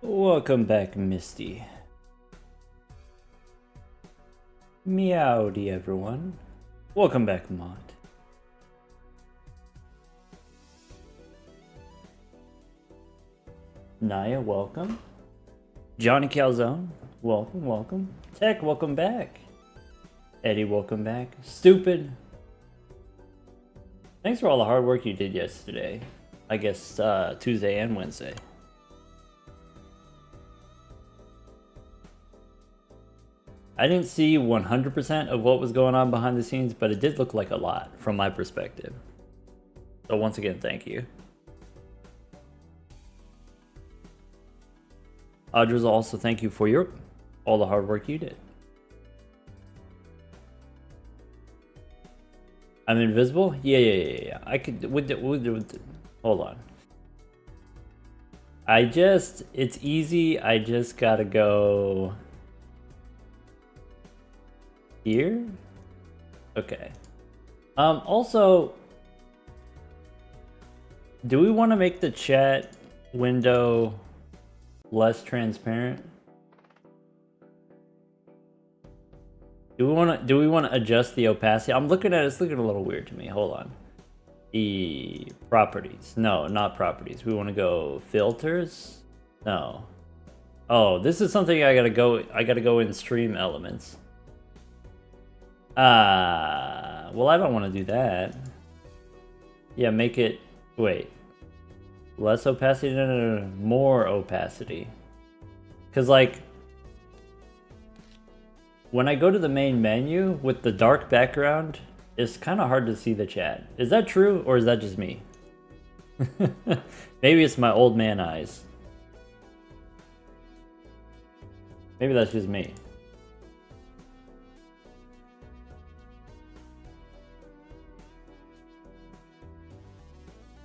Welcome back, Misty. Meowdy, everyone. Welcome back, Mod. Naya, welcome. Johnny Calzone, welcome. Tech, welcome back. Eddie, welcome back. Stupid. Thanks for all the hard work you did yesterday. I guess Tuesday and Wednesday. I didn't see 100% of what was going on behind the scenes, but it did look like a lot from my perspective. So once again, thank you. Audrey's also thank you for all the hard work you did. I'm invisible? Yeah. I could hold on. It's easy. I just gotta go here. Okay. Also, do we want to make the chat window less transparent? Do we want to adjust the opacity? I'm looking at it, it's looking a little weird to me. Hold on. The properties. No, not properties. We want to go filters? No. Oh, this is something I gotta go in stream elements. Well, I don't want to do that. Yeah, make it, wait. Less opacity? No, more opacity. Because, like, when I go to the main menu with the dark background, it's kind of hard to see the chat. Is that true, or is that just me? Maybe it's my old man eyes. Maybe that's just me.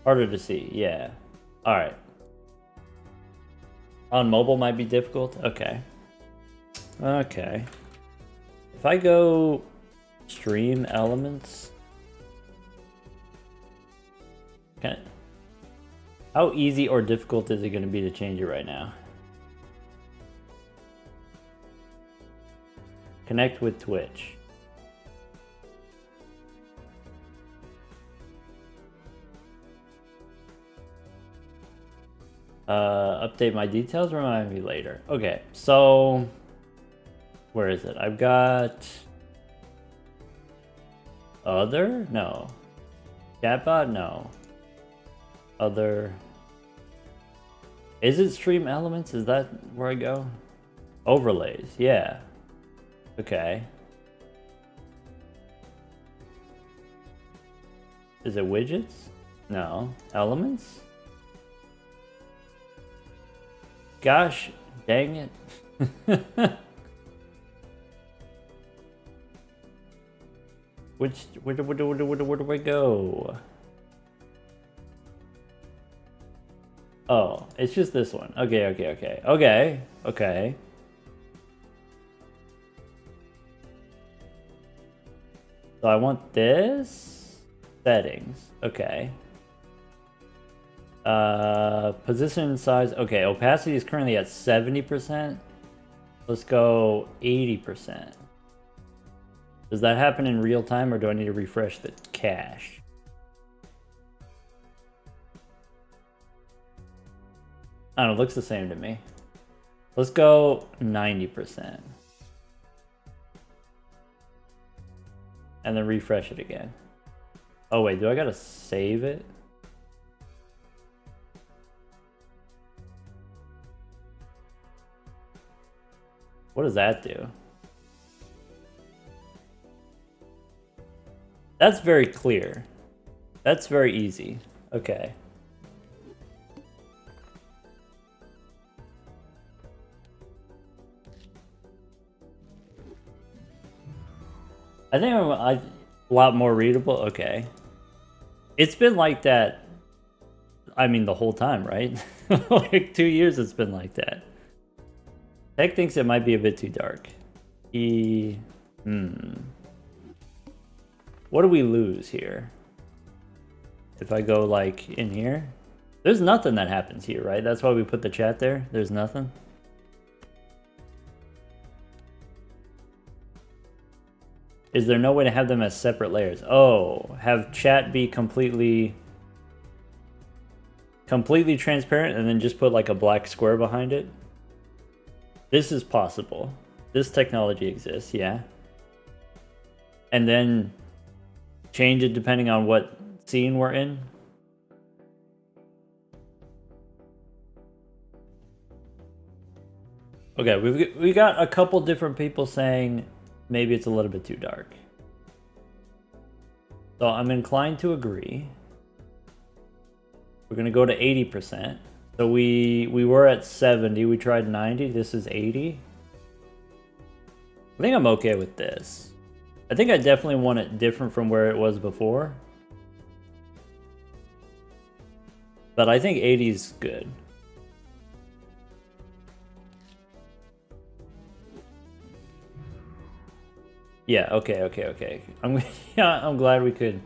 Harder to see, yeah. Alright. On mobile might be difficult? Okay. Okay. If I go stream elements... How easy or difficult is it going to be to change it right now? Connect with Twitch. Update my details, remind me later. Okay, so where is it? I've got other? No. Chatbot? No. Other. Is it stream elements? Is that where I go? Overlays, yeah. Okay. Is it widgets? No. Elements? Gosh, dang it. Where do I go? Oh, it's just this one. Okay. So I want this settings. Okay. Position size. Okay, opacity is currently at 70%. Let's go 80%. Does that happen in real time, or do I need to refresh the cache? I don't know, it looks the same to me. Let's go 90%. And then refresh it again. Oh wait, do I gotta save it? What does that do? That's very clear. That's very easy. Okay. I think I'm a lot more readable. Okay. It's been like that, I mean, the whole time, right? Like 2 years it's been like that. Tech thinks it might be a bit too dark. What do we lose here? If I go like in here? There's nothing that happens here, right? That's why we put the chat there. There's nothing. Is there no way to have them as separate layers? Oh, have chat be completely transparent and then just put like a black square behind it? This is possible. This technology exists, yeah. And then change it depending on what scene we're in. Okay, we got a couple different people saying maybe it's a little bit too dark. So I'm inclined to agree. We're gonna go to 80%. So we were at 70, we tried 90, this is 80. I think I'm okay with this. I think I definitely want it different from where it was before. But I think 80 is good. Yeah, okay. I'm glad we could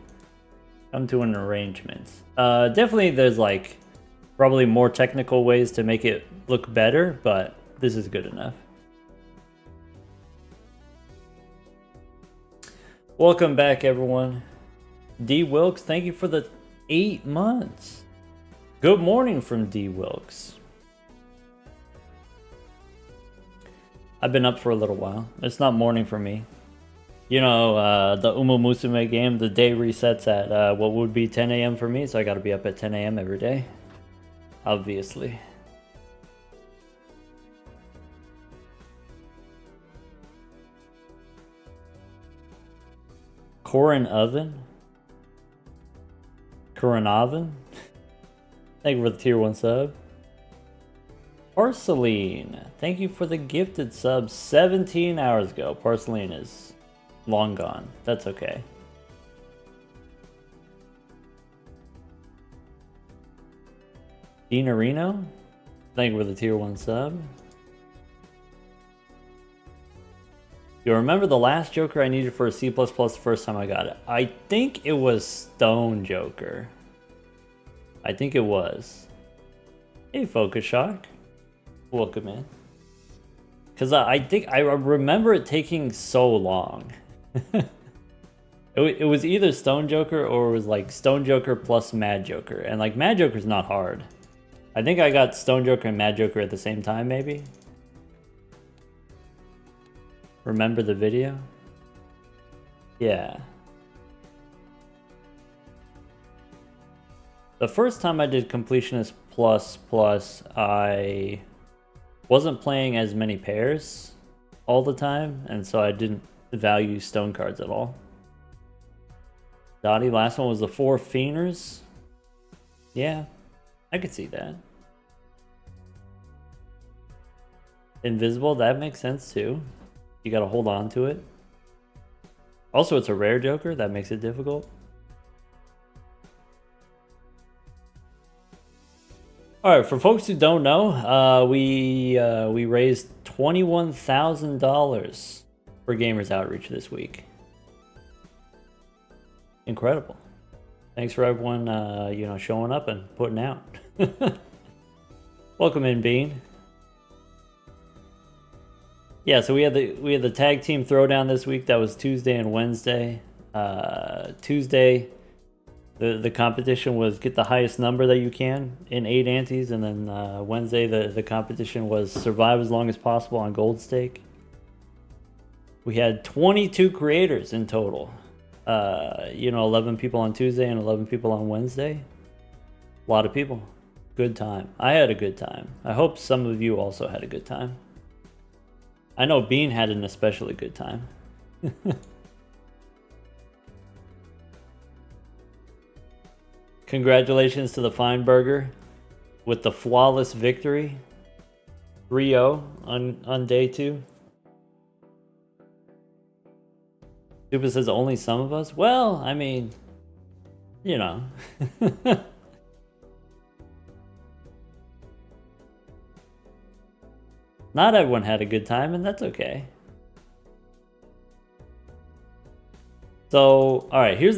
come to an arrangement. Definitely there's like probably more technical ways to make it look better, but this is good enough. Welcome back, everyone. D Wilkes, thank you for the 8 months. Good morning from D Wilkes. I've been up for a little while. It's not morning for me. You know, the Umu Musume game, the day resets at what would be 10 a.m. for me, so I gotta be up at 10 a.m. every day. Obviously. Corin Oven? Corin Oven? Thank you for the tier 1 sub. Porcelain, thank you for the gifted sub 17 hours ago. Porcelain is long gone. That's okay. Dean Areno, thank you for the tier 1 sub. You remember the last Joker I needed for a C++ the first time I got it? I think it was Stone Joker. I think it was. Hey, Focus Shock. Welcome in. Because I think I remember it taking so long. It was either Stone Joker or it was like Stone Joker plus Mad Joker. And like Mad Joker's not hard. I think I got Stone Joker and Mad Joker at the same time, maybe. Remember the video? Yeah. The first time I did Completionist Plus, I wasn't playing as many pairs all the time, and so I didn't value stone cards at all. Dottie, last one was the 4 Fienders. Yeah, I could see that. Invisible, that makes sense too. You gotta hold on to it. Also, it's a rare Joker, that makes it difficult. Alright, for folks who don't know, we raised $21,000 for Gamers Outreach this week. Incredible. Thanks for everyone, you know, showing up and putting out. Welcome in, Bean. Yeah, so we had the Tag Team Throwdown this week. That was Tuesday and Wednesday. Tuesday, the competition was get the highest number that you can in 8 antes, and then Wednesday the competition was survive as long as possible on Gold Stake. We had 22 creators in total. You know, 11 people on Tuesday and 11 people on Wednesday. A lot of people. Good time. I had a good time. I hope some of you also had a good time. I know Bean had an especially good time. Congratulations to the Feinberger with the flawless victory. 3-0 on day 2. Super says only some of us? Well, I mean, you know. Not everyone had a good time, and that's okay. So, all right, here's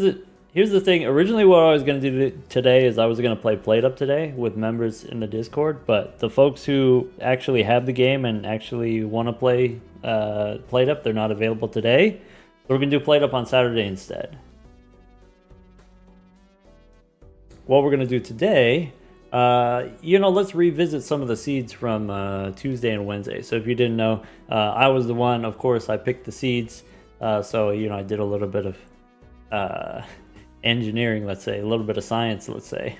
here's the thing. Originally, what I was going to do today is I was going to play Plate Up today with members in the Discord, but the folks who actually have the game and actually want to play Plate Up, they're not available today. So we're going to do Plate Up on Saturday instead. What we're going to do today, let's revisit some of the seeds from Tuesday and Wednesday. So if you didn't know, I was the one, of course, I picked the seeds. So, I did a little bit of engineering, let's say, a little bit of science, let's say.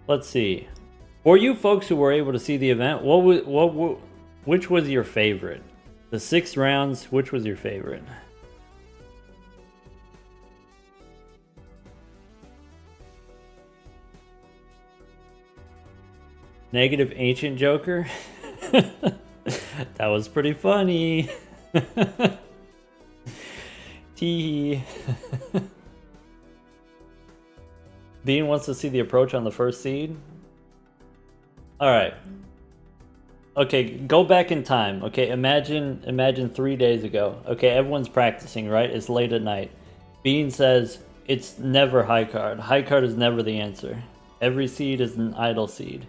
Let's see. For you folks who were able to see the event, which was your favorite? The 6 rounds, which was your favorite? Negative Ancient Joker? That was pretty funny. Tee. Bean wants to see the approach on the first seed. Alright. Okay, go back in time. Okay, imagine 3 days ago. Okay, everyone's practicing, right? It's late at night. Bean says it's never high card. High card is never the answer. Every seed is an idle seed.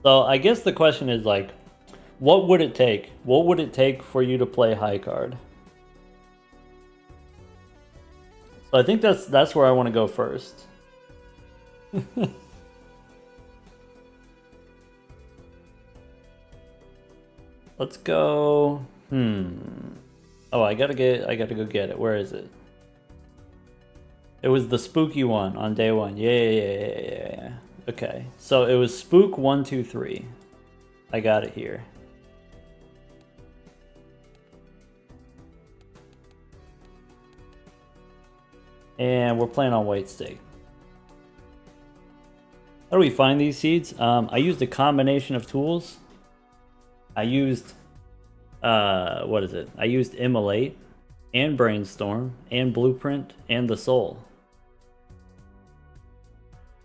So I guess the question is like, what would it take? What would it take for you to play high card? So I think that's where I want to go first. Let's go. Oh, I gotta go get it. Where is it? It was the spooky one on day 1. Yeah. Okay, so it was Spook 1, 2, 3. I got it here. And we're playing on white stake. How do we find these seeds? I used a combination of tools. I used, what is it? I used Immolate and Brainstorm and Blueprint and the Soul,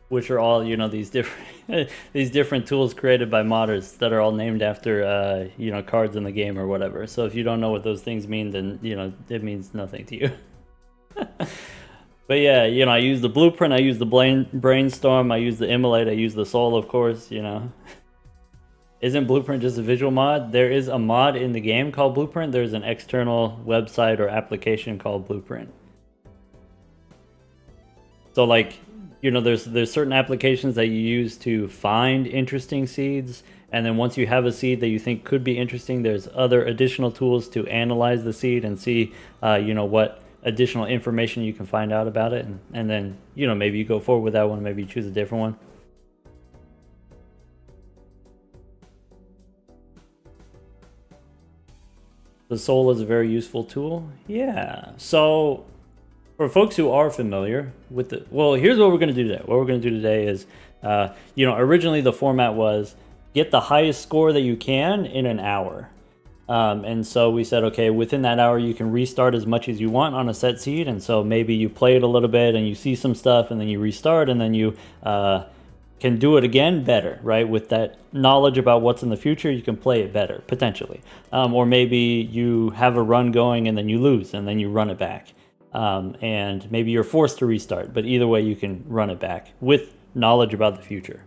which are all, these different these different tools created by modders that are all named after cards in the game or whatever. So if you don't know what those things mean, then it means nothing to you. But yeah, I use the Blueprint, I use the Brainstorm, I use the Immolate, I use the Soul, of course. Isn't Blueprint just a visual mod? There is a mod in the game called Blueprint. There's an external website or application called Blueprint. So like, there's certain applications that you use to find interesting seeds, and then once you have a seed that you think could be interesting, there's other additional tools to analyze the seed and see what additional information you can find out about it, and then maybe you go forward with that one, maybe you choose a different one. The Soul is a very useful tool. Yeah. So for folks who are familiar with here's what we're going to do today. What we're going to do today is, originally the format was get the highest score that you can in an hour. And so we said, okay, within that hour, you can restart as much as you want on a set seed. And so maybe you play it a little bit and you see some stuff and then you restart and then you can do it again better, right? With that knowledge about what's in the future, you can play it better, potentially. Or maybe you have a run going and then you lose and then you run it back. And maybe you're forced to restart, but either way, you can run it back with knowledge about the future.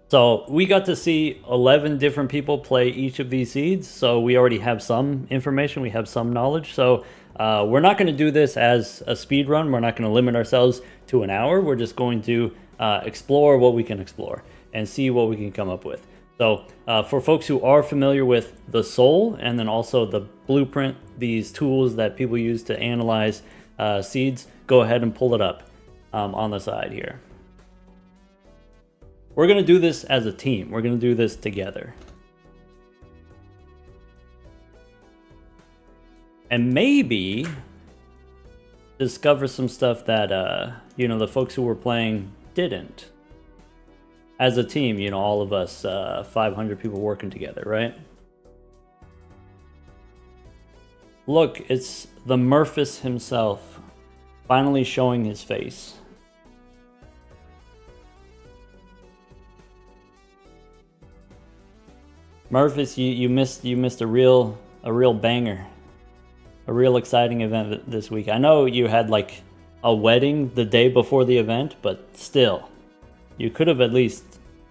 So we got to see 11 different people play each of these seeds. So we already have some information, we have some knowledge. So we're not going to do this as a speed run. We're not going to limit ourselves to an hour. We're just going to explore what we can explore and see what we can come up with. So for folks who are familiar with the Soul and then also the Blueprint, these tools that people use to analyze seeds, go ahead and pull it up on the side here. We're going to do this as a team. We're going to do this together. And maybe discover some stuff that, the folks who were playing didn't. As a team, all of us, 500 people working together, right? Look, it's the Murphys himself, finally showing his face. Murphys, you missed a real banger, a real exciting event this week. I know you had like a wedding the day before the event, but still, you could have at least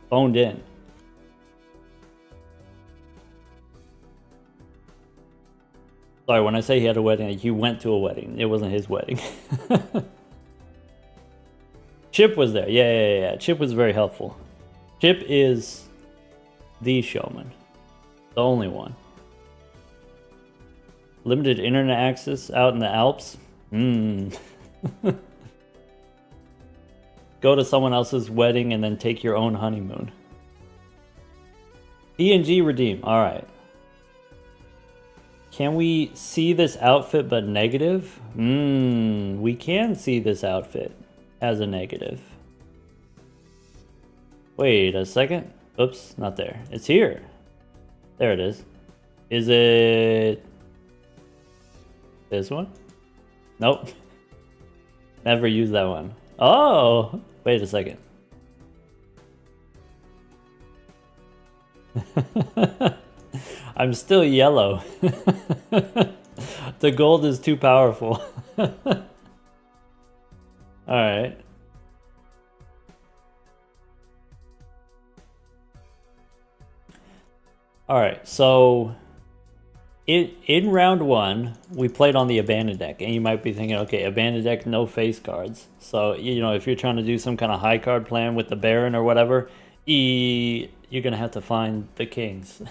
phoned in. Sorry, when I say he had a wedding, he went to a wedding. It wasn't his wedding. Chip was there. Yeah. Chip was very helpful. Chip is the showman. The only one. Limited internet access out in the Alps? Go to someone else's wedding and then take your own honeymoon. PNG redeem. Alright. Can we see this outfit but negative? We can see this outfit as a negative. Wait a second. Oops, not there. It's here. There it is. Is it this one? Nope. Never used that one. Oh, wait a second. I'm still yellow. The gold is too powerful. Alright. Alright, so in round one, we played on the abandoned deck, and you might be thinking, okay, abandoned deck, no face cards. So, you know, if you're trying to do some kind of high card plan with the Baron or whatever, you're gonna have to find the kings.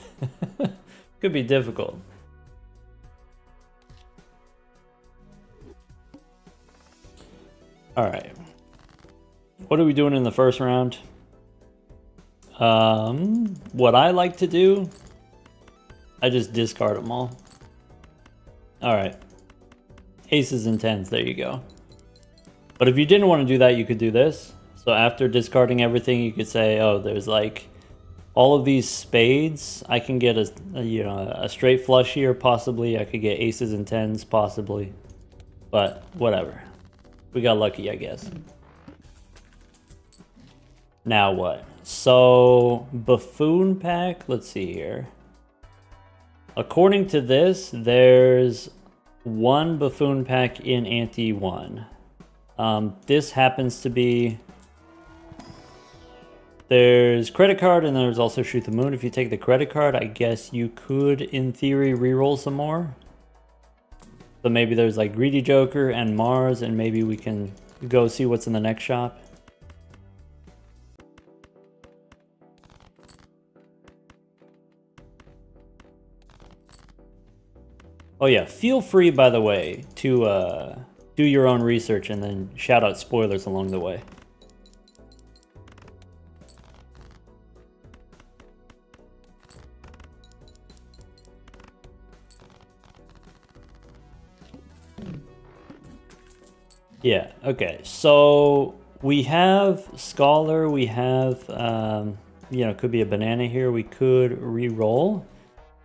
Could be difficult. Alright. What are we doing in the first round? What I like to do, I just discard them all. Alright. Aces and tens, there you go. But if you didn't want to do that, you could do this. So after discarding everything, you could say, oh, there's like all of these spades. I can get a straight flush here, possibly. I could get aces and tens, possibly. But whatever. We got lucky, I guess. Now what? So, buffoon pack, let's see here. According to this, there's one buffoon pack in ante 1. This happens to be... There's credit card and there's also shoot the moon. If you take the credit card, I guess you could, in theory, reroll some more. So maybe there's like Greedy Joker and Mars, and maybe we can go see what's in the next shop. Oh yeah, feel free, by the way, to do your own research and then shout out spoilers along the way. Yeah, okay, so we have Scholar, we have, you know, could be a banana here, we could re-roll.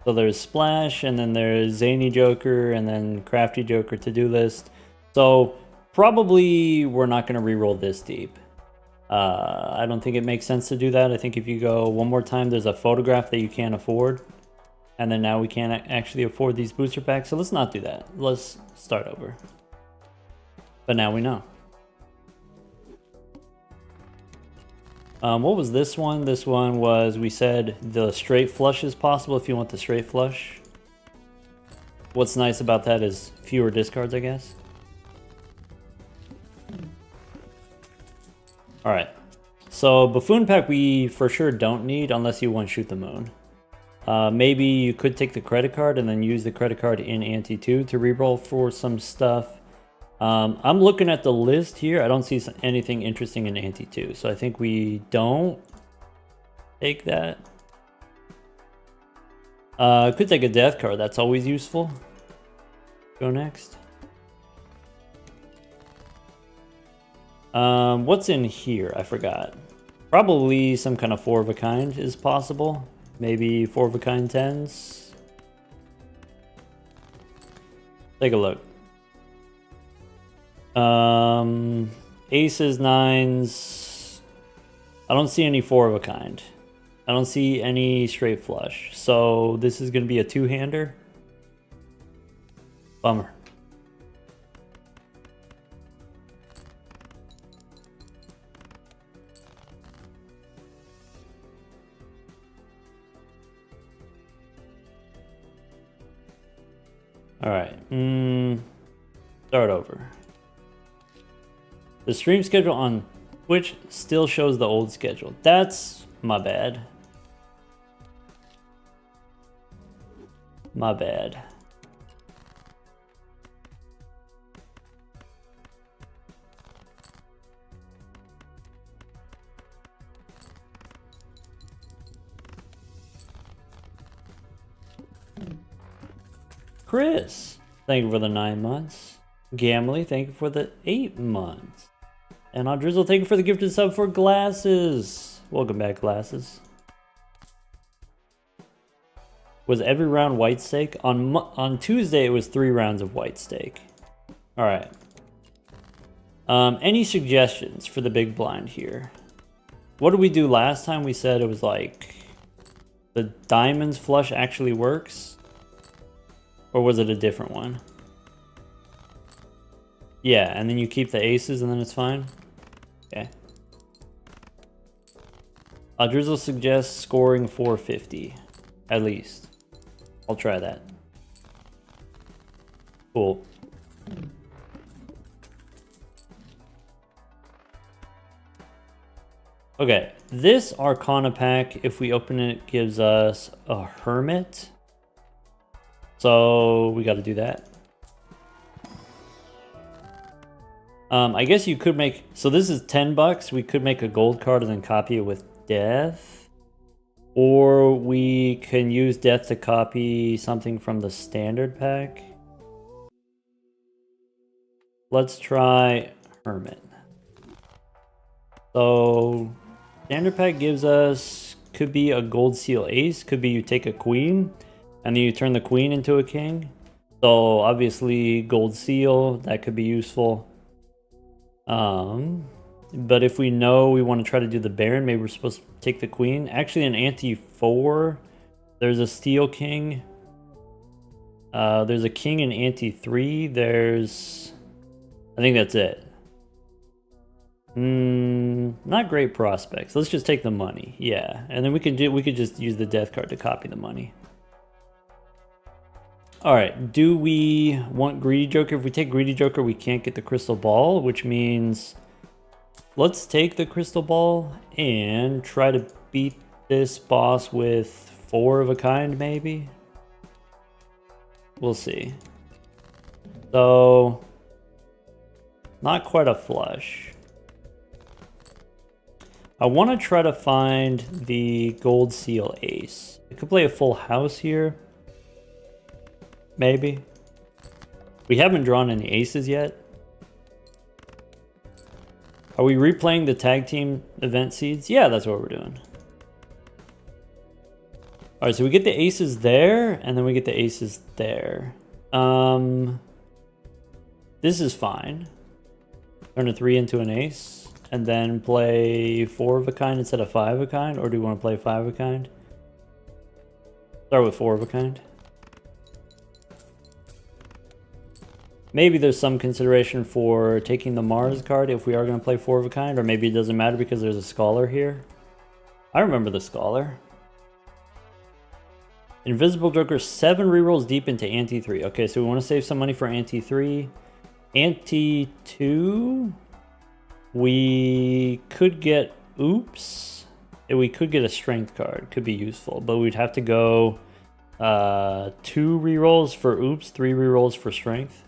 So there's Splash, and then there's Zany Joker, and then Crafty Joker to-do list. So probably we're not going to re-roll this deep. I don't think it makes sense to do that. I think if you go one more time, there's a photograph that you can't afford. And then now we can't actually afford these booster packs, so let's not do that. Let's start over. But now we know. What was this one? This one was, we said the straight flush is possible if you want the straight flush. What's nice about that is fewer discards, I guess. Alright. So buffoon pack we for sure don't need unless you want shoot the moon. Maybe you could take the credit card and then use the credit card in ante 2 to reroll for some stuff. I'm looking at the list here. I don't see anything interesting in ante 2, so I think we don't take that. Could take a death card. That's always useful. Go next. What's in here? I forgot. Probably some kind of 4 of a kind is possible. Maybe 4 of a kind 10s. Take a look. Aces, 9s. I don't see any 4 of a kind. I don't see any straight flush. So this is going to be a two-hander. Bummer. All right. Start over. The stream schedule on Twitch still shows the old schedule. That's my bad. My bad. Chris, thank you for the 9 months. Gamley, thank you for the 8 months. And Drizzle, thank you for the gifted sub for Glasses. Welcome back, Glasses. Was every round white steak? On Tuesday, it was 3 rounds of white steak. All right. Any suggestions for the big blind here? What did we do last time? We said it was like the diamonds flush actually works. Or was it a different one? Yeah, and then you keep the aces and then it's fine? Okay. Drizzle suggests scoring 450, at least. I'll try that. Cool. Okay, this Arcana pack, if we open it, gives us a Hermit. So we got to do that. I guess you could make, so this is $10. We could make a gold card and then copy it with Death. Or we can use Death to copy something from the standard pack. Let's try Hermit. So standard pack gives us, could be a gold seal ace, could be you take a queen and then you turn the queen into a king. So obviously gold seal, that could be useful. But if we know we want to try to do the Baron, maybe we're supposed to take the queen. Actually, in ante 4, there's a steel king. There's a king in ante 3. There's, I think that's it. Not great prospects. Let's just take the money. Yeah, and then we could just use the death card to copy the money. All right, do we want Greedy Joker? If we take Greedy Joker, we can't get the Crystal Ball, which means let's take the Crystal Ball and try to beat this boss with 4 of a kind, maybe? We'll see. So, not quite a flush. I want to try to find the Gold Seal Ace. I could play a full house here. Maybe. We haven't drawn any aces yet. Are we replaying the tag team event seeds? Yeah, that's what we're doing. Alright, so we get the aces there, and then we get the aces there. This is fine. Turn a 3 into an ace, and then play 4 of a kind instead of 5 of a kind, or do we want to play 5 of a kind? Start with 4 of a kind. Maybe there's some consideration for taking the Mars card if we are going to play 4 of a kind, or maybe it doesn't matter because there's a Scholar here. I remember the Scholar. Invisible Joker, 7 rerolls deep into ante 3. Okay, so we want to save some money for ante 3. Ante 2, we could get Oops. We could get a Strength card. Could be useful, but we'd have to go 2 rerolls for Oops, 3 rerolls for Strength.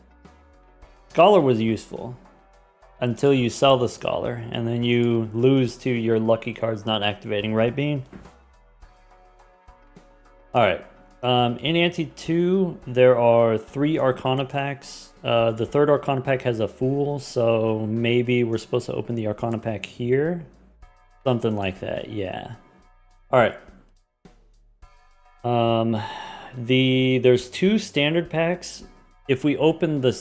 Scholar was useful until you sell the Scholar, and then you lose to your lucky cards not activating, right, Bean? Alright, in ante 2, there are 3 Arcana packs. The 3rd Arcana pack has a Fool, so maybe we're supposed to open the Arcana pack here. Something like that, yeah. Alright. There's 2 standard packs. If we open the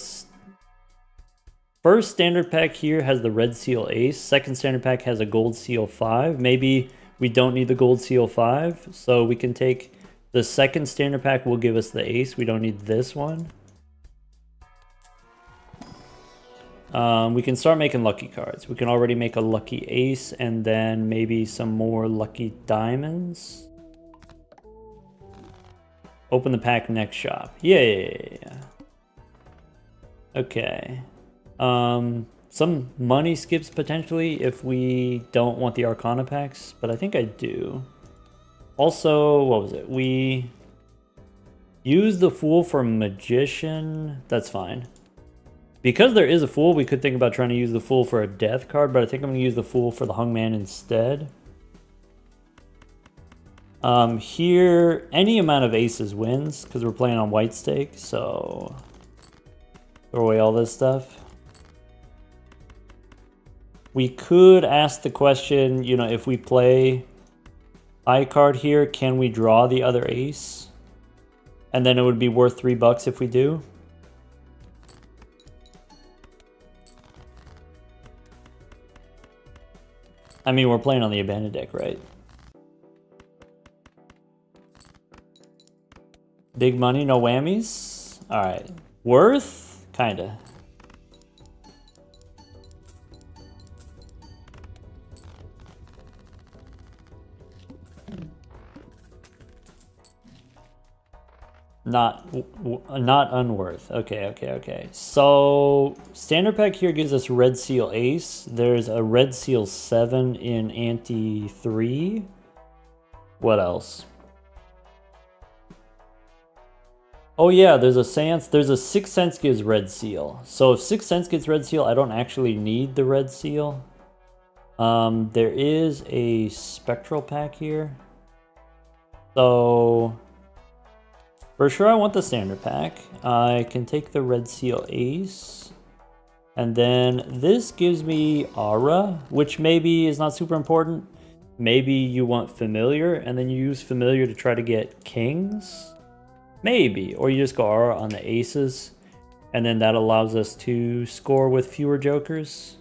first standard pack here has the red seal ace. Second standard pack has a gold seal 5. Maybe We don't need the gold seal 5, so we can take the second standard pack will give us the ace. We don't need this one. We can start making lucky cards. We can already make a lucky ace and then maybe some more lucky diamonds. Open the pack next shop. Yeah. Okay. Some money skips potentially if we don't want the Arcana packs, but I think I do. Also, what was it? We use the Fool for Magician. That's fine. Because there is a Fool, we could think about trying to use the Fool for a death card, but I think I'm going to use the Fool for the Hungman instead. Here, any amount of aces wins, because we're playing on white stake, so throw away all this stuff. We could ask the question, you know, if we play high card here, can we draw the other ace? And then it would be worth $3 if we do. I mean, we're playing on the abandoned deck, right? Big money, no whammies. All right, worth, kinda. Not unworth. Okay. So standard pack here gives us red seal ace. There's a red seal 7 in ante 3. What else? Oh yeah, there's a seance. There's a 6 cents gives red seal. So if 6 cents gets red seal, I don't actually need the red seal. There is a spectral pack here. So for sure, I want the standard pack. I can take the red seal ace. And then this gives me aura, which maybe is not super important. Maybe you want familiar, and then you use familiar to try to get kings. Maybe. Or you just go aura on the aces. And then that allows us to score with fewer jokers.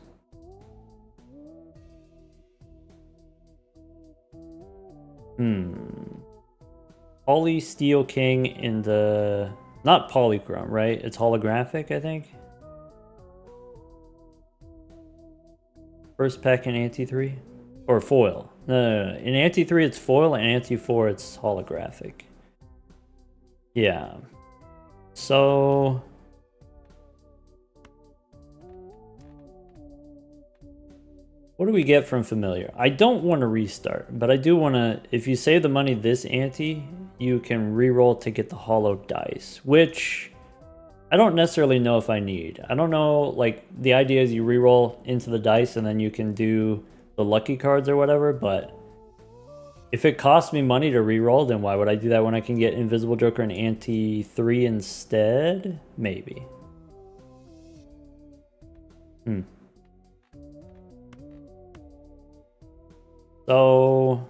Poly Steel King in the... Not polychrome, right? It's holographic, I think. First pack in ante 3? Or foil. No. In ante 3 it's foil, and ante 4 it's holographic. Yeah. So... what do we get from familiar? I don't want to restart, but I do want to... if you save the money this ante, you can reroll to get the hollow dice, which I don't necessarily know if I need. I don't know, like, the idea is you reroll into the dice and then you can do the lucky cards or whatever, but if it costs me money to reroll, then why would I do that when I can get Invisible Joker in ante 3 instead? Maybe. So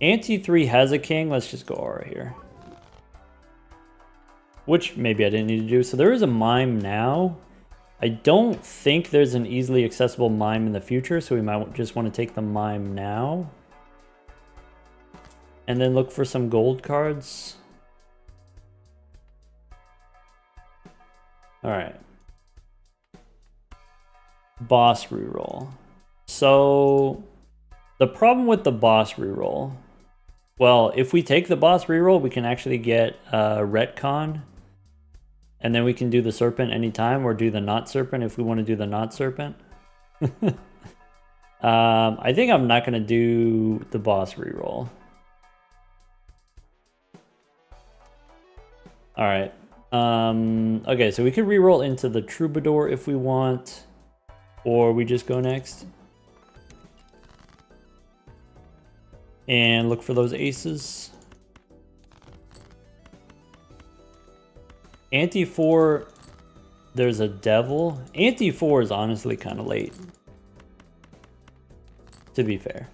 ante 3 has a king. Let's just go aura here. Which maybe I didn't need to do. So there is a mime now. I don't think there's an easily accessible mime in the future, so we might just want to take the mime now. And then look for some gold cards. Alright. Boss reroll. So the problem with the boss reroll, well, if we take the boss reroll, we can actually get retcon, and then we can do the serpent anytime, or do the not serpent if we want to do the not serpent. I think I'm not going to do the boss reroll. All right. Okay, so we could reroll into the troubadour if we want, or we just go next and look for those aces. Ante 4, there's a devil. Ante 4 is honestly kind of late, to be fair.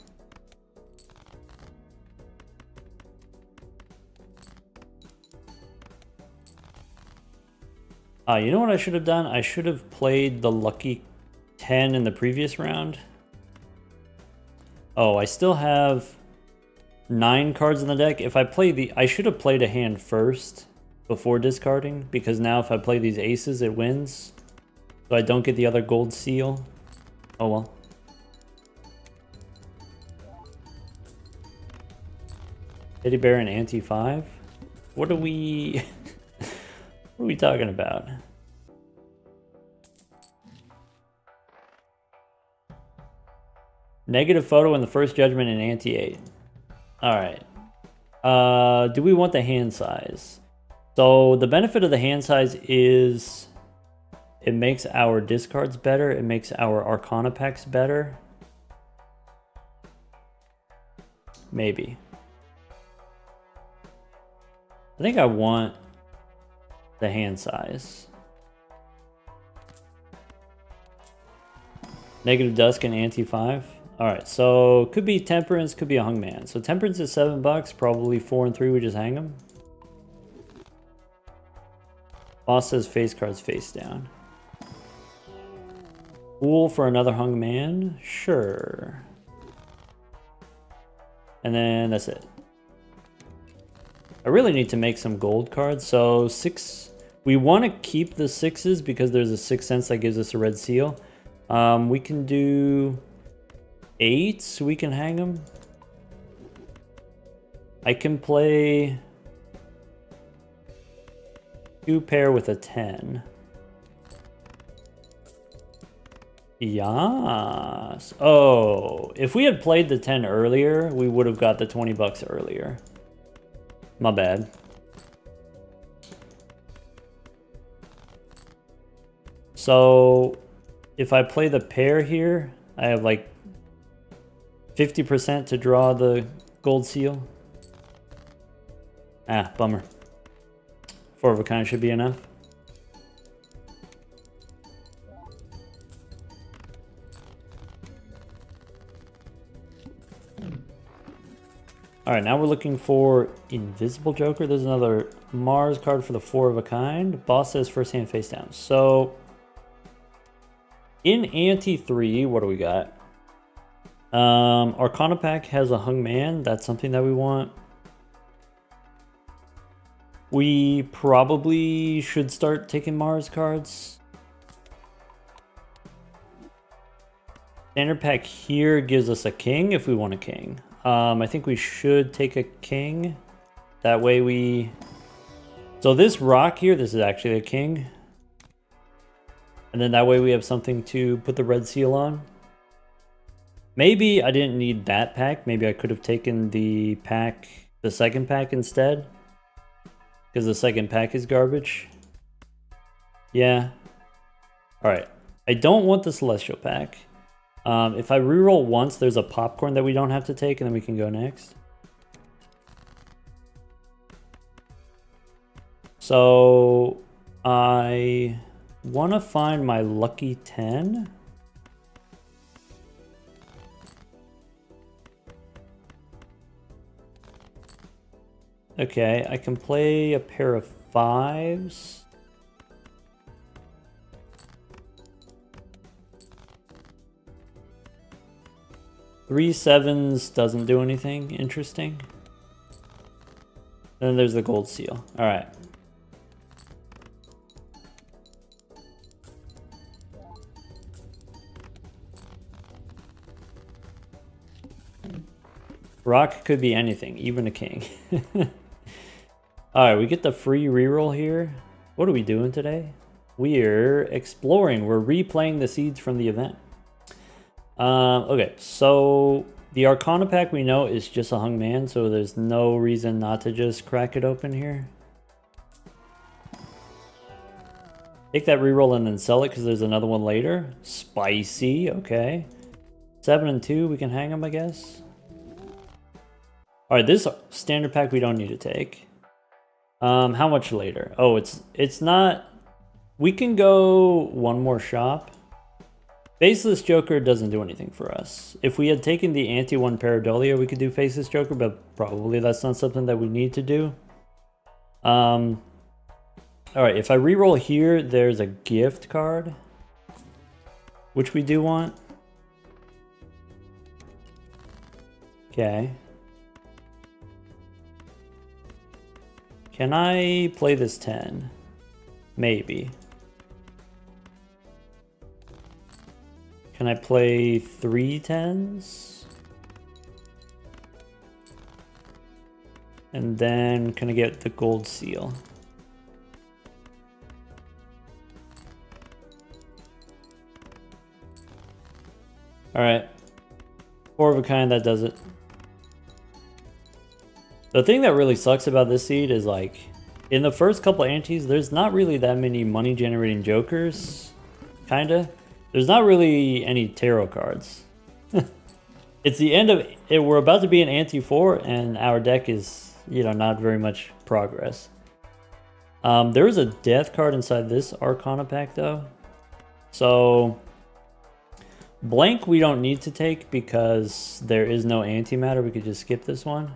You know what I should have done? I should have played the lucky 10 in the previous round. Oh, I still have 9 cards in the deck. If I play the... I should have played a hand first before discarding, because now if I play these aces, it wins. So I don't get the other gold seal. Oh well. Teddy Bear and Ante 5? What are we... what are we talking about? Negative photo in the first judgment in Ante 8. Alright. Do we want the hand size? So the benefit of the hand size is it makes our discards better. It makes our Arcana packs better. Maybe. I think I want the hand size. Negative Dusk and Ante 5. Alright, so could be Temperance, could be a Hungman. So Temperance is $7, probably 4 and 3, we just hang them. Boss says face cards face down. Fool for another Hungman? Sure. And then that's it. I really need to make some gold cards. So 6, we want to keep the 6s because there's a 6th sense that gives us a red seal. We can do 8s, we can hang them. I can play 2 pair with a 10. Yes. Oh, if we had played the 10 earlier, we would have got the $20 earlier. My bad. So if I play the pair here, I have like 50% to draw the gold seal. Ah, bummer. 4 of a kind should be enough. Alright, now we're looking for Invisible Joker. There's another Mars card for the 4 of a kind. Boss says first hand face down. So in Ante 3, what do we got? Arcana pack has a Hungman. That's something that we want. We probably should start taking Mars cards. Standard pack here gives us a king if we want a king. I think we should take a king. That way we... So this rock here, this is actually a king. And then that way we have something to put the red seal on. Maybe I didn't need that pack. Maybe I could have taken the pack, the second pack instead. Because the second pack is garbage. Yeah. Alright. I don't want the Celestial pack. If I reroll once, there's a popcorn that we don't have to take, and then we can go next. So I want to find my lucky 10. Okay, I can play a pair of 5s. Three 7s doesn't do anything interesting. Then there's the gold seal. All right. Rock could be anything, even a king. All right, we get the free reroll here. What are we doing today? We're exploring. We're replaying the seeds from the event. Okay, so the Arcana pack we know is just a Hungman, so there's no reason not to just crack it open here. Take that reroll and then sell it because there's another one later. Spicy, okay. 7 and 2, we can hang them, I guess. Alright, this standard pack we don't need to take. How much later? Oh, it's not... We can go one more shop. Faceless Joker doesn't do anything for us. If we had taken the Ante 1 Pareidolia, we could do Faceless Joker, but probably that's not something that we need to do. Alright, if I reroll here, there's a gift card, which we do want. Okay. Can I play this 10? Maybe. Can I play 3 10s? And then can I get the gold seal? Alright. 4 of a kind, that does it. The thing that really sucks about this seed is, like, in the first couple antes, there's not really that many money generating jokers. Kinda. There's not really any tarot cards. It's the end of it. We're about to be in ante 4, and our deck is, you know, not very much progress. There is a death card inside this Arcana pack, though. So blank we don't need to take because there is no antimatter. We could just skip this one.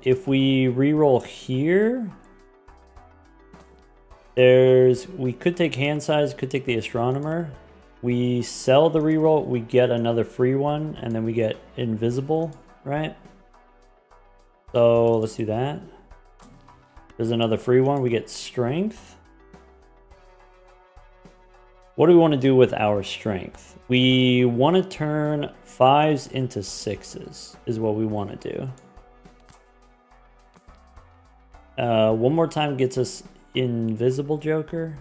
If we reroll here, we could take hand size, could take the astronomer. We sell the reroll, we get another free one, and then we get invisible, right? So let's do that. There's another free one, we get strength. What do we want to do with our strength? We want to turn 5s into 6s, is what we want to do. One more time gets us invisible joker.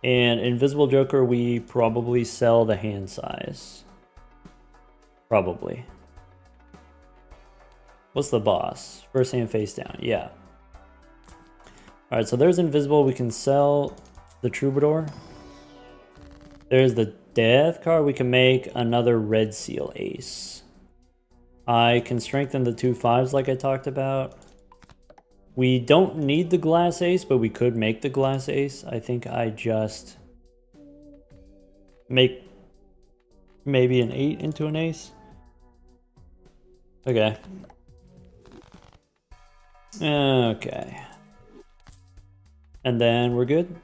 And invisible joker, we probably sell the hand size. Probably. What's the boss? First hand face down, yeah. Alright, so there's invisible. We can sell the troubadour. There's the death card. We can make another red seal ace. I can strengthen the 2 5s like I talked about. We don't need the glass ace, but we could make the glass ace. I think I just make maybe an 8 into an ace. Okay. Okay. And then we're good.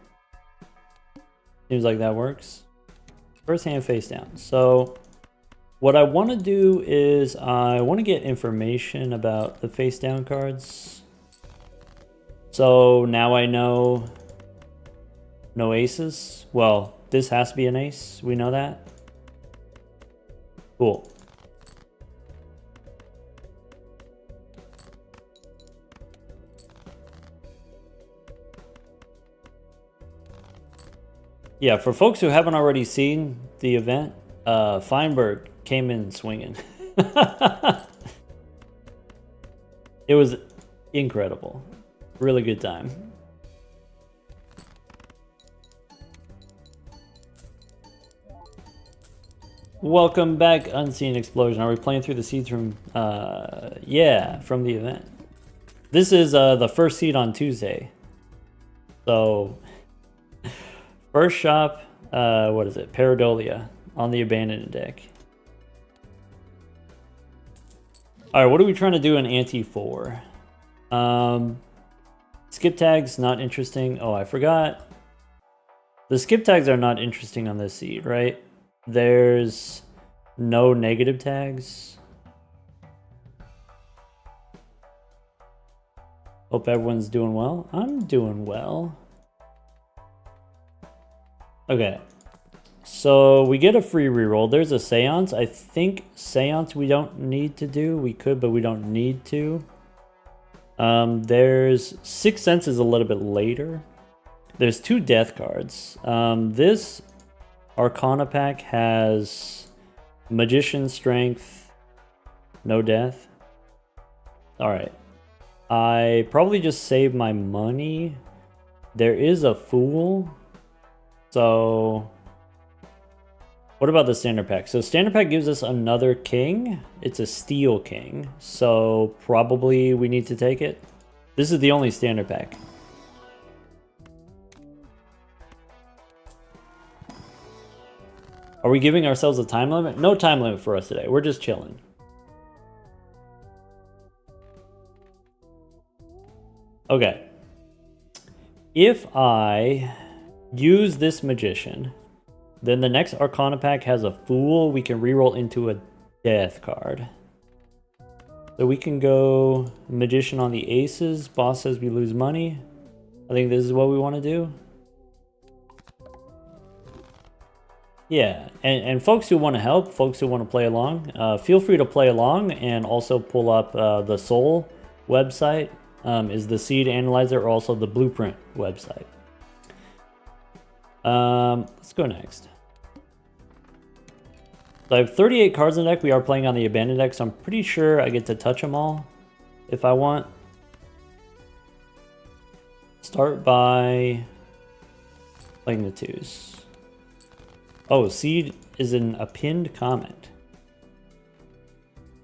Seems like that works. First hand face down. So what I want to do is I want to get information about the face down cards. So now I know no aces. Well, this has to be an ace. We know that. Cool. Yeah, for folks who haven't already seen the event, Feinberg came in swinging. It was incredible. Really good time. Welcome back, Unseen Explosion. Are we playing through the seeds from, yeah, from the event? This is the first seed on Tuesday. So, first shop, what is it? Paradolia on the Abandoned deck. Alright, what are we trying to do in Ante 4? Skip tags, not interesting. Oh, I forgot. The skip tags are not interesting on this seed, right? There's no negative tags. Hope everyone's doing well. I'm doing well. Okay. So we get a free reroll. There's a seance. I think seance we don't need to do. We could, but we don't need to. There's Sixth Sense is a little bit later. There's 2 death cards. This Arcana pack has Magician Strength, no death. Alright. I probably just save my money. There is a Fool. So what about the standard pack? So standard pack gives us another king. It's a steel king. So probably we need to take it. This is the only standard pack. Are we giving ourselves a time limit? No time limit for us today. We're just chilling. Okay. If I use this Magician, then the next Arcana pack has a Fool. We can reroll into a death card. So we can go magician on the aces. Boss says we lose money. I think this is what we want to do. Yeah, and folks who want to help, folks who want to play along, feel free to play along and also pull up the Soul website, is the seed analyzer, or also the blueprint website. Let's go next. So I have 38 cards in the deck. We are playing on the abandoned deck, so I'm pretty sure I get to touch them all if I want. Start by playing the twos. Oh, seed is in a pinned comment.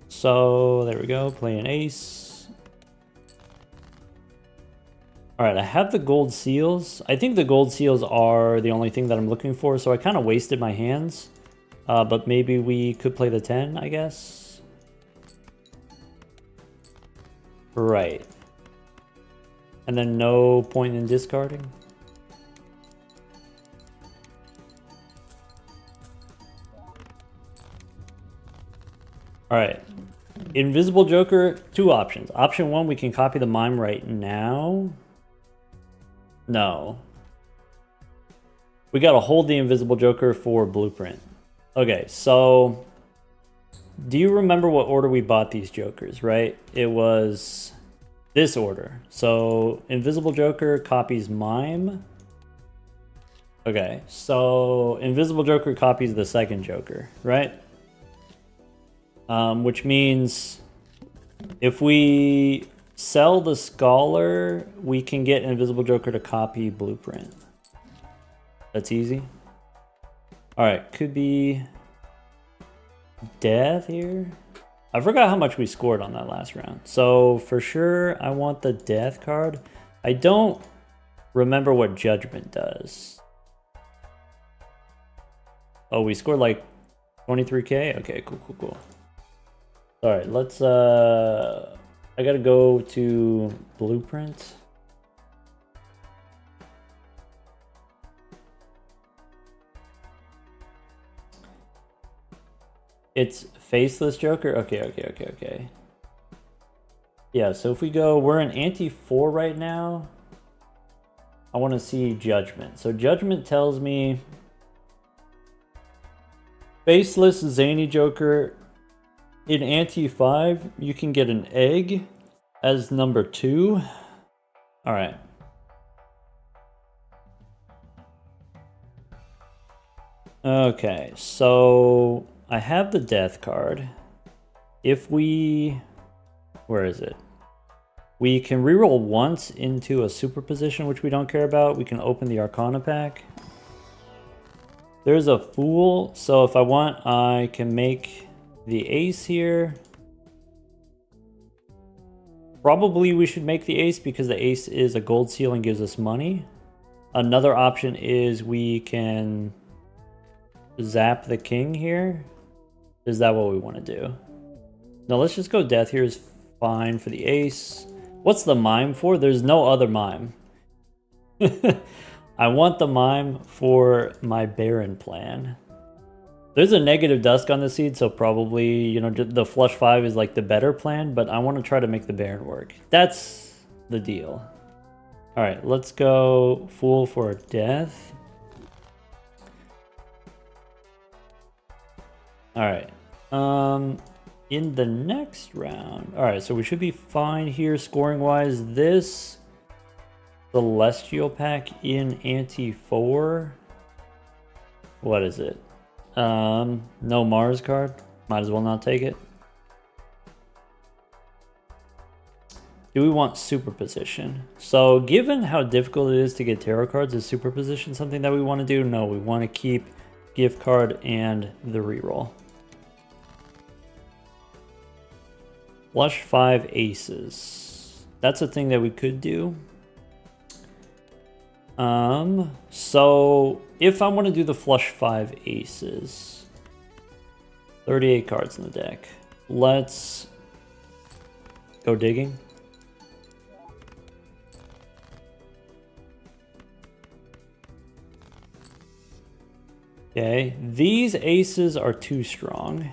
So there we go, play an ace. All right, I have the gold seals. I think the gold seals are the only thing that I'm looking for, so I kind of wasted my hands. But maybe we could play the 10, I guess. Right. And then no point in discarding. All right. Invisible Joker, two options. Option one, we can copy the mime right now. No. We gotta hold the Invisible Joker for blueprint. Okay, so do you remember what order we bought these jokers, right? It was this order. So Invisible Joker copies mime. Okay, so Invisible Joker copies the second Joker, right? Which means if we sell the Scholar, we can get Invisible Joker to copy blueprint. That's easy. Alright, could be death here. I forgot how much we scored on that last round. So for sure, I want the death card. I don't remember what judgment does. Oh, we scored like 23k? Okay, cool. Alright, let's I gotta go to blueprint. It's Faceless Joker? Okay. Yeah, so if we go, we're in ante-4 right now. I want to see Judgment. So Judgment tells me Faceless Zany Joker in ante-5, you can get an egg as number 2. Alright. Okay, so I have the death card. If we... Where is it? We can reroll once into a superposition, which we don't care about. We can open the Arcana pack. There's a Fool, so if I want, I can make the ace here. Probably we should make the ace because the ace is a gold seal and gives us money. Another option is we can zap the king here. Is that what we want to do? No, let's just go death here is fine for the ace. What's the mime for? There's no other mime. I want the mime for my Baron plan. There's a negative dusk on the seed, so probably, you know, the flush 5 is like the better plan, but I want to try to make the Baron work. That's the deal. All right, let's go Fool for death. All right. In the next round, all right, so we should be fine here scoring wise. This Celestial pack in ante-4. What is it? No Mars card. Might as well not take it. Do we want superposition? So given how difficult it is to get tarot cards, is superposition something that we want to do? No, we want to keep gift card and the reroll. Flush 5 aces. That's a thing that we could do. So if I want to do the flush 5 aces, 38 cards in the deck. Let's go digging. Okay, these aces are too strong.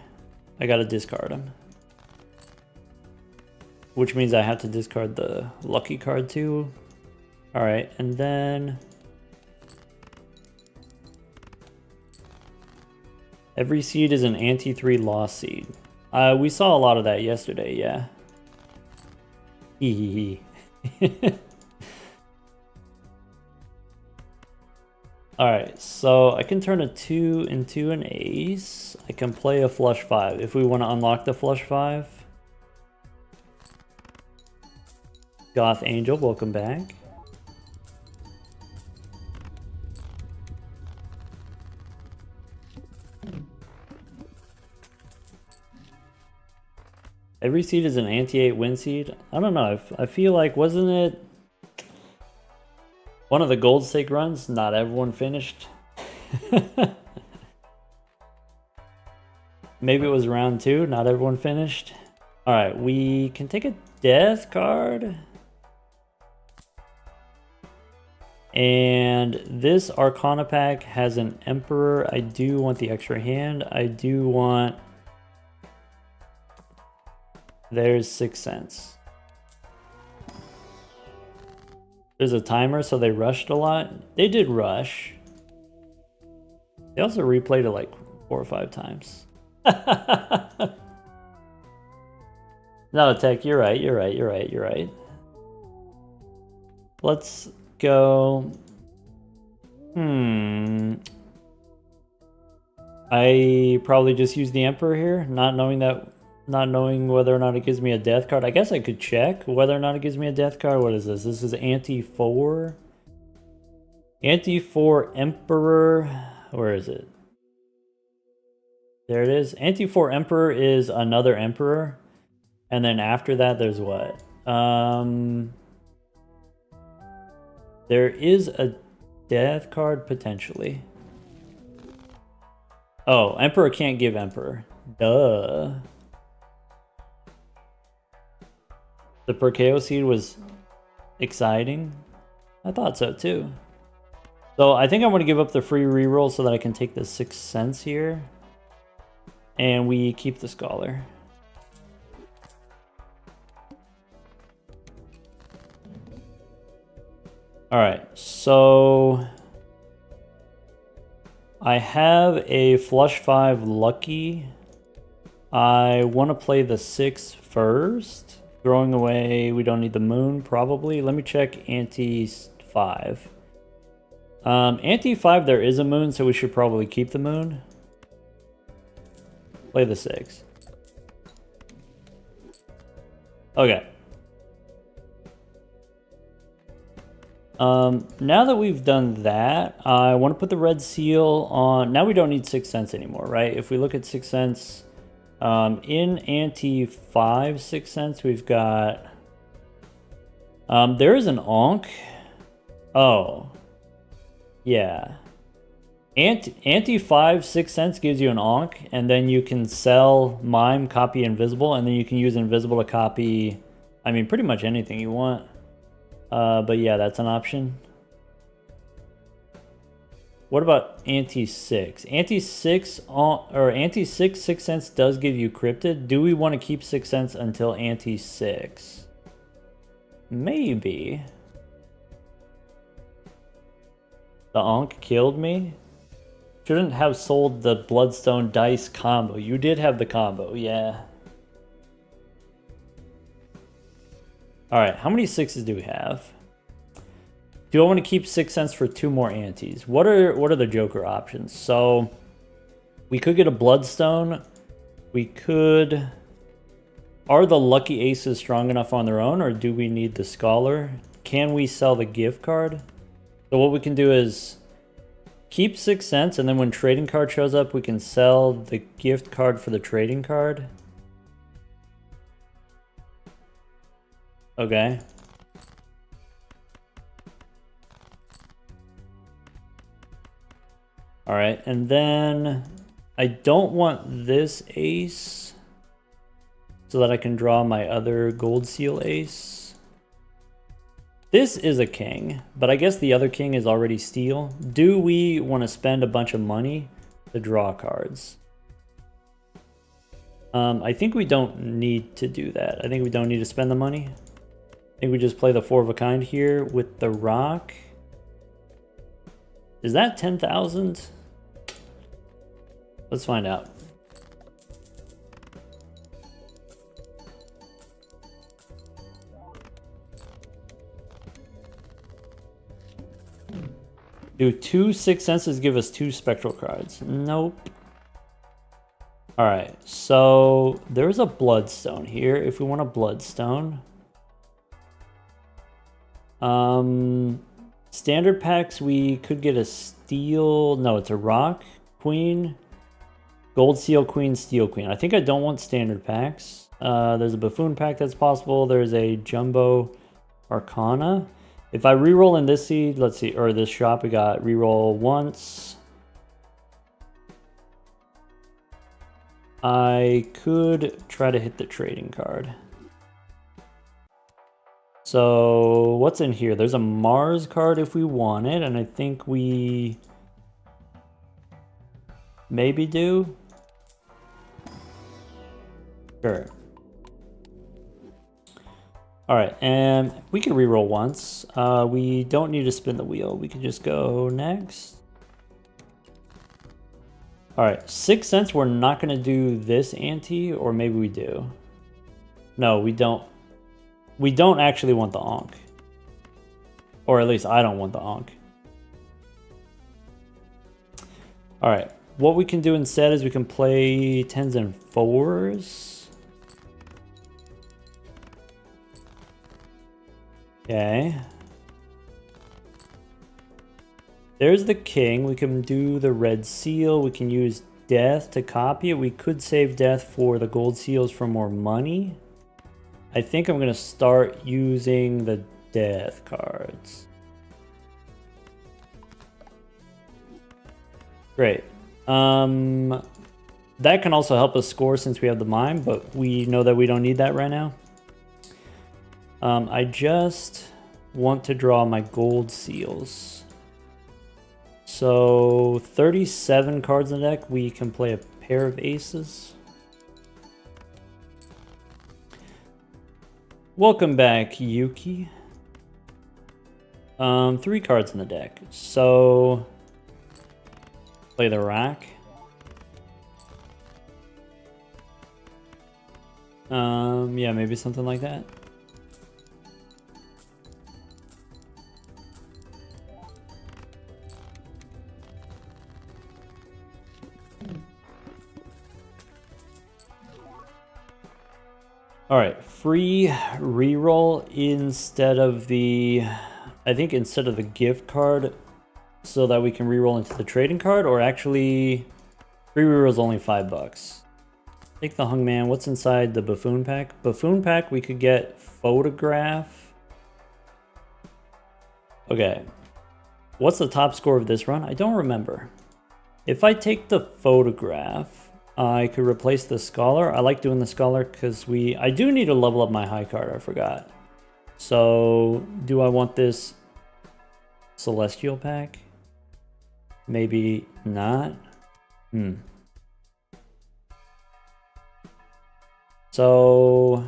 I gotta discard them. Which means I have to discard the lucky card too. Alright, and then... every seed is an anti-3 loss seed. We saw a lot of that yesterday, yeah. Hee hee hee. Alright, so I can turn a 2 into an ace. I can play a flush 5 if we want to unlock the flush 5. Goth Angel, welcome back. Every seed is an anti-8 win seed. I don't know. I feel like, wasn't it one of the gold stake runs? Not everyone finished. Maybe it was round 2. Not everyone finished. All right, we can take a death card. And this Arcana pack has an Emperor. I do want the extra hand. I do want... there's 6 cents. There's a timer, so they rushed a lot. They did rush. They also replayed it like 4 or 5 times. No, Tech, you're right, you're right, you're right, you're right. Let's go... I probably just use the Emperor here, not knowing whether or not it gives me a death card. I guess I could check whether or not it gives me a death card. What is this? This is anti-4. Anti-4 Emperor. Where is it? There it is. Anti-4 Emperor is another Emperor. And then after that, there's what? There is a death card potentially. Oh, Emperor can't give Emperor. Duh. The Perkeo seed was exciting. I thought so too. So I think I'm going to give up the free reroll so that I can take the 6 cents here. And we keep the Scholar. Alright, so... I have a flush 5 lucky. I want to play the 6 first. Throwing away, we don't need the moon, probably. Let me check anti-5. Anti-5, there is a moon, so we should probably keep the moon. Play the 6. Okay. Now that we've done that, I want to put the red seal on. Now we don't need 6 cents anymore, right? If we look at 6 cents, in anti-5 6 cents, we've got, there is an Ankh. Oh, yeah. Anti-5 6 cents gives you an Ankh, and then you can sell Mime, copy Invisible, and then you can use Invisible to copy, I mean, pretty much anything you want. But yeah, that's an option. What about anti-6? Anti-6 or anti-6 6 cents does give you cryptid. Do we want to keep 6 cents until anti-6? Maybe. The Ankh killed me. Shouldn't have sold the Bloodstone Dice combo. You did have the combo, yeah. Alright, how many 6s do we have? Do I want to keep 6 cents for 2 more antes? What are the Joker options? So, we could get a Bloodstone. We could... Are the lucky aces strong enough on their own, or do we need the Scholar? Can we sell the gift card? So what we can do is keep 6 cents, and then when trading card shows up, we can sell the gift card for the trading card. Okay. Alright, and then I don't want this ace so that I can draw my other gold seal ace. This is a king, but I guess the other king is already steel. Do we want to spend a bunch of money to draw cards? I think we don't need to do that. I think we don't need to spend the money. I think we just play the 4 of a kind here with the rock. Is that 10,000? Let's find out. Do 2 6 senses give us 2 spectral cards? Nope. Alright, so there's a bloodstone here if we want a bloodstone. Standard packs, we could get a steel. No, it's a rock queen, gold seal queen, steel queen. I think I don't want standard packs. There's a buffoon pack that's possible. There's a jumbo arcana. If I reroll in this seed, let's see, or this shop, we got reroll once. I could try to hit the trading card. So what's in here? There's a Mars card if we want it, and I think we maybe do. Sure. All right, and we can reroll once. We don't need to spin the wheel. We can just go next. All right, 6 cents. We're not going to do this ante, or maybe we do. No, we don't. We don't actually want the Ankh. Or at least I don't want the Ankh. All right, what we can do instead is we can play 10s and 4s. Okay. There's the king. We can do the red seal. We can use death to copy it. We could save death for the gold seals for more money. I think I'm going to start using the death cards. Great. That can also help us score since we have the mime, but we know that we don't need that right now. I just want to draw my gold seals. So 37 cards in the deck, we can play a pair of aces. Welcome back, Yuki. 3 cards in the deck. So play the rack. Yeah, maybe something like that. All right, free reroll instead of the, I think instead of the gift card, so that we can reroll into the trading card, or actually, free reroll is only $5. Take the hungman. What's inside the buffoon pack? Buffoon pack, we could get photograph. Okay, what's the top score of this run? I don't remember. If I take the photograph, I could replace the scholar. I like doing the scholar because I do need to level up my high card, I forgot. So do I want this celestial pack? Maybe not. So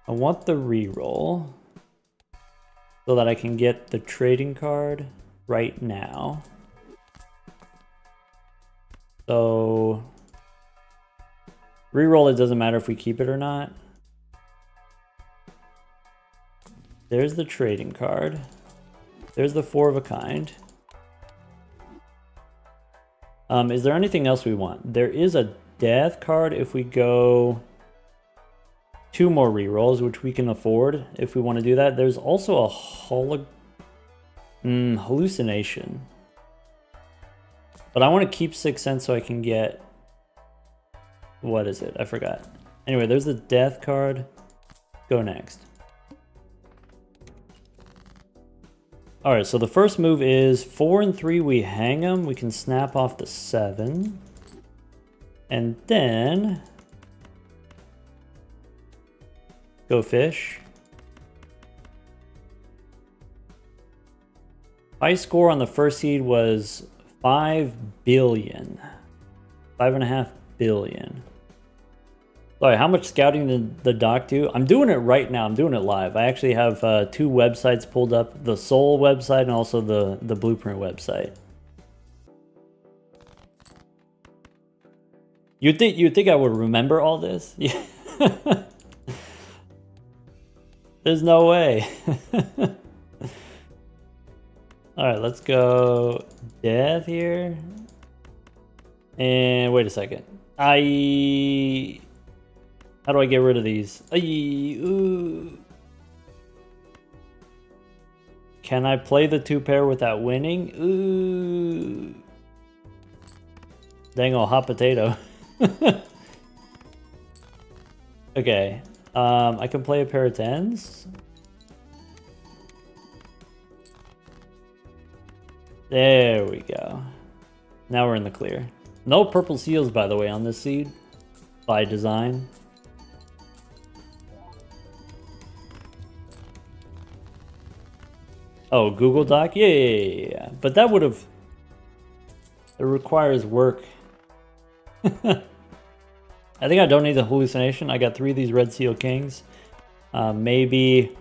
I want the reroll so that I can get the trading card right now. So reroll, it doesn't matter if we keep it or not. There's the trading card. There's the 4 of a kind. Is there anything else we want? There is a death card if we go 2 more rerolls, which we can afford if we want to do that. There's also a hallucination. But I want to keep 6 cents so I can get, what is it? I forgot. Anyway, there's the death card. Go next. All right, so the first move is 4 and 3. We hang them. We can snap off the 7. And then go fish. High score on the first seed was 5 billion. 5.5 billion. Sorry, how much scouting did the doc do? I'm doing it right now. I'm doing it live. I actually have 2 websites pulled up. The Soul website and also the Blueprint website. You'd think I would remember all this? Yeah. There's no way. Alright, let's go death here. And wait a second. How do I get rid of these? Ooh. Can I play the 2 pair without winning? Ooh. Dang old hot potato. Okay. I can play a pair of 10s. There we go. Now we're in the clear. No purple seals, by the way, on this seed. By design. Oh, Google Doc? Yeah. But that would have... It requires work. I think I don't need the hallucination. I got 3 of these Red Seal Kings. Maybe...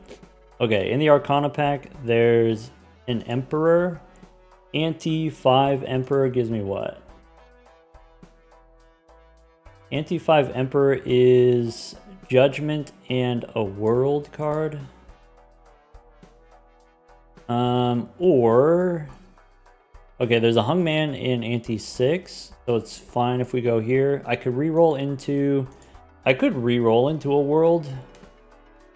Okay, in the Arcana pack, there's an Emperor. Anti-5 Emperor gives me what? Anti-5 Emperor is Judgment and a World card. Or... Okay, there's a Hungman in Anti-6, so it's fine if we go here. I could re-roll into... I could re-roll into a World,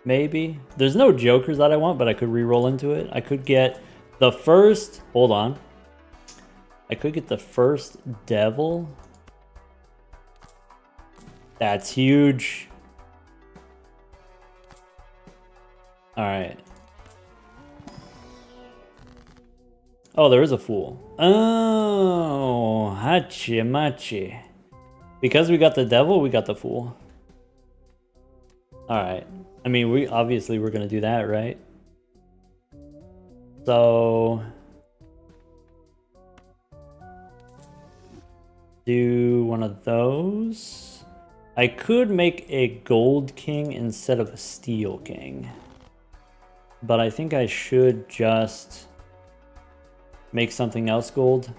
maybe. There's no Jokers that I want, but I could re-roll into it. I could get the first... Hold on. I could get the first Devil. That's huge. Alright. Oh, there is a Fool. Oh, hachi machi. Because we got the Devil, we got the Fool. Alright. I mean, we're gonna do that, right? So... do one of those. I could make a Gold King instead of a Steel King. But I think I should just... make something else gold.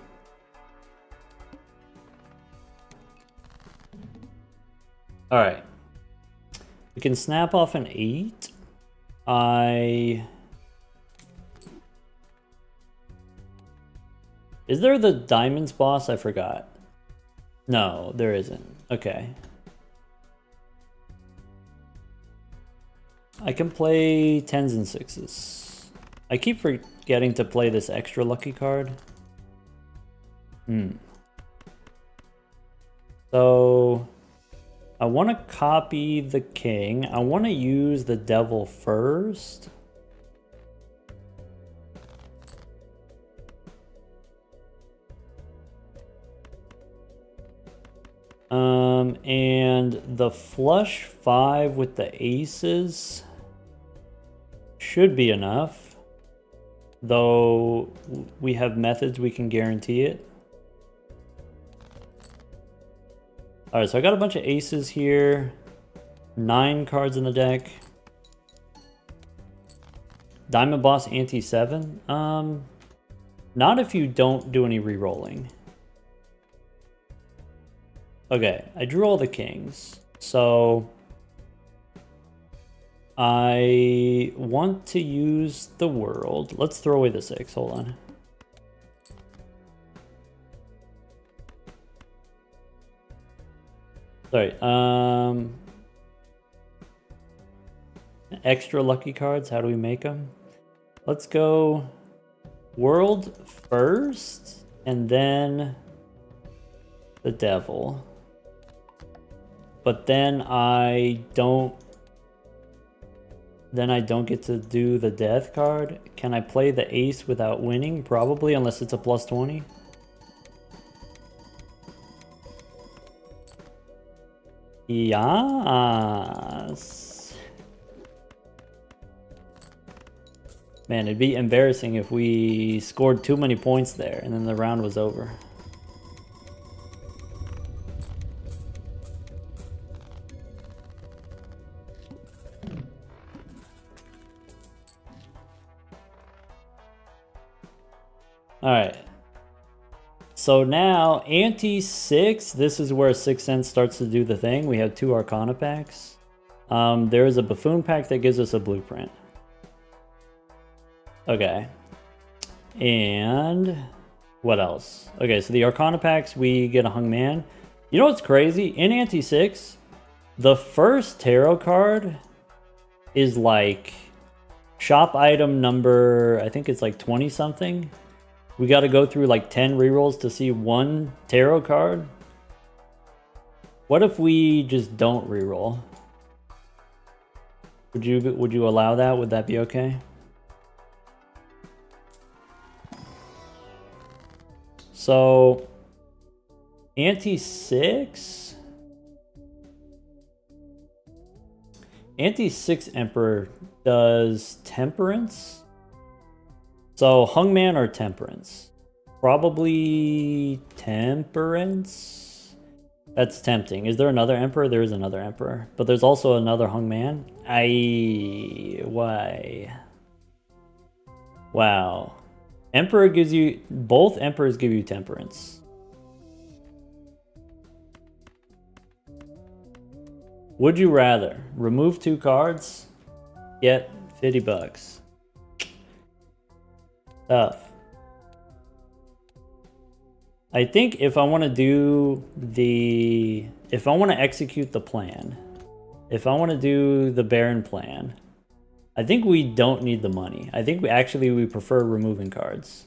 Alright. We can snap off an 8. Is there the Diamonds boss? I forgot. No, there isn't. Okay. I can play 10s and 6s. I keep forgetting to play this extra lucky card. So I want to copy the king. I want to use the devil first. And the flush 5 with the aces should be enough. Though we have methods we can guarantee it. Alright, so I got a bunch of aces here. 9 cards in the deck. Diamond Boss anti-7. Not if you don't do any re-rolling. Okay, I drew all the kings. So I want to use the world. Let's throw away the 6. Hold on. Sorry. Extra lucky cards. How do we make them? Let's go world first and then the devil. But then I don't get to do the death card. Can I play the ace without winning? Probably, unless it's a plus 20. Yes. Man, it'd be embarrassing if we scored too many points there and then the round was over. Alright. So now, ante 6, this is where 6 cents starts to do the thing. We have 2 Arcana packs. There is a Buffoon pack that gives us a blueprint. Okay. And what else? Okay, so the Arcana packs, we get a Hung Man. You know what's crazy? In ante 6, the first tarot card is like shop item number, I think it's like 20 something. We got to go through like 10 rerolls to see one tarot card. What if we just don't reroll? Would you allow that? Would that be okay? So ante 6. Ante 6 Emperor does Temperance. So Hungman or Temperance? Probably Temperance. That's tempting. Is there another Emperor? There is another Emperor. But there's also another Hungman. Why? Wow. Emperor gives you... Both Emperors give you Temperance. Would you rather remove 2 cards, get 50 bucks? Tough. I think if I want to do the... If I want to execute the plan, if I want to do the Baron plan, I think we don't need the money. I think we prefer removing cards.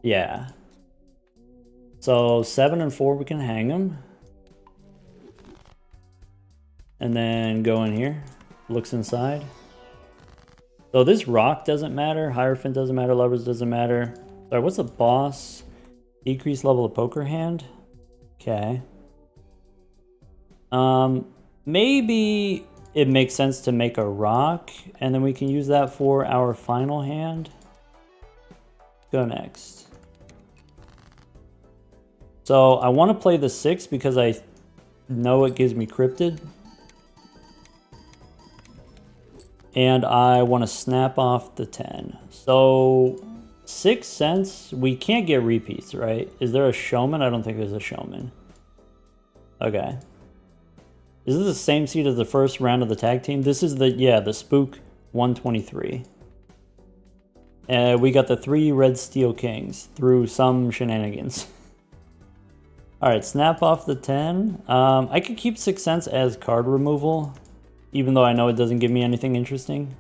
Yeah. So 7 and 4 we can hang them. And then go in here. Looks inside. So this rock doesn't matter. Hierophant doesn't matter. Lovers doesn't matter. Sorry, what's the boss? Decrease level of poker hand. Okay. Maybe it makes sense to make a rock, and then we can use that for our final hand. Go next. So I want to play the 6 because I know it gives me cryptid. And I want to snap off the 10. So 6 cents, we can't get repeats, right? Is there a showman? I don't think there's a showman. Okay. Is this the same seed as the first round of the tag team? This is the Spook 123. We got the 3 red steel kings through some shenanigans. Alright, snap off the 10. I could keep 6 cents as card removal, even though I know it doesn't give me anything interesting.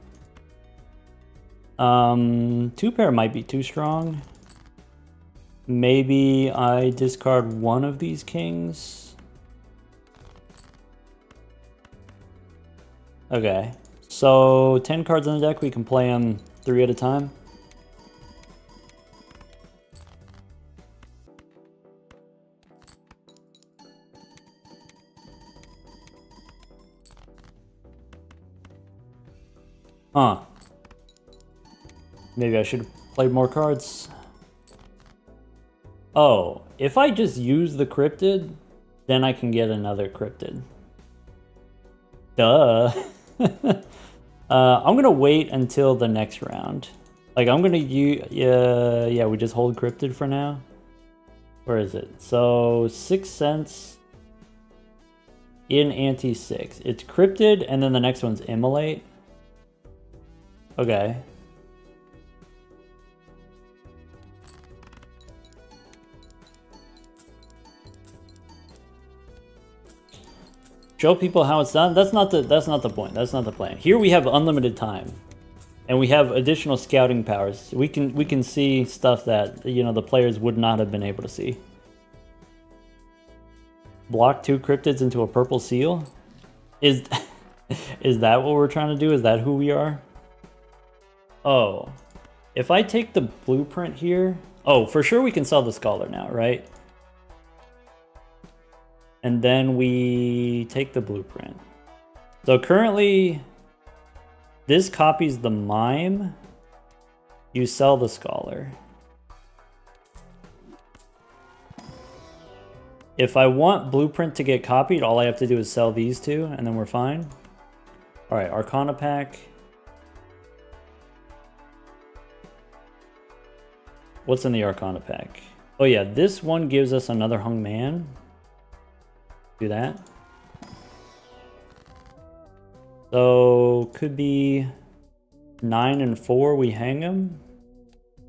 2 pair might be too strong. Maybe I discard one of these kings. Okay, so 10 cards on the deck, we can play them 3 at a time. Huh. Maybe I should have played more cards. Oh, if I just use the cryptid, then I can get another cryptid. Duh. I'm gonna wait until the next round. Like, I'm gonna use... Yeah, we just hold cryptid for now. Where is it? So, 6 cents in ante 6. It's cryptid, and then the next one's immolate. Okay. Show people how it's done. That's not the point. That's not the plan. Here we have unlimited time, and we have additional scouting powers. We can see stuff that, you know, the players would not have been able to see. Block 2 cryptids into a purple seal. Is that what we're trying to do? Is that who we are? Oh, if I take the blueprint here... Oh, for sure we can sell the scholar now, right? And then we take the blueprint. So currently, this copies the mime. You sell the scholar. If I want blueprint to get copied, all I have to do is sell these 2, and then we're fine. All right, Arcana pack. What's in the Arcana pack? Oh yeah, this one gives us another hung man. Do that. So could be 9 and 4 we hang him.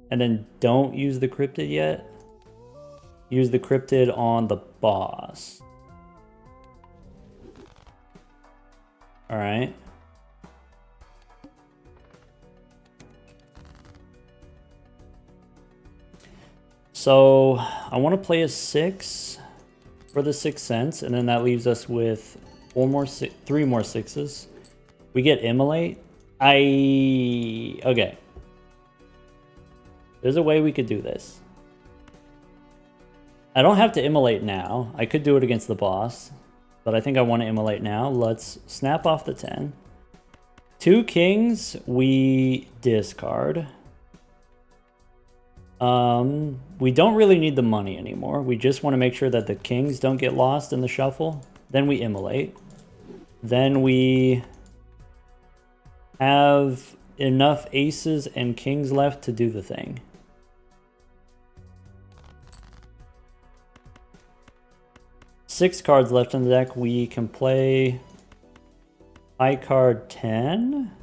And then don't use the cryptid yet. Use the cryptid on the boss. Alright. So I want to play a 6 for the 6 cents, and then that leaves us with 3 more 6s. We get Immolate. Okay. There's a way we could do this. I don't have to Immolate now. I could do it against the boss, but I think I want to Immolate now. Let's snap off the 10. 2 kings we discard. We don't really need the money anymore. We just want to make sure that the kings don't get lost in the shuffle. Then we Immolate. Then we have enough aces and kings left to do the thing. Six cards left in the deck. We can play high card 10.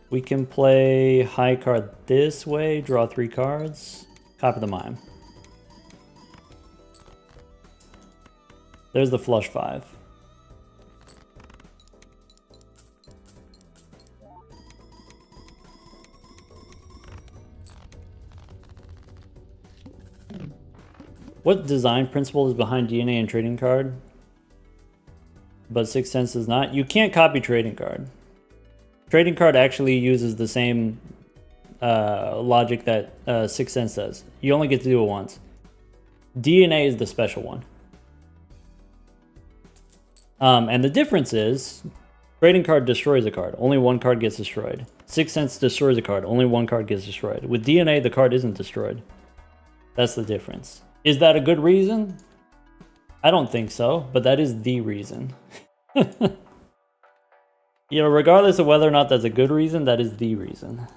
We can play high card this way, draw 3 cards, copy the mime. There's the flush 5. What design principle is behind DNA and trading card? But 6 cents does not. You can't copy trading card. Trading card actually uses the same logic that 6 cents does. You only get to do it once. DNA is the special one. And the difference is, trading card destroys a card. Only 1 card gets destroyed. 6 cents destroys a card. Only 1 card gets destroyed. With DNA, the card isn't destroyed. That's the difference. Is that a good reason? I don't think so, but that is the reason. You know, regardless of whether or not that's a good reason, that is the reason.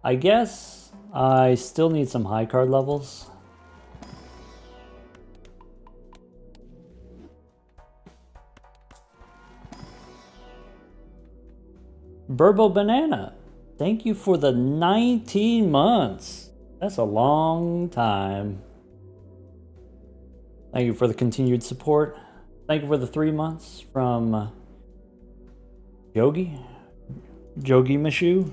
I guess I still need some high card levels. Burbo Banana, thank you for the 19 months. That's a long time. Thank you for the continued support. Thank you for the 3 months from Jogi Mishu.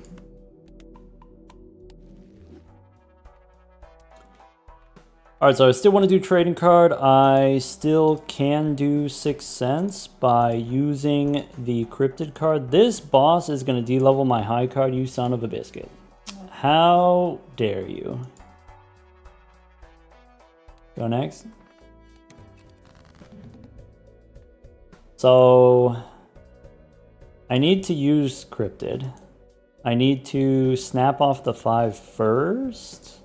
Alright, so I still want to do trading card. I still can do 6 cents by using the cryptid card. This boss is going to de-level my high card, you son of a biscuit. How dare you? Go next. So I need to use cryptid. I need to snap off the 5 first.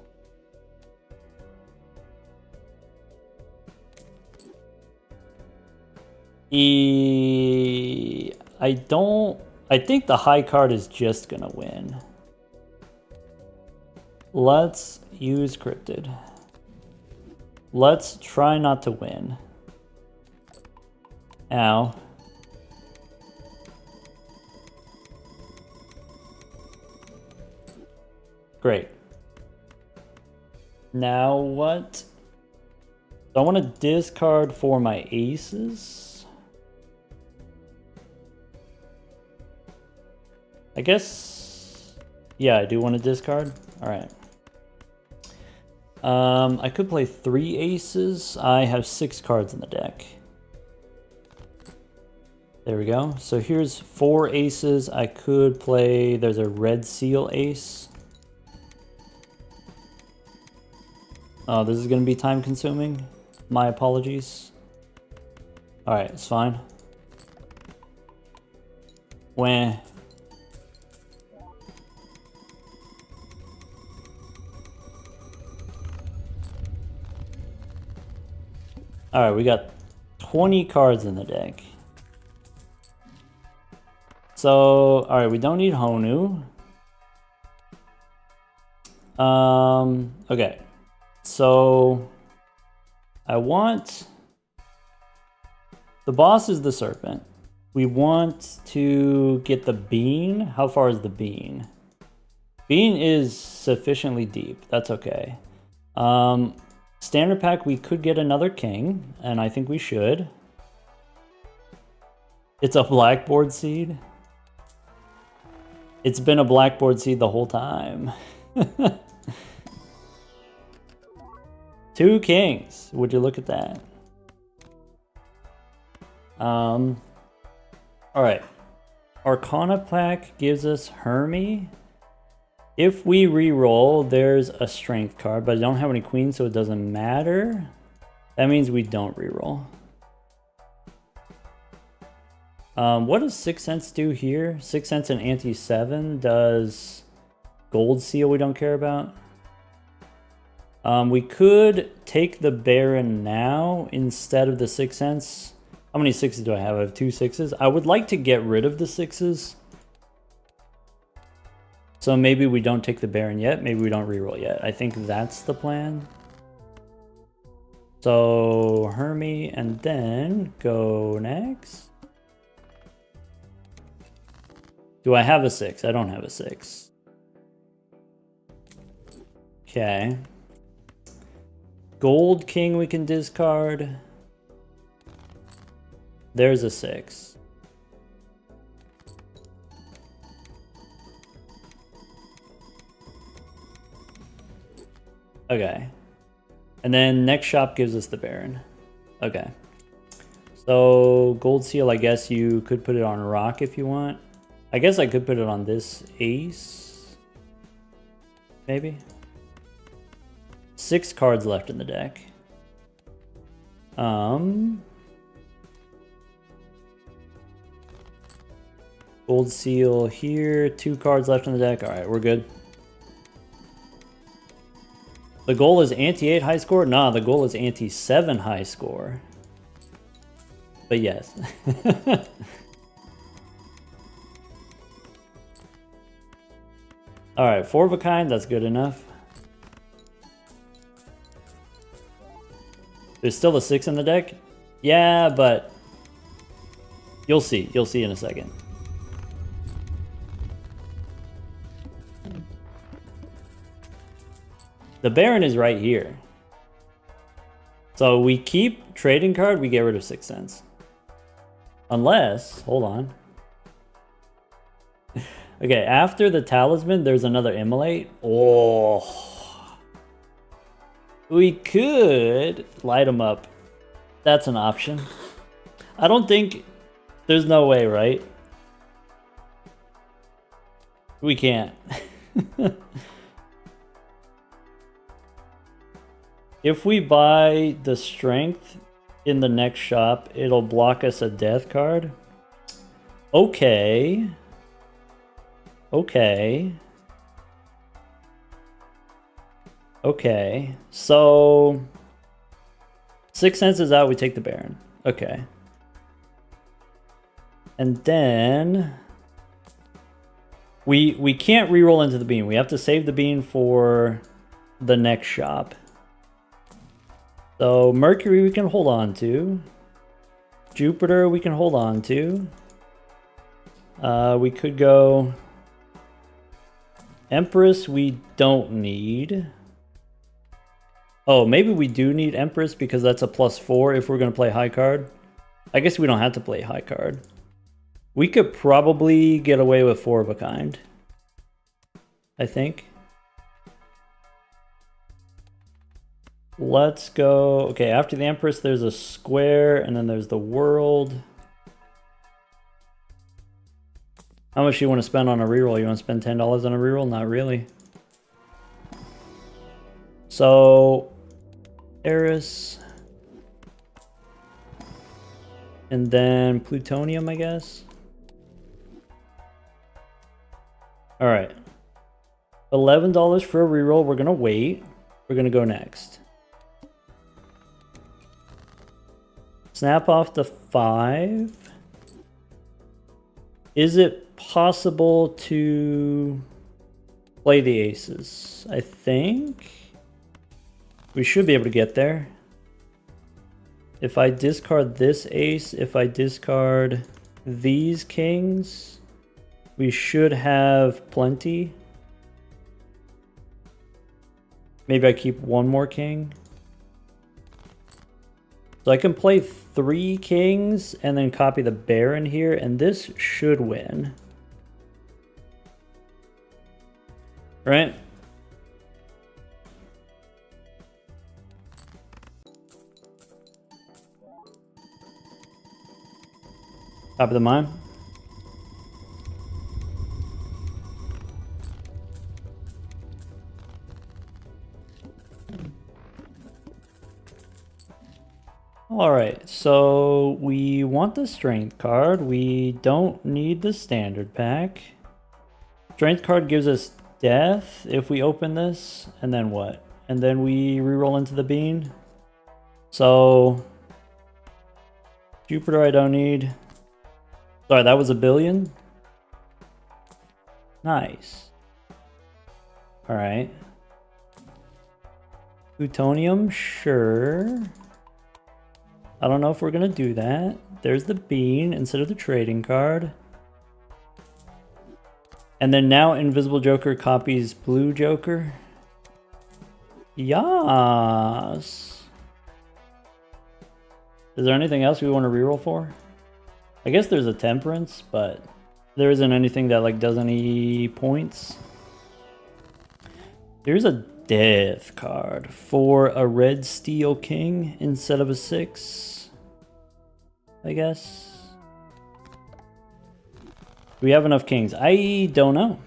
I think the high card is just gonna win. Let's use cryptid. Let's try not to win. Ow. Great. Now what? So I want to discard for my aces. I guess, yeah, I do want to discard. All right. I could play 3 aces. I have 6 cards in the deck. There we go. So here's 4 aces. I could play, there's a red seal ace. Oh, this is going to be time consuming. My apologies. All right, it's fine. Wah. All right, we got 20 cards in the deck. So, alright, we don't need Honu. Okay. So, I want... The boss is the serpent. We want to get the bean. How far is the bean? Bean is sufficiently deep. That's okay. Standard pack, we could get another king, and I think we should. It's a blackboard seed. It's been a blackboard seed the whole time. 2 kings. Would you look at that? All right. Arcana pack gives us Hermie. If we re-roll, there's a strength card, but I don't have any queens, so it doesn't matter. That means we don't re-roll. What does 6 cents do here? 6 cents and anti-7 does gold seal we don't care about. We could take the Baron now instead of the 6 cents. How many 6s do I have? I have 2 6s. I would like to get rid of the 6s. So maybe we don't take the Baron yet. Maybe we don't reroll yet. I think that's the plan. So Hermie and then go next. Do I have a 6? I don't have a 6. Okay. Gold King we can discard. There's a 6. Okay. And then next shop gives us the Baron. Okay. So gold seal, I guess you could put it on rock if you want. I guess I could put it on this ace. Maybe. 6 cards left in the deck. Gold seal here. 2 cards left in the deck. All right, we're good. The goal is anti-8 high score? Nah, the goal is anti-7 high score. But yes. Alright, 4 of a kind, that's good enough. There's still a 6 in the deck? Yeah, but you'll see. You'll see in a second. The Baron is right here. So we keep trading card, we get rid of 6 cents. Unless, hold on. Okay, after the talisman, there's another immolate. Oh. We could light them up. That's an option. I don't think, there's no way, right? We can't. If we buy the strength in the next shop, it'll block us a death card. Okay. Okay. Okay. So 6 cents is out, we take the Baron. Okay. And then we can't reroll into the bean. We have to save the bean for the next shop. So Mercury we can hold on to. Jupiter we can hold on to. We could go Empress we don't need. Oh, maybe we do need Empress because that's a +4 if we're going to play high card. I guess we don't have to play high card. We could probably get away with 4 of a kind. I think. Let's go. Okay, after the Empress, there's a square, and then there's the world. How much do you want to spend on a reroll? You want to spend $10 on a reroll? Not really. So, Eris. And then plutonium, I guess. Alright. $11 for a reroll. We're going to wait. We're going to go next. snap off the 5. Is it possible to play the aces? I think we should be able to get there. If I discard this ace, if I discard these kings, we should have plenty. Maybe I keep one more king. So I can play 3 kings and then copy the baron here, and this should win. Right? Top of the mine. Alright, so we want the strength card. We don't need the standard pack. Strength card gives us death if we open this, and then what? And then we reroll into the bean. So Jupiter I don't need. Sorry, that was a billion. Nice. Alright. Plutonium, sure. I don't know if we're gonna do that. There's the bean instead of the trading card. And then now Invisible Joker copies Blue Joker. Yas. Is there anything else we want to reroll for? I guess there's a Temperance, but there isn't anything that like does any points. There's a Death card for a red steel king instead of a 6, I guess. Do we have enough kings? I don't know.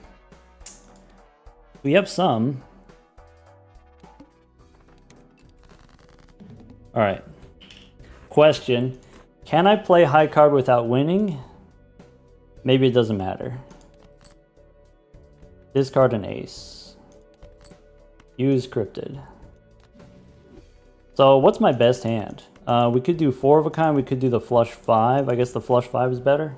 We have some. All right. Question. Can I play high card without winning? Maybe it doesn't matter. Discard an ace. Use cryptid. So what's my best hand? We could do 4 of a kind. We could do the flush 5. I guess the flush 5 is better.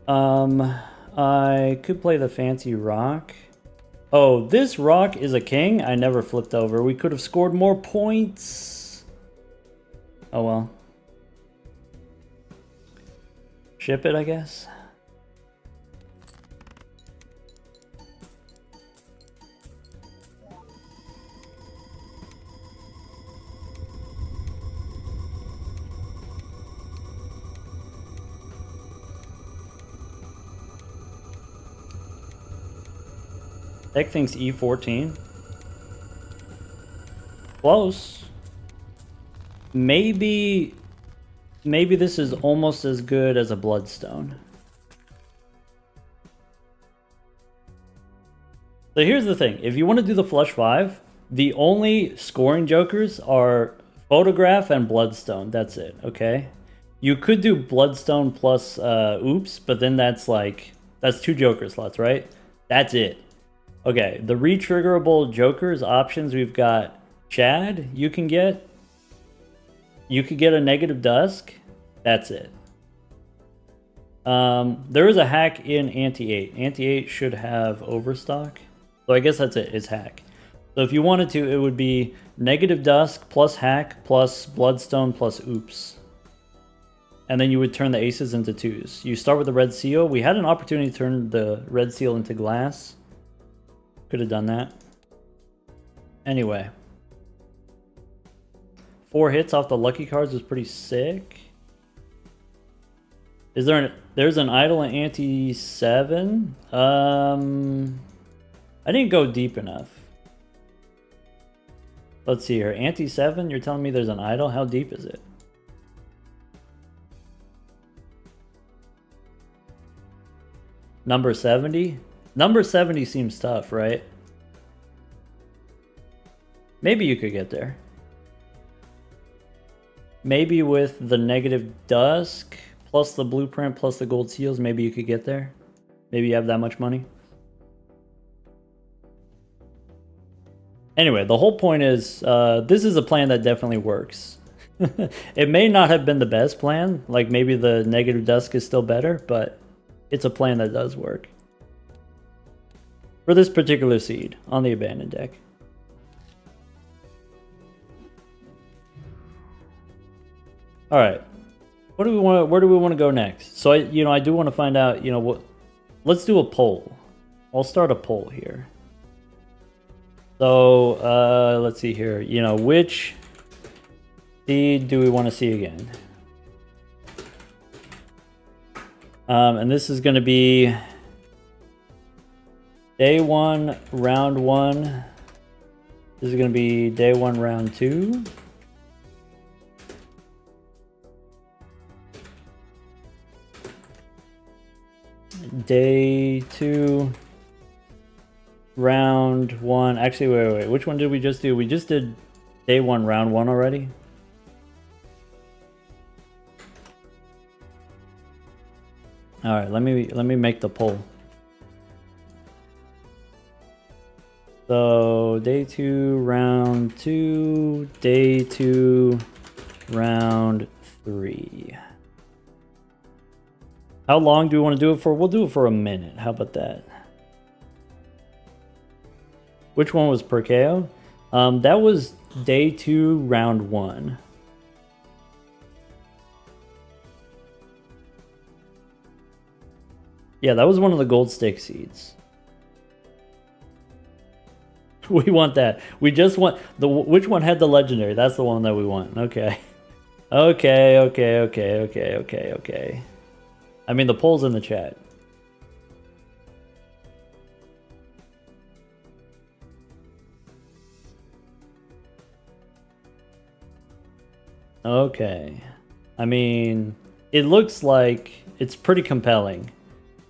I could play the fancy rock. Oh, this rock is a king. I never flipped over. We could have scored more points. Oh well. Ship it, I guess. Deck thinks E14. Close. Maybe this is almost as good as a Bloodstone. So here's the thing. If you want to do the flush 5, the only scoring jokers are Photograph and Bloodstone. That's it, okay? You could do Bloodstone plus Oops, but then that's 2 joker slots, right? That's it. Okay, the retriggerable jokers options, we've got Chad, you could get a negative dusk. That's it. There is a hack in Anti-8. Anti-8 should have overstock. So I guess that's it, it's hack. So if you wanted to, it would be negative dusk plus hack plus Bloodstone plus Oops. And then you would turn the aces into 2s. You start with the red seal. We had an opportunity to turn the red seal into glass. Could have done that. Anyway. 4 hits off the lucky cards was pretty sick. Is there there's an idol in ante 7? I didn't go deep enough. Let's see here. Ante 7, you're telling me there's an idol? How deep is it? Number 70? Number 70 seems tough, right? Maybe you could get there. Maybe with the negative dusk, plus the blueprint, plus the gold seals, maybe you could get there. Maybe you have that much money. Anyway, the whole point is this is a plan that definitely works. It may not have been the best plan, like maybe the negative dusk is still better, but it's a plan that does work. For this particular seed on the abandoned deck. All right. What do we want? Where do we want to go next? So I do want to find out, what. Let's do a poll. I'll start a poll here. So let's see here. Which seed do we want to see again? And this is going to be day 1, round 1. This is going to be day 1, round 2. Day 2, round 1. Actually, wait. Which one did we just do? We just did day 1, round 1 already. All right, let me make the poll. So day 2, round 2, day 2, round 3. How long do we want to do it for? We'll do it for a minute. How about that? Which one was per KO? That was day 2, round 1. Yeah, that was one of the gold stick seeds. We want that. We just want the which one had the legendary? That's the one that we want. Okay. Okay. I mean, the poll's in the chat. Okay. I mean, it looks like it's pretty compelling,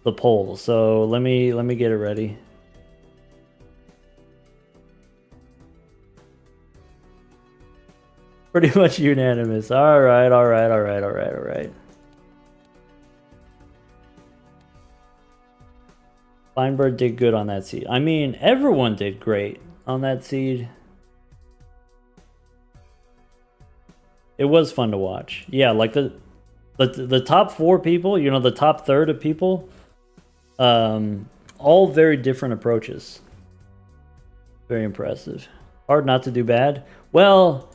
the poll. So let me get it ready. Pretty much unanimous. All right. Feinberg did good on that seed. I mean, everyone did great on that seed. It was fun to watch. Yeah, like the top 4 people, the top third of people, all very different approaches. Very impressive. Hard not to do bad. Well,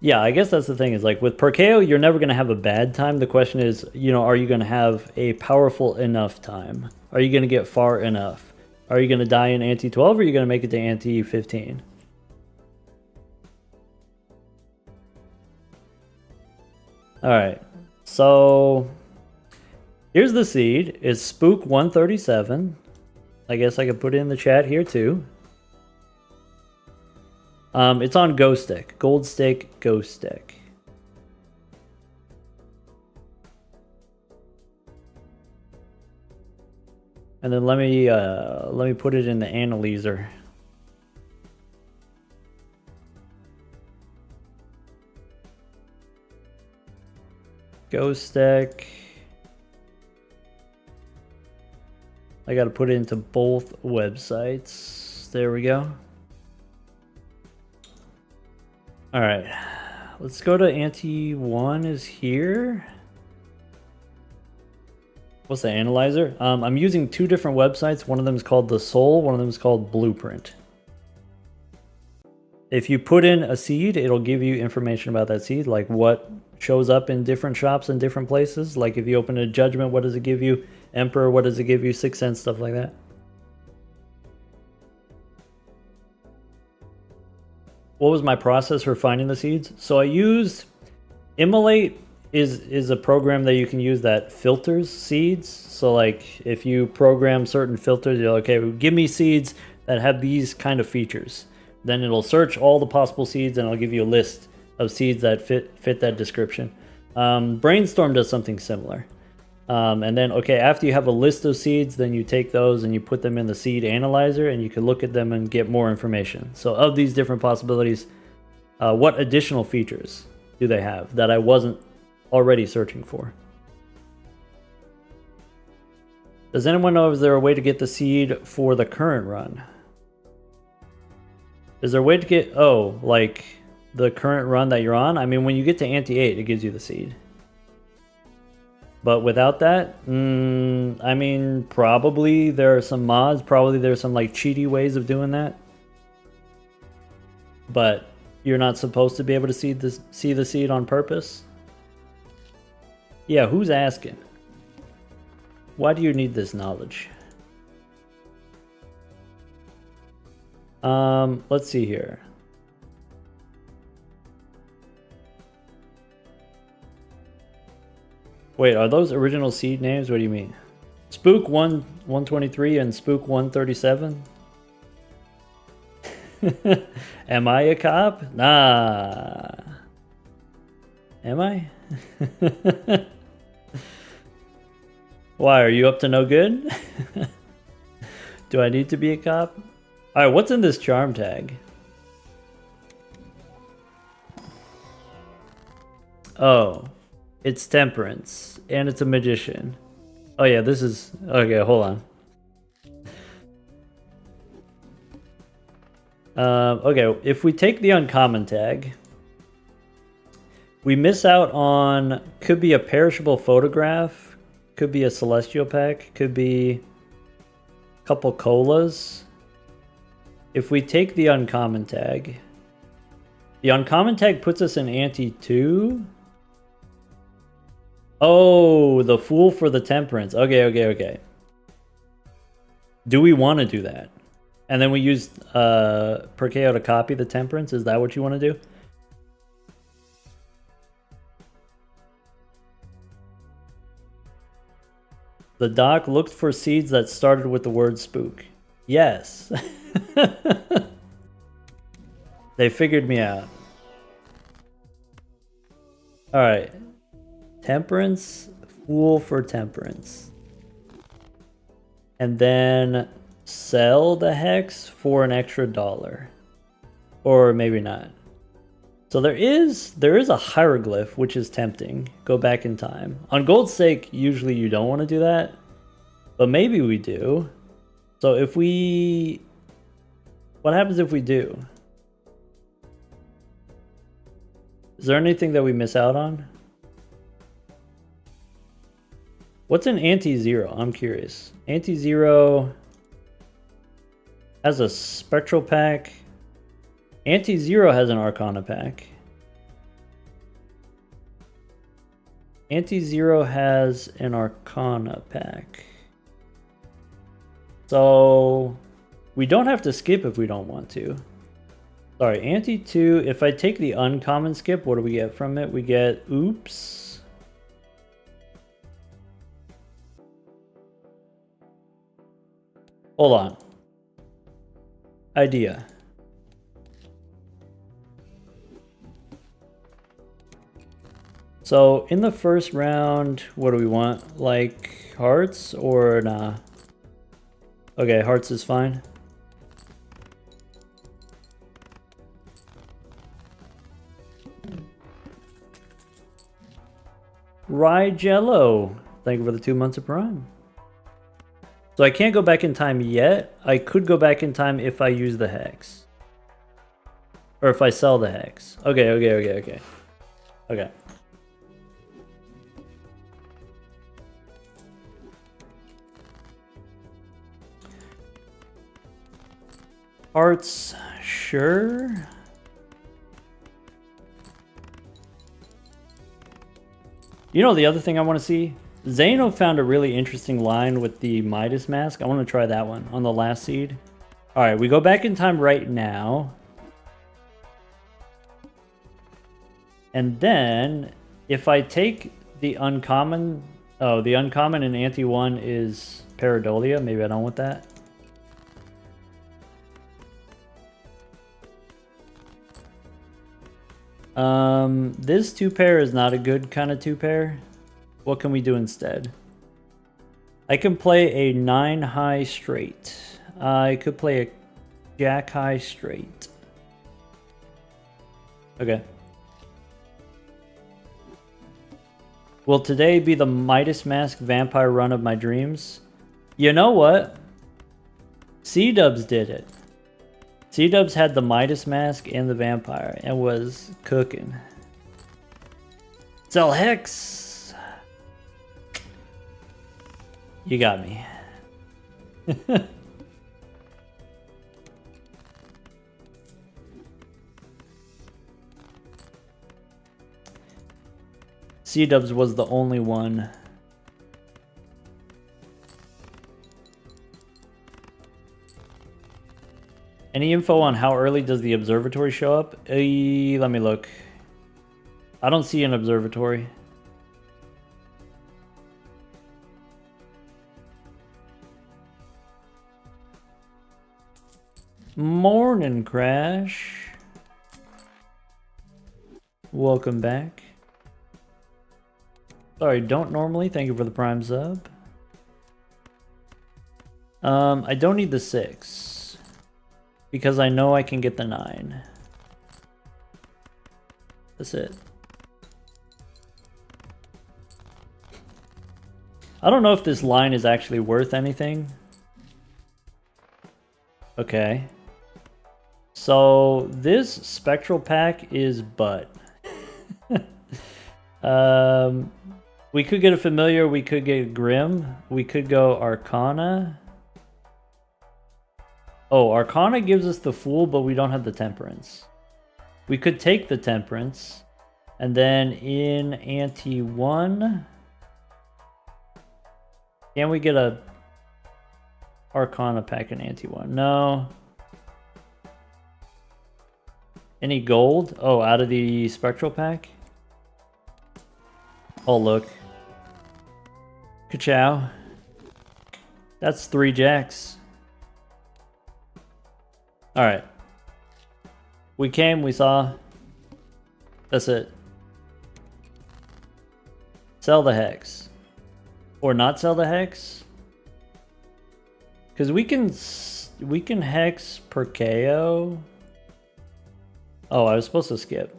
yeah, I guess that's the thing is like with per KO, you're never going to have a bad time. The question is, are you going to have a powerful enough time? Are you going to get far enough? Are you going to die in ante 12 or are you going to make it to ante 15? All right. So here's the seed. It's Spook 137. I guess I could put it in the chat here too. It's on Ghost Stick. Gold Stick, Ghost Stick. And then let me put it in the analyzer. Ghost Stick. I gotta put it into both websites. There we go. All right, let's go to ante 1 is here. What's the analyzer? I'm using 2 different websites. One of them is called The Soul. One of them is called Blueprint. If you put in a seed, it'll give you information about that seed, like what shows up in different shops in different places. Like if you open a Judgment, what does it give you? Emperor, what does it give you? Sixth Sense, stuff like that. What was my process for finding the seeds? So I used Immolate is a program that you can use that filters seeds. So like if you program certain filters, you're like, okay, give me seeds that have these kind of features. Then it'll search all the possible seeds and it'll give you a list of seeds that fit that description. Brainstorm does something similar. And then, okay, after you have a list of seeds, then you take those and you put them in the seed analyzer and you can look at them and get more information. So of these different possibilities, what additional features do they have that I wasn't already searching for? Does anyone know if there a way to get the seed for the current run? Is there a way to get... Oh, like the current run that you're on? I mean, when you get to Ante 8, it gives you the seed. But without that, I mean, probably there are some mods. Probably there's some like cheaty ways of doing that. But you're not supposed to be able to see the seed on purpose. Yeah, who's asking? Why do you need this knowledge? Let's see here. Wait, are those original seed names? What do you mean? Spook 123 and Spook 137? Am I a cop? Nah. Am I? Why, are you up to no good? Do I need to be a cop? Alright, what's in this charm tag? Oh. It's temperance, and it's a magician. Oh yeah, this is... Okay, hold on. Okay, if we take the uncommon tag, we miss out on... Could be a perishable photograph, could be a celestial pack, could be a couple colas. If we take the uncommon tag, the uncommon tag puts us in ante 2. Oh, the fool for the temperance. Okay. Do we want to do that? And then we use Perkeo to copy the temperance? Is that what you want to do? The doc looked for seeds that started with the word spook. Yes. They figured me out. Alright. Temperance, fool for temperance. And then sell the hex for an extra $1. Or maybe not. So there is a hieroglyph, which is tempting. Go back in time. On gold's sake, usually you don't want to do that. But maybe we do. So if we... What happens if we do? Is there anything that we miss out on? What's an anti-zero? I'm curious. Anti-zero has a spectral pack. Anti-zero has an arcana pack. Anti-zero has an arcana pack. So we don't have to skip if we don't want to. Sorry, anti-2. If I take the uncommon skip, what do we get from it? We get oops. Hold on. Idea. So in the first round, what do we want? Like hearts or nah? Okay, hearts is fine. Rye Jello. Thank you for the 2 months of Prime. So I can't go back in time yet. I could go back in time if I use the hex. Or if I sell the hex. Okay. Hearts, sure. You know the other thing I want to see? Zano found a really interesting line with the Midas mask. I want to try that one on the last seed. Alright, we go back in time right now. And then, if I take the uncommon... Oh, the uncommon in Ante 1 is Pareidolia. Maybe I don't want that. This 2-pair is not a good kind of 2-pair. What can we do instead? I can play a 9 high straight. I could play a jack high straight. Okay. Will today be the Midas Mask vampire run of my dreams? You know what? C-Dubs did it. C-Dubs had the Midas Mask and the Vampire and was cooking. Sell Hex! You got me. C-Dubs was the only one. Any info on how early does the observatory show up? Let me look. I don't see an observatory. Morning, Crash. Welcome back. Sorry, don't normally. Thank you for the prime sub. I don't need the 6 because I know I can get the 9. That's it. I don't know if this line is actually worth anything. Okay. So this spectral pack is butt. We could get a familiar, we could get Grim, we could go Arcana. Oh, Arcana gives us the Fool, but we don't have the Temperance. We could take the Temperance, and then in ante 1, can we get a Arcana pack in ante 1? No. Any gold? Oh, out of the Spectral pack? Oh, look. Ka-chow. That's 3 jacks. Alright. We came, we saw. That's it. Sell the Hex. Or not sell the Hex? Because we can Hex per KO. Oh, I was supposed to skip.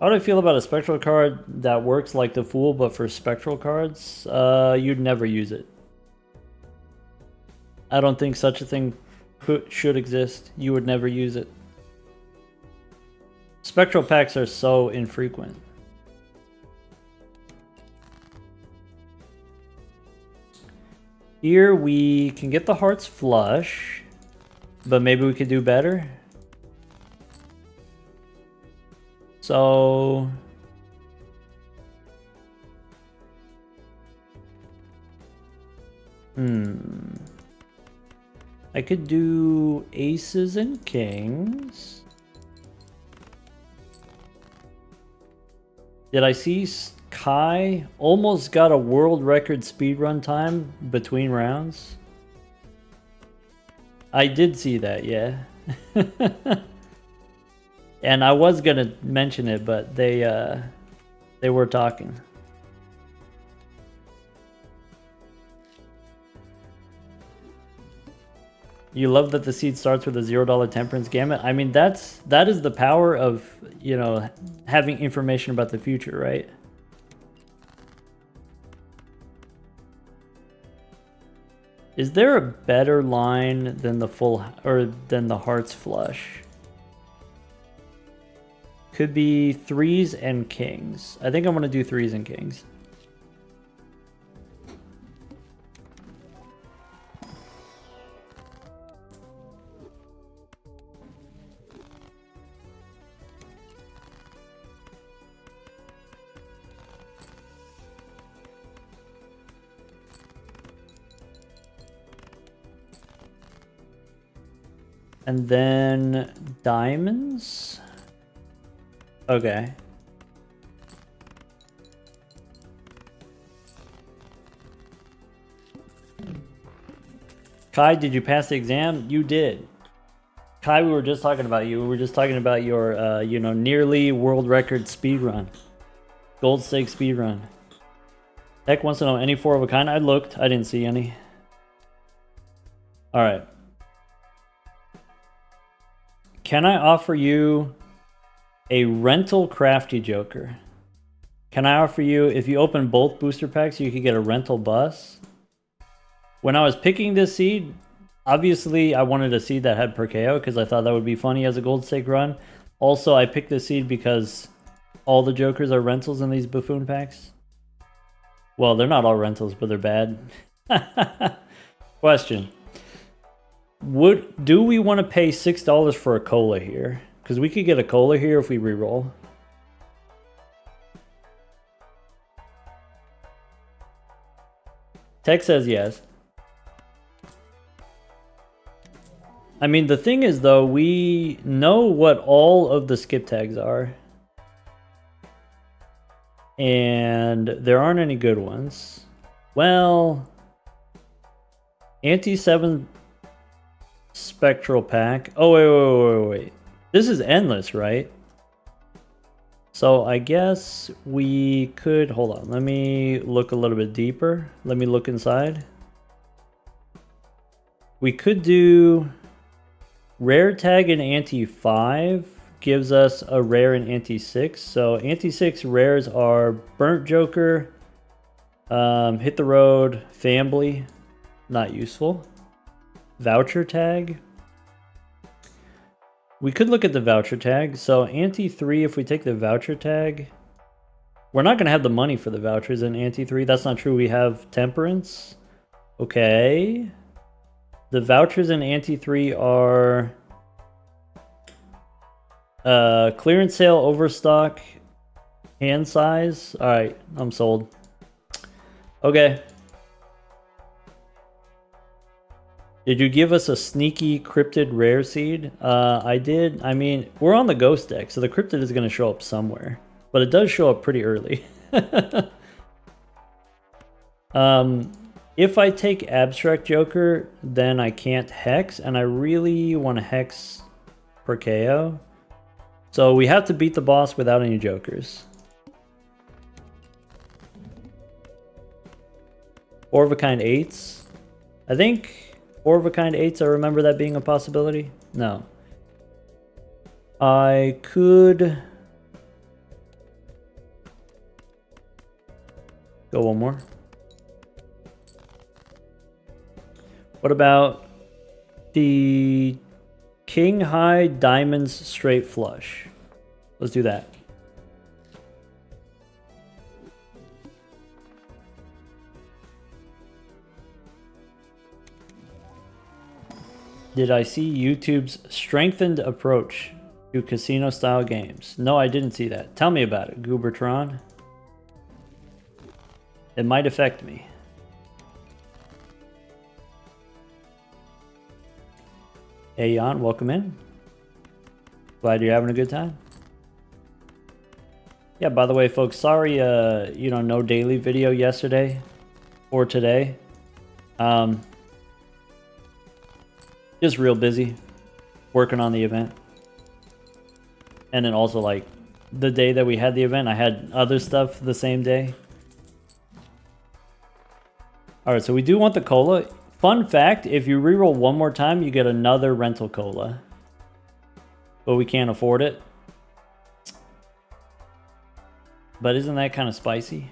How do I feel about a spectral card that works like the Fool but for spectral cards? You'd never use it. I don't think such a thing should exist. You would never use it. Spectral packs are so infrequent. Here we can get the Hearts Flush, but maybe we could do better. So I could do Aces and Kings. Did I see Kai almost got a world record speedrun time between rounds? I did see that, yeah. And I was gonna mention it, but they were talking. You love that the seed starts with a $0 temperance gamut. I mean, that is the power of, you know, having information about the future, right? Is there a better line than the full or than the Hearts Flush? Could be 3s and Kings. I think I'm gonna do 3s and Kings. And then diamonds. Okay. Kai, did you pass the exam? You did. Kai, we were just talking about you. We were just talking about your, you know, nearly world record speedrun. Gold stake speedrun. Heck wants to know any 4 of a kind. I looked. I didn't see any. Alright. Can I offer you A rental crafty joker. Can I offer you, if you open both booster packs, you could get a rental bus? When I was picking this seed, obviously I wanted a seed that had per KO because I thought that would be funny as a gold stake run. Also, I picked this seed because all the jokers are rentals in these buffoon packs. Well, they're not all rentals, but they're bad. Question. Do we want to pay $6 for a cola here? Because we could get a cola here if we reroll. Tech says yes. I mean, the thing is, though, we know what all of the skip tags are. And there aren't any good ones. Well, Anti-7 Spectral Pack. Oh, wait. This is endless, right? So I guess we could... Hold on. Let me look a little bit deeper. Let me look inside. We could do... Rare tag in Anti-5 gives us a rare in Anti-6. So Anti-6 rares are Burnt Joker, Hit the Road, Family, not useful. Voucher tag. We could look at the voucher tag. So Anti-3, if we take the voucher tag, we're not going to have the money for the vouchers in Anti-3. That's not true. We have Temperance. Okay. The vouchers in Anti-3 are clearance sale, overstock, hand size. All right, I'm sold. Okay. Did you give us a sneaky cryptid rare seed? I did. I mean, we're on the ghost deck, so the cryptid is going to show up somewhere. But it does show up pretty early. If I take Abstract Joker, then I can't Hex, and I really want to Hex per KO. So we have to beat the boss without any Jokers. 4 of a kind 8s. I think 4 of a kind 8s, I remember that being a possibility. No. I could go one more. What about the King High Diamonds Straight Flush? Let's do that. Did I see YouTube's strengthened approach to casino-style games? No, I didn't see that. Tell me about it, Goobertron. It might affect me. Hey, Jan, welcome in. Glad you're having a good time. Yeah, by the way, folks, sorry, no daily video yesterday or today. Just real busy working on the event. And then also, like, the day that we had the event, I had other stuff the same day. Alright, so we do want the cola. Fun fact, if you reroll one more time, you get another rental cola. But we can't afford it. But isn't that kind of spicy?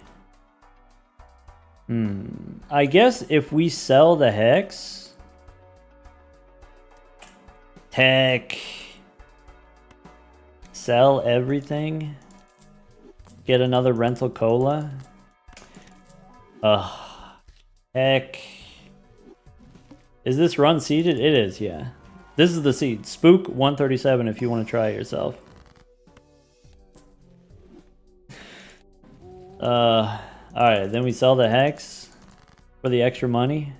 I guess if we sell the Hex... Tech... Sell everything. Get another rental cola. Heck. Is this run seeded? It is, yeah. This is the seed. Spook 137 if you want to try it yourself. Alright, then we sell the Hex for the extra money.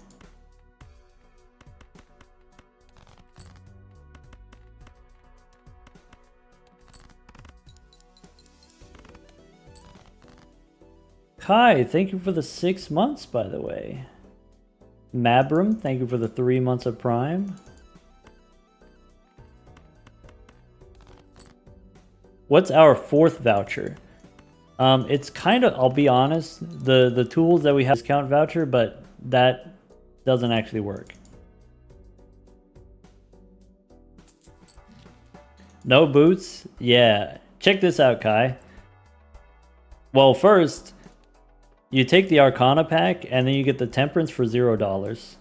Kai, thank you for the 6 months, by the way. Mabram, thank you for the 3 months of Prime. What's our 4th voucher? It's kind of, I'll be honest, the tools that we have discount voucher, but that doesn't actually work. No boots? Yeah. check this out, Kai. Well, first, you take the Arcana pack, and then you get the Temperance for $0.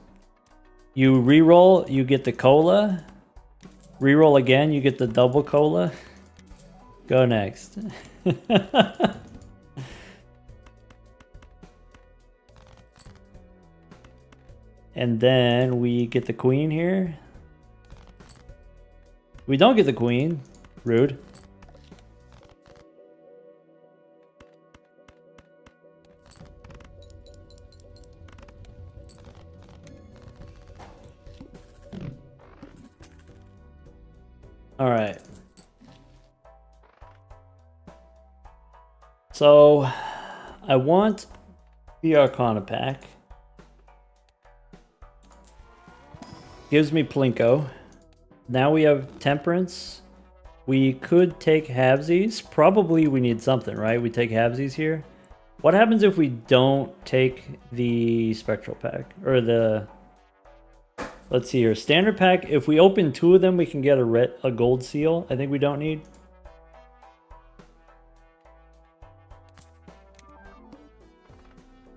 You reroll, you get the Cola. Reroll again, you get the double Cola. Go next. And then we get the Queen here. We don't get the Queen. Rude. All right. So I want the Arcana pack. Gives me Plinko. Now we have Temperance. We could take halvesies. Probably we need something, right? We take halvesies here. What happens if we don't take the Spectral pack? Or the... Let's see here. Standard pack. If we open 2 of them, we can get a gold seal. I think we don't need.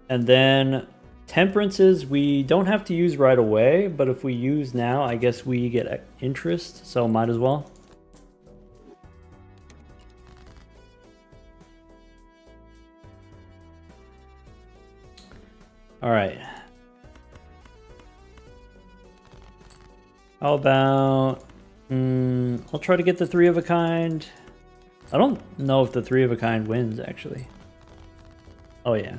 And then Temperances, we don't have to use right away, but if we use now, I guess we get interest, so might as well. All right. How about... I'll try to get the 3 of a kind. I don't know if the 3 of a kind wins, actually. Oh, yeah.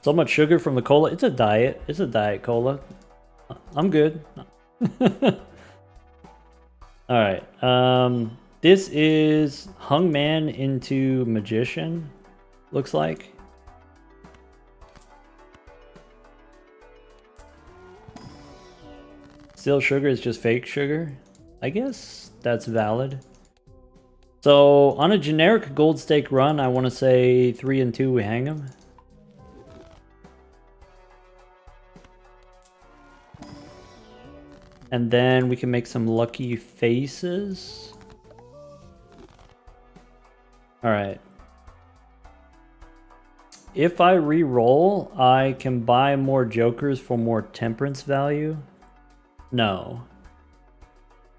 So much sugar from the cola. It's a diet. It's a diet cola. I'm good. Alright. This is Hung Man into Magician, looks like. Still sugar is just fake sugar. I guess that's valid. So on a generic gold stake run, I want to say 3 and 2 we hang him. And then we can make some lucky faces. Alright. If I re-roll, I can buy more jokers for more temperance value. No.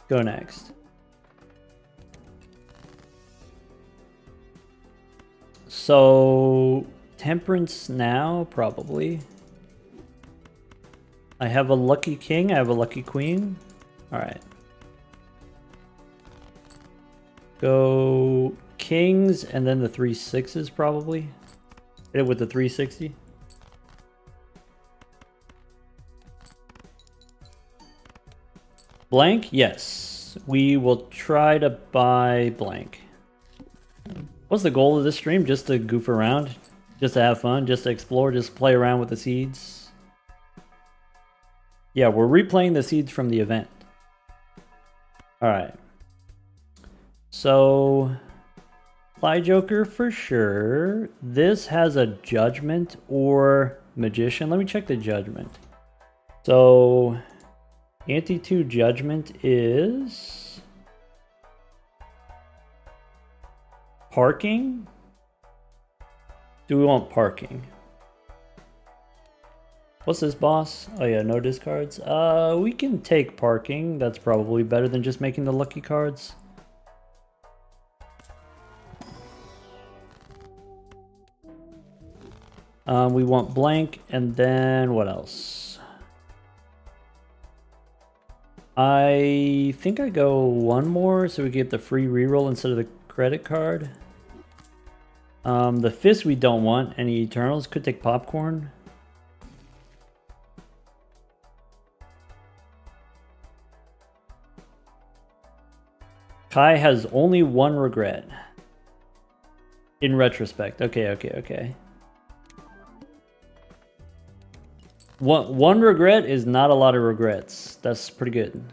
Go next. So, temperance now, probably. I have a lucky king, I have a lucky queen. Alright. Go kings and then the 3 6s probably. Hit it with the 360. Blank? Yes. We will try to buy blank. What's the goal of this stream? Just to goof around? Just to have fun? Just to explore? Just play around with the seeds? Yeah, we're replaying the seeds from the event. Alright. So, Fly Joker for sure. This has a Judgment or Magician. Let me check the Judgment. So, Anti-2 Judgment is... Parking? Do we want parking? What's this, boss? Oh yeah, no discards. We can take parking. That's probably better than just making the lucky cards. We want blank, and then what else? I think I go 1 more so we get the free reroll instead of the credit card. The fist we don't want. Any Eternals? Could take popcorn. Kai has only 1 regret. In retrospect. Okay. One regret is not a lot of regrets. That's pretty good.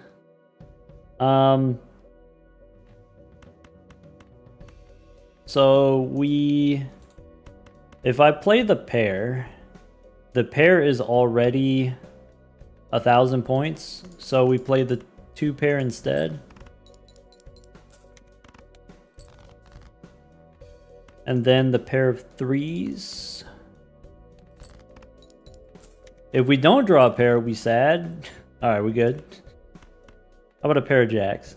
So if I play the pair is already 1,000 points. So we play the 2 pair instead. And then the pair of 3s. If we don't draw a pair, are we sad? Alright, we good. How about a pair of jacks?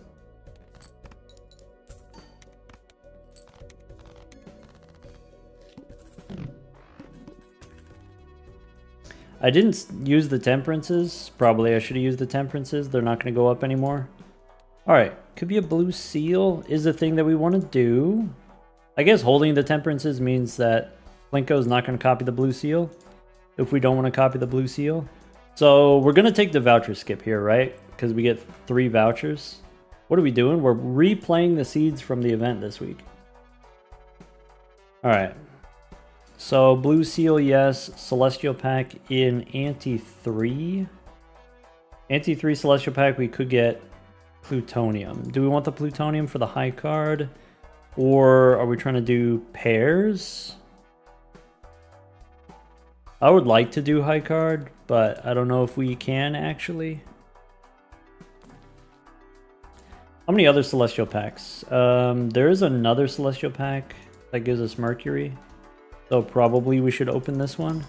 I didn't use the temperances. Probably I should have used the temperances. They're not going to go up anymore. Alright, could be a blue seal is the thing that we want to do. I guess holding the temperances means that Plinko is not going to copy the blue seal if we don't want to copy the blue seal. So we're going to take the voucher skip here, right? Because we get 3 vouchers. What are we doing? We're replaying the seeds from the event this week. Alright. So blue seal, yes. Celestial pack in Ante 3. Ante 3 Celestial pack, we could get plutonium. Do we want the plutonium for the high card? Or are we trying to do pairs? I would like to do high card, but I don't know if we can actually. How many other Celestial packs? There is another Celestial pack that gives us Mercury. So probably we should open this one.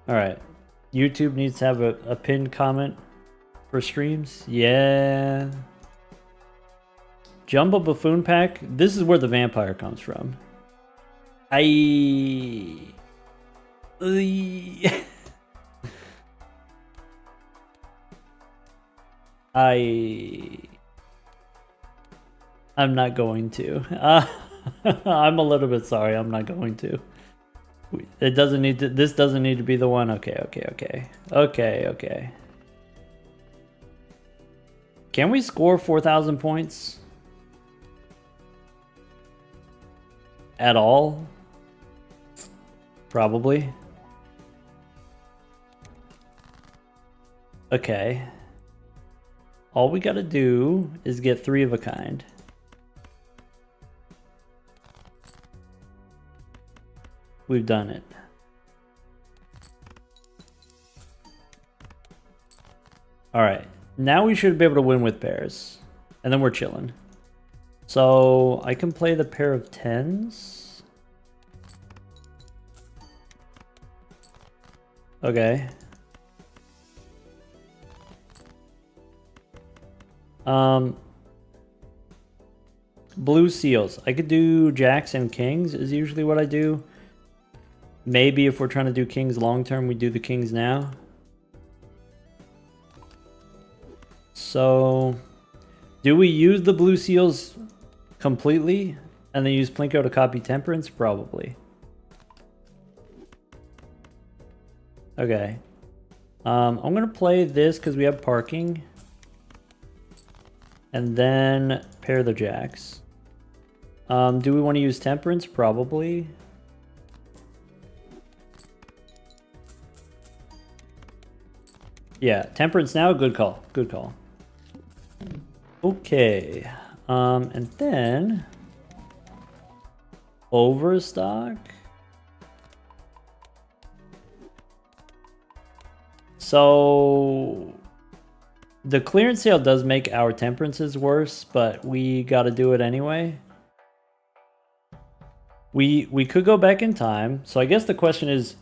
Alright. YouTube needs to have a pinned comment for streams. Yeah. Jumbo Buffoon pack. This is where the vampire comes from. I'm not going to. I'm a little bit sorry. I'm not going to. It doesn't need to. This doesn't need to be the one. Okay. Can we score 4,000 points at all? Probably. Okay. All we gotta do is get 3 of a kind. We've done it. Alright. Now we should be able to win with pairs. And then we're chilling. So I can play the pair of 10s. Okay. Blue seals. I could do jacks and kings is usually what I do. Maybe if we're trying to do kings long term, we do the kings now. So, do we use the blue seals completely and then use Plinko to copy temperance? Probably. Okay. I'm going to play this because we have parking. And then pair the jacks. Do we want to use temperance? Probably. Yeah, temperance now, good call. Good call. Okay. And then overstock. So the clearance sale does make our temperances worse, but we got to do it anyway. We could go back in time. So I guess the question is,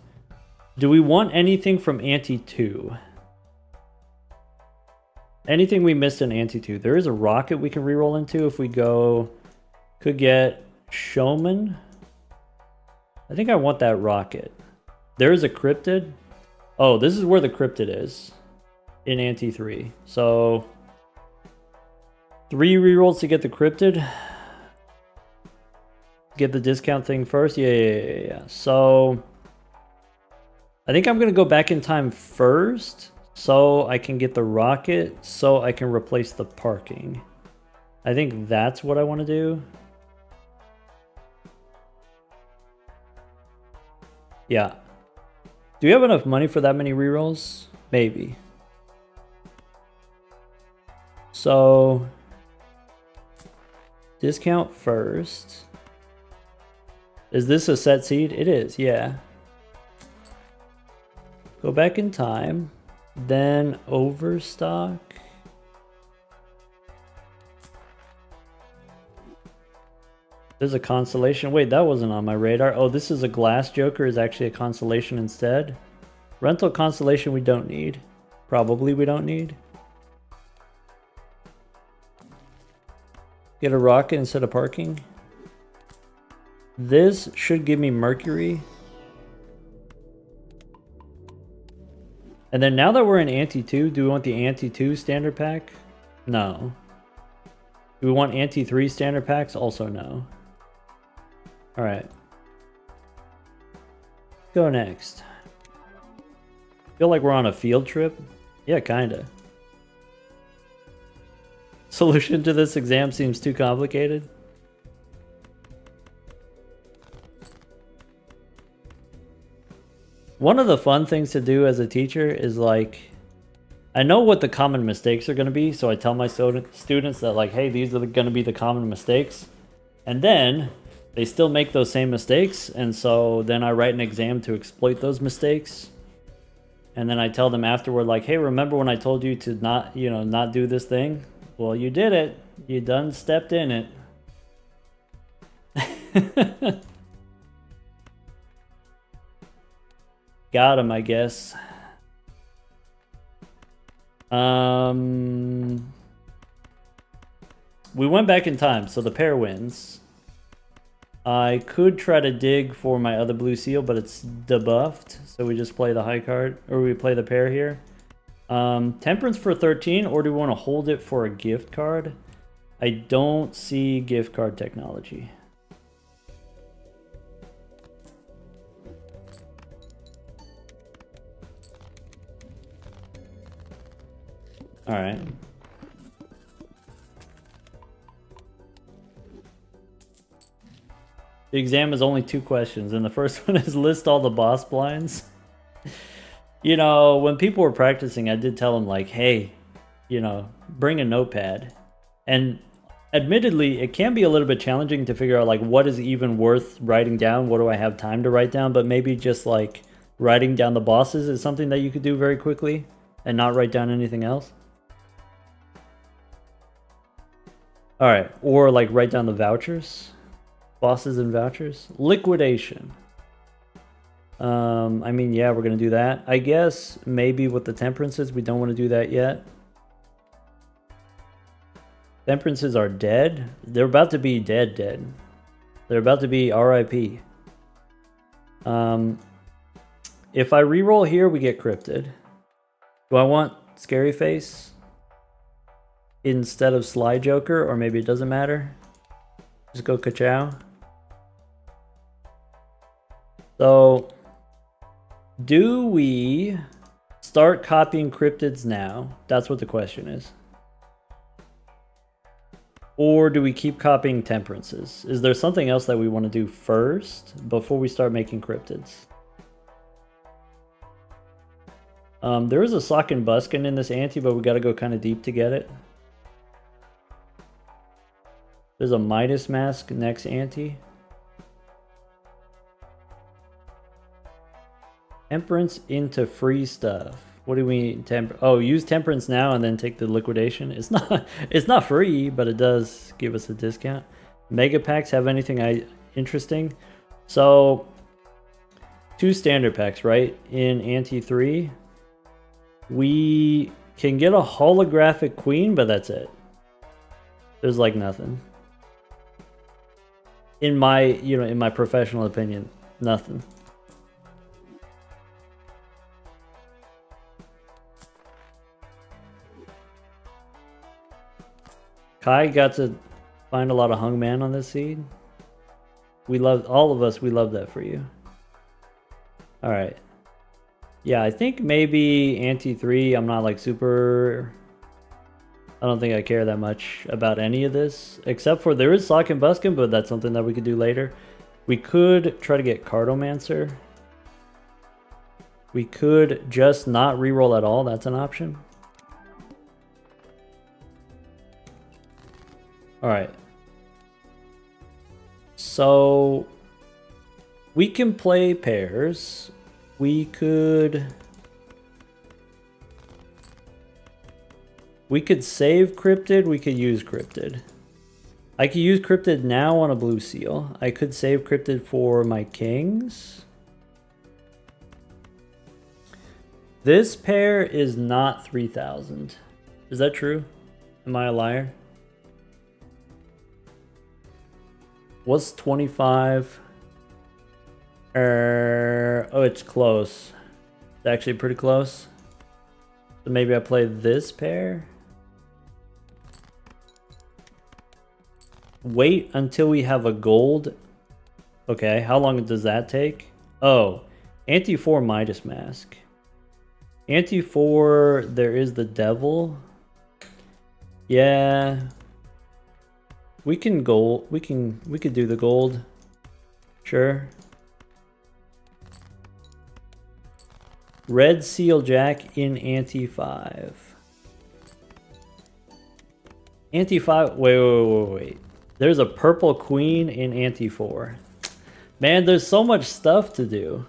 do we want anything from Ante 2? Anything we missed in Ante 2. There is a rocket we can reroll into if we go. Could get Showman. I think I want that rocket. There is a cryptid. Oh, this is where the cryptid is in Ante 3. So 3 rerolls to get the cryptid. Get the discount thing first. Yeah. So I think I'm going to go back in time first. So I can get the rocket, so I can replace the parking. I think that's what I want to do. Yeah. Do we have enough money for that many rerolls? Maybe. So discount first. Is this a set seed? It is, yeah. Go back in time. Then overstock. There's a constellation. Wait, that wasn't on my radar. Oh, this is a glass joker is actually a constellation instead. Rental constellation we don't need. Probably we don't need. Get a rocket instead of parking. This should give me Mercury. And then now that we're in Ante 2, do we want the Ante 2 standard pack? No. Do we want Ante 3 standard packs? Also no. Alright. Go next. Feel like we're on a field trip? Yeah, kinda. Solution to this exam seems too complicated. One of the fun things to do as a teacher is like, I know what the common mistakes are going to be, so I tell my students that like, hey, these are going to be the common mistakes. And then they still make those same mistakes, and so then I write an exam to exploit those mistakes. And then I tell them afterward like, hey, remember when I told you to not do this thing? Well, you did it. You done stepped in it. Got him, I guess. We went back in time, so the pair wins. I could try to dig for my other blue seal, but it's debuffed, so we just play the high card, or we play the pair here. Temperance for 13, or do we want to hold it for a gift card? I don't see gift card technology. All right. The exam is only 2 questions, and the first one is list all the boss blinds. You know, when people were practicing, I did tell them like, hey, you know, bring a notepad. And admittedly, it can be a little bit challenging to figure out like what is even worth writing down, what do I have time to write down, but maybe just like writing down the bosses is something that you could do very quickly and not write down anything else. All right, or like write down the vouchers, bosses and vouchers. Liquidation. I mean, yeah, we're gonna do that. I guess maybe with the temperances, we don't want to do that yet. Temperances are dead. They're about to be dead. They're about to be RIP. If I reroll here, we get cryptid. Do I want Scary Face instead of Sly Joker, or maybe it doesn't matter? Just go ka-chow. So, do we start copying cryptids now? That's what the question is. Or do we keep copying temperances? Is there something else that we want to do first before we start making cryptids? There is a Sock and Buskin in this ante, but we got to go kind of deep to get it. There's a Midas Mask next ante. Temperance into free stuff. What do we use temperance now and then take the liquidation? It's not free, but it does give us a discount. Mega packs have anything interesting? So 2 standard packs, right? In ante 3, we can get a holographic queen, but that's it. There's like nothing. In my professional opinion, nothing. Kai got to find a lot of hung man on this seed. We love that for you. All right. Yeah, I think maybe ante 3, I'm not like super... I don't think I care that much about any of this, except for there is Sock and Buskin, but that's something that we could do later. We could try to get Cartomancer. We could just not reroll at all. That's an option. All right. So we can play pairs. We could save cryptid. We could use cryptid. I could use Cryptid now on a blue seal. I could save Cryptid for my kings. This pair is not 3,000. Is that true? Am I a liar? What's 25? Oh, it's close. It's actually pretty close. So maybe I play this pair. Wait until we have a gold. Okay, how long does that take? Oh, Anti-4 Midas Mask. Anti-4, there is the devil. Yeah. We can gold. We could do the gold. Sure. Red Seal Jack in Anti-5. Anti-5. Wait. There's a purple queen in Anti-4. Man, there's so much stuff to do.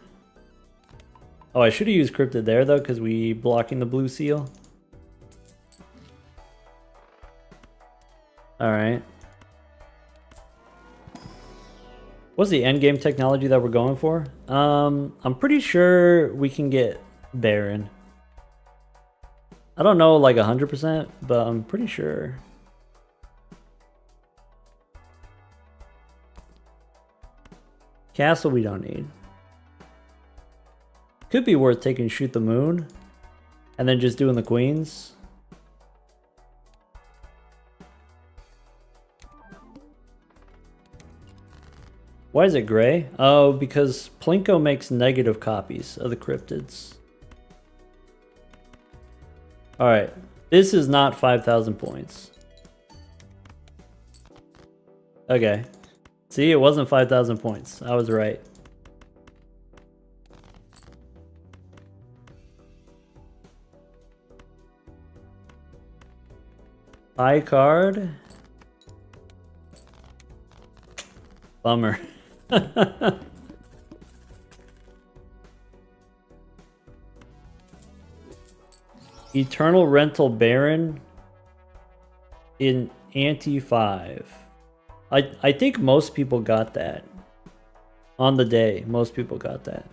Oh, I should have used Cryptid there, though, because we blocking the blue seal. Alright. What's the endgame technology that we're going for? I'm pretty sure we can get Baron. I don't know like 100%, but I'm pretty sure. Castle we don't need. Could be worth taking Shoot the Moon and then just doing the queens. Why is it gray? Oh, because Plinko makes negative copies of the cryptids. Alright, this is not 5,000 points. Okay. See, it wasn't 5,000 points. I was right. High card. Bummer. Eternal Rental Baron in Anti-5. I think most people got that. On the day, most people got that.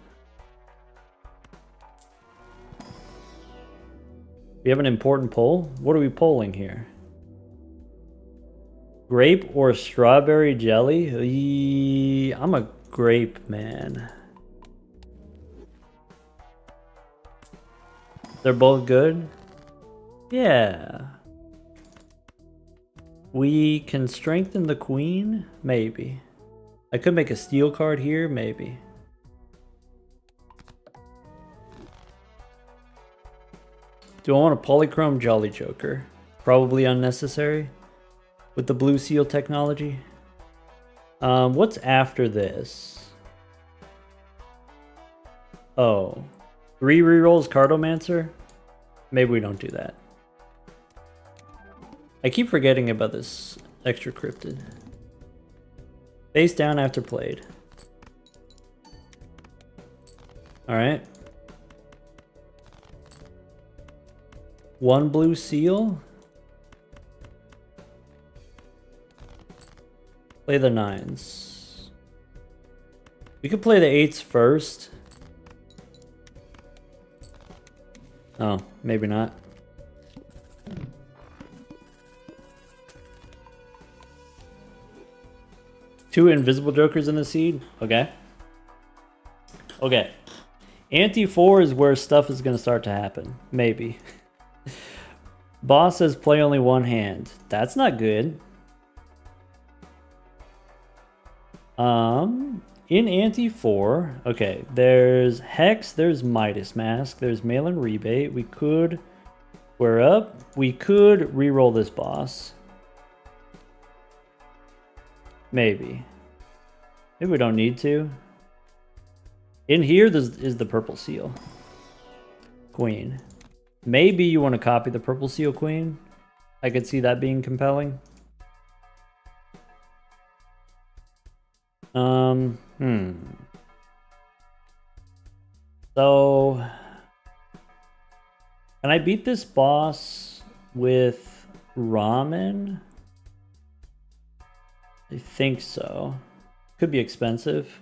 We have an important poll? What are we polling here? Grape or strawberry jelly? I'm a grape man. They're both good? Yeah. We can strengthen the queen? Maybe. I could make a steel card here? Maybe. Do I want a polychrome Jolly Joker? Probably unnecessary. With the blue seal technology. What's after this? Oh. 3 rerolls Cartomancer? Maybe we don't do that. I keep forgetting about this extra cryptid. Face down after played. Alright. 1 blue seal. Play the 9s. We could play the 8s first. Oh, maybe not. Two invisible jokers in the seed? Okay. Okay. Anti-4 is where stuff is going to start to happen. Maybe. Boss says play only 1 hand. That's not good. In Anti-4, okay, there's Hex, there's Midas Mask, there's Mail-in Rebate. We could square up. We could reroll this boss. Maybe. Maybe we don't need to. In here, this is the purple seal. Queen. Maybe you want to copy the purple seal queen. I could see that being compelling. So, can I beat this boss with ramen? I think so. Could be expensive.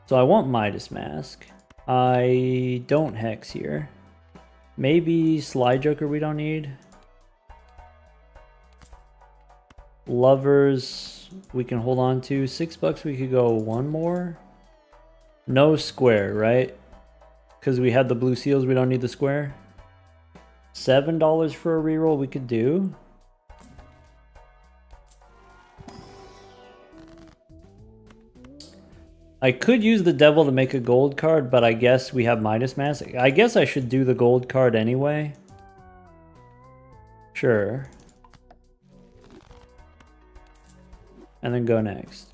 So I want Midas Mask. I don't Hex here. Maybe Slide Joker we don't need. Lovers we can hold on to. $6 we could go one more. No square, right? Because we had the blue seals, we don't need the square. $7 for a reroll we could do. I could use the devil to make a gold card, but I guess we have Midas Mask. I guess I should do the gold card anyway. Sure. And then go next.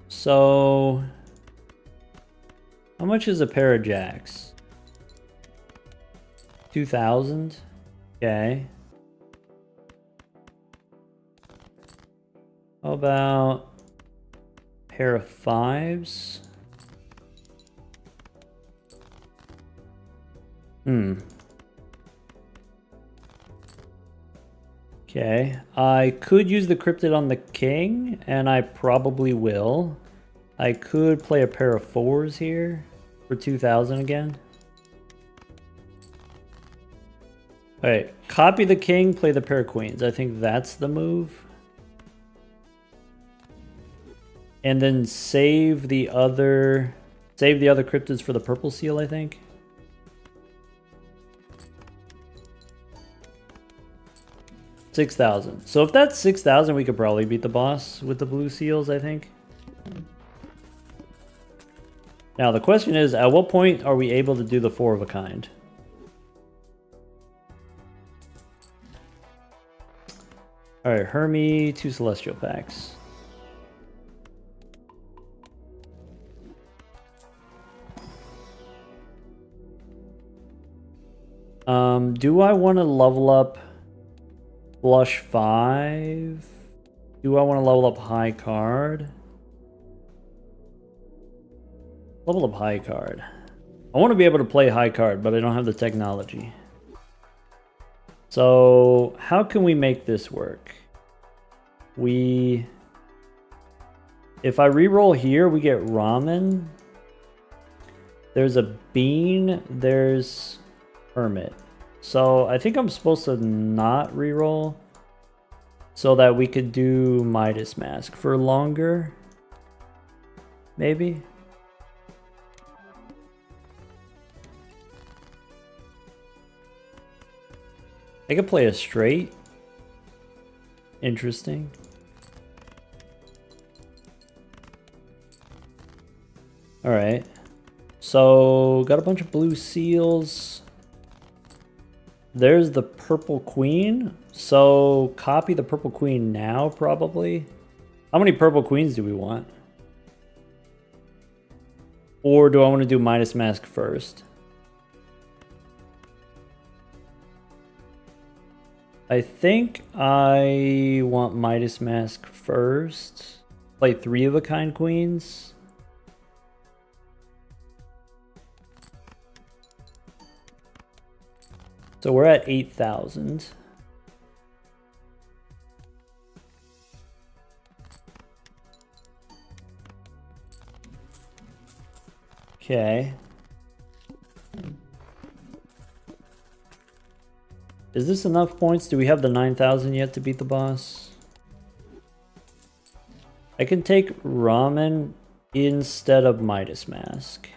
So, how much is a pair of jacks? 2,000? Okay. How about a pair of fives? Okay. I could use the cryptid on the king, and I probably will. I could play a pair of fours here for 2,000 again. Alright, copy the king, play the pair of queens. I think that's the move. And then save the other cryptids for the purple seal, I think. $6,000. So if that's 6,000, we could probably beat the boss with the blue seals, I think. Now the question is, at what point are we able to do the 4 of a kind? Alright, Hermie, 2 Celestial Packs. Do I want to level up Flush 5? Do I want to level up High Card? Level up High Card. I want to be able to play High Card, but I don't have the technology. So, how can we make this work? If I reroll here, we get Ramen. There's a Bean. There's Hermit. So, I think I'm supposed to not reroll so that we could do Midas Mask for longer. Maybe. I could play a straight. Interesting. Alright. So, got a bunch of blue seals. There's the purple queen. So, copy the purple queen now, probably. How many purple queens do we want? Or do I want to do Midas Mask first? I think I want Midas Mask first. Play 3 of a kind queens. So we're at 8,000. Okay. Is this enough points? Do we have the 9,000 yet to beat the boss? I can take Ramen instead of Midas Mask.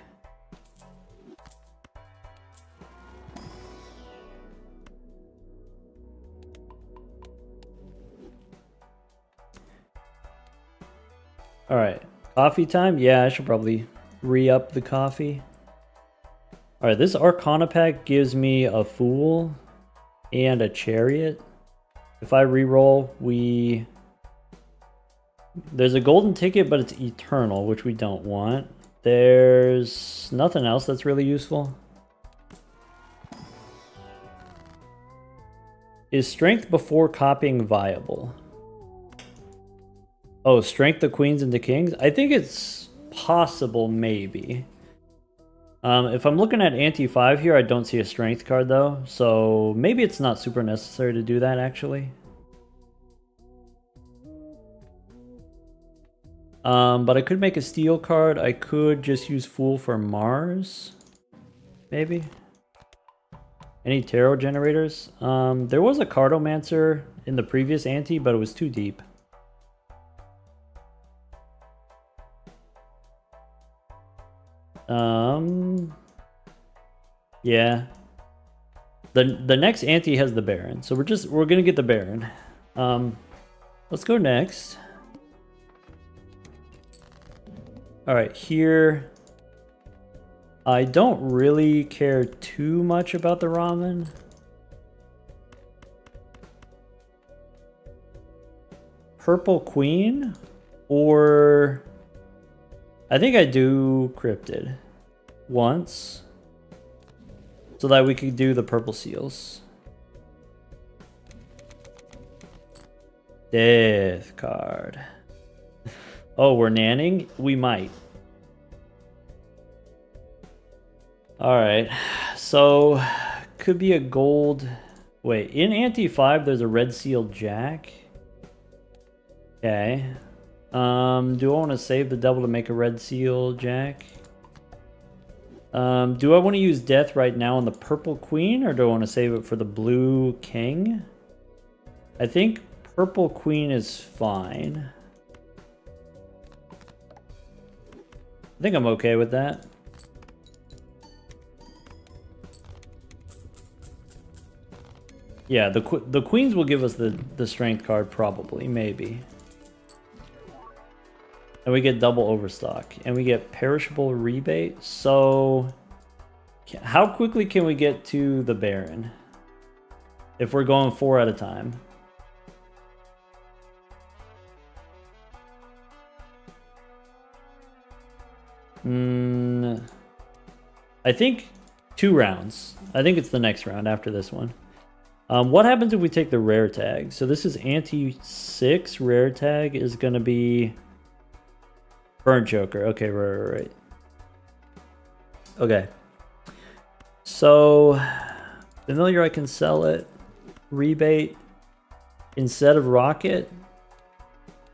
Alright, coffee time? Yeah, I should probably re-up the coffee. Alright, this Arcana pack gives me a Fool and a Chariot. If I re-roll, there's a golden ticket, but it's eternal, which we don't want. There's nothing else that's really useful. Is strength before copying viable? Oh, strength the queens into kings? I think it's possible, maybe. If I'm looking at anti-5 here, I don't see a strength card though, so maybe it's not super necessary to do that actually. But I could make a steel card. I could just use Fool for Mars, maybe. Any tarot generators? There was a Cardomancer in the previous anti, but it was too deep. Yeah. The next ante has the Baron, so we're gonna get the Baron. Let's go next. All right, here. I don't really care too much about the ramen. Purple Queen, or I think I do Cryptid once, so that we could do the purple seals. Death card. Oh, we're nanning? We might. Alright, so could be a gold. Wait, in Ante 5 there's a red seal jack. Okay. Do I want to save the double to make a red seal jack? Do I want to use death right now on the purple queen, or do I want to save it for the blue king? I think purple queen is fine. I think I'm okay with that. Yeah, the queens will give us the strength card probably, maybe. And we get double overstock, and we get perishable rebate. So how quickly can we get to the Baron if we're going 4 at a time? I think 2 rounds. I think it's the next round after this one. What happens if we take the rare tag? So this is anti-6. Rare tag is going to be Burnt Joker. Okay, right. Okay. So familiar, I can sell it. Rebate instead of rocket,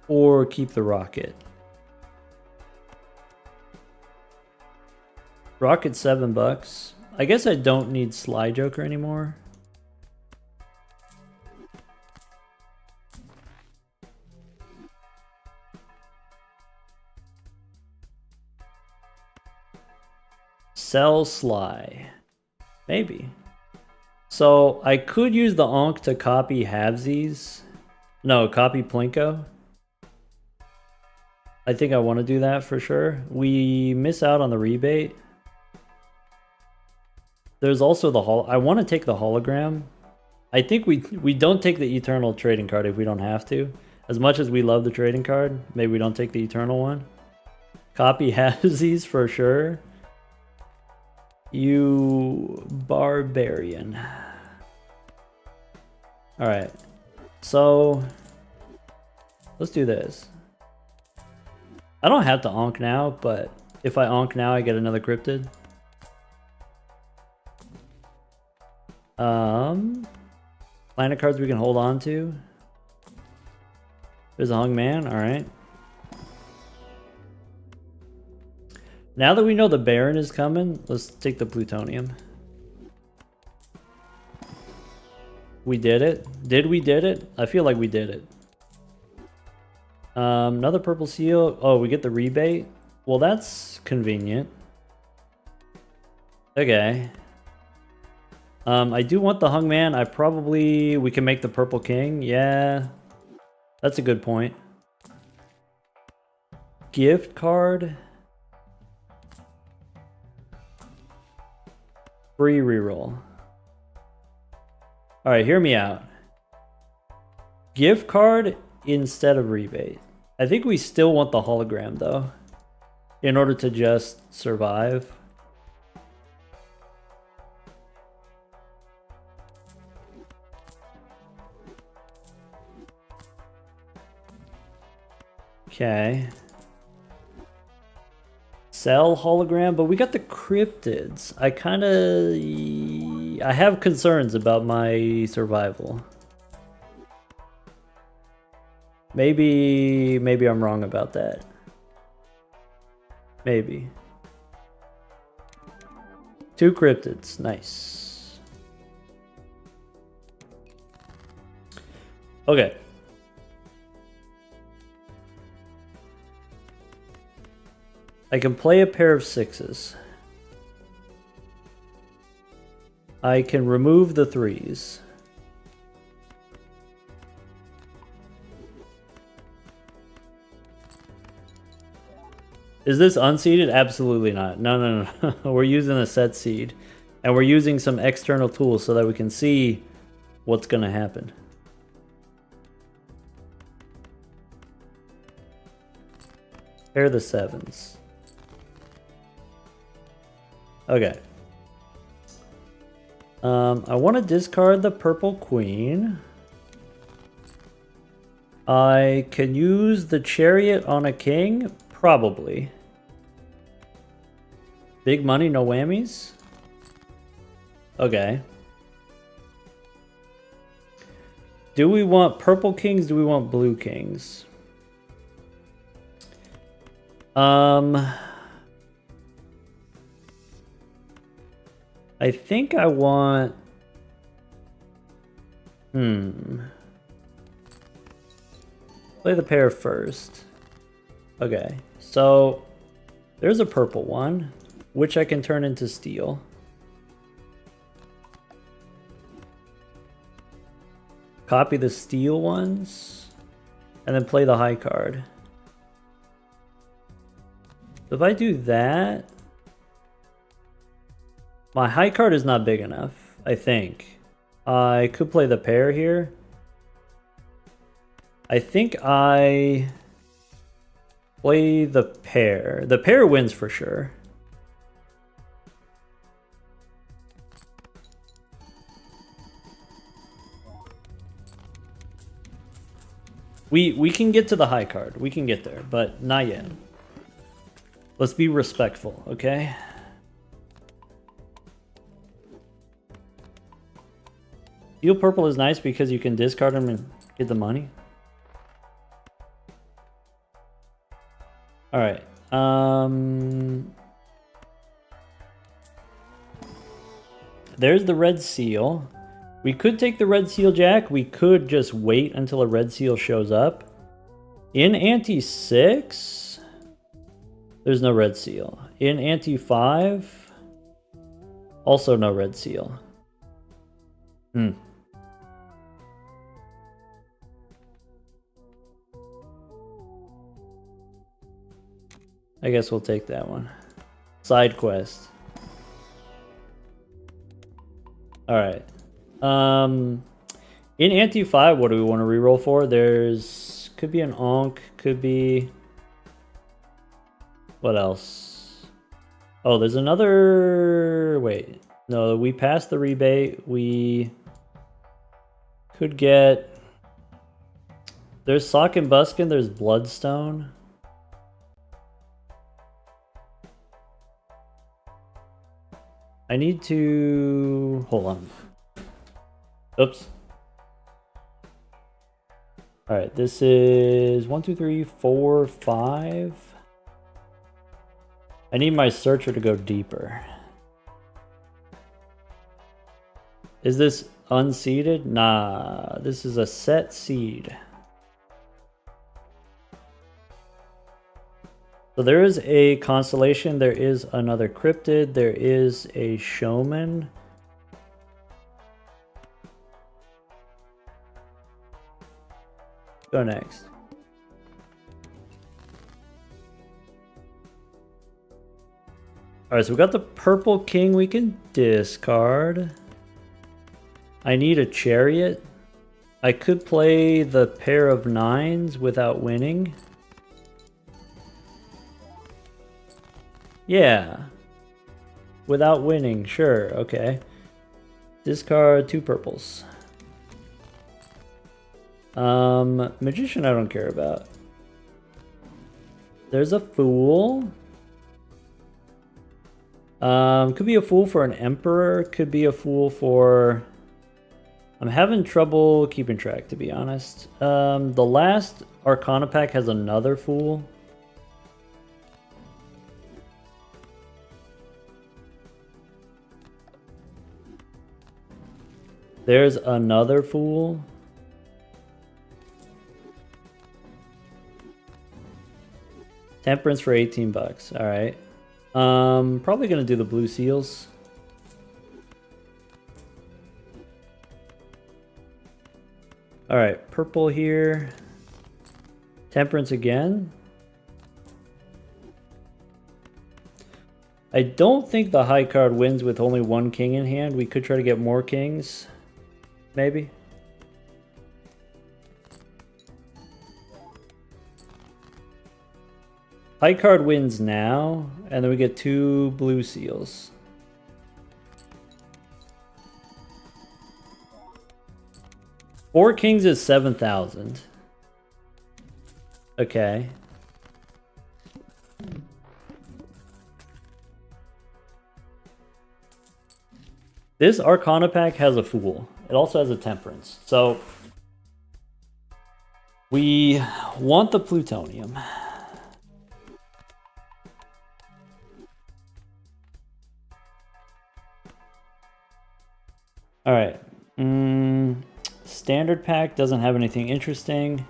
or keep the rocket. Rocket $7. I guess I don't need Sly Joker anymore. Sell Sly. Maybe. So I could use the Onk to copy halvesies. No, copy Plinko. I think I want to do that for sure. We miss out on the rebate. There's also the I want to take the hologram. I think we don't take the eternal trading card if we don't have to. As much as we love the trading card, maybe we don't take the eternal one. Copy halvesies for sure. You barbarian. Alright. So let's do this. I don't have to Onk now, but if I Onk now I get another cryptid. Planet cards we can hold on to. There's a hung man, alright. Now that we know the Baron is coming, let's take the plutonium. We did it. Did we did it? I feel like we did it. Another purple seal. Oh, we get the rebate. Well, that's convenient. Okay. I do want the hung man. We can make the purple king. Yeah. That's a good point. Gift card. Free reroll. Alright, hear me out. Gift card instead of rebate. I think we still want the hologram though, in order to just survive. Okay. sell hologram, but we got the cryptids. I have concerns about my survival. Maybe I'm wrong about that. Maybe. 2 cryptids, nice. Okay. I can play a pair of 6s. I can remove the 3s. Is this unseeded? Absolutely not. No. We're using a set seed. And we're using some external tools so that we can see what's going to happen. Pair the 7s. Okay. I want to discard the purple queen. I can use the chariot on a king? Probably. Big money, no whammies? Okay. Do we want purple kings? Do we want blue kings? I think I want... Play the pair first. Okay, so there's a purple one, which I can turn into steel. Copy the steel ones, and then play the high card. So if I do that, my high card is not big enough, I think. I could play the pair here. I think I play the pair. The pair wins for sure. We can get to the high card. We can get there, but not yet. Let's be respectful, okay? Steel purple is nice because you can discard them and get the money. Alright. There's the red seal. We could take the red seal jack. We could just wait until a red seal shows up. In ante 6, there's no red seal. In ante 5, also no red seal. I guess we'll take that one. Side quest. Alright. In ante 5, what do we want to reroll for? There's... could be an Onk, could be... what else? Oh, there's another... wait. No, we passed the rebate. We could get... there's Sock and Buskin, there's Bloodstone. I need to... hold on. Oops. Alright, this is 1, 2, 3, 4, 5. I need my searcher to go deeper. Is this unseeded? Nah, this is a set seed. So there is a constellation, there is another cryptid, there is a showman. Go next. Alright, so we got the purple king we can discard. I need a chariot. I could play the pair of 9s without winning. Yeah. Without winning, sure, okay. Discard 2 purples. Magician I don't care about. There's a fool. Could be a fool for an emperor. Could be a fool for... I'm having trouble keeping track, to be honest. The last Arcana pack has another fool. There's another fool. Temperance for 18 bucks. All right. Probably gonna do the blue seals. All right, purple here. Temperance again. I don't think the high card wins with only one king in hand. We could try to get more kings, maybe. High card wins now, and then we get 2 blue seals. Four kings is 7,000. Okay. This Arcana pack has a fool. It also has a temperance. So we want the plutonium. All right. Standard pack doesn't have anything interesting.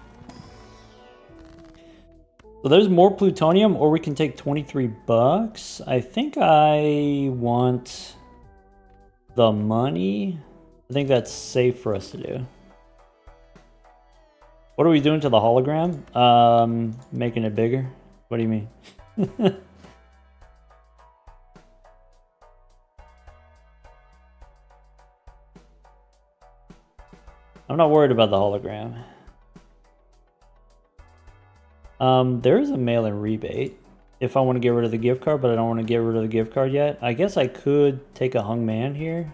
So there's more plutonium, or we can take 23 bucks. I think I want the money. I think that's safe for us to do. What are we doing to the hologram? Making it bigger? What do you mean? I'm not worried about the hologram. There's a mail-in rebate if I want to get rid of the gift card, but I don't want to get rid of the gift card yet. I guess I could take a hung man here.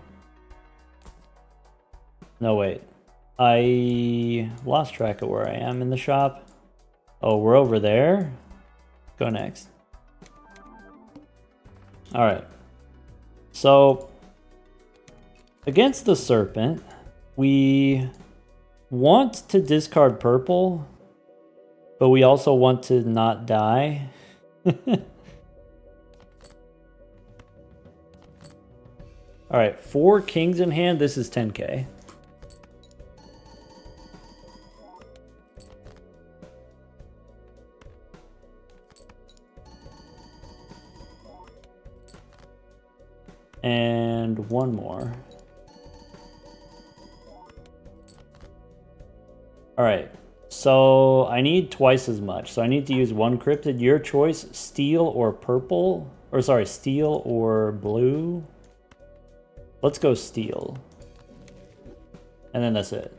No, wait. I lost track of where I am in the shop. Oh, we're over there. Go next. All right. So, against the serpent, we want to discard purple, but we also want to not die. All right, 4 kings in hand. This is 10k. And one more. All right, so I need twice as much. So I need to use 1 cryptid. Your choice, steel or purple. Or sorry, steel or blue. Let's go steel. And then that's it.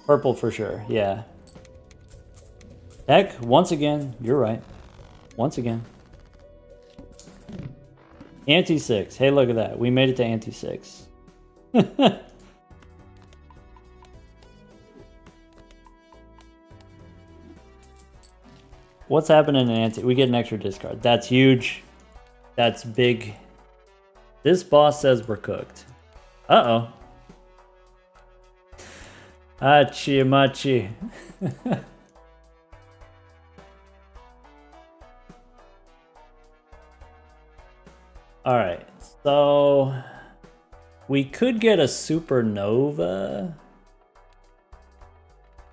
Purple for sure, yeah. Heck, once again, you're right. Once again. Ante-6. Hey, look at that. We made it to ante-6. What's happening in ante? We get an extra discard. That's huge. That's big. This boss says we're cooked. Uh-oh. Hachi machi. All right, so we could get a supernova.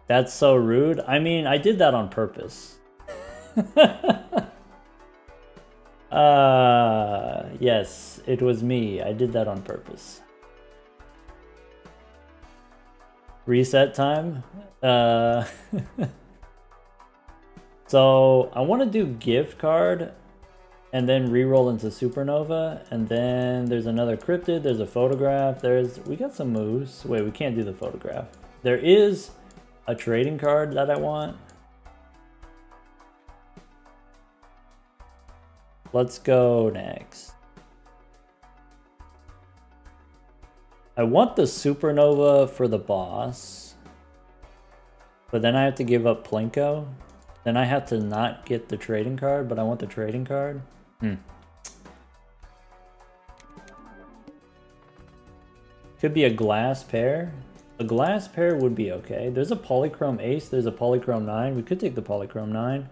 That's so rude. I mean, I did that on purpose. Yes, it was me. I did that on purpose. Reset time. So I want to do gift card and then reroll into supernova, and then there's another cryptid, there's a photograph, we got some moves. Wait, we can't do the photograph. There is a trading card that I want. Let's go next. I want the supernova for the boss, but then I have to give up Plinko. Then I have to not get the trading card, but I want the trading card. Could be a glass pair. A glass pair would be okay. There's a polychrome ace. There's a polychrome 9. We could take the polychrome 9.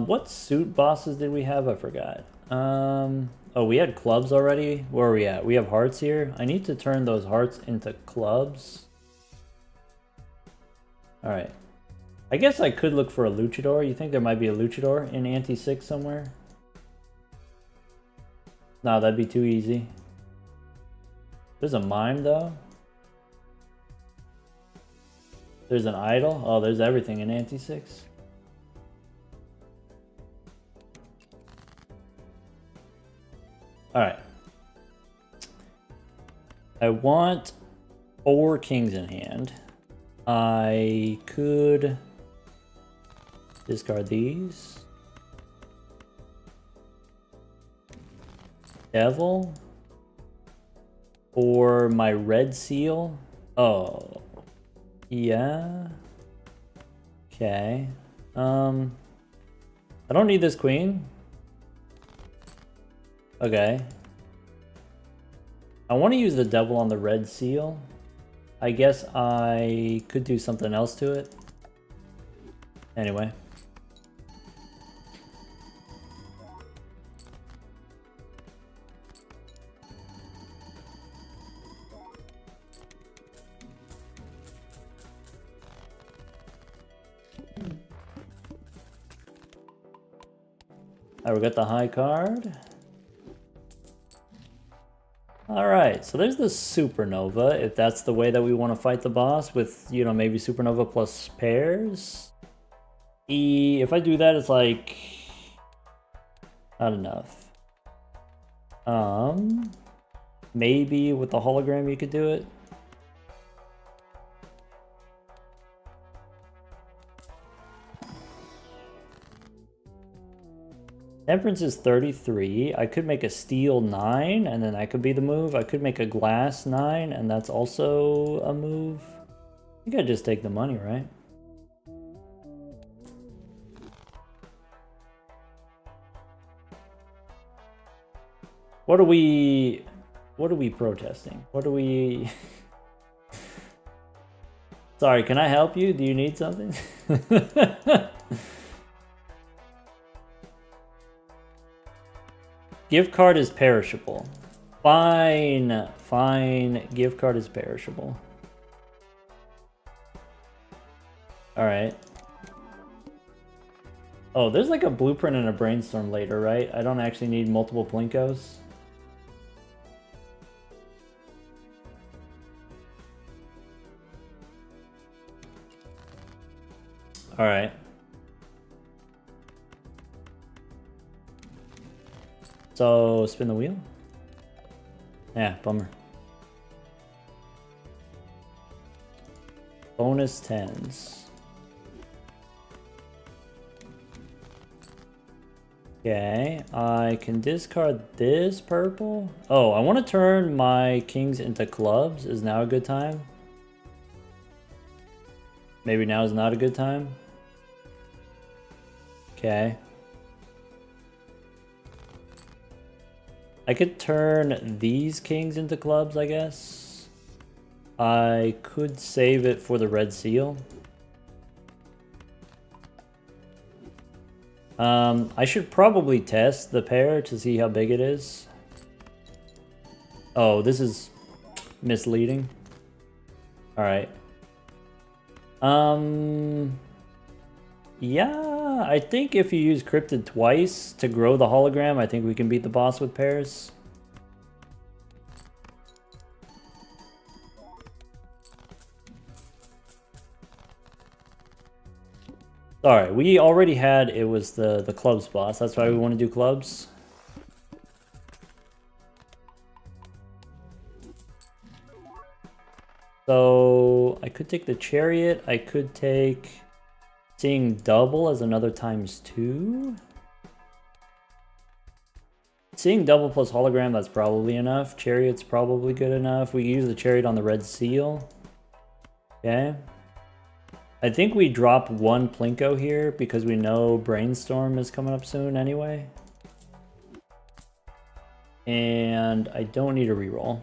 What suit bosses did we have? I forgot. Oh, we had clubs already. Where are we at? We have hearts here. I need to turn those hearts into clubs. Alright. I guess I could look for a luchador. You think there might be a luchador in Ante 6 somewhere? No, that'd be too easy. There's a mime though. There's an idol. Oh, there's everything in Ante 6. Alright. I want 4 kings in hand. I could discard these. Devil. Or my red seal. Oh. Yeah. Okay. I don't need this queen. Okay. I want to use the devil on the red seal. I guess I could do something else to it. Anyway. Alright, we got the high card. Alright, so there's the supernova, if that's the way that we want to fight the boss with, you know, maybe supernova plus pairs. If I do that, it's like not enough. Maybe with the hologram you could do it. Temperance is 33. I could make a steel 9, and then that could be the move. I could make a glass 9, and that's also a move. I think I'd just take the money, right? What are we protesting? What are we... Sorry, can I help you? Do you need something? Gift card is perishable. Fine, fine. Gift card is perishable. Alright. Oh, there's like a blueprint and a brainstorm later, right? I don't actually need multiple Plinkos. Alright. So, spin the wheel? Yeah, bummer. Bonus 10s. Okay, I can discard this purple. Oh, I want to turn my kings into clubs. Is now a good time? Maybe now is not a good time? Okay. I could turn these kings into clubs, I guess. I could save it for the red seal. I should probably test the pair to see how big it is. Oh, this is misleading. Alright. Yeah, I think if you use Cryptid twice to grow the hologram, I think we can beat the boss with pairs. Sorry, we already had, it was the clubs boss, that's why we want to do clubs. So, I could take the chariot, I could take seeing double as another ×2. Seeing double plus hologram, that's probably enough. Chariot's probably good enough. We can use the chariot on the red seal. Okay. I think we drop one Plinko here because we know Brainstorm is coming up soon anyway. And I don't need a reroll.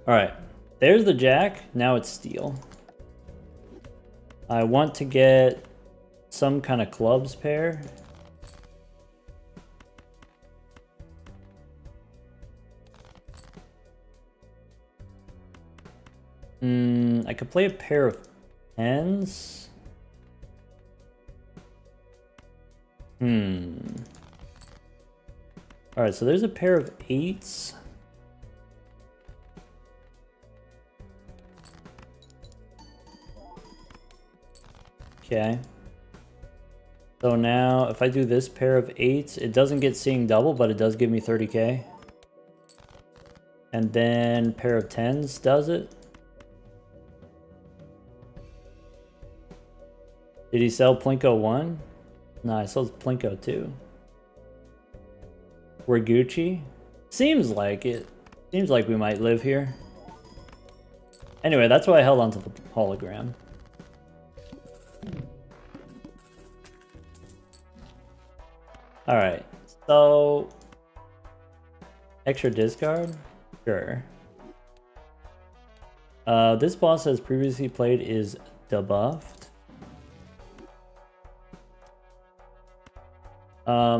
Alright, there's the Jack. Now it's Steel. I want to get some kind of clubs pair. I could play a pair of 10s. Alright, so there's a pair of 8s. Okay. So now, if I do this pair of 8s, it doesn't get seeing double, but it does give me 30k. And then pair of 10s does it. Did he sell Plinko 1? No, he sold Plinko 2. We're Gucci? Seems like it. Seems like we might live here. Anyway, that's why I held onto the hologram. Alright, so... extra discard? Sure. This boss as previously played is debuffed.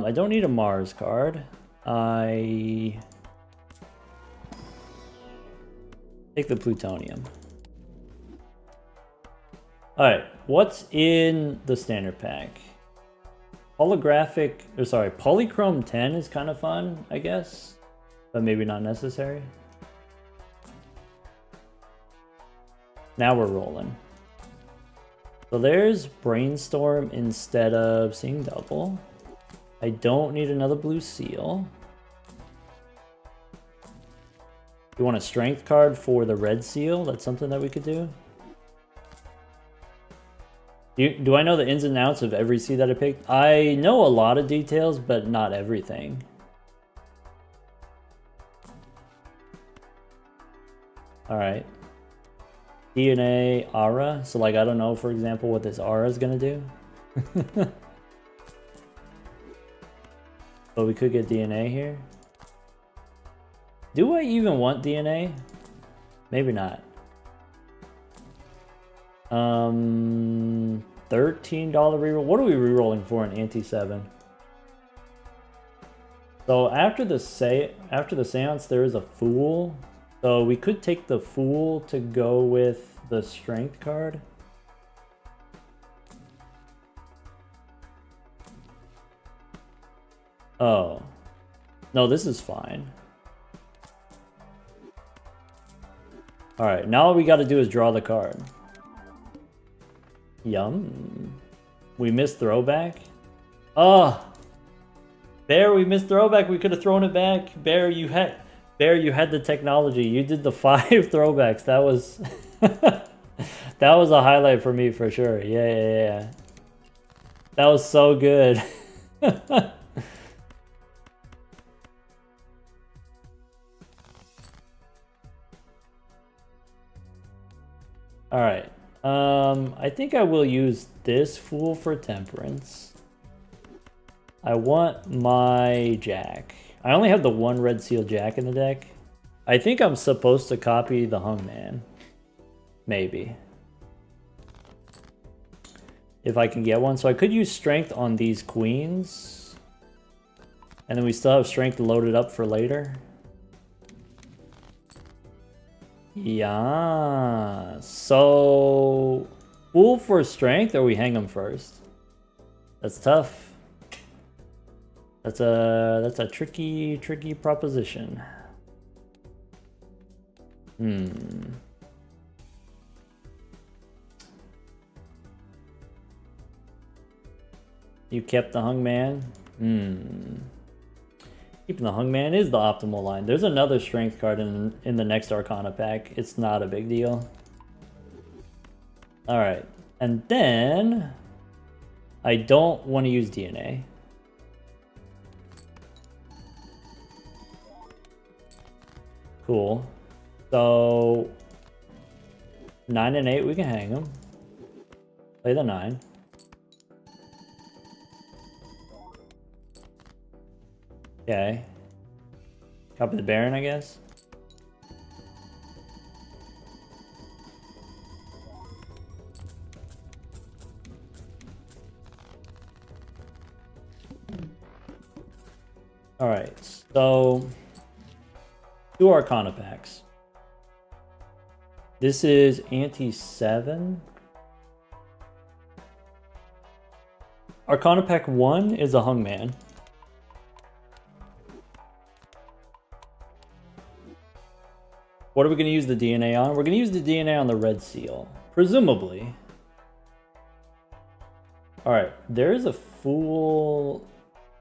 I don't need a Mars card. I take the plutonium. Alright, what's in the standard pack? Holographic, or sorry, Polychrome 10 is kind of fun, I guess, but maybe not necessary. Now we're rolling. So there's Brainstorm instead of seeing double. I don't need another blue seal. You want a strength card for the red seal? That's something that we could do. Do I know the ins and outs of every seed that I picked? I know a lot of details, but not everything. Alright. DNA aura. So like I don't know, for example, what this aura is gonna do. But we could get DNA here. Do I even want DNA? Maybe not. $13 reroll. What are we rerolling for in Anti-7? So after the seance, there is a Fool. So we could take the Fool to go with the Strength card. Oh. No, this is fine. Alright, now all we gotta do is draw the card. Yum. We missed throwback. Oh, Bear, we missed throwback. We could have thrown it back. Bear, you had the technology. You did the 5 throwbacks. That was that was a highlight for me for sure. Yeah. That was so good. All right. I think I will use this Fool for Temperance. I want my Jack. I only have the one red seal Jack in the deck. I think I'm supposed to copy the Hungman. Maybe. If I can get one. So I could use Strength on these queens. And then we still have Strength loaded up for later. Yeah. So Fool for Strength, or we hang him first? That's tough. That's a tricky proposition. You kept the Hungman? Keeping the Hungman is the optimal line. There's another Strength card in the next Arcana pack. It's not a big deal. Alright. And then I don't want to use DNA. Cool. So 9 and 8, we can hang them. Play the 9. Okay. Copy the Baron, I guess. Alright, so 2 Arcana packs. This is anti-7. Arcana pack 1 is a Hungman. What are we going to use the DNA on? We're going to use the DNA on the Red Seal. Presumably. Alright, there is a Fool.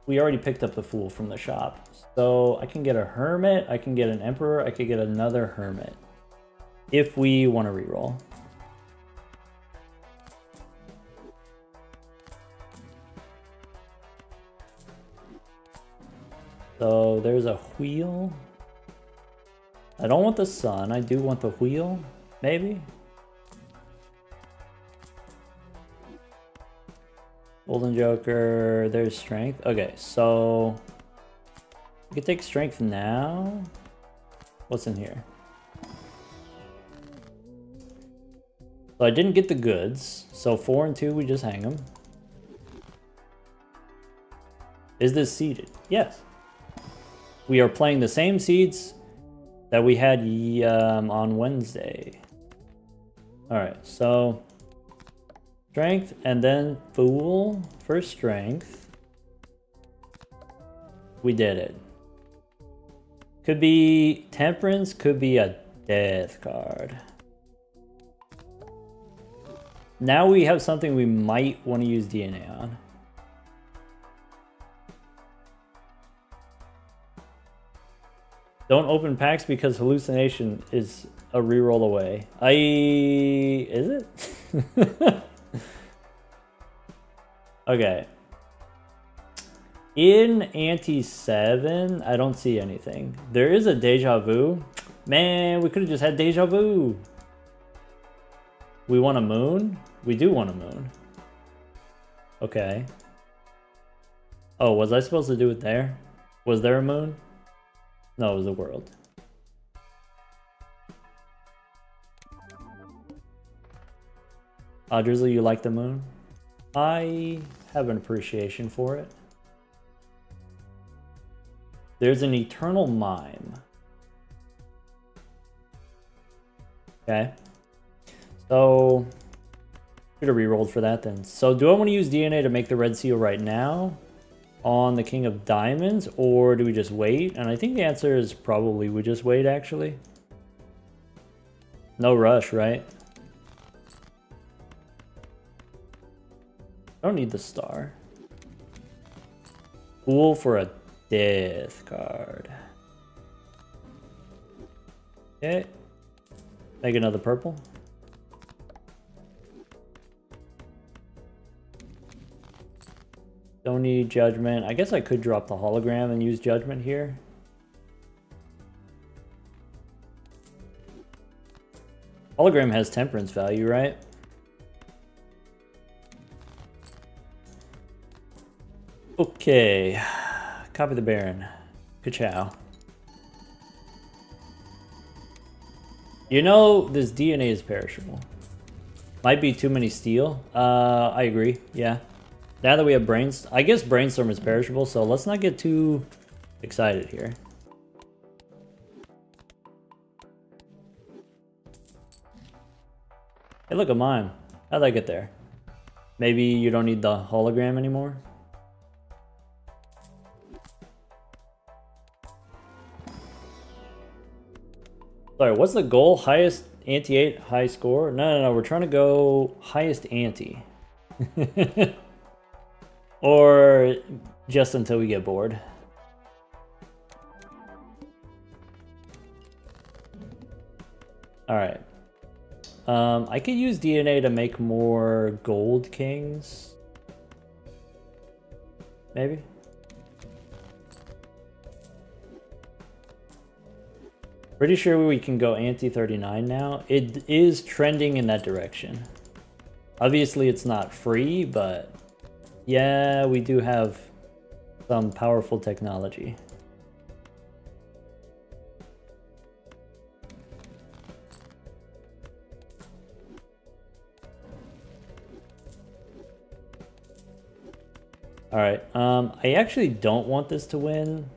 We already picked up the Fool from the shop. So I can get a Hermit, I can get an Emperor, I could get another Hermit. If we want to reroll. So there's a Wheel. I don't want the Sun, I do want the Wheel, maybe? Golden Joker, there's Strength. Okay, so we can take Strength now. What's in here? So I didn't get the goods, so 4 and 2, we just hang them. Is this seeded? Yes. We are playing the same seeds that we had on Wednesday. Alright, so Strength and then Fool for Strength. We did it. Could be Temperance, could be a Death card. Now we have something we might want to use DNA on. Don't open packs because Hallucination is a reroll away. Is it? Okay. In anti-7, I don't see anything. There is a Deja Vu. Man, we could have just had Deja Vu. We want a moon? We do want a moon. Okay. Oh, was I supposed to do it there? Was there a moon? No, it was a world. Drizzle, you like the moon? I have an appreciation for it. There's an Eternal Mime. Okay. So, should have rerolled for that then. So do I want to use DNA to make the Red Seal right now on the King of Diamonds, or do we just wait? And I think the answer is probably we just wait, actually. No rush, right? I don't need the star. Fool for a Death card. Okay. Make another purple. Don't need Judgment. I guess I could drop the hologram and use Judgment here. Hologram has Temperance value, right? Okay. Copy the Baron. Ka-chow. You know, this DNA is perishable. Might be too many steel. I agree. Yeah. Now that we have I guess Brainstorm is perishable, so let's not get too excited here. Hey, look, a mime. How'd I get there? Maybe you don't need the hologram anymore? Sorry, what's the goal? Highest anti-8, high score? No, we're trying to go highest anti. Or just until we get bored. Alright. I could use DNA to make more gold kings. Maybe? Pretty sure we can go anti-39 now. It is trending in that direction. Obviously, it's not free, but yeah, we do have some powerful technology. All right, I actually don't want this to win,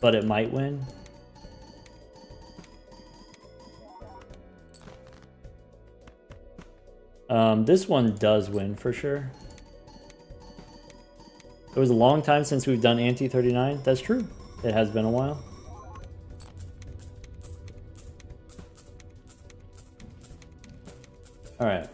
but it might win. This one does win for sure. It was a long time since we've done anti-39. That's true. It has been a while. All right.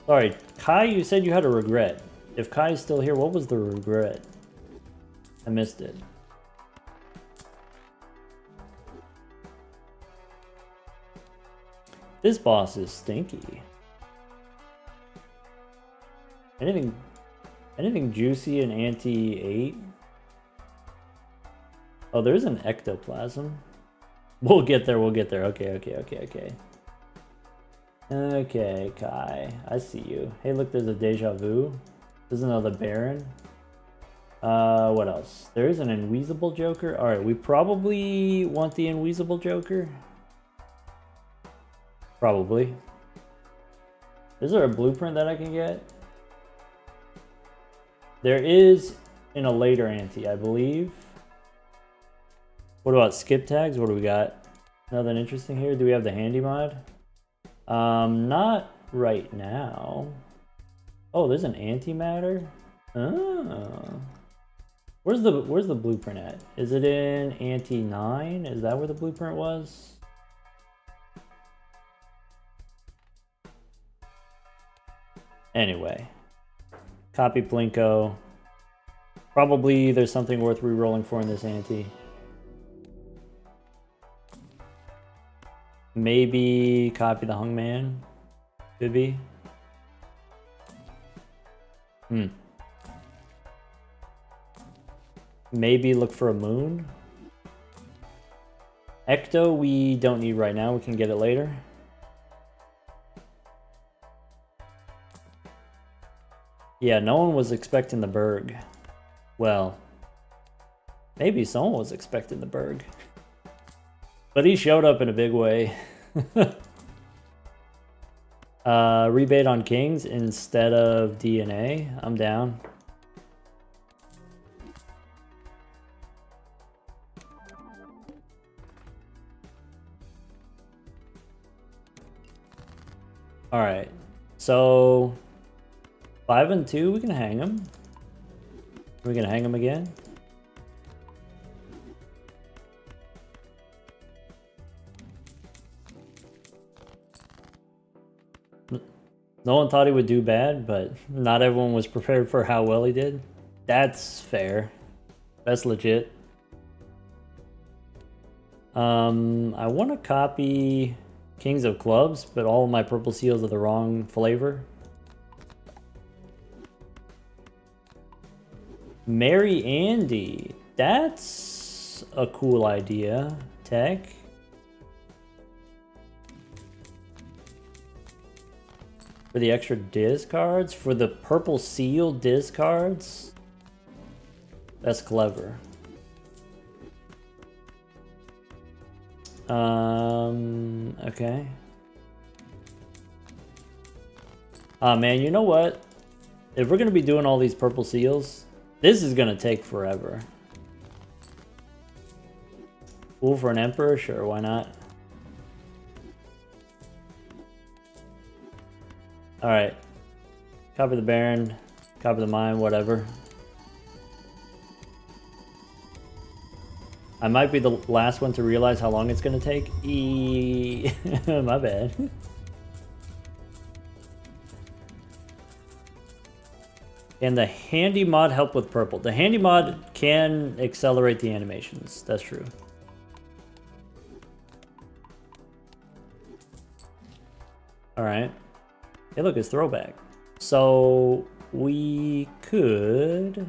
Sorry, Kai, you said you had a regret. If Kai's still here, what was the regret? I missed it. This boss is stinky. Anything juicy in anti-8? Oh, there's an ectoplasm. We'll get there, we'll get there. Okay. Okay, Kai. I see you. Hey, look, there's a deja vu. There's another Baron. What else? There's an Inweezable Joker. Alright, we probably want the Inweezable Joker. Probably. Is there a blueprint that I can get? There is in a later anti, I believe. What about skip tags? What do we got? Nothing interesting here. Do we have the handy mod? Not right now. Oh, there's an antimatter. Oh. Where's the blueprint at? Is it in anti 9? Is that where the blueprint was? Anyway, copy Plinko. Probably there's something worth re-rolling for in this ante. Maybe copy the Hungman. Could be. Maybe look for a moon. Ecto we don't need right now. We can get it later. Yeah, no one was expecting the Berg. Well, maybe someone was expecting the Berg. But he showed up in a big way. Rebate on Kings instead of DNA. I'm down. Alright, so 5 and 2, we can hang him. We're gonna hang him again. No one thought he would do bad, but not everyone was prepared for how well he did. That's fair. That's legit. I want to copy Kings of Clubs, but all of my purple seals are the wrong flavor. Mary Andy. That's a cool idea. Tech. For the extra discards? For the purple seal discards? That's clever. Okay. Man, you know what? If we're gonna be doing all these purple seals, this is gonna take forever. Fool for an Emperor? Sure, why not? Alright. Copy the Baron, copy the Mine, whatever. I might be the last one to realize how long it's gonna take. My bad. And the handy mod help with purple. The handy mod can accelerate the animations. That's true. Alright. Hey, look, it's throwback. So we could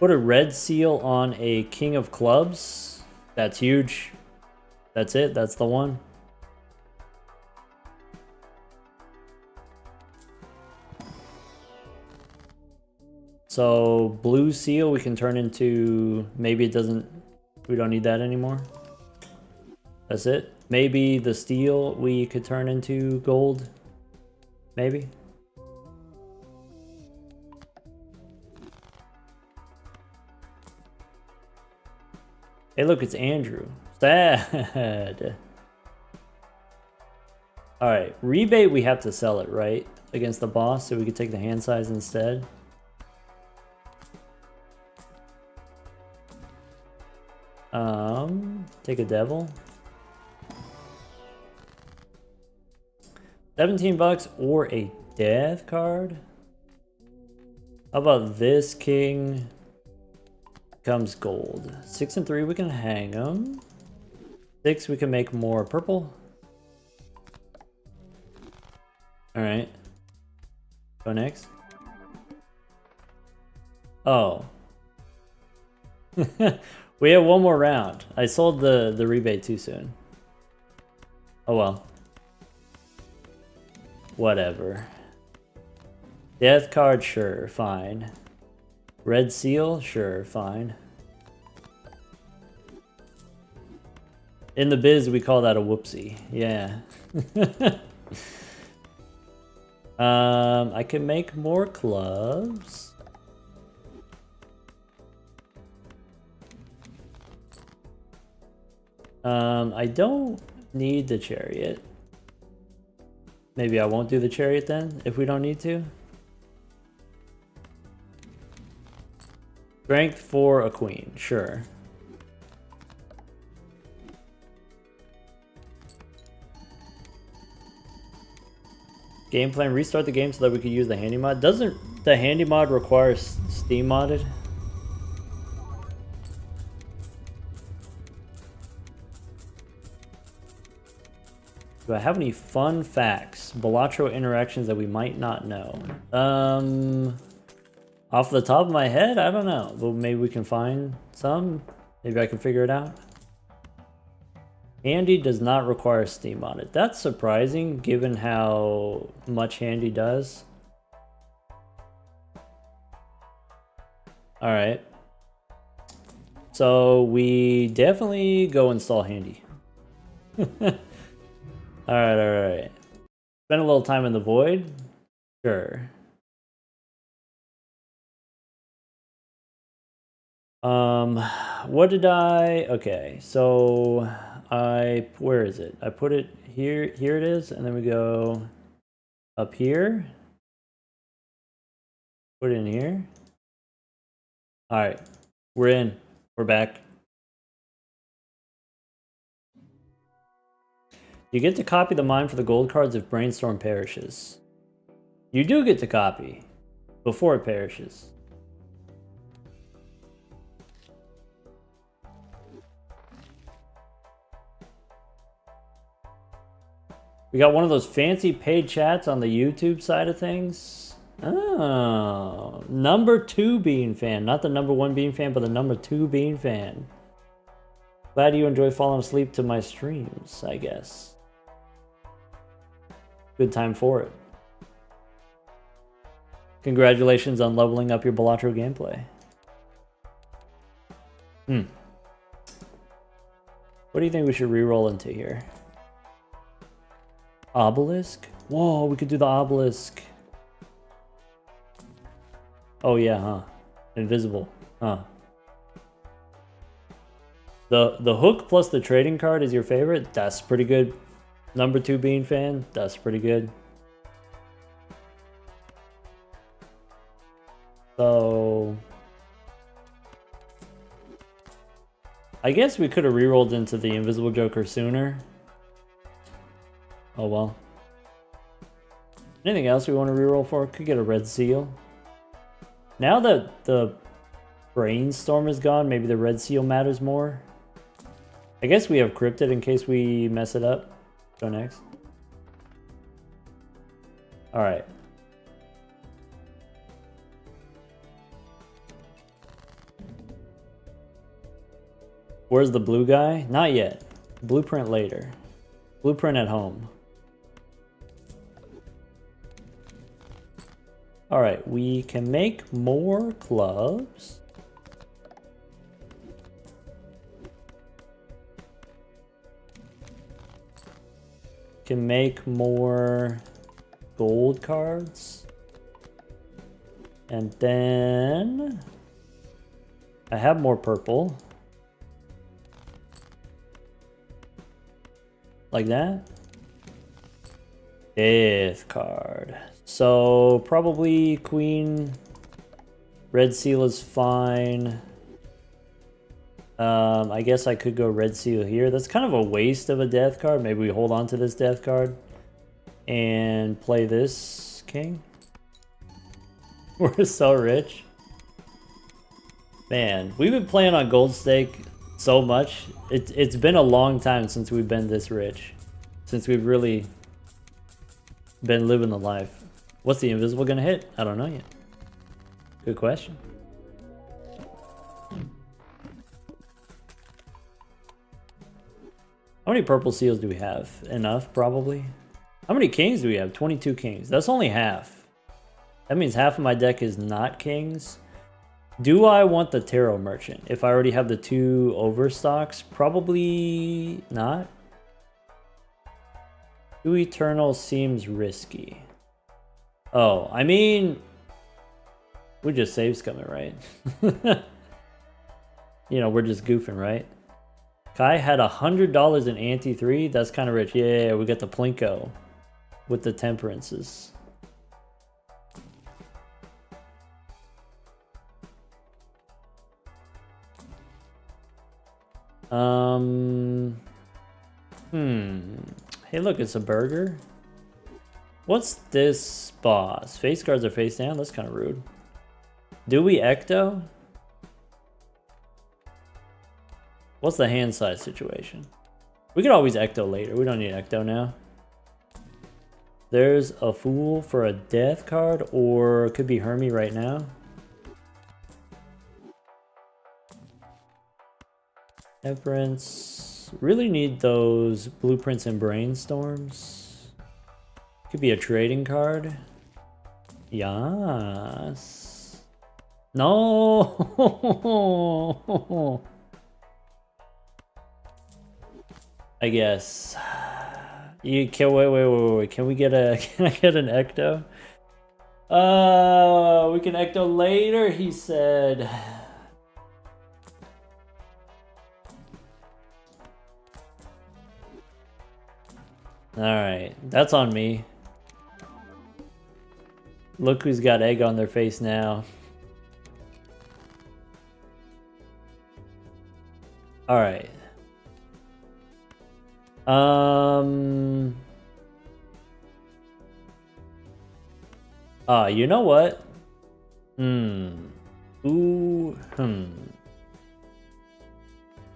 Put a red seal on a king of clubs. That's huge. That's it. That's the one. So blue seal we can turn into, maybe it doesn't, we don't need that anymore. That's it. Maybe the steel we could turn into gold. Maybe. Hey, look, it's Andrew. Sad. Alright, rebate, we have to sell it, right? Against the boss, so we could take the hand size instead. Take a devil. 17 bucks or a death card? How about this king becomes gold? 6 and 3, we can hang them. 6, we can make more purple. Alright. Go next. Oh. We have one more round. I sold the rebate too soon. Oh well. Whatever. Death card, sure, fine. Red seal, sure, fine. In the biz, we call that a whoopsie. Yeah. I can make more clubs. I don't need the chariot. Maybe I won't do the chariot then, if we don't need to. Strength for a queen, sure. Game plan, restart the game so that we could use the handy mod. Doesn't the handy mod require Steam modded? Do I have any fun facts? Balatro interactions that we might not know. Off the top of my head, I don't know. But maybe we can find some. Maybe I can figure it out. Handy does not require Steam modded. That's surprising given how much Handy does. Alright. So we definitely go install Handy. Alright. Spend a little time in the void? Sure. What did I... Okay, so... Where is it? I put it here. Here it is, and then we go up here. Put it in here. Alright. We're in. We're back. You get to copy the mine for the gold cards if Brainstorm perishes. You do get to copy before it perishes. We got one of those fancy paid chats on the YouTube side of things. Oh, number 2 Bean fan. Not the number 1 Bean fan, but the number 2 Bean fan. Glad you enjoy falling asleep to my streams, I guess. Good time for it. Congratulations on leveling up your Balatro gameplay. What do you think we should reroll into here? Obelisk? Whoa, we could do the obelisk. Oh yeah, huh? Invisible, huh? The hook plus the trading card is your favorite? That's pretty good. Number 2 Bean fan? That's pretty good. So... I guess we could have rerolled into the Invisible Joker sooner. Oh well. Anything else we want to reroll for? Could get a red seal. Now that the Brainstorm is gone, maybe the red seal matters more. I guess we have Cryptid in case we mess it up. Go next. Alright. Where's the blue guy? Not yet. Blueprint later. Blueprint at home. Alright, we can make more clubs. Can make more gold cards. And then I have more purple. Like that. Death card. So probably queen. Red seal is fine. I guess I could go red seal here. That's kind of a waste of a death card. Maybe we hold on to this death card and play this king. We're so rich. Man, we've been playing on gold stake so much. It's been a long time since we've been this rich. Since we've really been living the life. What's the invisible gonna hit? I don't know yet. Good question. How many purple seals do we have? Enough, probably. How many kings do we have? 22 kings. That's only half. That means half of my deck is not kings. Do I want the tarot merchant? If I already have the 2 overstocks? Probably not. 2 eternal seems risky. Oh, I mean, we just save scumming, right? You know, we're just goofing, right? Kai had $100 in ante 3. That's kind of rich. Yeah, we got the Plinko with the temperances. Hey, look, it's a burger. What's this boss? Face cards are face down? That's kind of rude. Do we ecto? What's the hand size situation? We could always ecto later. We don't need ecto now. There's a fool for a death card, or it could be Hermie right now. Temperance. Really need those blueprints and brainstorms. Could be a trading card. Yes. No. I guess. You can wait. Can we get a? Can I get an ecto? We can ecto later. He said. All right, that's on me. Look who's got egg on their face now. All right. You know what?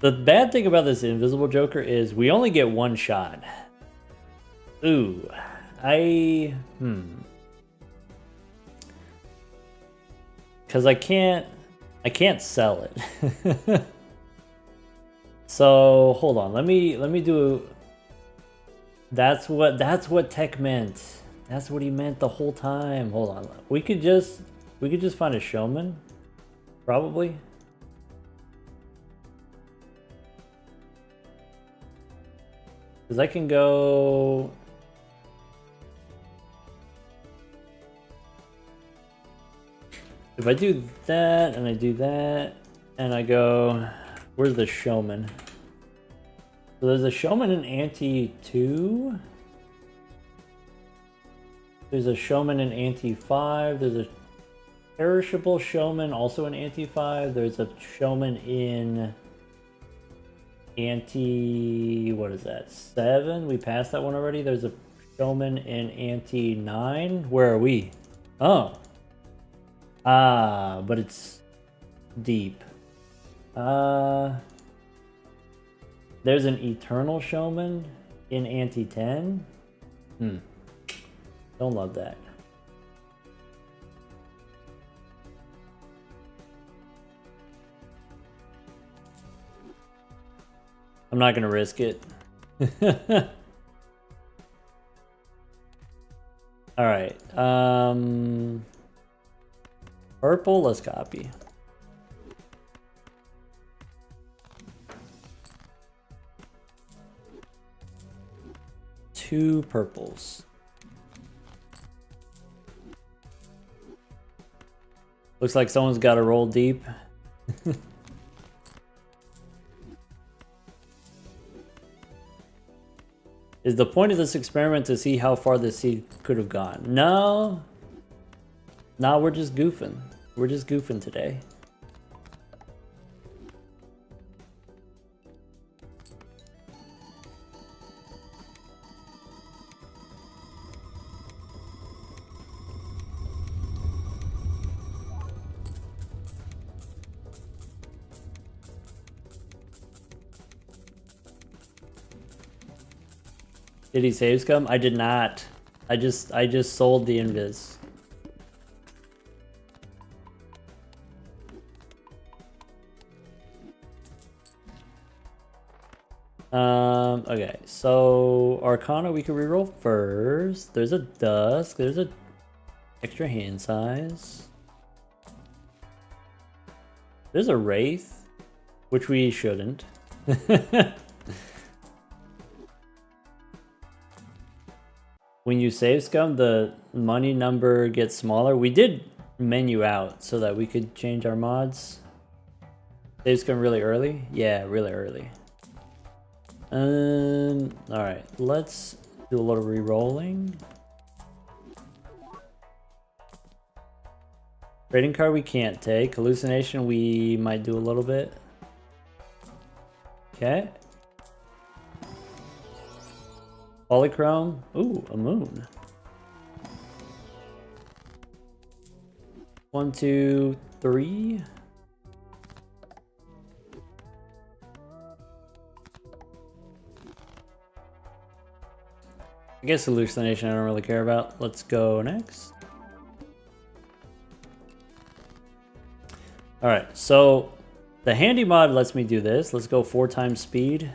The bad thing about this invisible joker is we only get one shot. Ooh. Cause I can't sell it. So hold on, let me do. That's what Tech meant. That's what he meant the whole time. Hold on, we could just find a showman, probably. Cause I can go. If I do that and I do that and I go. Where's the showman? So there's a showman in ante 2. There's a showman in ante 5. There's a perishable showman also in ante 5. There's a showman in ante, what is that? 7? We passed that one already. There's a showman in ante 9. Where are we? Oh. But it's deep. There's an eternal showman in ante 10. Don't love that. I'm not gonna risk it. Alright. Purple, let's copy. Two purples. Looks like someone's got to roll deep. Is the point of this experiment to see how far the seed could have gone? No. No, we're just goofing. We're just goofing today. Did he save scum? I did not. I just sold the invis. Okay, so Arcana we can reroll first. There's a Dusk, there's a extra hand size. There's a Wraith, which we shouldn't. When you save scum, the money number gets smaller. We did menu out so that we could change our mods. Save scum really early? Yeah, really early. Alright, let's do a little re-rolling. Trading card we can't take. Hallucination we might do a little bit. Okay. Polychrome. Ooh, a moon. 1, 2, 3. I guess hallucination I don't really care about. Let's go next. Alright, so the handy mod lets me do this. Let's go 4 times speed.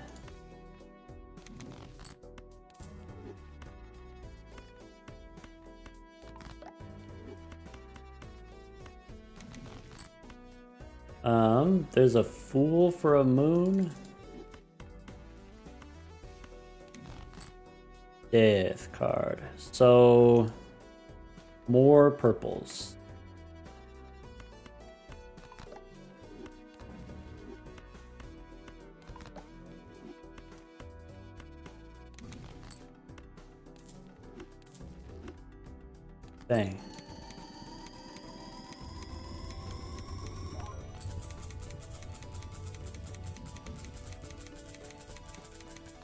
There's a Fool for a moon. Death card. So more purples. Dang.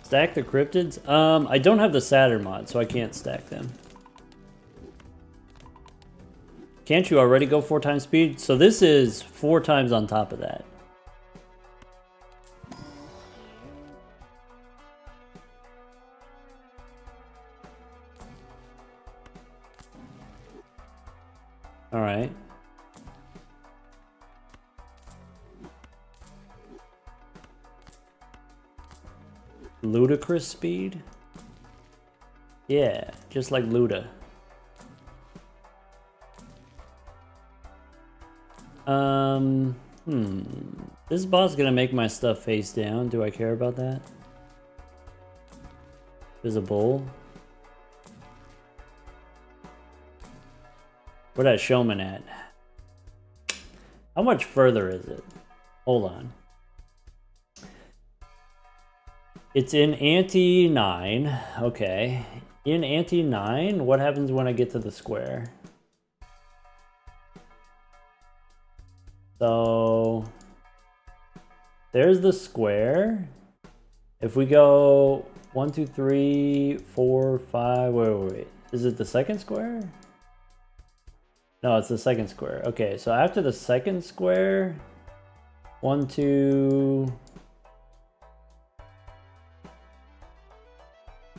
Stack the cryptids? I don't have the Saturn mod, so I can't stack them. Can't you already go 4 times speed? So this is 4 times on top of that. All right. Ludicrous speed? Yeah, just like Luda. This boss is gonna make my stuff face down. Do I care about that? There's a bull. Where's that showman at? How much further is it? Hold on. It's in ante 9. Okay. In ante 9, what happens when I get to the square? So there's the square. If we go 1, 2, 3, 4, 5. Wait. Is it the second square? No, it's the second square. Okay, so after the second square, 1, 2.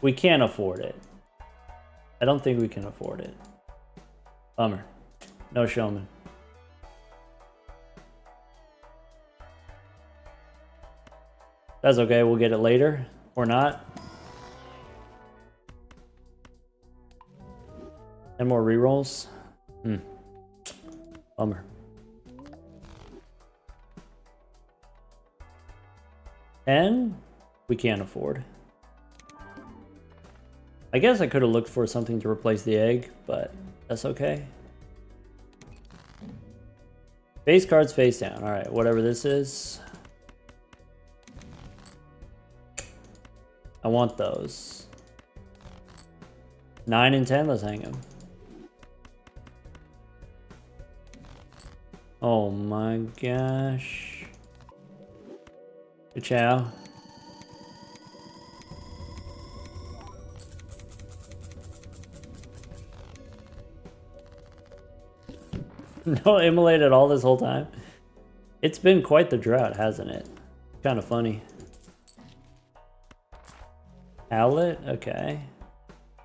We can't afford it. I don't think we can afford it. Bummer. No showman. That's okay, we'll get it later. Or not. 10 more rerolls. Bummer. 10? We can't afford. I guess I could have looked for something to replace the egg, but that's okay. Face cards face down. Alright, whatever this is. I want those. 9 and 10, let's hang them. Oh my gosh. Good chow. No immolate at all this whole time. It's been quite the drought, hasn't it? Kind of funny. Owlet? Okay.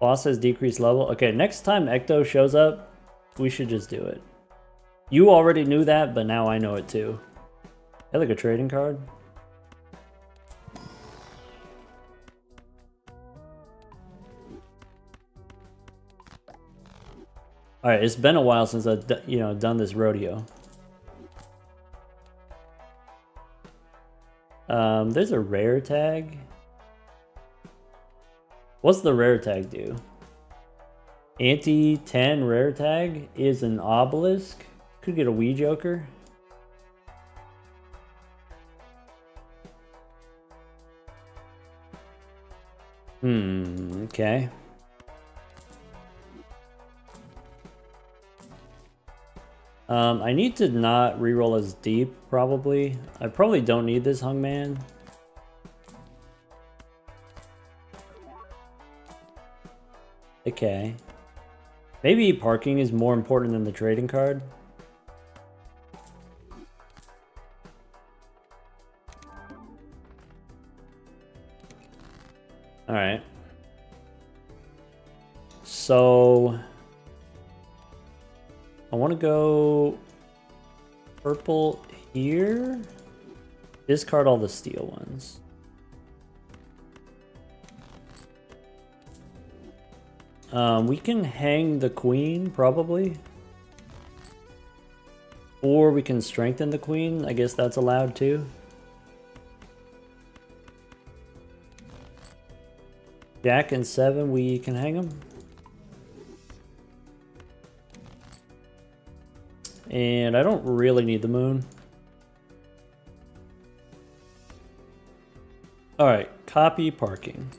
Boss has decreased level. Okay, next time Ecto shows up, we should just do it. You already knew that, but now I know it too. I like a trading card. Alright, it's been a while since I've done this rodeo. There's a rare tag. What's the rare tag do? Anti-10 rare tag is an obelisk. Could get a Wii Joker. Okay. I need to not reroll as deep, probably. I probably don't need this Hungman. Okay. Maybe parking is more important than the trading card. Alright. So I want to go purple here. Discard all the steel ones. We can hang the queen, probably. Or we can strengthen the queen. I guess that's allowed too. Jack and 7, we can hang them. And I don't really need the moon. Alright, copy parking.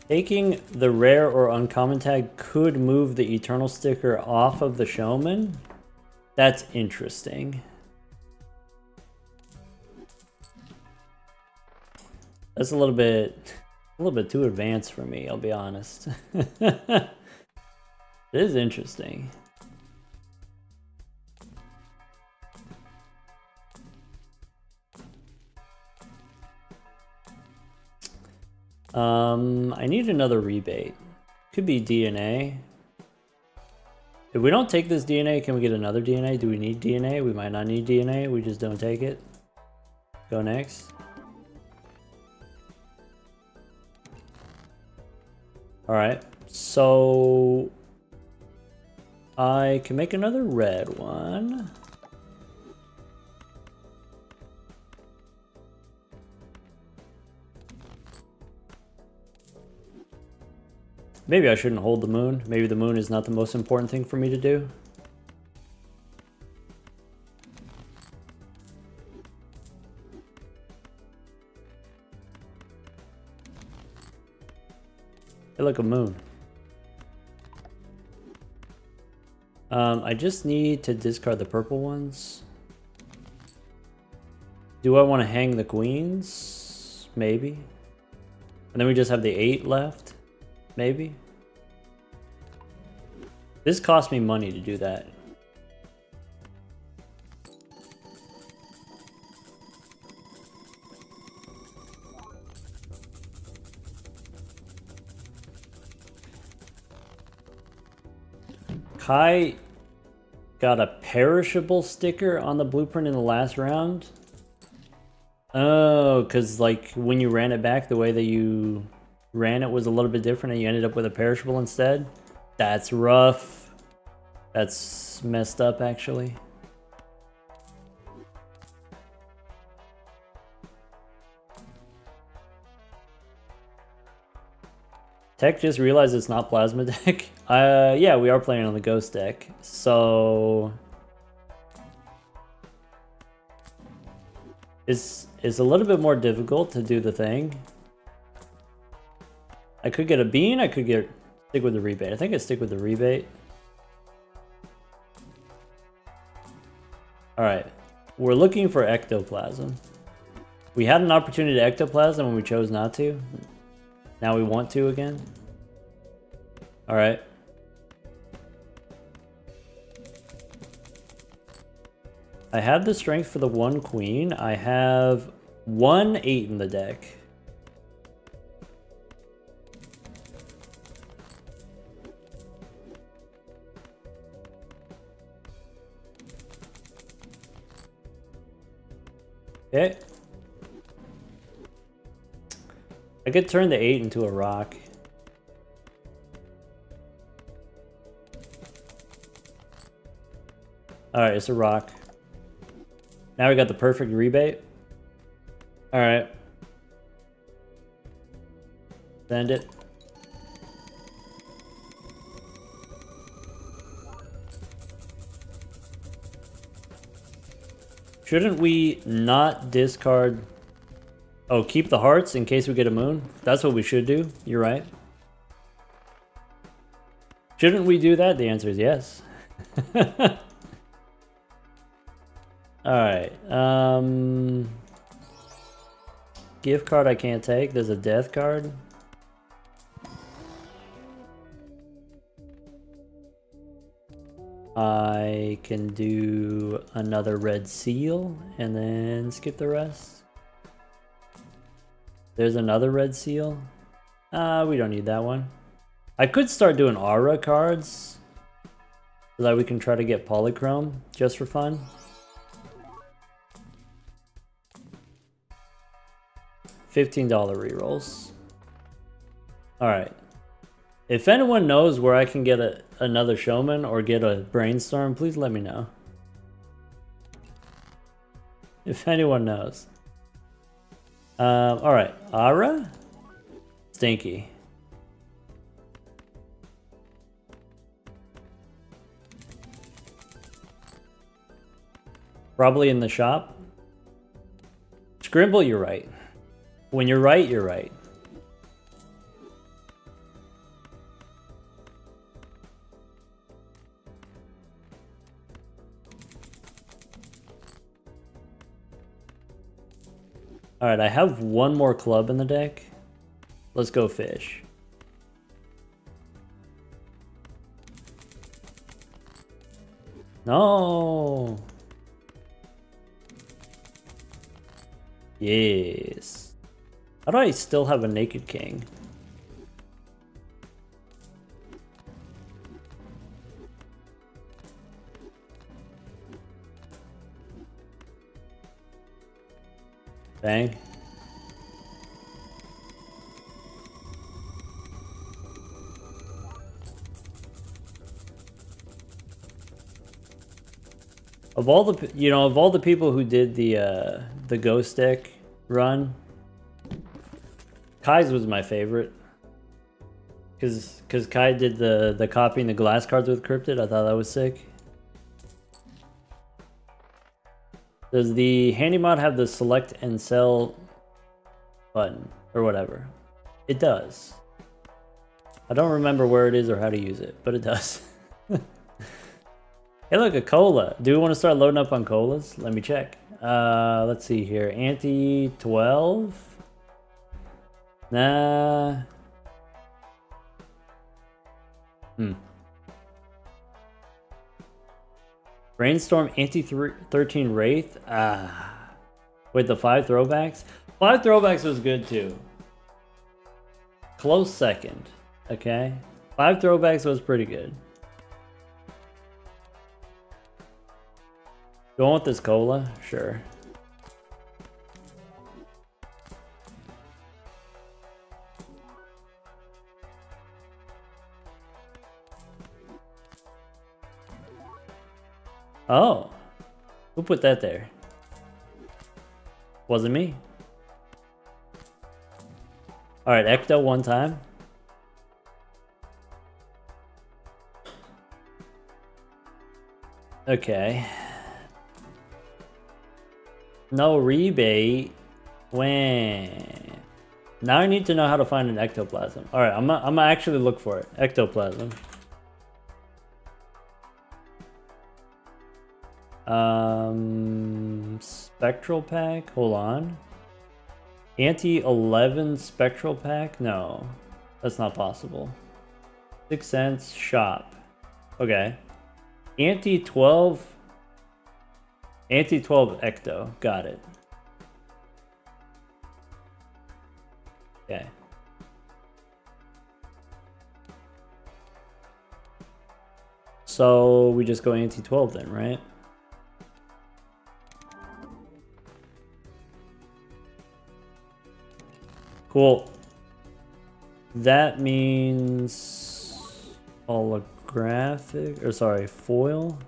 Taking the rare or uncommon tag could move the eternal sticker off of the showman. That's interesting. That's a little bit too advanced for me, I'll be honest. It is interesting. I need another rebate. Could be DNA. If we don't take this DNA, can we get another DNA? Do we need DNA? We might not need DNA. We just don't take it. Go next. Alright, so I can make another red one. Maybe I shouldn't hold the moon. Maybe the moon is not the most important thing for me to do. Hey, look, a moon. I just need to discard the purple ones. Do I want to hang the queens? Maybe. And then we just have the 8 left. Maybe. This cost me money to do that. Kai got a perishable sticker on the blueprint in the last round. Oh, because like when you ran it back, the way that you ran it was a little bit different and you ended up with a perishable instead. That's rough. That's messed up, actually. Tech just realized it's not plasma deck. Yeah, we are playing on the ghost deck, so it's a little bit more difficult to do the thing. I could get a bean. I could stick with the rebate. I think I stick with the rebate. All right, we're looking for ectoplasm. We had an opportunity to ectoplasm and we chose not to. Now we want to again. All right. I have the strength for the 1 queen. I have 1 8 in the deck. Okay. I could turn the 8 into a rock. Alright, it's a rock. Now we got the perfect rebate. Alright. Send it. Shouldn't we not discard... Oh, keep the hearts in case we get a moon? That's what we should do. You're right. Shouldn't we do that? The answer is yes. Alright. Gift card I can't take. There's a death card. I can do another red seal and then skip the rest. There's another red seal. We don't need that one. I could start doing aura cards so that we can try to get polychrome just for fun. $15 rerolls. Alright. If anyone knows where I can get another showman or get a brainstorm, please let me know. If anyone knows. Alright. Aura? Stinky. Probably in the shop. Scrimble, you're right. When you're right, you're right. Alright, I have one more club in the deck. Let's go fish. No. Yes. How do I still have a naked king? Bang. Of all the, you know, of all the people who did the ghost deck run, Kai's was my favorite. Cause Kai did the copying the glass cards with cryptid. I thought that was sick. Does the handy mod have the select and sell button or whatever? It does. I don't remember where it is or how to use it, but it does. Hey, look, a cola. Do we want to start loading up on colas? Let me check. Let's see here. Anti 12. Nah. Brainstorm Anti-13 Wraith. With the 5 throwbacks. 5 throwbacks was good too. Close second. Okay. 5 throwbacks was pretty good. Going with this cola? Sure. Oh. Who put that there? Wasn't me. Alright, Ecto one time. Okay. No rebate. When? Now I need to know how to find an ectoplasm. Alright, I'm gonna actually look for it. Ectoplasm. Spectral pack? Hold on. Anti-11 spectral pack? No. That's not possible. 6 cents shop. Okay. Anti-12 ecto. Got it. Okay. So we just go anti-12 then, right? Cool. That means holographic, or sorry, foil.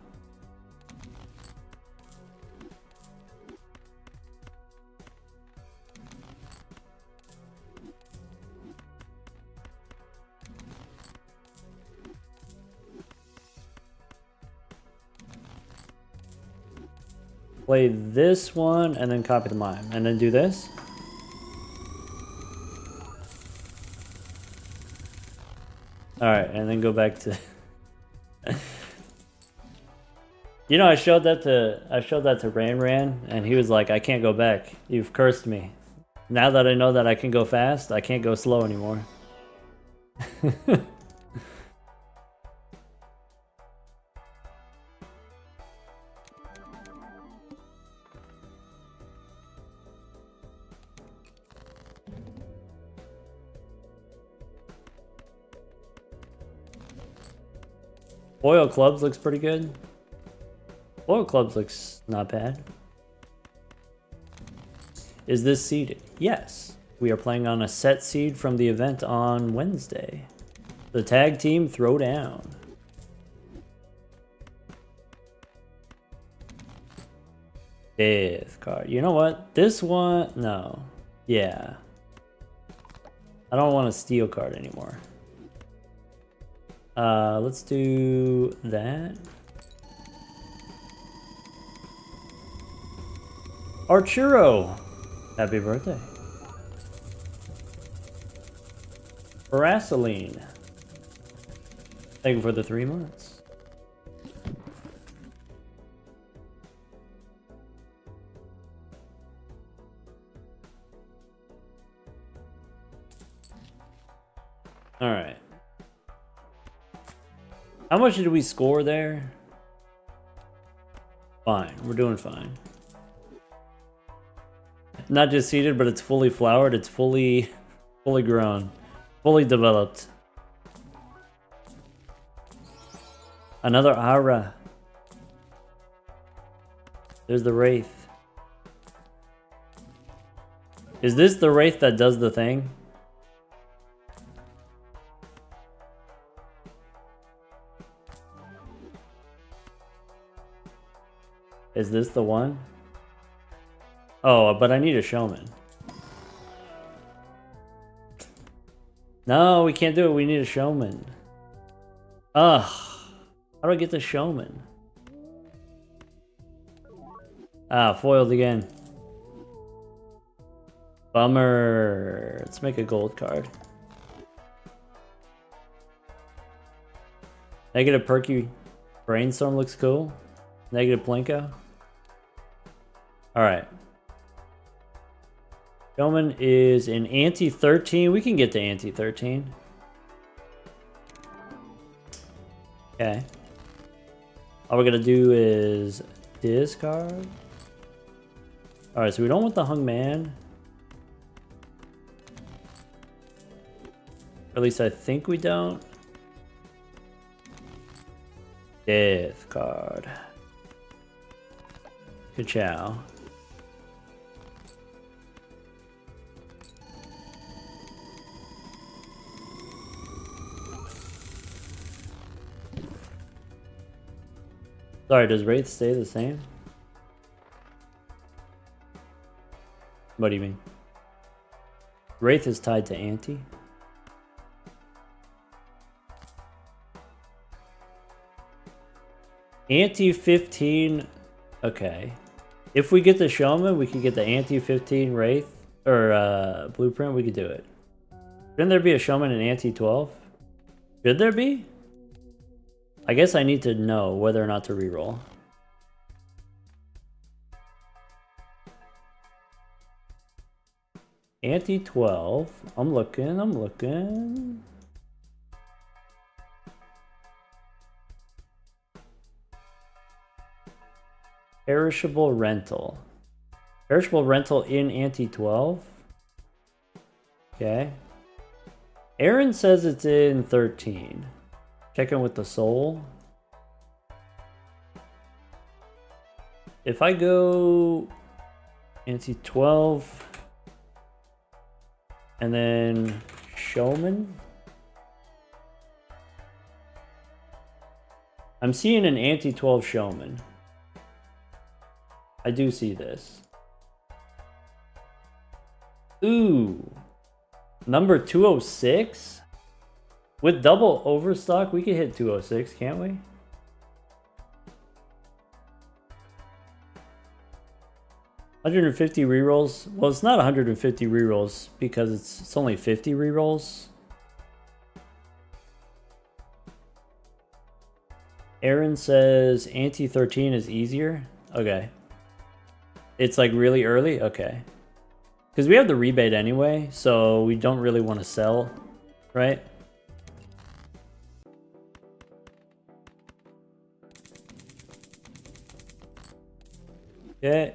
Play this one and then copy the mime and then do this. Alright, and then go back to You know, I showed that to Ran, and he was like, I can't go back. You've cursed me. Now that I know that I can go fast, I can't go slow anymore. Oil Clubs looks pretty good. Oil Clubs looks not bad. Is this seeded? Yes. We are playing on a set seed from the event on Wednesday. The Tag Team Throwdown. Death card. You know what? This one, no. Yeah. I don't want a steel card anymore. Let's do that. Arturo, happy birthday. Varasaline, thank you for the 3 months. All right. How much did we score there? Fine, we're doing fine. Not just seeded, but it's fully flowered. It's fully grown, fully developed. Another aura. There's the Wraith. Is this the Wraith that does the thing? Is this the one? Oh, but I need a showman. No, we can't do it. We need a showman. Ugh. How do I get the showman? Ah, foiled again. Bummer. Let's make a gold card. Negative Perky Brainstorm looks cool. Negative Plinko. Alright. Showman is an anti-13. We can get to anti-13. Okay. All we're gonna do is discard. Alright, so we don't want the hung man. Or at least I think we don't. Death card. Ka-chow. Sorry, does Wraith stay the same? What do you mean? Wraith is tied to Ante. Ante 15. Okay. If we get the Showman, we could get the Ante 15 Wraith or Blueprint. We could do it. Shouldn't there be a Showman in Ante 12? Should there be? I guess I need to know whether or not to reroll. Ante 12. I'm looking. Perishable rental. Perishable rental in Ante 12. Okay. Aaron says it's in 13. Checking with the soul. If I go Ante 12 and then Showman. I'm seeing an Ante 12 Showman. I do see this. Ooh. Number 206? With double overstock, we could hit 206, can't we? $150 rerolls. Well, it's not 150 rerolls because it's only 50 rerolls. Aaron says Ante 13 is easier. Okay. It's like really early? Okay. Because we have the rebate anyway, so we don't really want to sell, right? Okay.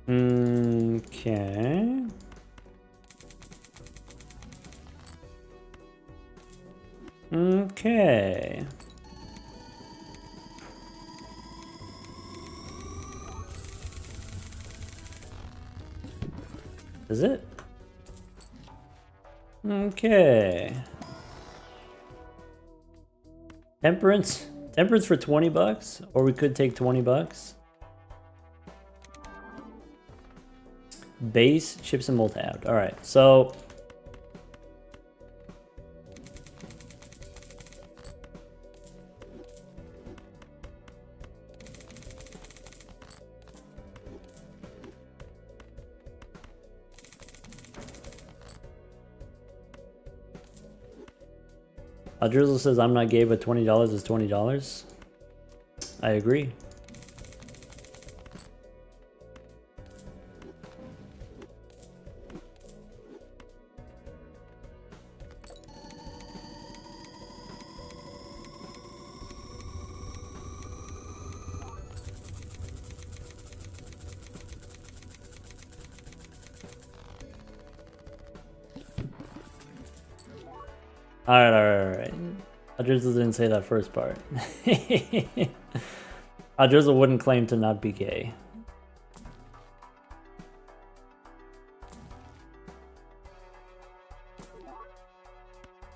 Okay. Okay. Is it? Okay. Temperance. Temperance for 20 bucks? Or we could take 20 bucks. Base, chips, and multi-out. Alright, so... Drizzle says I'm not gay, but $20 is $20. I agree. Alright. Drizzle didn't say that first part. Drizzle wouldn't claim to not be gay.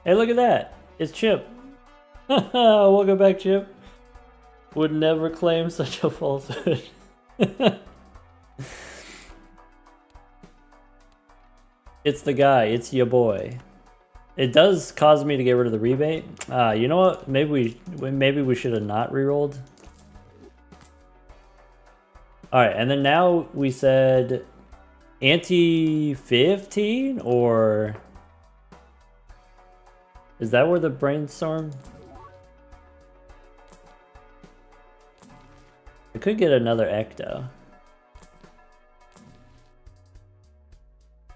Hey, look at that. It's Chip. Welcome back, Chip. Would never claim such a falsehood. It's the guy. It's your boy. It does cause me to get rid of the rebate. You know what? Maybe we should have not rerolled. Alright, and then now we said Ante 15, or is that where the brainstorm? I could get another Ecto.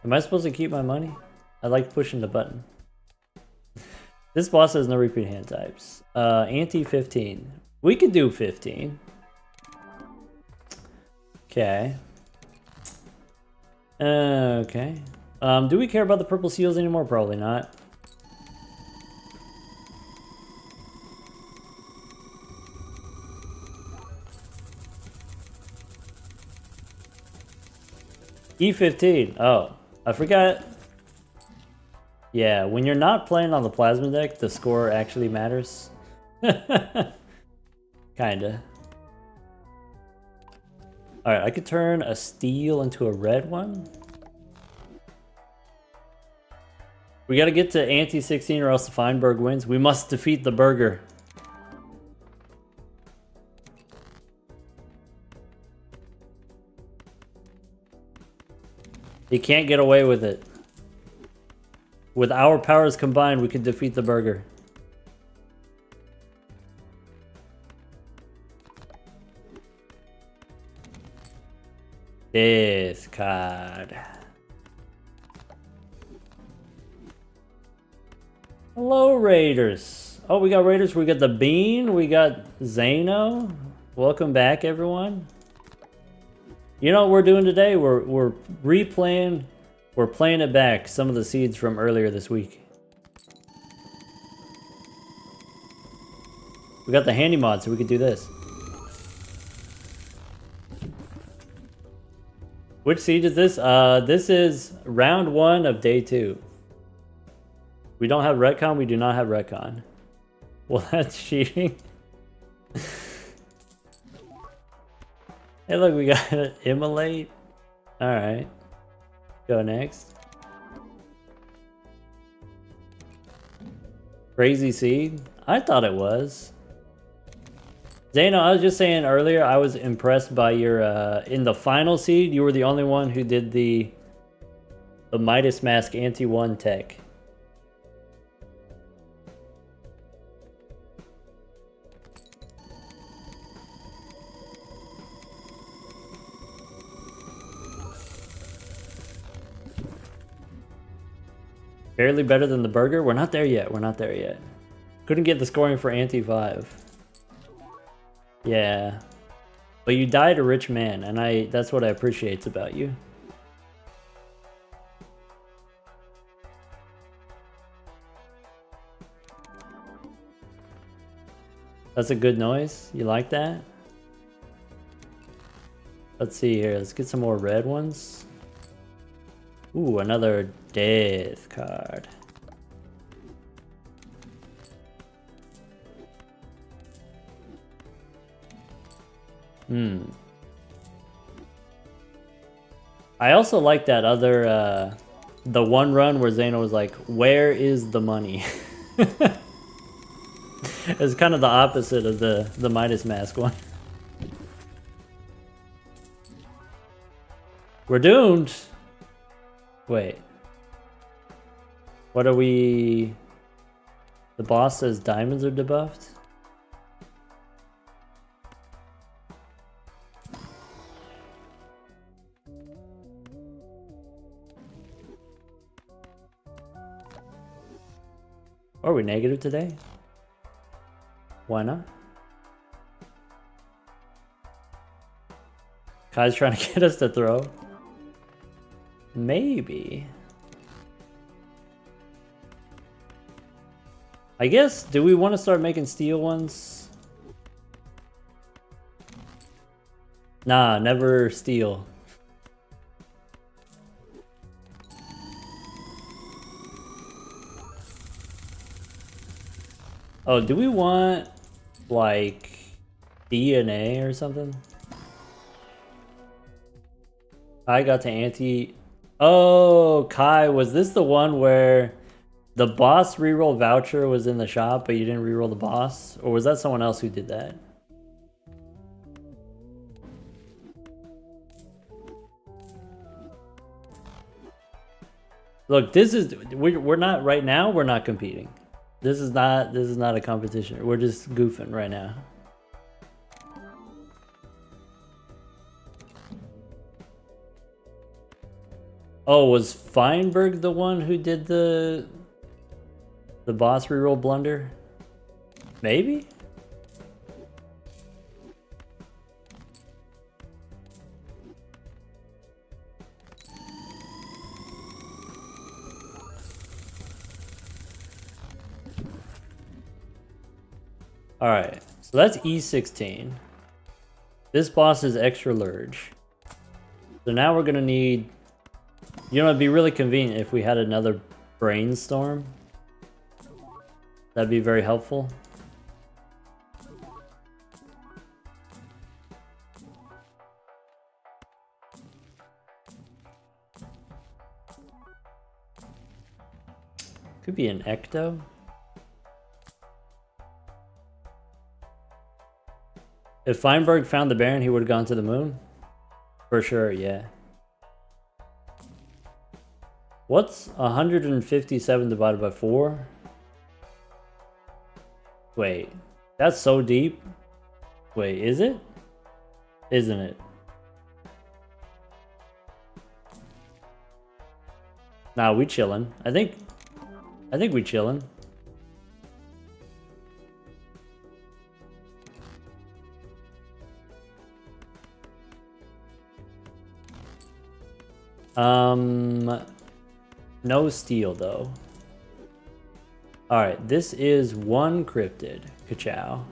Am I supposed to keep my money? I like pushing the button. This boss has no repeat hand types. Ante 15. We could do 15. Okay. Okay. Do we care about the purple seals anymore? Probably not. E15. Oh, I forgot. Yeah, when you're not playing on the plasma deck, the score actually matters. Kinda. Alright, I could turn a steel into a red one. We gotta get to ante 16 or else the Feinberg wins. We must defeat the burger. He can't get away with it. With our powers combined, we can defeat the burger. This card. Hello, Raiders. Oh, we got Raiders. We got the Bean. We got Zano. Welcome back, everyone. You know what we're doing today? We're replaying. We're playing it back. Some of the seeds from earlier this week. We got the handy mod, so we could do this. Which seed is this? This is round 1 of day 2. We don't have retcon. We do not have retcon. Well, that's cheating. Hey, look, we got an immolate. All right, go next. Crazy seed. I thought it was. Zano, I was just saying earlier, I was impressed by your, in the final seed, you were the only one who did the Midas Mask anti-1 tech. Barely better than the burger? We're not there yet, we're not there yet. Couldn't get the scoring for anti-5. Yeah, but you died a rich man, and that's what I appreciate about you. That's a good noise. You like that? Let's see here. Let's get some more red ones. Ooh, another death card. I also like that other, the one run where Zano was like, where is the money? It's kind of the opposite of the Midas Mask one. We're doomed! Wait. What are we... The boss says diamonds are debuffed? Are we negative today? Why not? Kai's trying to get us to throw. Maybe. I guess, do we want to start making steel ones? Nah, never steel. Oh, do we want, like, DNA or something? I got to anti... Oh, Kai, was this the one where the boss reroll voucher was in the shop, but you didn't reroll the boss? Or was that someone else who did that? Look, this is... We're not... Right now, we're not competing. This is not a competition. We're just goofing right now. Oh, was Feinberg the one who did the boss reroll blunder? Maybe? Alright, so that's E16. This boss is extra large. So now we're gonna need... You know, it'd be really convenient if we had another brainstorm. That'd be very helpful. Could be an ecto. If Feinberg found the Baron, he would have gone to the moon? For sure, yeah. What's 157 divided by 4? Wait, that's so deep. Wait, is it? Isn't it? Nah, we chillin'. I think we chillin'. No steel though. Alright, this is 1 cryptid. Ka-chow.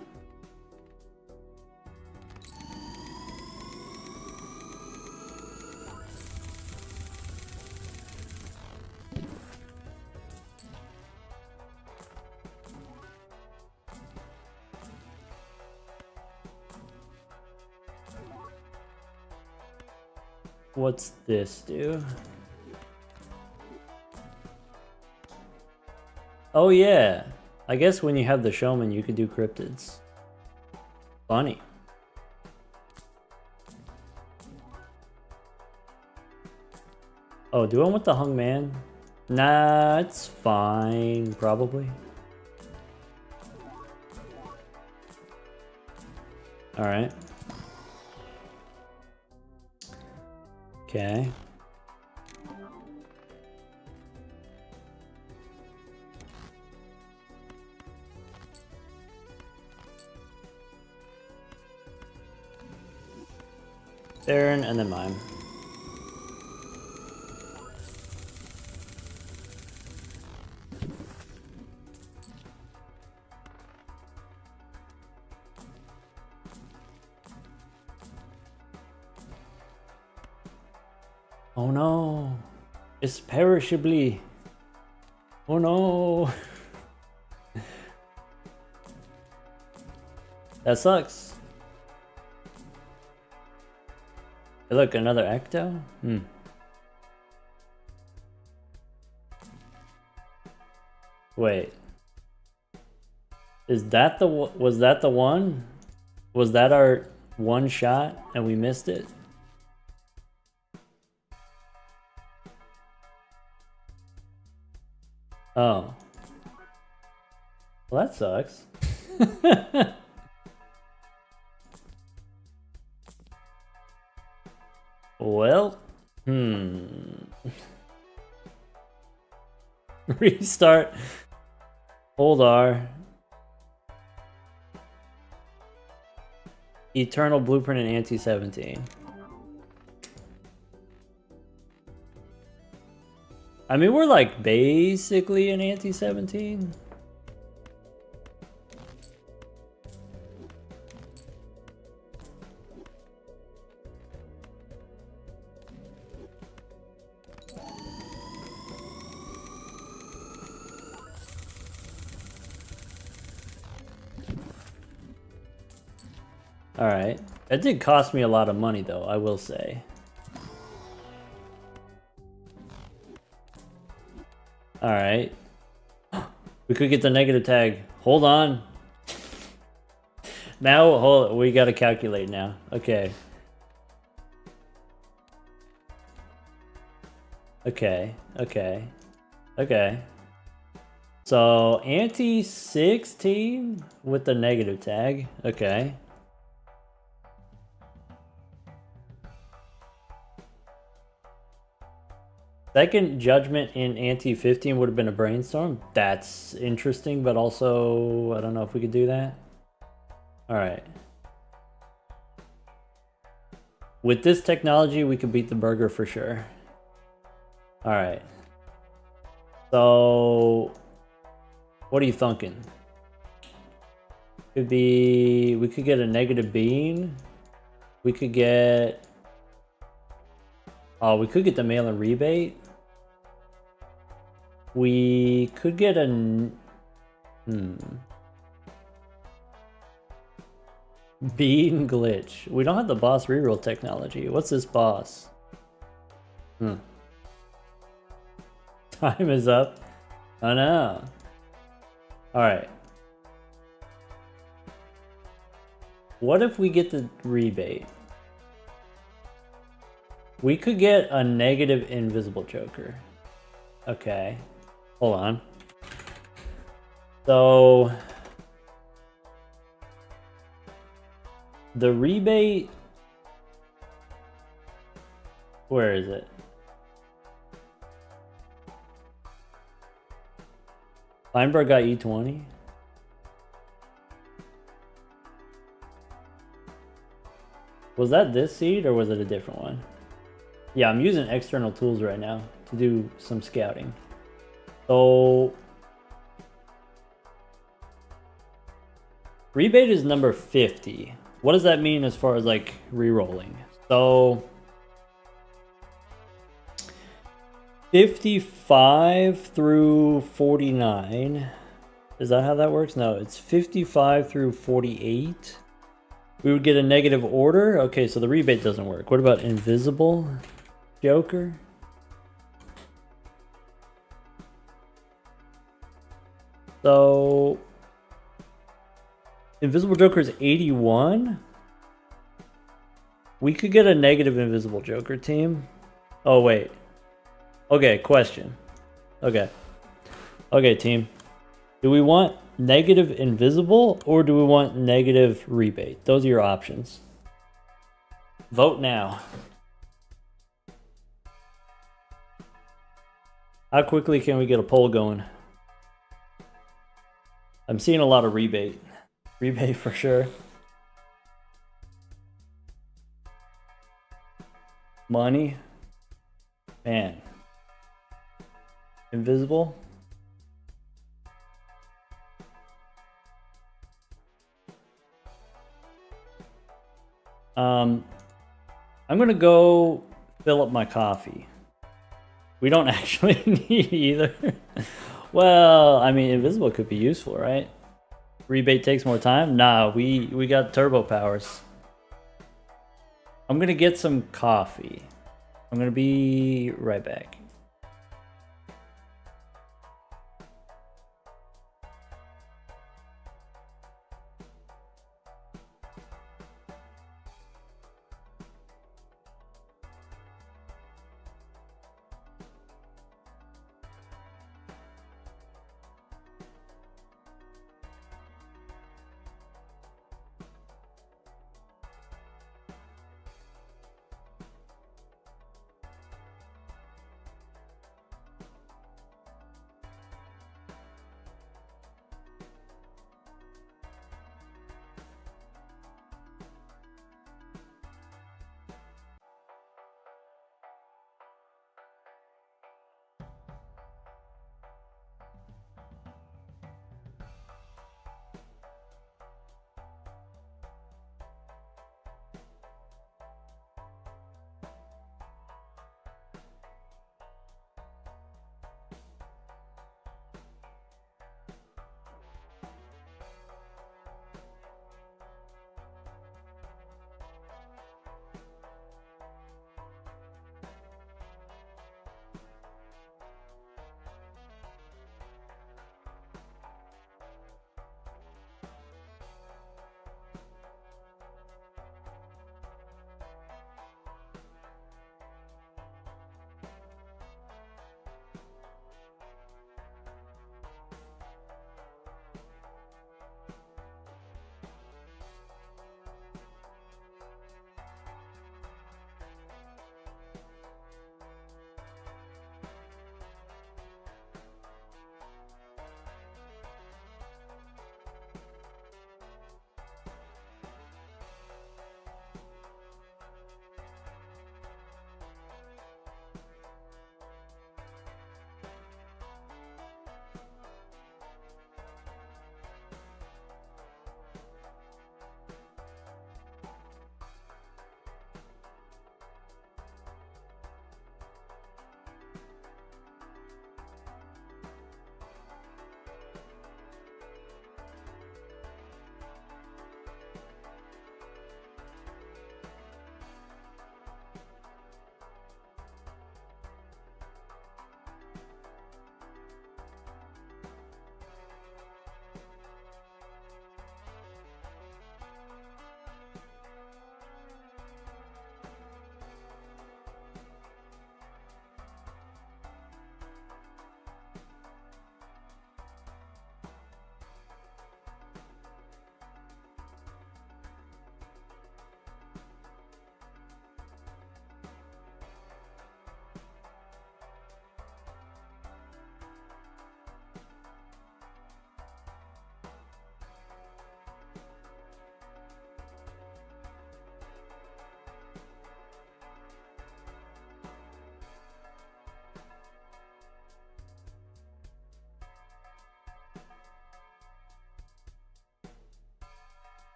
What's this do? Oh yeah, I guess when you have the showman you could do cryptids. Funny. Oh, do I want the hung man? Nah, it's fine, probably. Alright. Okay. Baron and then mine. Oh no, it's perishably. Oh no. That sucks. Hey, look, another ecto? Wait. Is that the was that the one? Was that our one shot and we missed it? Oh. Well, that sucks. Well, Restart. Hold R. Eternal Blueprint and Anti-17. I mean, we're like basically an Anti-17. Alright. That did cost me a lot of money though, I will say. Alright. We could get the negative tag. Hold on. Now, we gotta calculate now. Okay. Okay. So, anti-16 with the negative tag. Okay. Second judgment in anti-15 would have been a brainstorm. That's interesting, but also, I don't know if we could do that. Alright. With this technology, we could beat the burger for sure. Alright. So, what are you thinking? Could be, we could get a negative bean. We could get, oh, we could get the mail-in rebate. We could get a, bean glitch. We don't have the boss reroll technology. What's this boss? Time is up. Oh no. Alright. What if we get the rebate? We could get a negative invisible joker. Okay. Hold on. So the rebate, where is it? Feinberg got E20. Was that this seed or was it a different one? Yeah, I'm using external tools right now to do some scouting. So rebate is number 50. What does that mean as far as like re-rolling? So 55 through 49. Is that how that works? No, it's 55 through 48. We would get a negative order. Okay, so the rebate doesn't work. What about invisible joker? So invisible joker is 81. We could get a negative invisible joker team. Oh wait. Okay, question. Okay, team. Do we want negative invisible or do we want negative rebate? Those are your options. Vote now. How quickly can we get a poll going? I'm seeing a lot of rebate. Rebate for sure. Money. Man. Invisible. I'm gonna go fill up my coffee. We don't actually need either. Well, I mean, invisible could be useful, right? Rebate takes more time. Nah, we got turbo powers. I'm gonna get some coffee. I'm gonna be right back.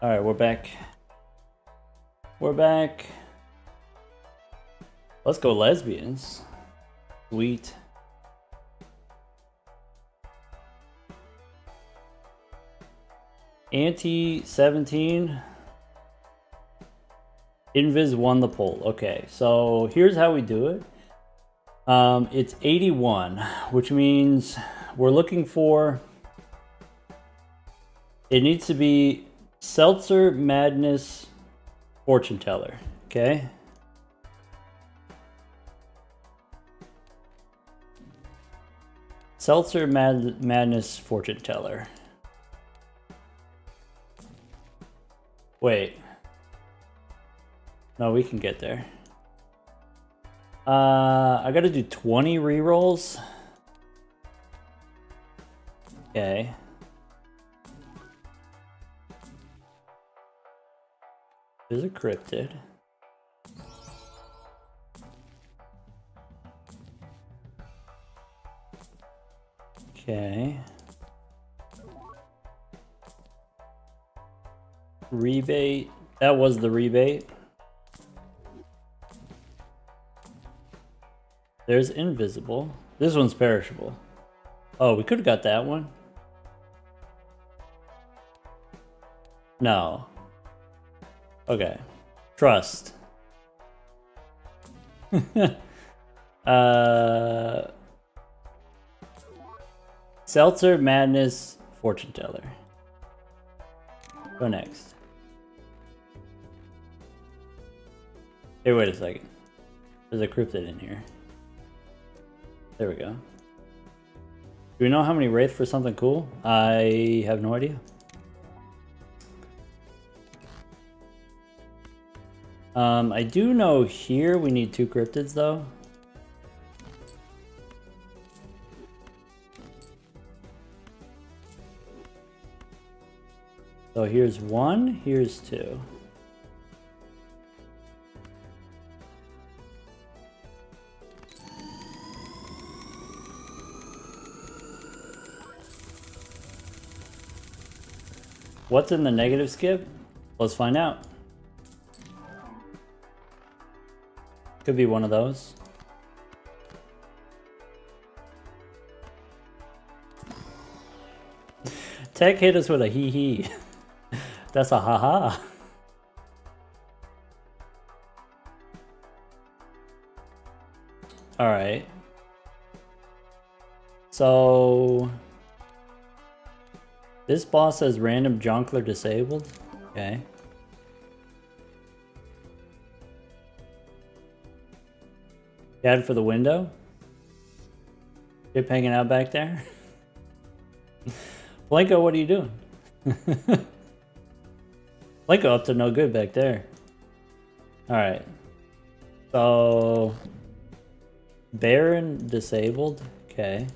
All right, we're back. We're back. Let's go lesbians. Sweet. Anti-17. Invis won the poll. Okay, so here's how we do it. It's 81, which means we're looking for... It needs to be Seltzer Madness Fortune Teller. Okay? Seltzer Madness Fortune Teller. Wait. No, we can get there. I gotta do 20 rerolls. Okay. There's a cryptid. Okay. Rebate. That was the rebate. There's invisible. This one's perishable. Oh, we could have got that one. No. Okay. Trust. Seltzer Madness Fortune Teller. Go next. Hey, wait a second. There's a cryptid in here. There we go. Do we know how many wraith for something cool? I have no idea. I do know here we need 2 cryptids though. So here's 1, here's 2. What's in the negative skip? Let's find out. Could be one of those. Tech hit us with a hee hee. That's a haha. Alright. So this boss says random jonkler disabled. Okay. Dad for the window. Chip hanging out back there. Blanco, what are you doing? Blanco up to no good back there. Alright. So Baron disabled. Okay.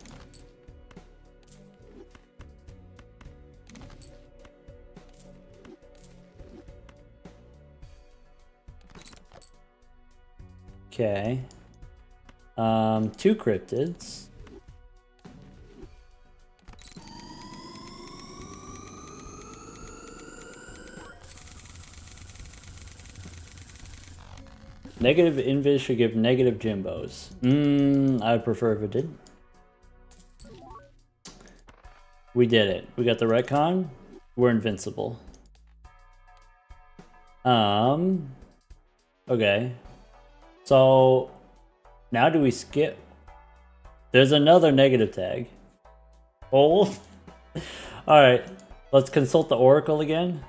Okay. 2 cryptids. Negative invis should give negative Jimbos. I would prefer if it did. We did it. We got the retcon. We're invincible. Okay. So now do we skip? There's another negative tag. Old. Alright. Let's consult the Oracle again.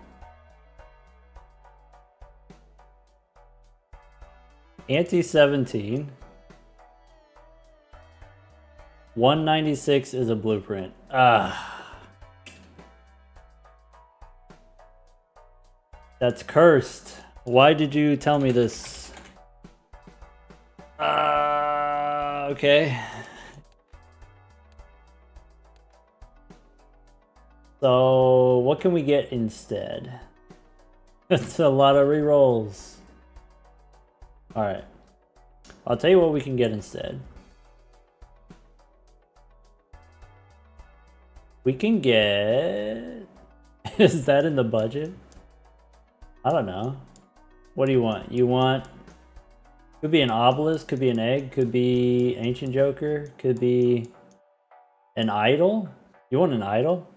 Anti-17. 196 is a blueprint. That's cursed. Why did you tell me this? Okay. So, what can we get instead? That's a lot of rerolls. Alright. I'll tell you what we can get instead. We can get... Is that in the budget? I don't know. What do you want? You want... Could be an obelisk, could be an egg, could be ancient joker, could be an idol. You want an idol?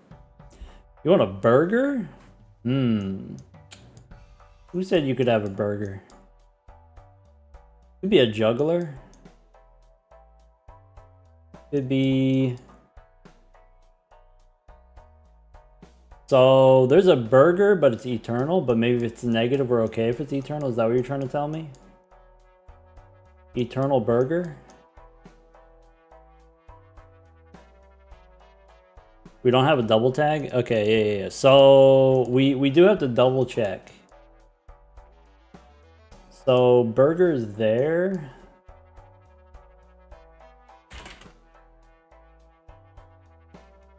You want a burger? Who said you could have a burger? Could be a juggler. Could be... So there's a burger, but it's eternal, but maybe if it's negative, we're okay if it's eternal. Is that what you're trying to tell me? Eternal burger? We don't have a double tag? Okay, yeah. So we do have to double check. So burger's there.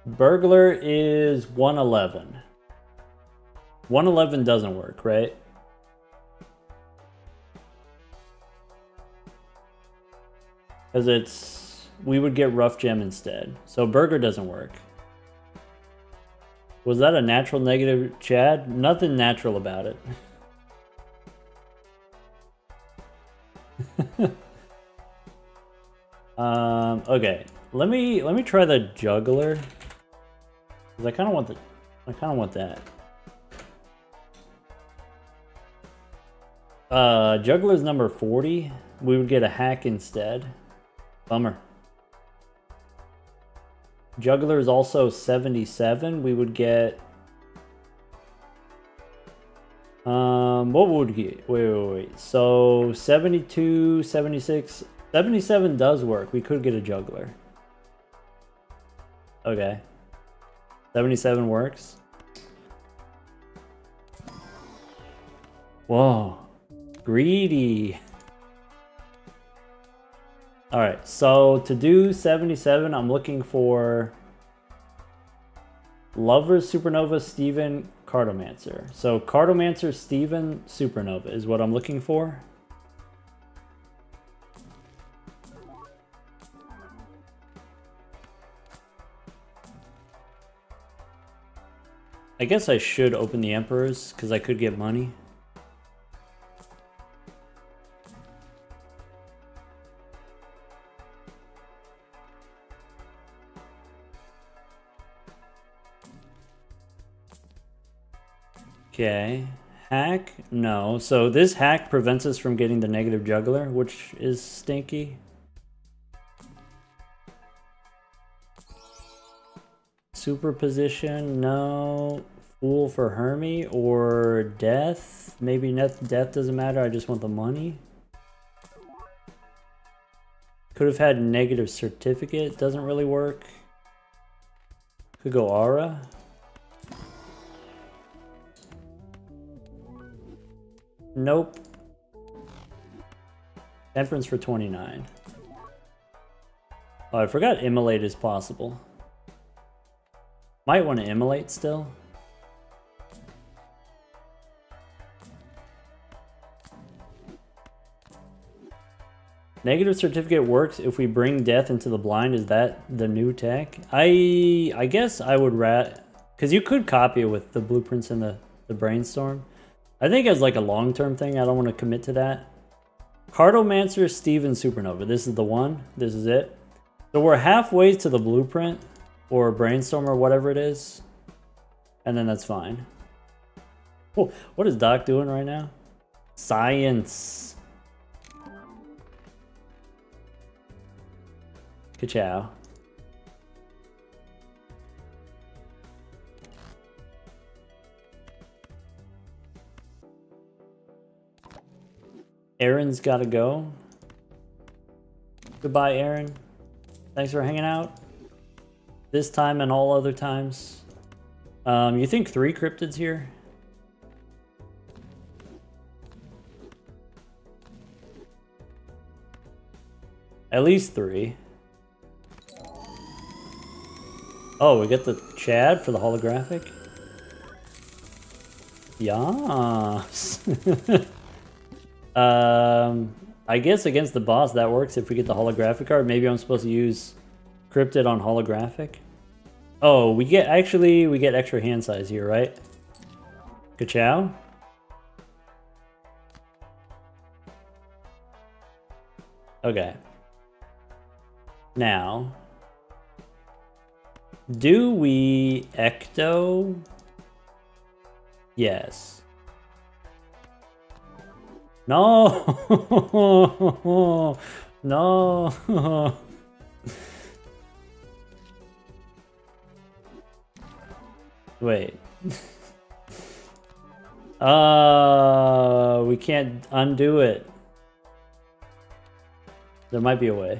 Burglar is 111. 111 doesn't work, right? Because it's... We would get rough gem instead. So burger doesn't work. Was that a natural negative, Chad? Nothing natural about it. Okay. Let me try the juggler. Cause I kind of want that. Juggler's number 40. We would get a hack instead. Bummer. Juggler is also 77. We would get... what would we get? Wait. So 72, 76, 77 does work. We could get a juggler. Okay. 77 works. Whoa. Greedy. Alright, so to do 77, I'm looking for Lovers, Supernova, Steven, Cartomancer. So Cartomancer, Steven, Supernova is what I'm looking for. I guess I should open the Emperors, because I could get money. Okay. Hack? No. So this hack prevents us from getting the negative juggler, which is stinky. Superposition? No. Fool for Hermie or death? Maybe death doesn't matter. I just want the money. Could have had negative certificate. Doesn't really work. Could go aura. Nope. Temperance for 29. Oh, I forgot immolate is possible. Might want to immolate still. Negative certificate works if we bring death into the blind. Is that the new tech? I guess I would because you could copy it with the blueprints and the brainstorm. I think as like a long-term thing, I don't want to commit to that. Cartomancer, Steven, Supernova. This is the one. This is it. So we're halfway to the blueprint or brainstorm or whatever it is. And then that's fine. Oh, what is Doc doing right now? Science. Ka-chow. Aaron's gotta go. Goodbye, Aaron. Thanks for hanging out. This time and all other times. You think 3 cryptids here? At least 3. Oh, we get the Chad for the holographic? Yas. I guess against the boss that works if we get the holographic card. Maybe I'm supposed to use cryptid on holographic. Oh, we get extra hand size here, right? Ka-chow? Okay. Now, do we ecto? Yes. No. No. Wait. We can't undo it. There might be a way.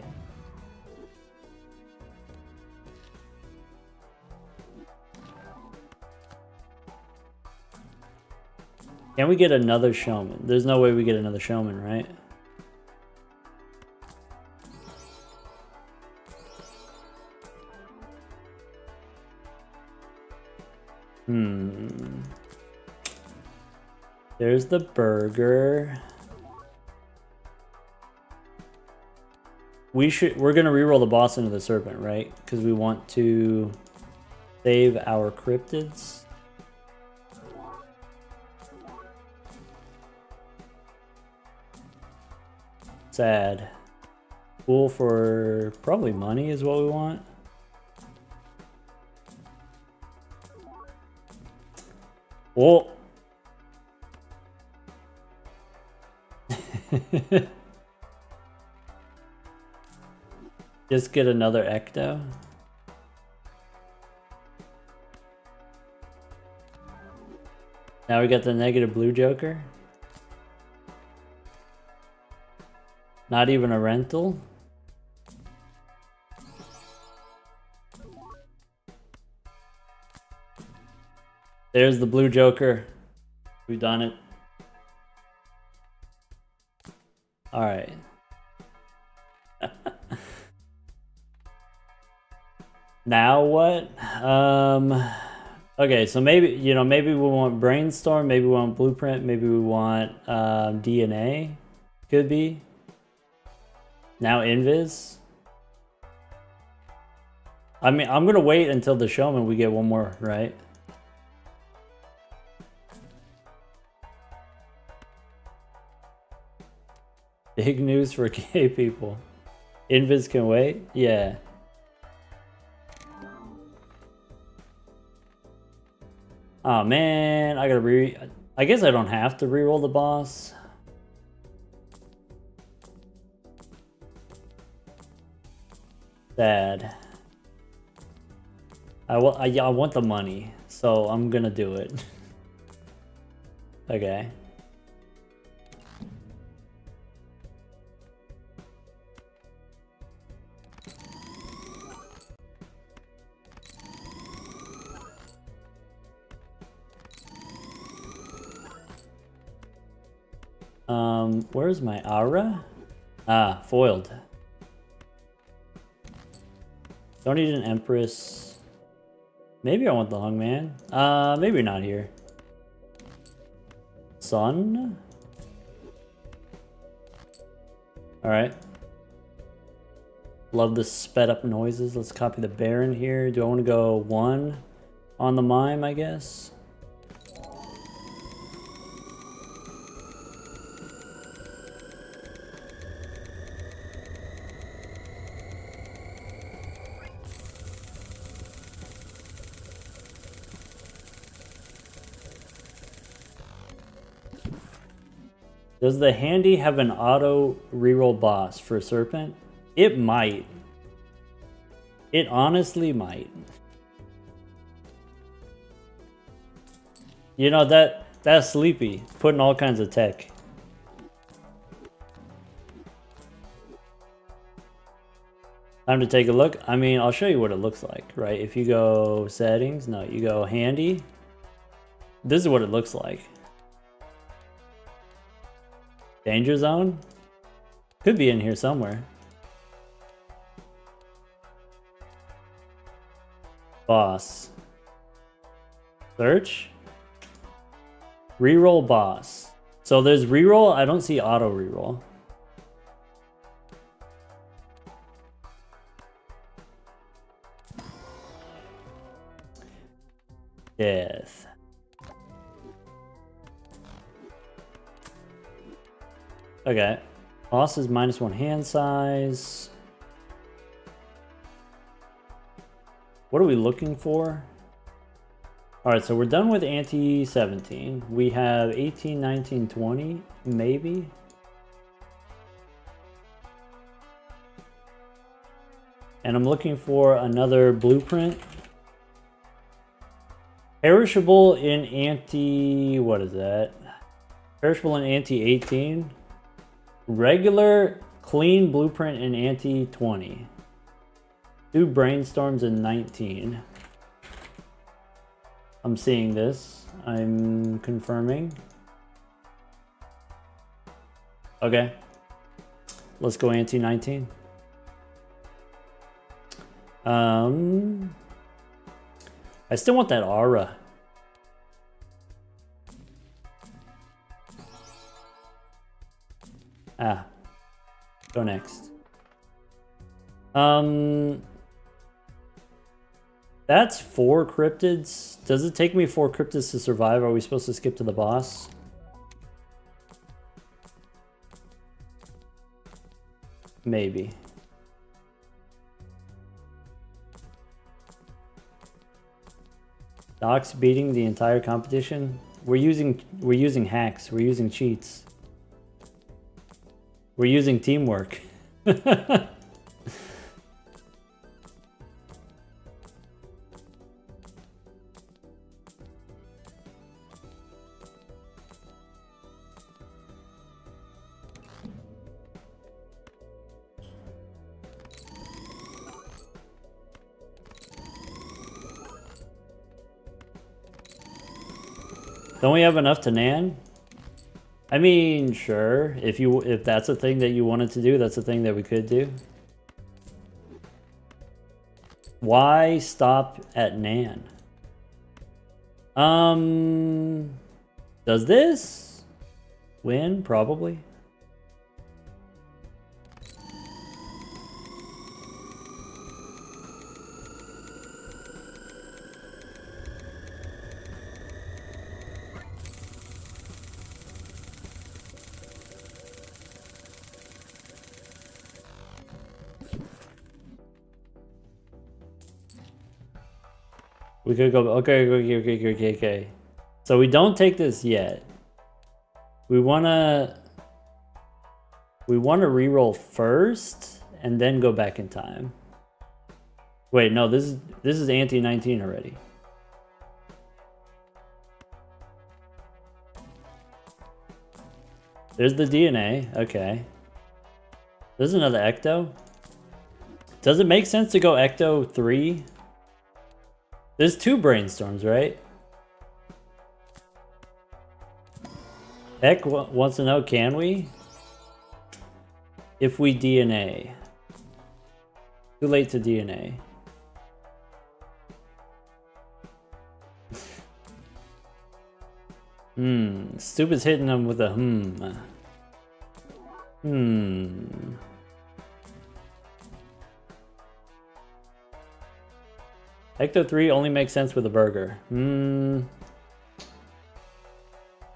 Can we get another showman? There's no way we get another showman, right? There's the burger. We're gonna reroll the boss into the serpent, right? Because we want to save our cryptids. Sad. Cool for probably money is what we want. Oh. Just get another ecto. Now we got the negative blue joker. Not even a rental. There's the blue joker. We've done it. All right. Now what? Okay, so maybe, maybe we want brainstorm, maybe we want blueprint, maybe we want DNA. Could be. Now invis. I mean, I'm gonna wait until the showman we get one more, right? Big news for gay people. Invis can wait? Yeah. Oh man, I gotta I guess I don't have to reroll the boss. Sad. I want the money, so I'm gonna do it. Okay. Where's my aura? Ah, foiled. Don't need an empress. Maybe I want the hungman. Maybe not here. Sun? Alright. Love the sped up noises. Let's copy the Baron here. Do I want to go 1 on the mime, I guess? Does the handy have an auto reroll boss for Serpent? It might. It honestly might. You know, that's sleepy. Putting all kinds of tech. Time to take a look. I mean, I'll show you what it looks like, right? If you go settings, no, you go handy. This is what it looks like. Danger zone? Could be in here somewhere. Boss. Search. Reroll boss. So there's reroll. I don't see auto reroll. Yes. Okay. Boss is -1 hand size. What are we looking for? Alright, so we're done with anti-17. We have 18, 19, 20, maybe? And I'm looking for another blueprint. Perishable in anti... what is that? Perishable in anti-18. Regular, clean blueprint in anti-20. 2 brainstorms in 19. I'm seeing this. I'm confirming. Okay. Let's go anti-19. I still want that aura. Ah. Go next. That's 4 cryptids. Does it take me 4 cryptids to survive? Are we supposed to skip to the boss? Maybe. Doc's beating the entire competition. We're using hacks. We're using cheats. We're using teamwork. Don't we have enough to Nan? I mean, sure. If that's a thing that you wanted to do, that's a thing that we could do. Why stop at Nan? Does this win? Probably. We could go, okay. So we don't take this yet. We wanna reroll first and then go back in time. Wait, no, this is anti-19 already. There's the DNA, okay. There's another Ecto. Does it make sense to go Ecto 3? There's 2 brainstorms, right? Eck wants to know, can we? If we DNA. Too late to DNA. Stupid's hitting them with a Ecto 3 only makes sense with a burger.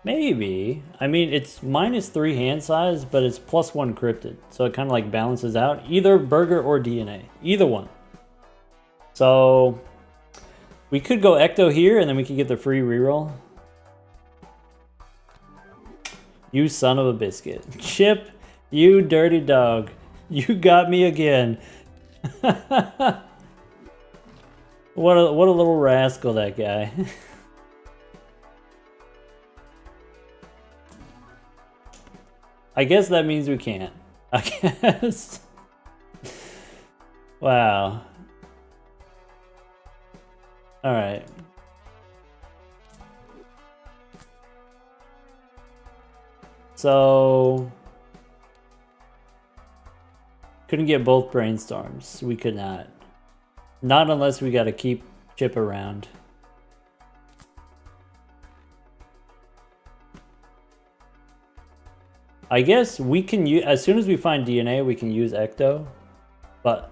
Maybe. I mean, it's -3 hand size, but it's +1 cryptid. So it kind of like balances out. Either burger or DNA. Either one. So we could go Ecto here and then we could get the free reroll. You son of a biscuit. Chip, you dirty dog. You got me again. What a little rascal, that guy. I guess that means we can't. I guess. Wow. Alright. So... couldn't get both brainstorms. We could not. Not unless we gotta keep Chip around. I guess we can use, as soon as we find DNA, we can use Ecto. But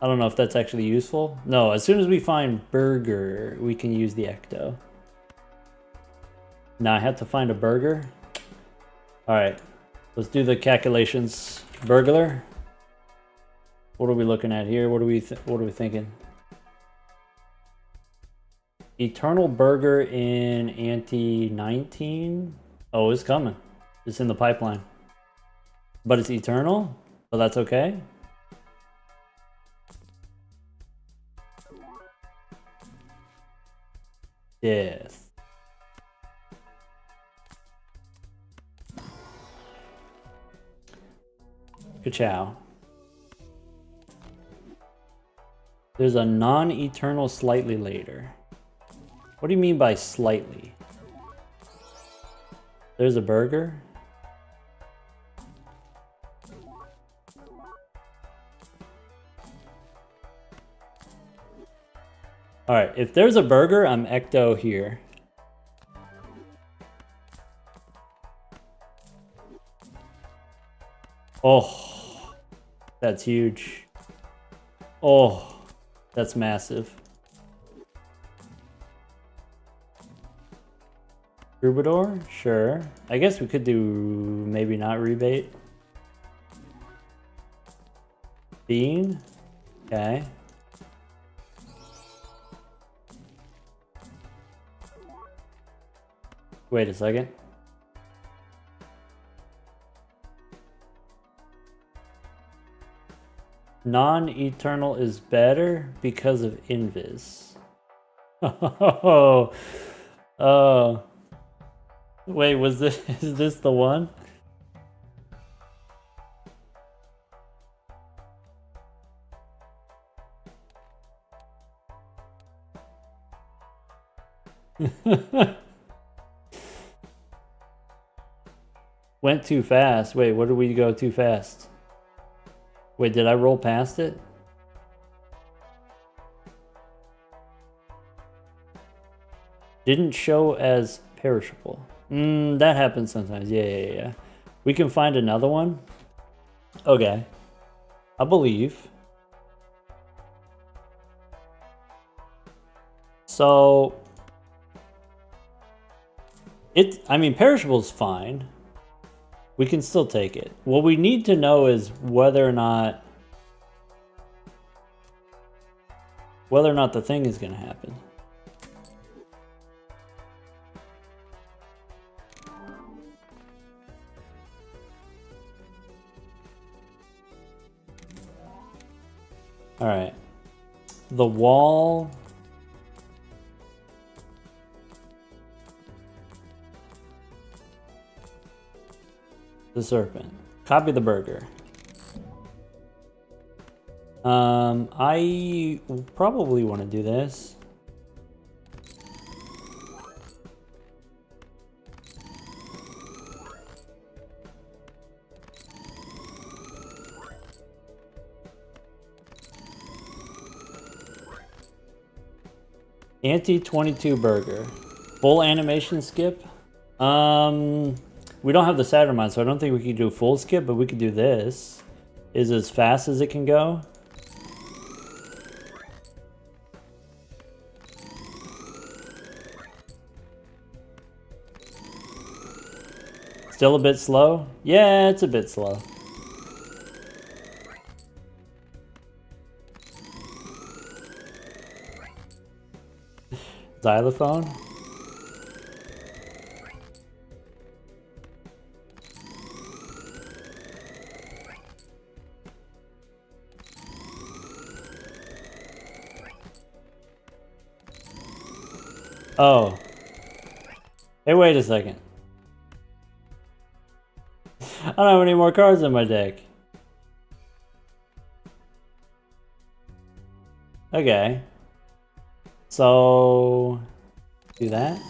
I don't know if that's actually useful. No, as soon as we find Burger, we can use the Ecto. Now I have to find a Burger. Alright. Let's do the calculations. Burglar. What are we looking at here? What are we thinking? Eternal Burger in Ante 19. Oh, it's coming. It's in the pipeline. But it's eternal, so that's okay. Yes. Ka-chow. There's a non-eternal slightly later. What do you mean by slightly? There's a burger? Alright, if there's a burger, I'm ecto here. Oh, that's huge. Oh, that's massive. Troubadour? Sure. I guess we could do maybe not rebate. Bean? Okay. Wait a second. Non-eternal is better because of invis. Oh. Wait, is this the one? Went too fast. Wait, what did we go too fast? Wait, did I roll past it? Didn't show as perishable. That happens sometimes. Yeah. We can find another one. Okay. I believe. So I mean, perishable is fine. We can still take it. What we need to know is whether or not the thing is going to happen. All right. The wall. The serpent. Copy the burger. I probably want to do this. Anti-22 burger. Full animation skip? We don't have the Saturn mine, so I don't think we can do full skip, but we could do this. Is as fast as it can go. Still a bit slow? Yeah, it's a bit slow. Xylophone? Oh. Hey, wait a second. I don't have any more cards in my deck. Okay. So, do that.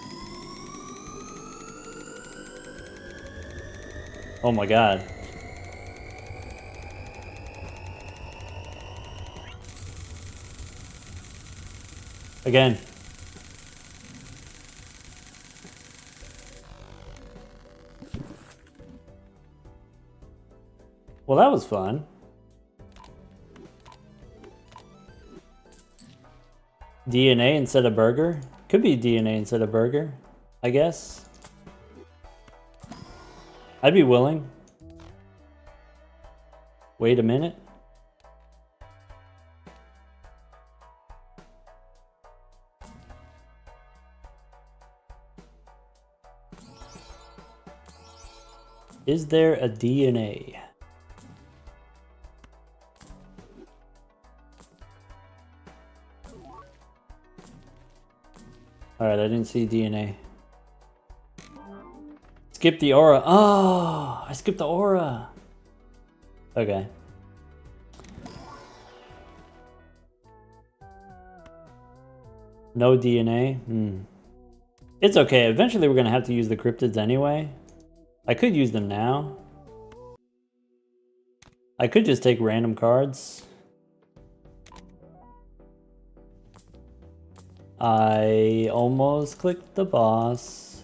Oh my god. Again. Well, that was fun. DNA instead of burger? Could be DNA instead of burger, I guess. I'd be willing. Wait a minute. Is there a DNA? Alright, I didn't see DNA. Skip the aura. Oh, I skipped the aura. Okay. No DNA? It's okay. Eventually we're going to have to use the cryptids anyway. I could use them now. I could just take random cards. I almost clicked the boss.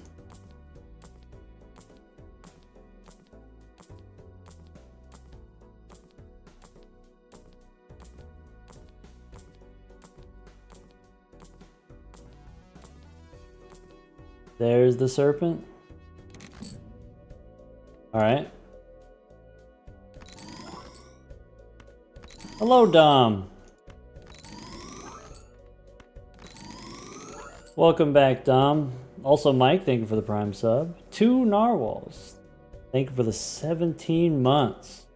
There's the serpent. Alright. Hello, Dom. Welcome back, Dom. Also, Mike, thank you for the Prime sub. 2 narwhals. Thank you for the 17 months.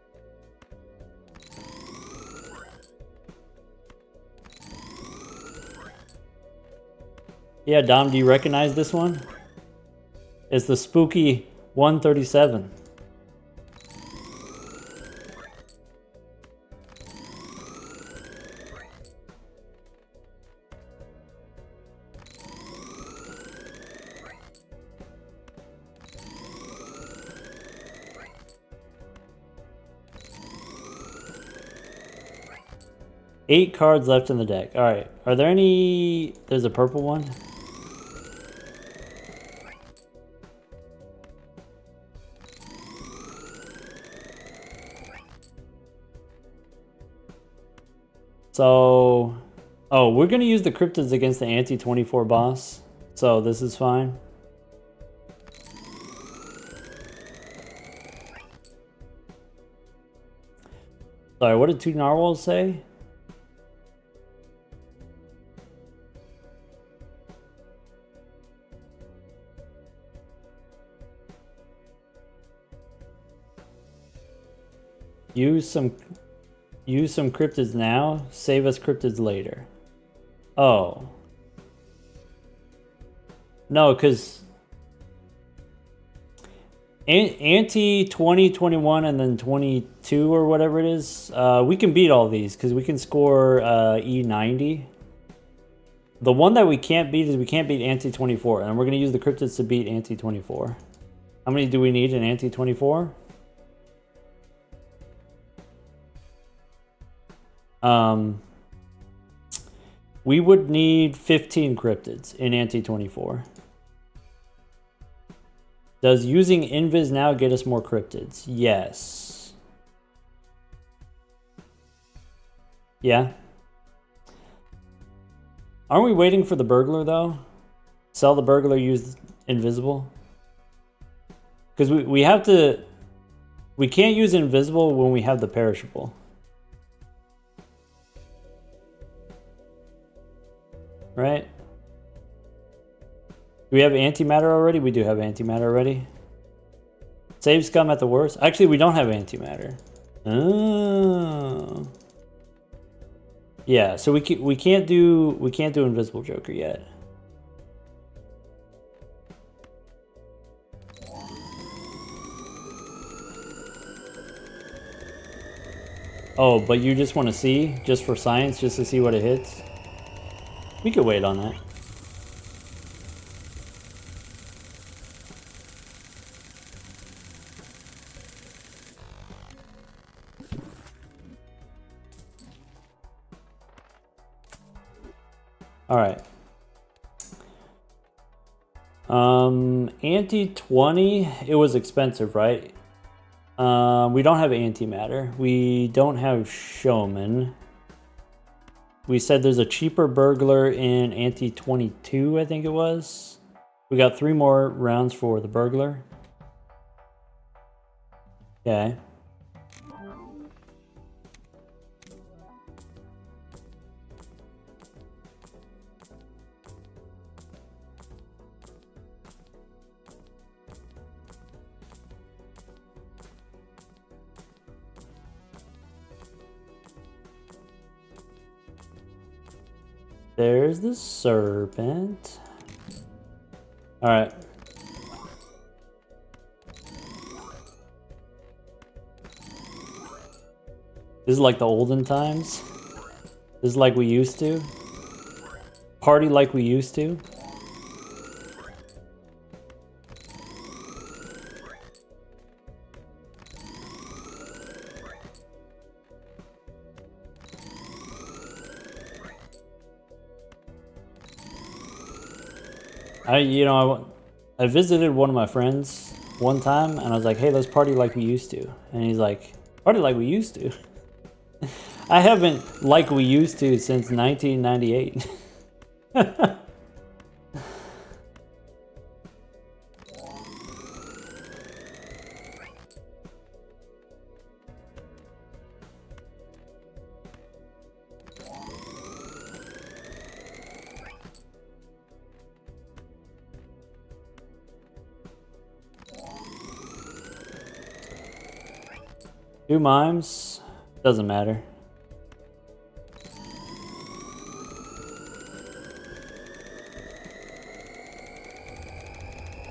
Yeah, Dom, do you recognize this one? It's the spooky 137. Eight cards left in the deck. All right. Are there any... There's a purple one. So... Oh, we're going to use the cryptids against the anti-24 boss. So this is fine. Sorry, what did 2 narwhals say? Use some cryptids now, save us cryptids later. Oh. No, because anti 20, 21, and then 22 or whatever it is, we can beat all these because we can score E90. The one that we can't beat is we can't beat anti 24, and we're going to use the cryptids to beat anti 24. How many do we need in anti 24? We would need 15 cryptids in anti-24. Does using Invis now get us more cryptids? Yes. Yeah. Aren't we waiting for the burglar though? Sell the burglar, use invisible? Because we have to... We can't use invisible when we have the perishable. Right? Do we have antimatter already? We do have antimatter already. Save scum at the worst. Actually, we don't have antimatter. Oh. Yeah, so we can't do invisible Joker yet. Oh, but you just want to see, just for science, just to see what it hits? We could wait on that. All right. Anti-20, it was expensive, right? We don't have antimatter. We don't have showman. We said there's a cheaper burglar in anti-22, I think it was. We got 3 more rounds for the burglar. Okay. There's the serpent. All right. This is like the olden times. This is like we used to. Party like we used to. I visited one of my friends one time, and I was like, "Hey, let's party like we used to." And he's like, "Party like we used to." I haven't like we used to since 1998. Two mimes, doesn't matter.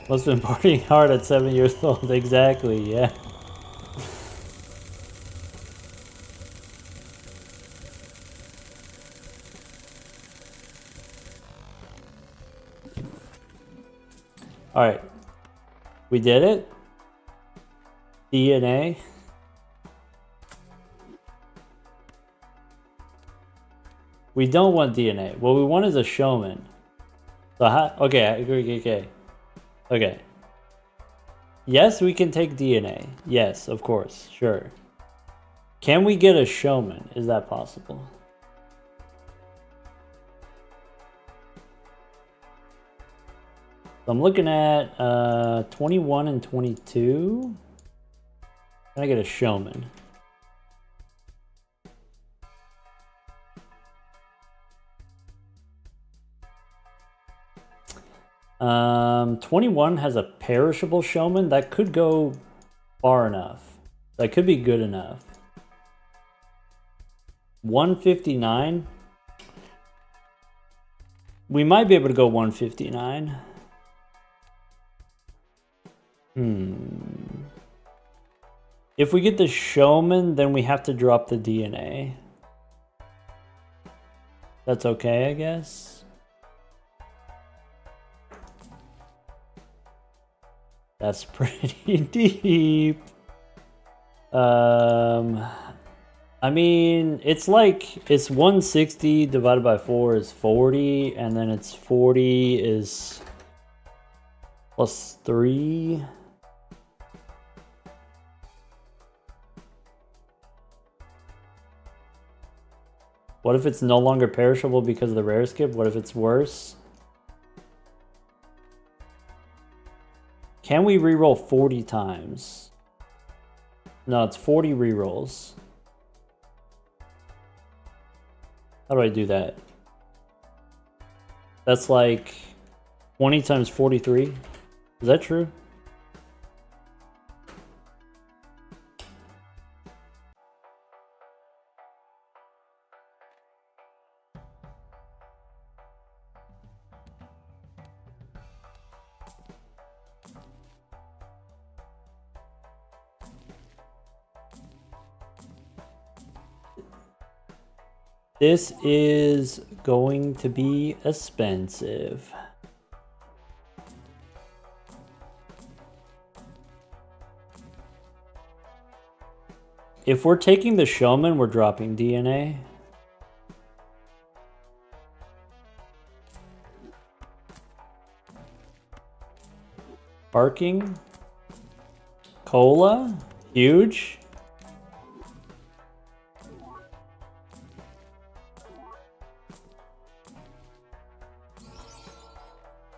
Must have been partying hard at 7 years old. Exactly, yeah. Alright. We did it. DNA. We don't want DNA. What we want is a showman. So okay. Okay. Yes, we can take DNA. Yes, of course. Sure. Can we get a showman? Is that possible? So I'm looking at 21 and 22. Can I get a showman? Um, 21 has a perishable showman. That could go far enough. That could be good enough. 159. We might be able to go 159. If we get the showman, then we have to drop the DNA. That's okay, I guess. That's pretty deep. I mean, it's 160 divided by 4 is 40, and then it's 40 is plus 3. What if it's no longer perishable because of the rare skip? What if it's worse? Can we reroll 40 times? No, it's 40 rerolls. How do I do that? That's like 20 times 43. Is that true? This is going to be expensive. If we're taking the showman, we're dropping DNA. Barking. Cola. Huge.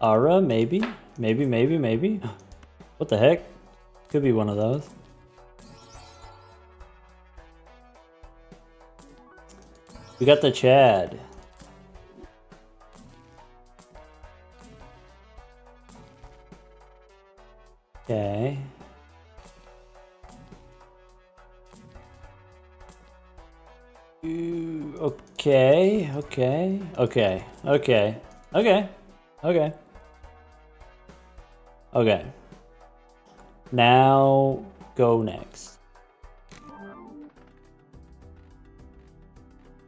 Ara, maybe. Maybe. What the heck? Could be one of those. We got the Chad. Okay. Okay, okay, okay, okay, okay, okay, okay. Now go next.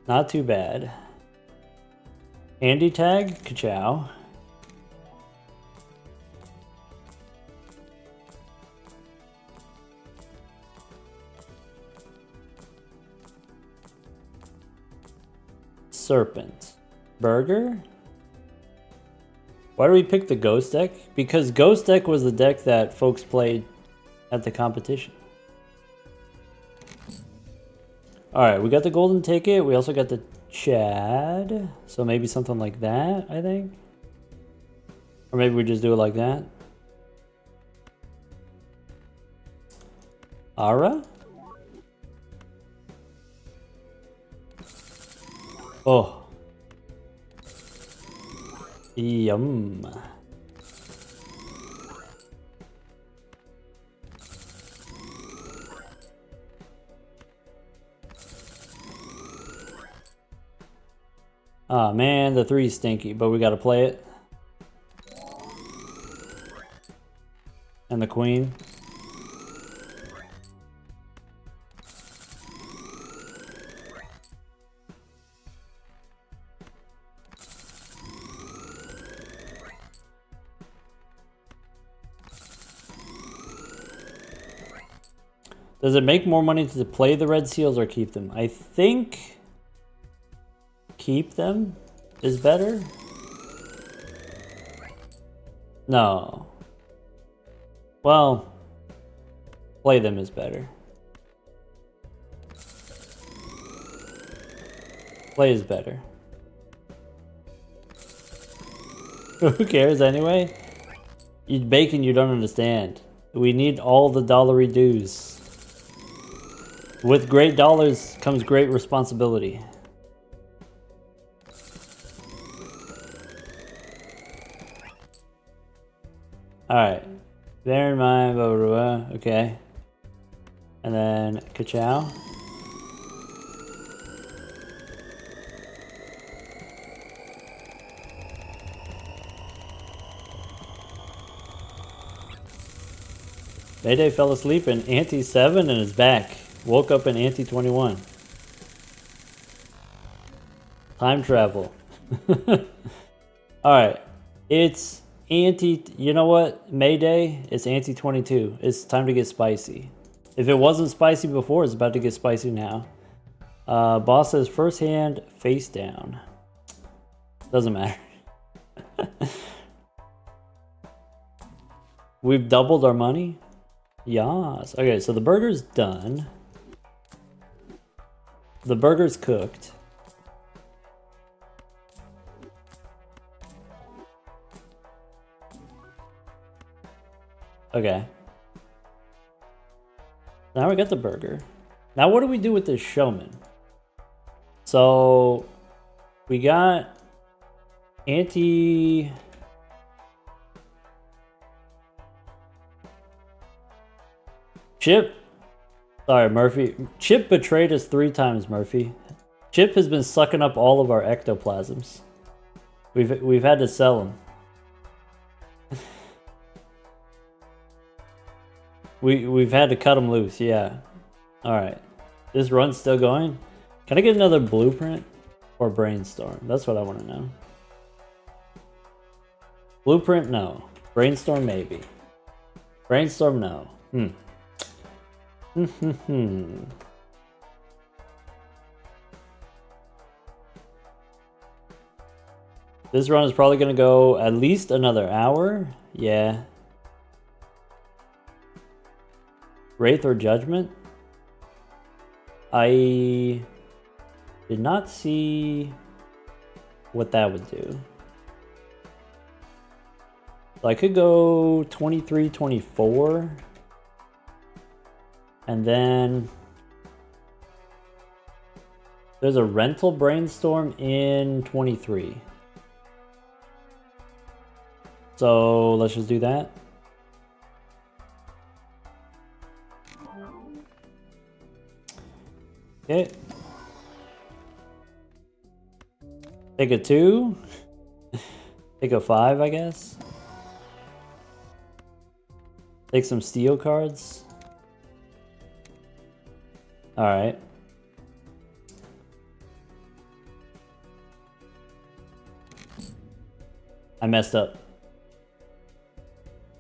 Not too bad. Andy tag, ka-chow. Serpent. Burger? Why do we pick the ghost deck? Because ghost deck was the deck that folks played at the competition. Alright, we got the golden ticket. We also got the Chad. So maybe something like that, I think. Or maybe we just do it like that. Ara? Oh. Yum. Ah, man, the 3's stinky, but we gotta play it. And the queen. Does it make more money to play the red seals or keep them? I think keep them is better. No. Well, play them is better. Play is better. Who cares anyway? Bacon, you don't understand. We need all the dollary dues. With great dollars comes great responsibility. Alright. Bear in mind, blah, blah, blah. Okay. And then ka-chow. Mayday fell asleep in Ante 7 and is back. Woke up in Ante 21. Time travel. Alright. It's Ante... You know what? Mayday, it's Ante 22. It's time to get spicy. If it wasn't spicy before, it's about to get spicy now. Boss says first hand, face down. Doesn't matter. We've doubled our money? Yas. Okay, so the burger's done. The burger's cooked. Okay. Now we got the burger. Now what do we do with this showman? So we got Ante... Chip. Sorry, Murphy. Chip betrayed us 3 times, Murphy. Chip has been sucking up all of our ectoplasms. We've had to sell him. We've had to cut him loose, yeah. Alright. This run's still going? Can I get another blueprint? Or brainstorm? That's what I want to know. Blueprint, no. Brainstorm, maybe. Brainstorm, no. This run is probably going to go at least another hour. Yeah. Wraith or Judgment? I did not see what that would do. So I could go 23, 24. And then there's a rental brainstorm in 23. So let's just do that. Okay. Take a 2. Take a 5, I guess. Take some steel cards. Alright. I messed up.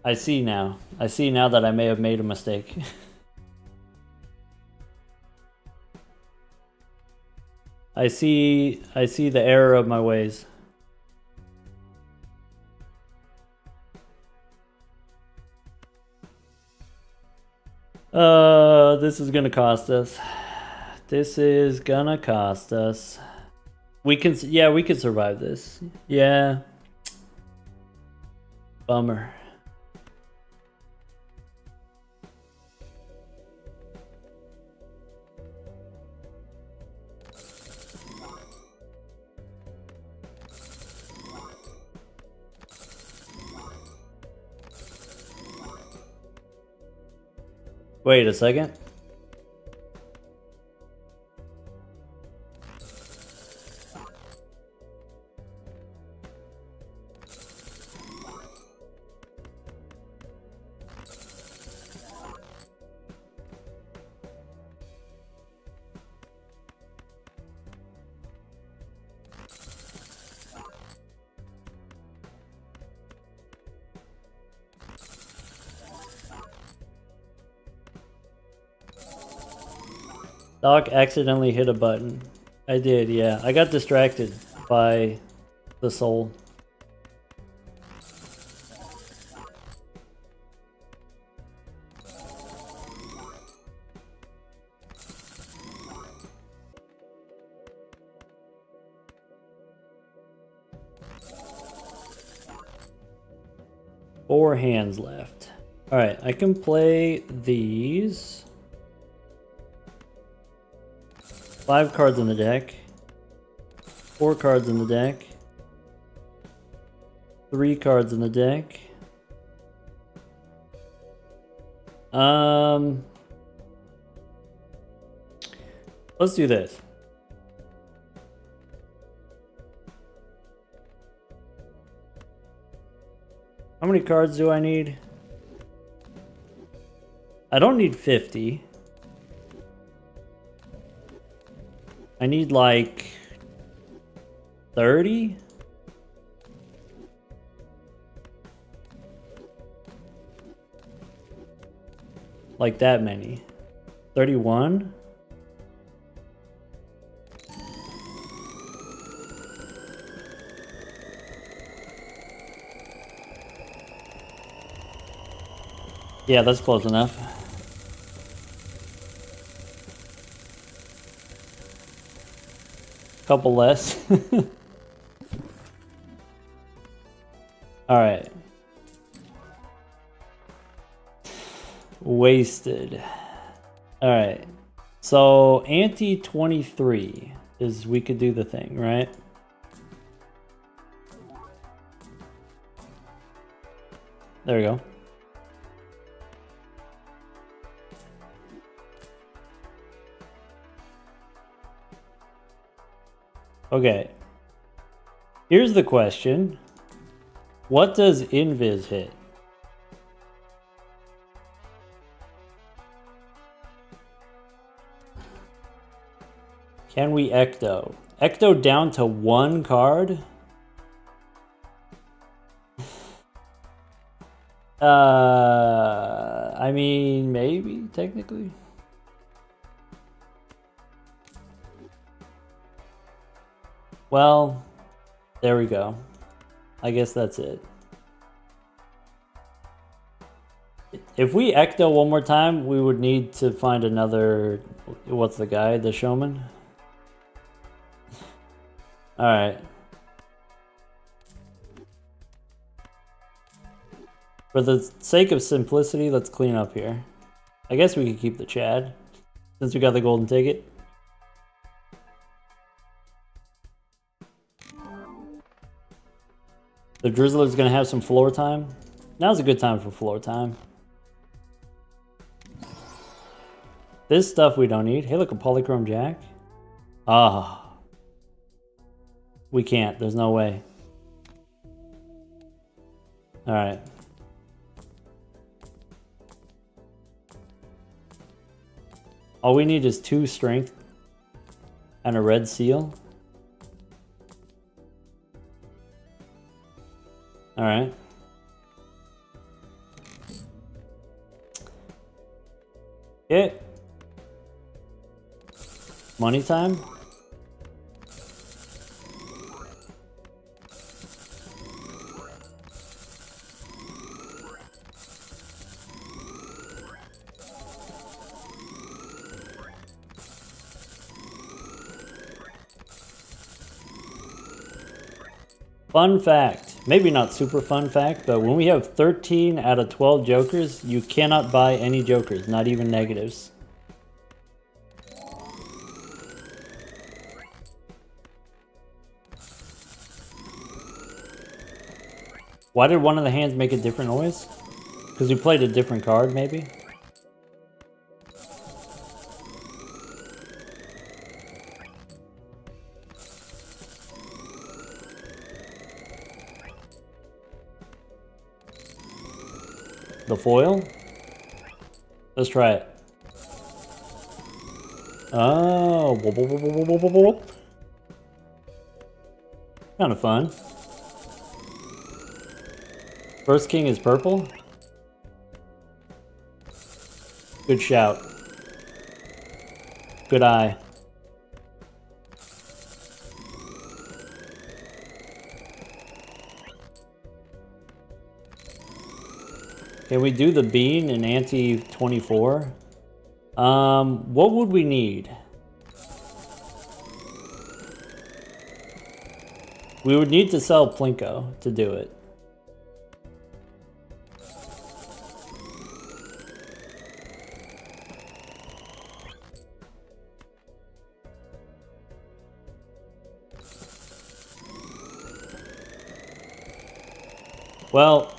I see now. I see now that I may have made a mistake. I see the error of my ways. This is gonna cost us. This is gonna cost us. We can survive this. Yeah. Bummer. Wait a second. Doc accidentally hit a button. I did, yeah. I got distracted by the soul. Four hands left. Alright, I can play these. 5 cards in the deck. 4 cards in the deck. 3 cards in the deck. Let's do this. How many cards do I need? I don't need 50. I need like 30? Like that many. 31? Yeah, that's close enough. Couple less. All right. Wasted. All right. So ante 23 is we could do the thing, right? There we go. Okay, here's the question. What does Invis hit? Can we Ecto? Ecto down to 1 card? I mean, maybe, technically. Well, there we go. I guess that's it. If we Ecto one more time, we would need to find another... What's the guy? The showman? Alright. For the sake of simplicity, let's clean up here. I guess we could keep the Chad, since we got the golden ticket. The Drizzler's gonna have some floor time. Now's a good time for floor time. This stuff we don't need. Hey, look, a Polychrome Jack. Ah. We can't. There's no way. Alright. All we need is 2 strength and a red seal. Alright. Okay. Money time. Fun fact, maybe not super fun fact, but when we have 13 out of 12 jokers, you cannot buy any jokers, not even negatives. Why did one of the hands make a different noise? Because we played a different card, maybe? The foil? Let's try it. Oh, kind of fun. First king is purple. Good shout. Good eye. Can we do the bean in ante 24? What would we need? We would need to sell Plinko to do it. Well,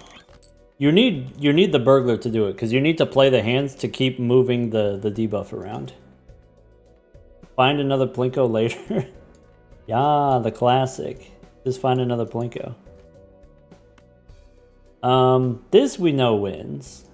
you need the burglar to do it, because you need to play the hands to keep moving the debuff around. Find another Plinko later. Yeah, the classic. Just find another Plinko. This we know wins.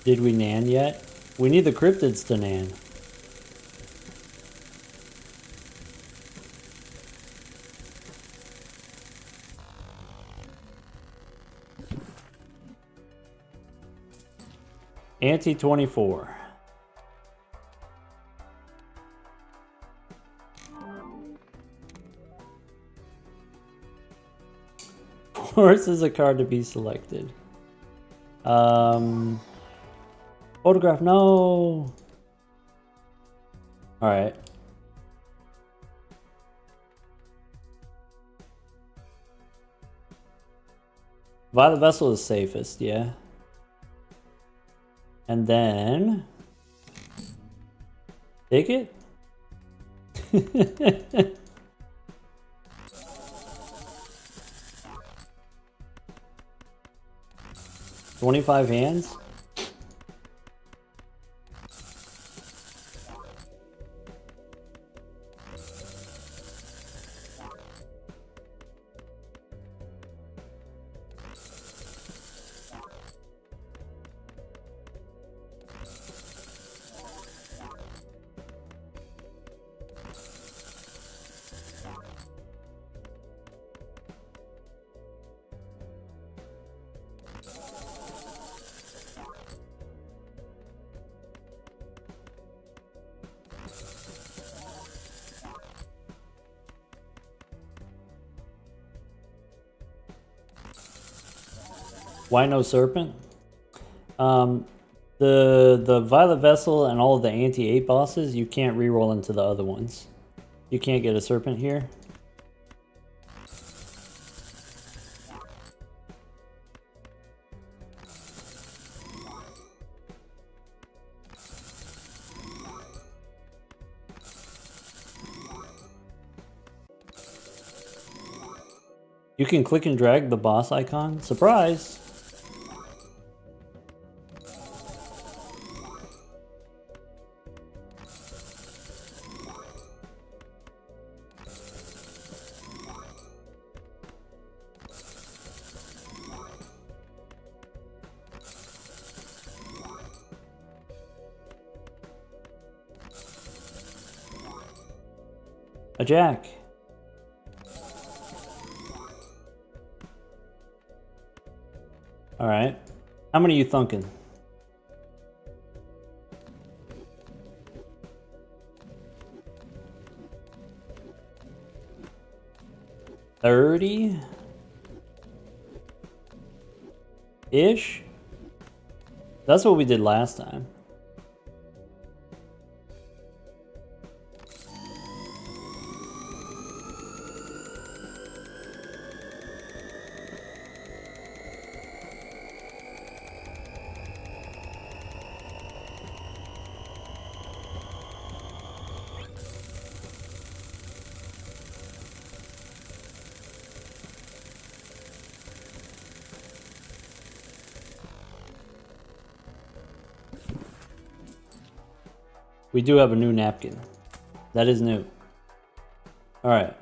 Did we nan yet? We need the cryptids to nan. Ante 24. Force is a card to be selected. Photograph, no. All right. Violet Vessel is safest, yeah. And then take it. 25 hands. Why no serpent? The Violet Vessel and all of the anti-8 bosses, you can't reroll into the other ones. You can't get a serpent here. You can click and drag the boss icon. Surprise! A jack. All right. How many are you thunking? 30-ish? That's what we did last time. We do have a new napkin. That is new. All right.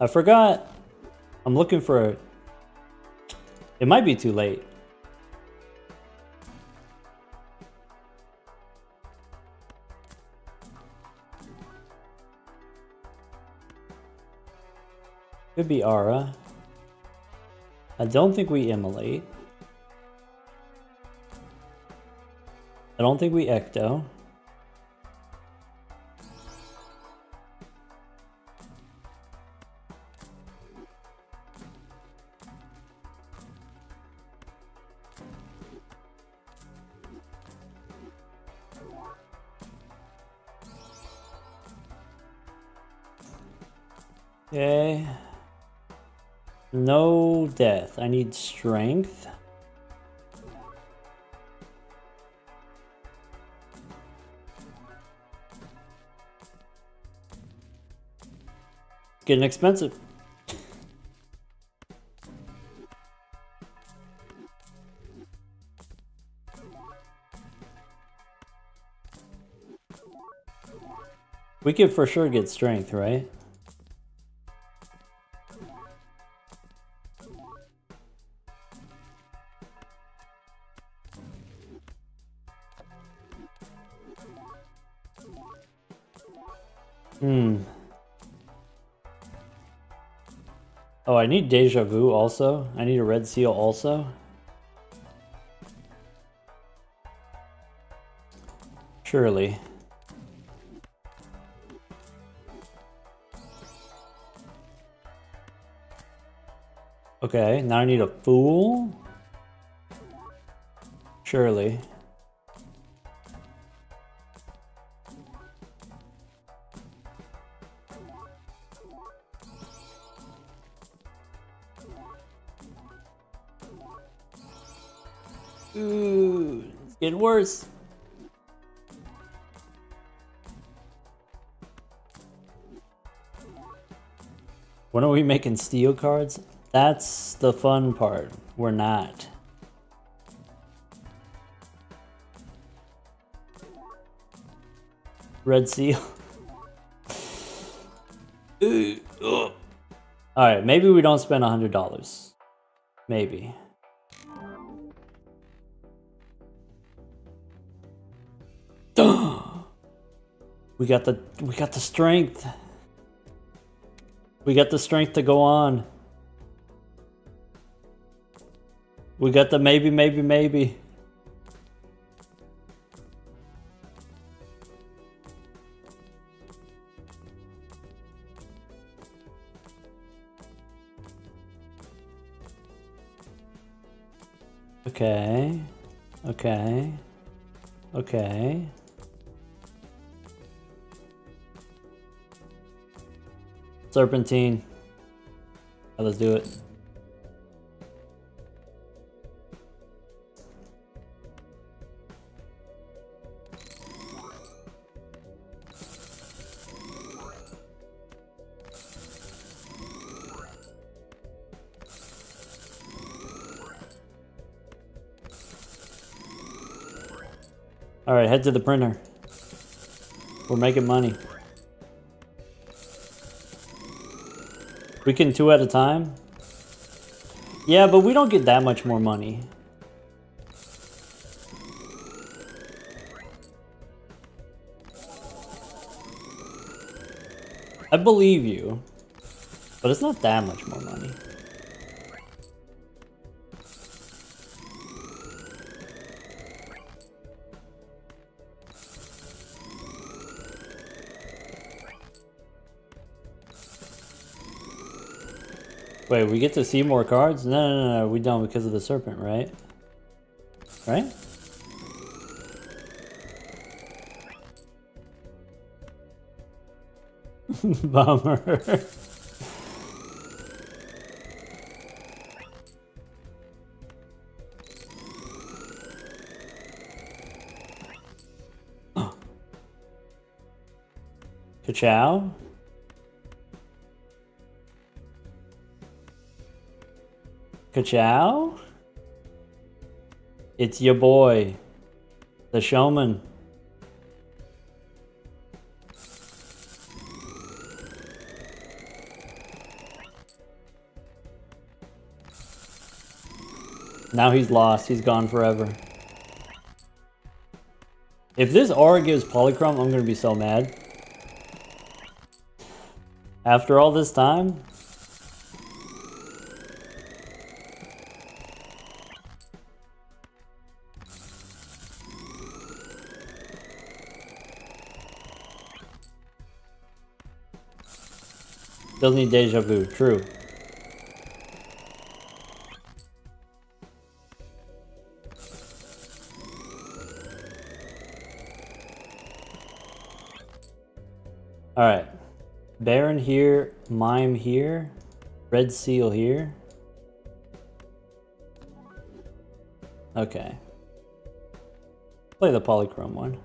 I forgot. I'm looking for a... It might be too late. Could be Aura. I don't think we immolate. I don't think we ecto. Okay. No death. I need strength. It's getting expensive. We could for sure get strength, right? Oh, I need Deja Vu also. I need a red seal also. Surely. Okay, now I need a fool. Surely. Ooh, it's getting worse. When are we making steel cards? That's the fun part. We're not. Red seal. Alright, maybe we don't spend $100. Maybe. We got the strength. We got the strength to go on. We got the maybe. Okay. Serpentine. Let's do it. Alright, head to the printer. We're making money. We can 2 at a time? Yeah, but we don't get that much more money. I believe you, but it's not that much more money. Wait, we get to see more cards? No, we don't because of the serpent, right? Right? Bummer. Ka-chow? Ka-chow? It's your boy, the showman. Now he's lost. He's gone forever. If this aura gives polychrome, I'm gonna be so mad. After all this time? Doesn't need deja vu. True. Alright. Baron here, Mime here, Red Seal here. Okay. Play the polychrome one.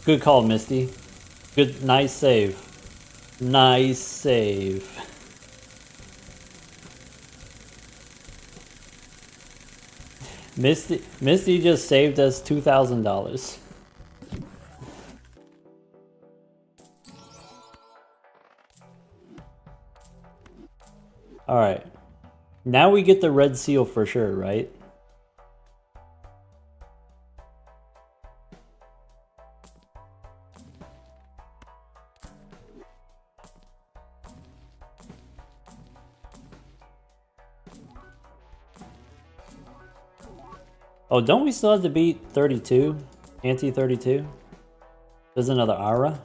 Good call, Misty. Good, nice save. Nice save. Misty just saved us $2,000. All right. Now we get the red seal for sure, right? Oh, don't we still have to beat 32? Anti-32? There's another aura?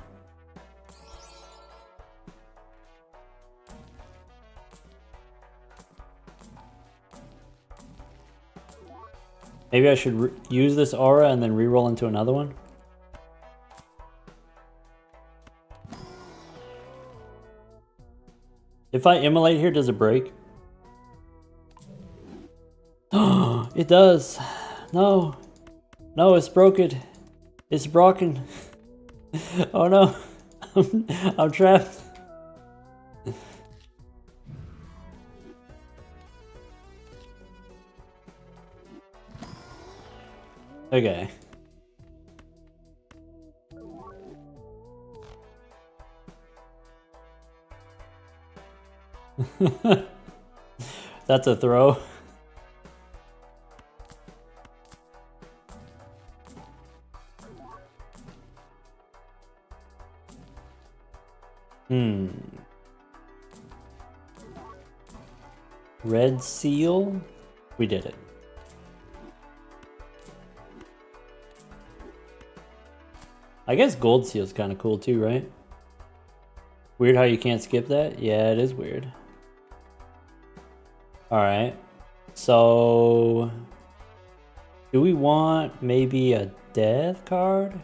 Maybe I should use this aura and then reroll into another one? If I immolate here, does it break? Oh, it does. No. No, it's broken. It's broken. Oh no. I'm trapped. Okay. That's a throw. Red seal? We did it. I guess gold seal is kind of cool too, right? Weird how you can't skip that? Yeah, it is weird. Alright. So... do we want maybe a death card?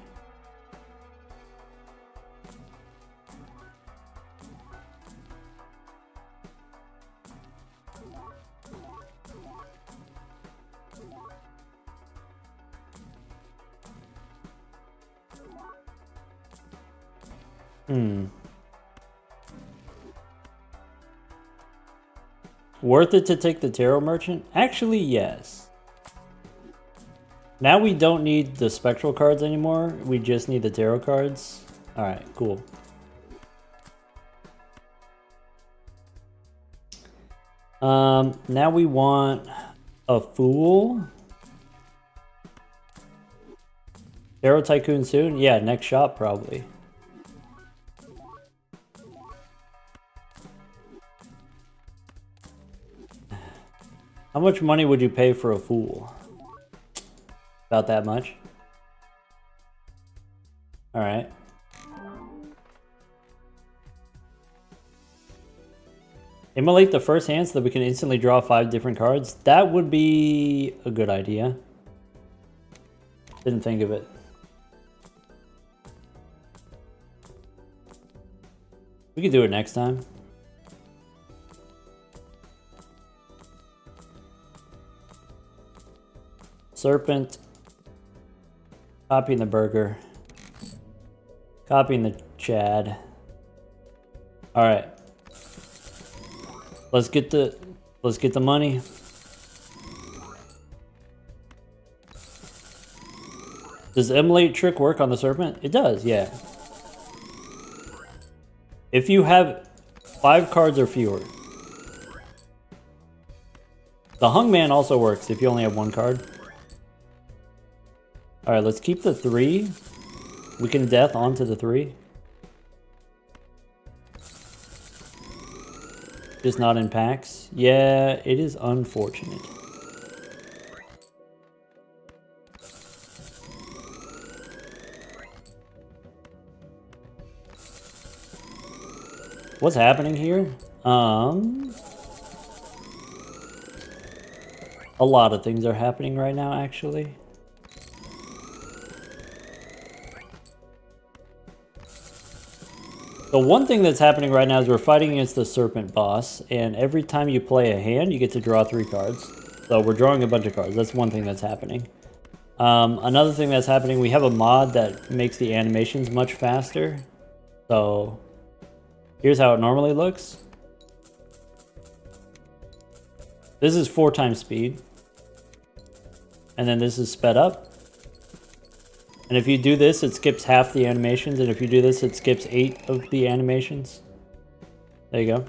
Worth it to take the Tarot Merchant? Actually, yes. Now we don't need the Spectral cards anymore. We just need the Tarot cards. Alright, cool. Now we want a Fool. Tarot Tycoon soon? Yeah, next shop probably. How much money would you pay for a Fool? About that much? Alright. Immolate the first hand so that we can instantly draw 5 different cards. That would be a good idea. Didn't think of it. We could do it next time. Serpent. Copying the burger. Copying the Chad. Alright. Let's get the money. Does Immolate trick work on the Serpent? It does, yeah. If you have 5 cards or fewer. The Hungman also works if you only have 1 card. Alright, let's keep the 3. We can death onto the 3. Just not in packs. Yeah, it is unfortunate. What's happening here? A lot of things are happening right now, actually. The one thing that's happening right now is we're fighting against the Serpent boss, and every time you play a hand, you get to draw 3 cards. So we're drawing a bunch of cards. That's one thing that's happening. Another thing that's happening, we have a mod that makes the animations much faster. So here's how it normally looks. This is 4 times speed. And then this is sped up. And if you do this, it skips half the animations. And if you do this, it skips 8 of the animations. There you go.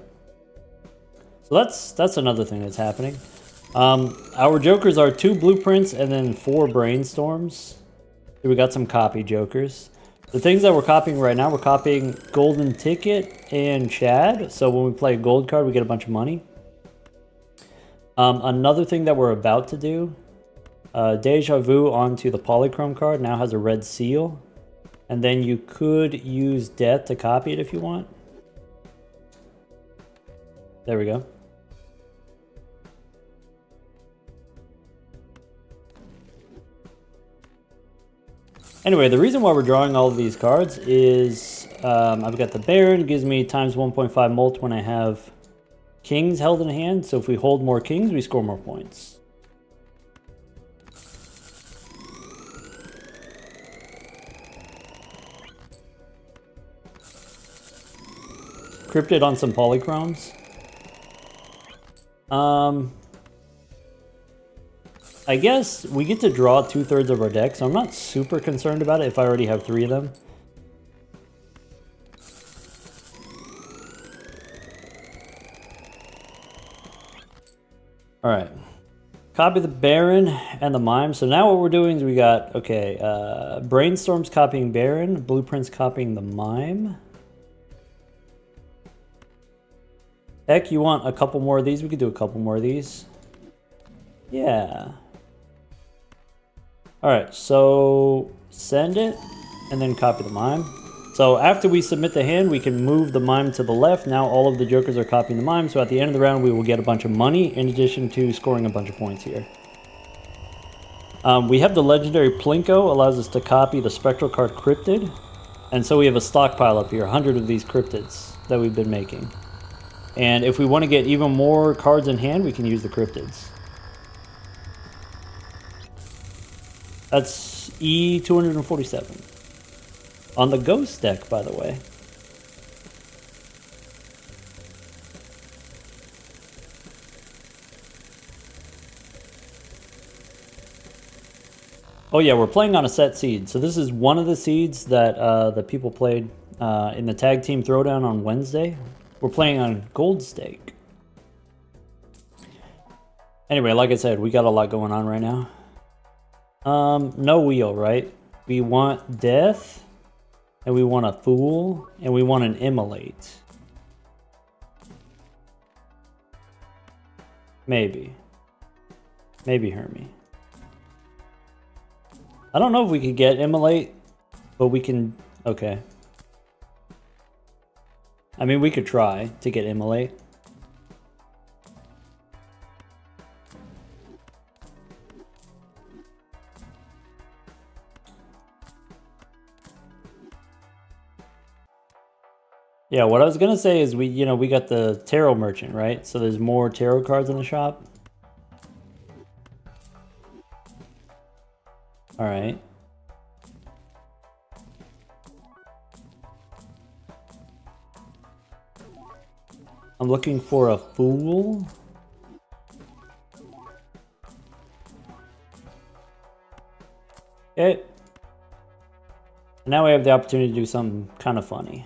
So that's another thing that's happening. Our jokers are 2 blueprints and then 4 brainstorms. Here we got some copy jokers. The things that we're copying right now, we're copying Golden Ticket and Chad. So when we play a gold card, we get a bunch of money. Another thing that we're about to do, Deja Vu onto the Polychrome card now has a red seal. And then you could use Death to copy it if you want. There we go. Anyway, the reason why we're drawing all of these cards is I've got the Baron, gives me times 1.5 mult when I have kings held in hand. So if we hold more kings, we score more points. Cryptid on some polychromes. I guess we get to draw 2/3 of our deck, so I'm not super concerned about it if I already have 3 of them. Alright. Copy the Baron and the Mime. So now what we're doing is we got, okay, Brainstorms copying Baron, Blueprints copying the Mime. Heck, you want a couple more of these? We could do a couple more of these. Yeah. Alright, so send it and then copy the Mime. So after we submit the hand, we can move the Mime to the left. Now all of the jokers are copying the Mime, so at the end of the round we will get a bunch of money in addition to scoring a bunch of points here. We have the legendary Plinko, allows us to copy the spectral card Cryptid. And so we have a stockpile up here, 100 of these Cryptids that we've been making. And if we want to get even more cards in hand, we can use the Cryptids. That's E247. On the Ghost deck, by the way. Oh yeah, we're playing on a set seed. So this is one of the seeds that the people played in the Tag Team Throwdown on Wednesday. We're playing on Gold Stake. Anyway, like I said, we got a lot going on right now. No wheel, right? We want death, and we want a fool, and we want an immolate. Maybe. Maybe Hermie. I don't know if we could get immolate, but we can... Okay. I mean, we could try to get immolate. Yeah, what I was gonna say is we got the tarot merchant, right? So there's more tarot cards in the shop. All right. I'm looking for a fool. Okay. Now we have the opportunity to do something kind of funny.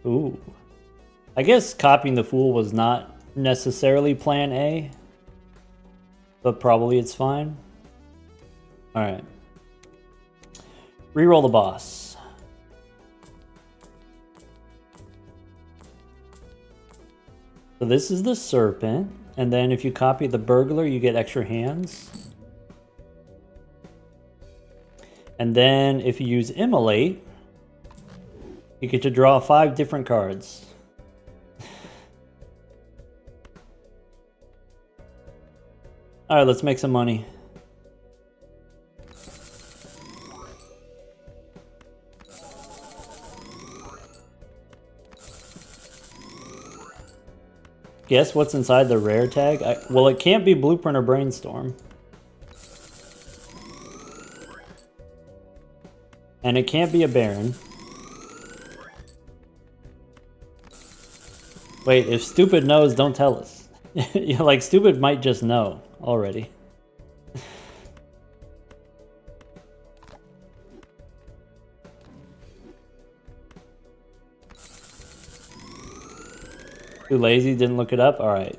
Ooh. I guess copying the fool was not necessarily plan A, but probably it's fine. Alright. Reroll the boss. So this is the serpent, and then if you copy the burglar, you get extra hands. And then if you use immolate, you get to draw 5 different cards. Alright, let's make some money. Guess what's inside the rare tag? Well, it can't be Blueprint or Brainstorm. And it can't be a Baron. Wait, if Stupid knows, don't tell us. Like, Stupid might just know already. Too lazy, didn't look it up? Alright.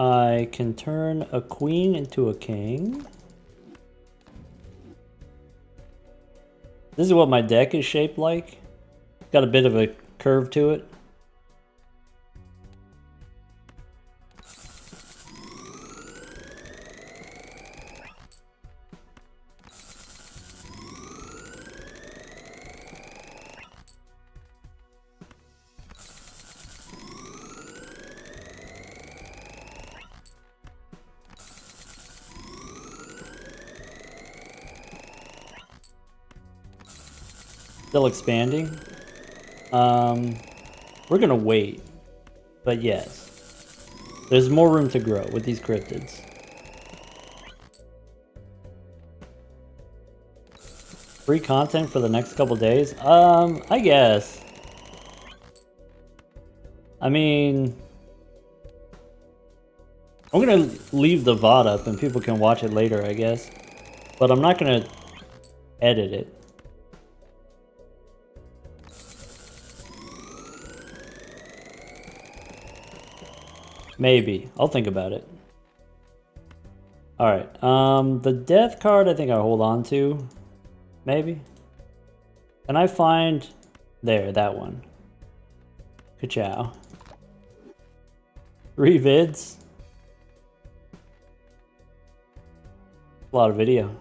I can turn a queen into a king. This is what my deck is shaped like. Got a bit of a curve to it. Still expanding. We're gonna wait, but yes, there's more room to grow with these cryptids. Free content for the next couple days? I guess. I mean, I'm gonna leave the VOD up and people can watch it later, I guess. But I'm not gonna edit it. Maybe. I'll think about it. Alright. The death card I think I'll hold on to. Maybe. Can I find... There, that one. Ka-chow. 3 vids. A lot of video.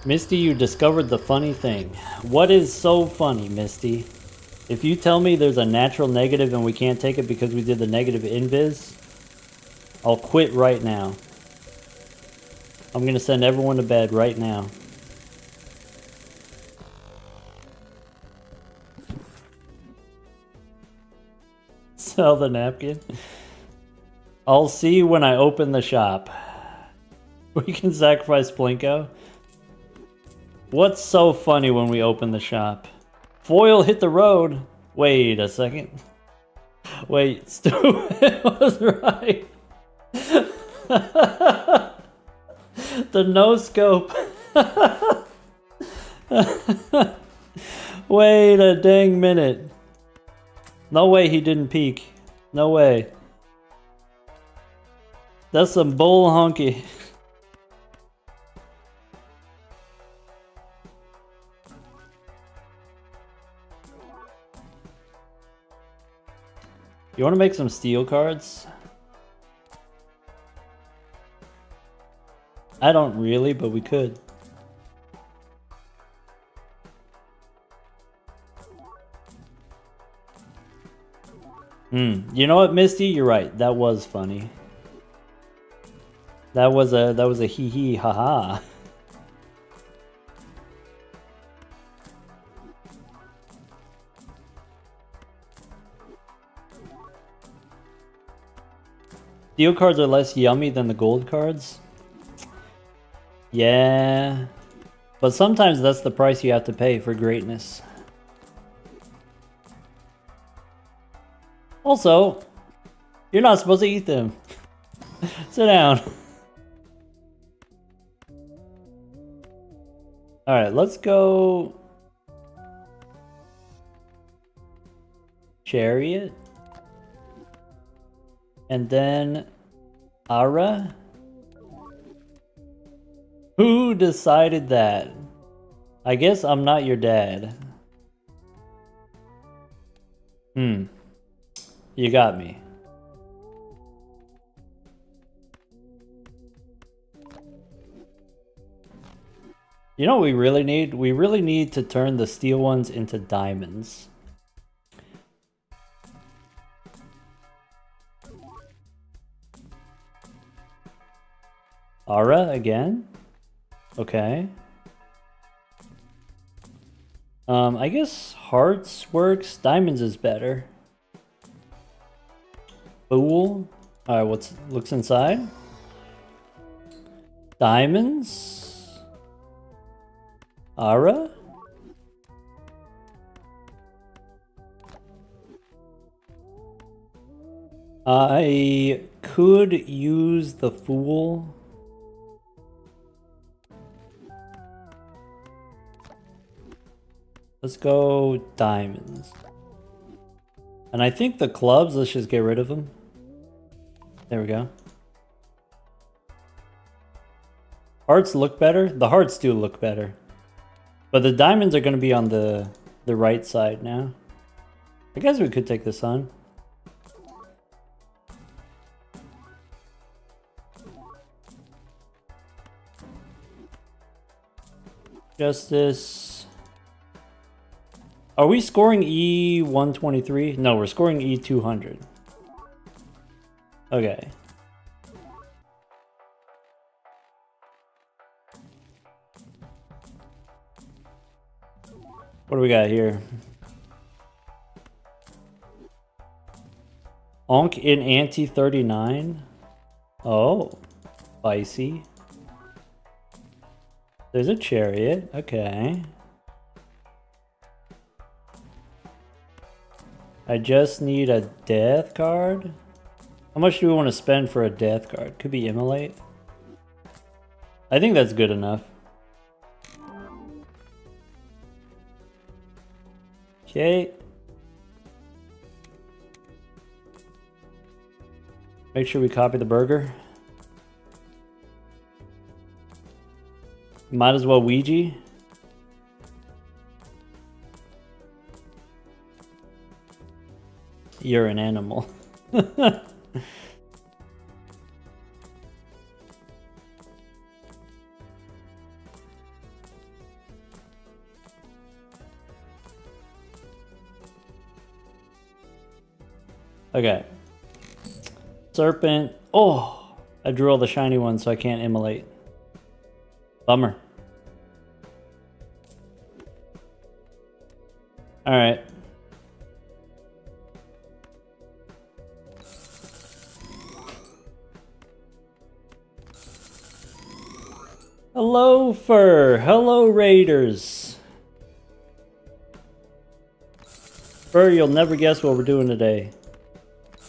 Misty, you discovered the funny thing. What is so funny, Misty? If you tell me there's a natural negative and we can't take it because we did the negative invis, I'll quit right now. I'm gonna send everyone to bed right now. Sell the napkin. I'll see when I open the shop. We can sacrifice Plinko. What's so funny when we open the shop? Foil hit the road. Wait a second. Wait, Stu was right. The no scope. Wait a dang minute. No way he didn't peek. No way. That's some bull honky. You want to make some steel cards? I don't really, but we could. You know what, Misty? You're right. That was funny. That was a hee hee ha ha. Steel cards are less yummy than the gold cards? Yeah. But sometimes that's the price you have to pay for greatness. Also, you're not supposed to eat them. Sit down. Alright, let's go... Chariot. And then... Ara? Who decided that? I guess I'm not your dad. You got me. You know what we really need? We really need to turn the steel ones into diamonds. Ara again? Okay. I guess hearts works. Diamonds is better. Fool. Alright, looks inside? Diamonds? Ara? I could use the Fool. Let's go diamonds. And I think the clubs, let's just get rid of them. There we go. Hearts look better? The hearts do look better. But the diamonds are going to be on the right side now. I guess we could take this on. Justice. Are we scoring E123? No, we're scoring E200. Okay. What do we got here? Onk in Ante 39. Oh, spicy. There's a chariot. Okay. I just need a death card. How much do we want to spend for a death card? Could be Immolate. I think that's good enough. Okay. Make sure we copy the burger. Might as well Ouija. You're an animal. Okay. Serpent. Oh, I drew all the shiny ones, so I can't immolate. Bummer. All right. Hello, Fur. Hello, Raiders. Fur, you'll never guess what we're doing today.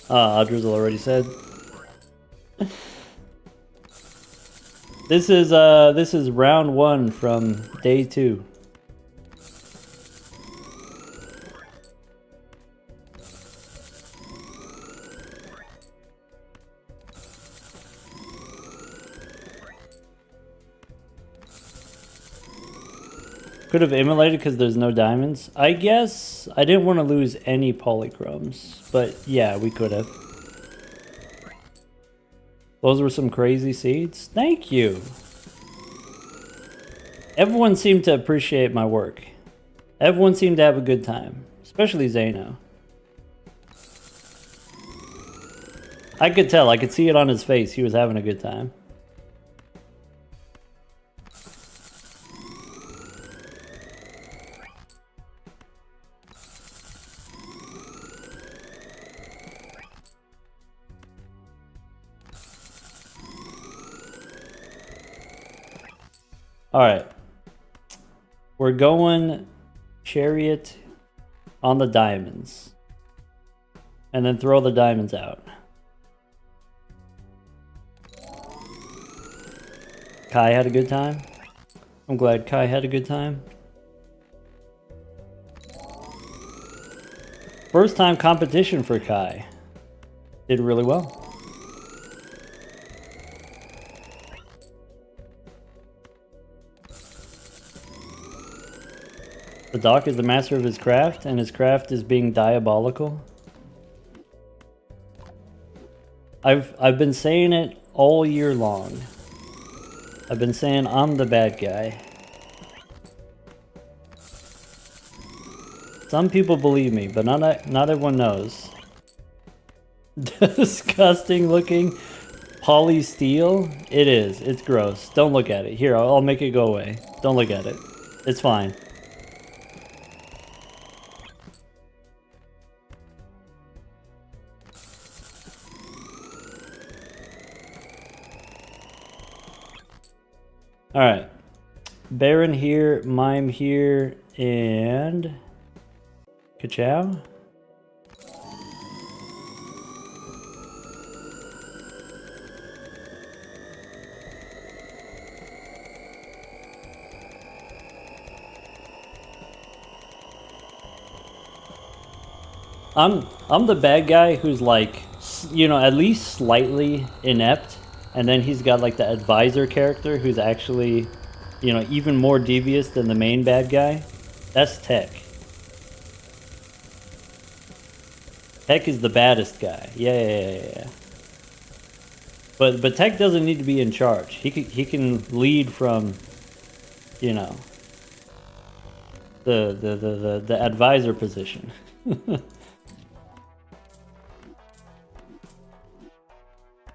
Audrizzle already said. This is round 1 from day 2. Could have immolated because there's no diamonds. I guess I didn't want to lose any polychromes, but yeah, we could have. Those were some crazy seeds. Thank you. Everyone seemed to appreciate my work. Everyone seemed to have a good time, especially Zeno. I could tell. I could see it on his face. He was having a good time. All right. We're going chariot on the diamonds. And then throw the diamonds out. Kai had a good time. I'm glad Kai had a good time. First time competition for Kai. Did really well. The Doc is the master of his craft, and his craft is being diabolical. I've been saying it all year long. I've been saying I'm the bad guy. Some people believe me, but not everyone knows. Disgusting looking poly steel. It is. It's gross. Don't look at it. Here, I'll make it go away. Don't look at it. It's fine. Alright. Baron here, Mime here, and Ka-chow. I'm the bad guy who's like, you know, at least slightly inept. And then he's got like the advisor character who's actually, you know, even more devious than the main bad guy. That's Tech. Tech is the baddest guy. Yeah. But Tech doesn't need to be in charge. He can lead from, you know, the advisor position.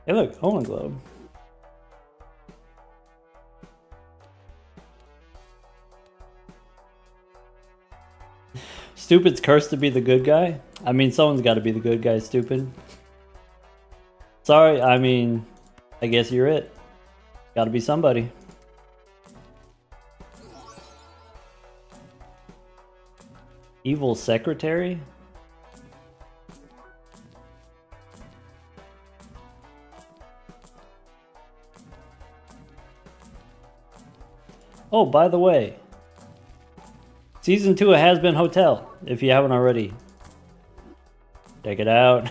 Hey look, Owen Globe. Stupid's cursed to be the good guy? I mean, someone's got to be the good guy, Stupid. Sorry, I mean, I guess you're it. Gotta be somebody. Evil secretary? Oh, by the way, Season 2 of Has Been Hotel, if you haven't already. Check it out.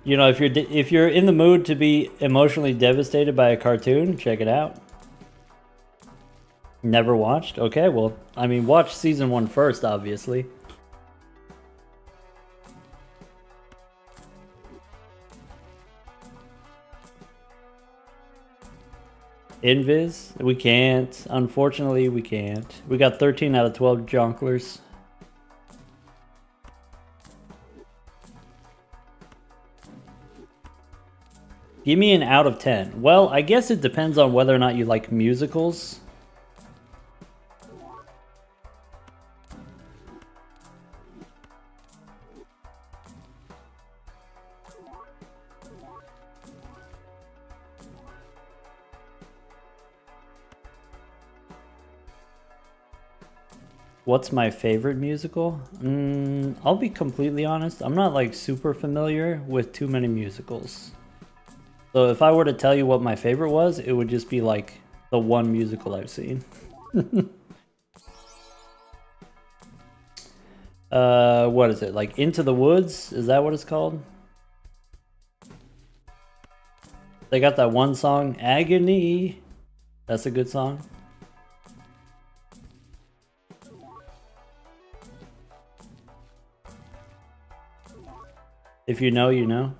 You know, if you're in the mood to be emotionally devastated by a cartoon, check it out. Never watched? Okay, well, I mean, watch Season 1 first, obviously. Invis? We can't. Unfortunately, we can't. We got 13 out of 12 jonklers. Give me an out of 10. Well, I guess it depends on whether or not you like musicals. What's my favorite musical? I'll be completely honest. I'm not like super familiar with too many musicals. So if I were to tell you what my favorite was, it would just be like the one musical I've seen. What is it? Like Into the Woods? Is that what it's called? They got that one song, Agony. That's a good song. If you know, you know.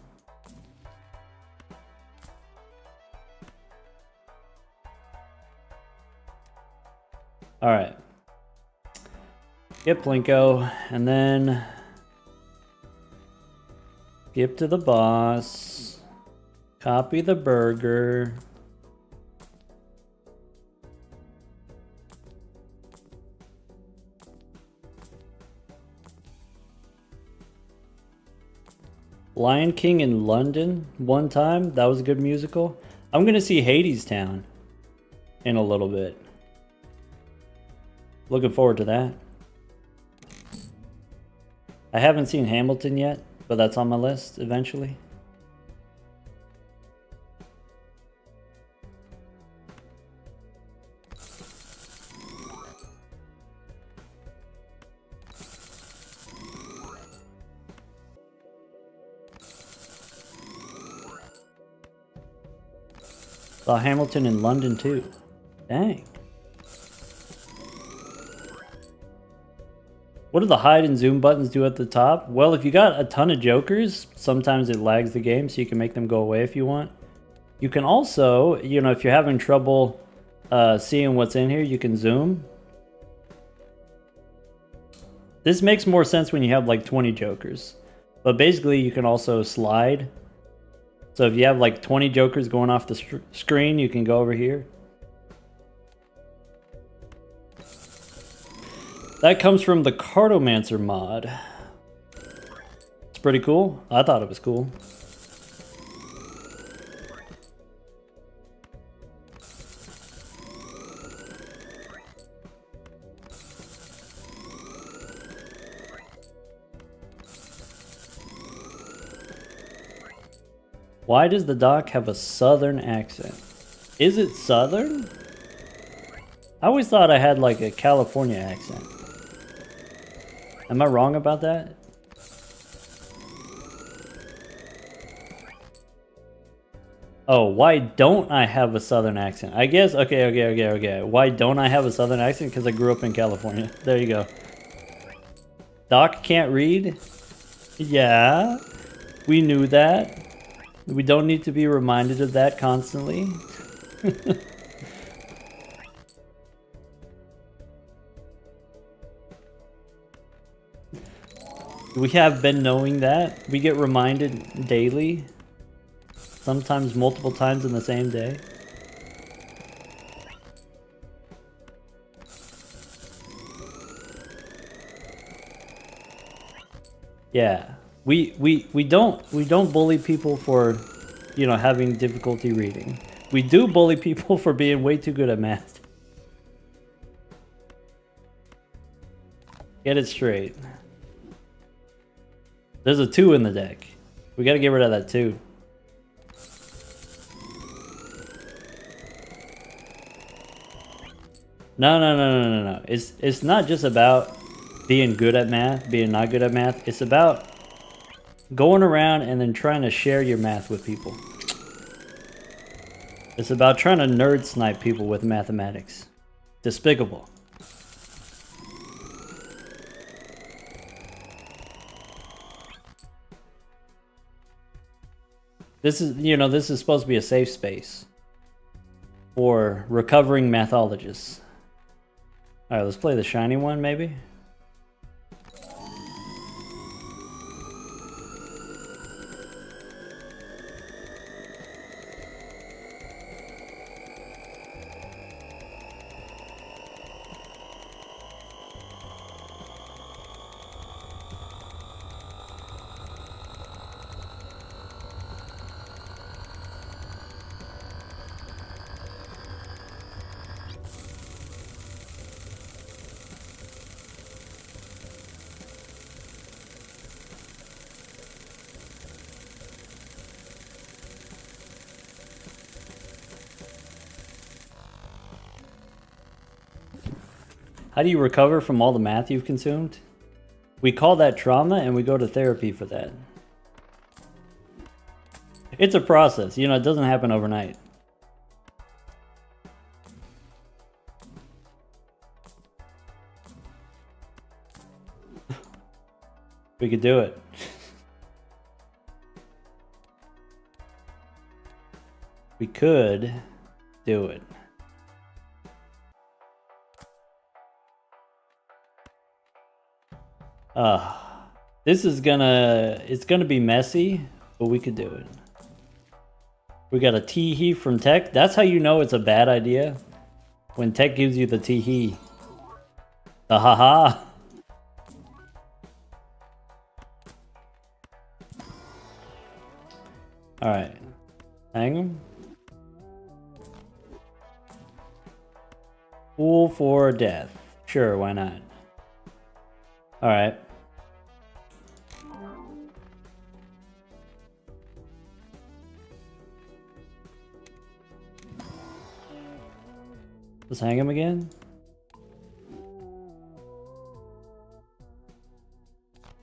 All right. Get Plinko, and then skip to the boss. Copy the burger. Lion King in London one time. That was a good musical. I'm gonna see Hadestown in a little bit. Looking forward to that. I haven't seen Hamilton yet, but that's on my list eventually. Saw Hamilton in London too. Dang. What do the hide and zoom buttons do at the top? Well, if you got a ton of jokers, sometimes it lags the game, so you can make them go away if you want. You can also, you know, if you're having trouble seeing what's in here, you can zoom. This makes more sense when you have like 20 jokers. But basically, you can also slide. So if you have like 20 jokers going off the screen, you can go over here. That comes from the Cartomancer mod. It's pretty cool. I thought it was cool. Why does the doc have a southern accent? Is it southern? I always thought I had like a California accent. Am I wrong about that? Oh, why don't I have a southern accent? I guess, okay. Why don't I have a southern accent? Because I grew up in California. There you go. Doc can't read? Yeah, we knew that. We don't need to be reminded of that constantly. We have been knowing that. We get reminded daily. Sometimes multiple times in the same day. Yeah. We don't bully people for, you know, having difficulty reading. We do bully people for being way too good at math. Get it straight. There's a 2 in the deck. We gotta get rid of that 2. No. It's not just about being good at math, being not good at math. It's about going around and then trying to share your math with people. It's about trying to nerd snipe people with mathematics. Despicable. This is, you know, this is supposed to be a safe space. for recovering mathologists. Alright, let's play the shiny one, maybe? How do you recover from all the math you've consumed? We call that trauma and we go to therapy for that. It's a process, you know, it doesn't happen overnight. We could do it. We could do it. This is it's gonna be messy, but we could do it. We got a tee-hee from Tech. That's how you know it's a bad idea. When Tech gives you the tee-hee. The haha. Alright. Hang him. Fool for death. Sure, why not? Alright. Let's hang him again.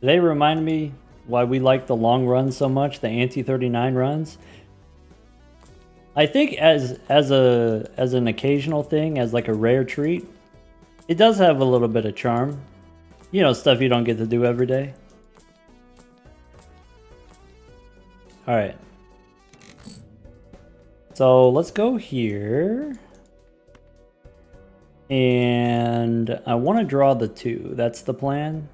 They remind me why we like the long runs so much, the anti-39 runs. I think as an occasional thing, as like a rare treat, it does have a little bit of charm. You know, stuff you don't get to do every day. Alright. So let's go here. And I want to draw the 2. That's the plan.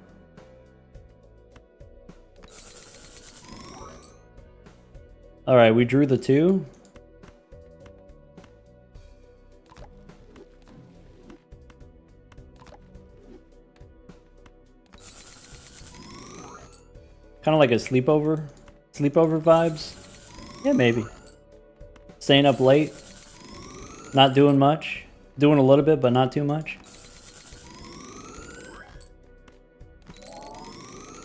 Alright, we drew the 2. Kind of like a sleepover vibes. Yeah, maybe. Staying up late. Not doing much. Doing a little bit, but not too much.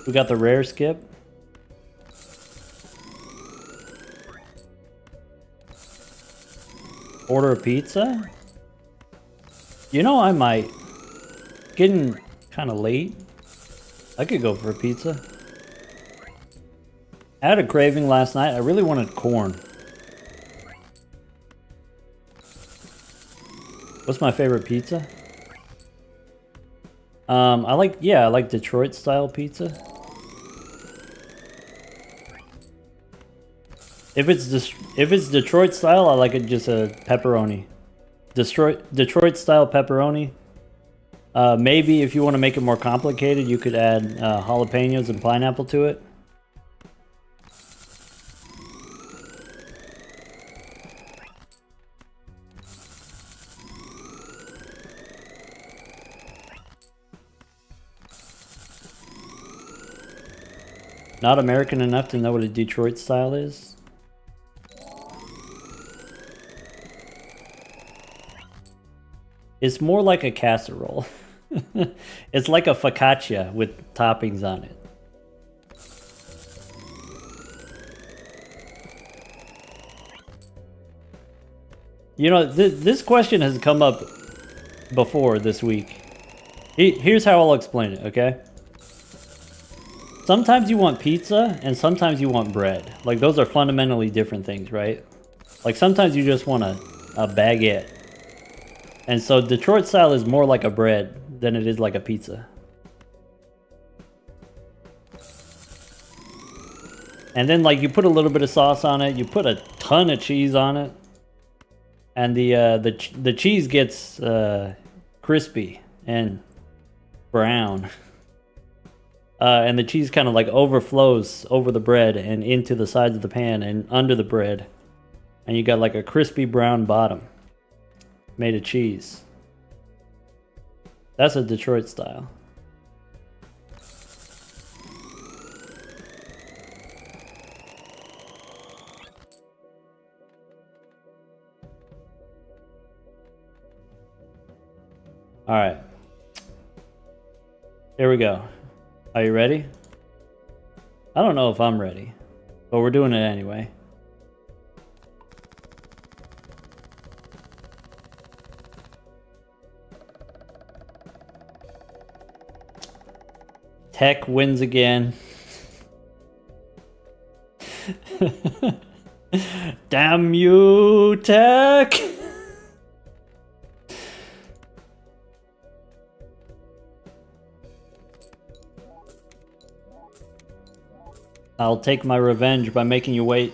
We got the rare skip. Order a pizza? You know, I might. Getting kind of late. I could go for a pizza. I had a craving last night. I really wanted corn. What's my favorite pizza? I like Detroit style pizza. If it's Detroit style, I like it just a pepperoni. Detroit style pepperoni. Maybe if you want to make it more complicated, you could add jalapenos and pineapple to it. Not American enough to know what a Detroit style is? It's more like a casserole. It's like a focaccia with toppings on it. You know, this question has come up before this week. Here's how I'll explain it, okay? Sometimes you want pizza, and sometimes you want bread. Like, those are fundamentally different things, right? Like, sometimes you just want a baguette. And so Detroit style is more like a bread than it is like a pizza. And then, like, you put a little bit of sauce on it. You put a ton of cheese on it. And the cheese gets crispy and brown. And the cheese kind of like overflows over the bread and into the sides of the pan and under the bread. And you got like a crispy brown bottom made of cheese. That's a Detroit style. All right. Here we go. Are you ready? I don't know if I'm ready, but we're doing it anyway. Tech wins again. Damn you, Tech! I'll take my revenge by making you wait.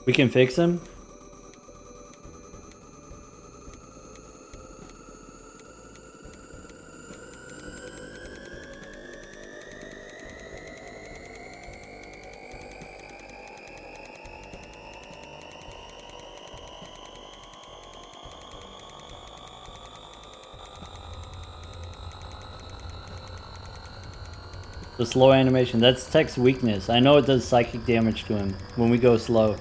We can fix him? The slow animation, that's Tech's weakness. I know it does psychic damage to him when we go slow.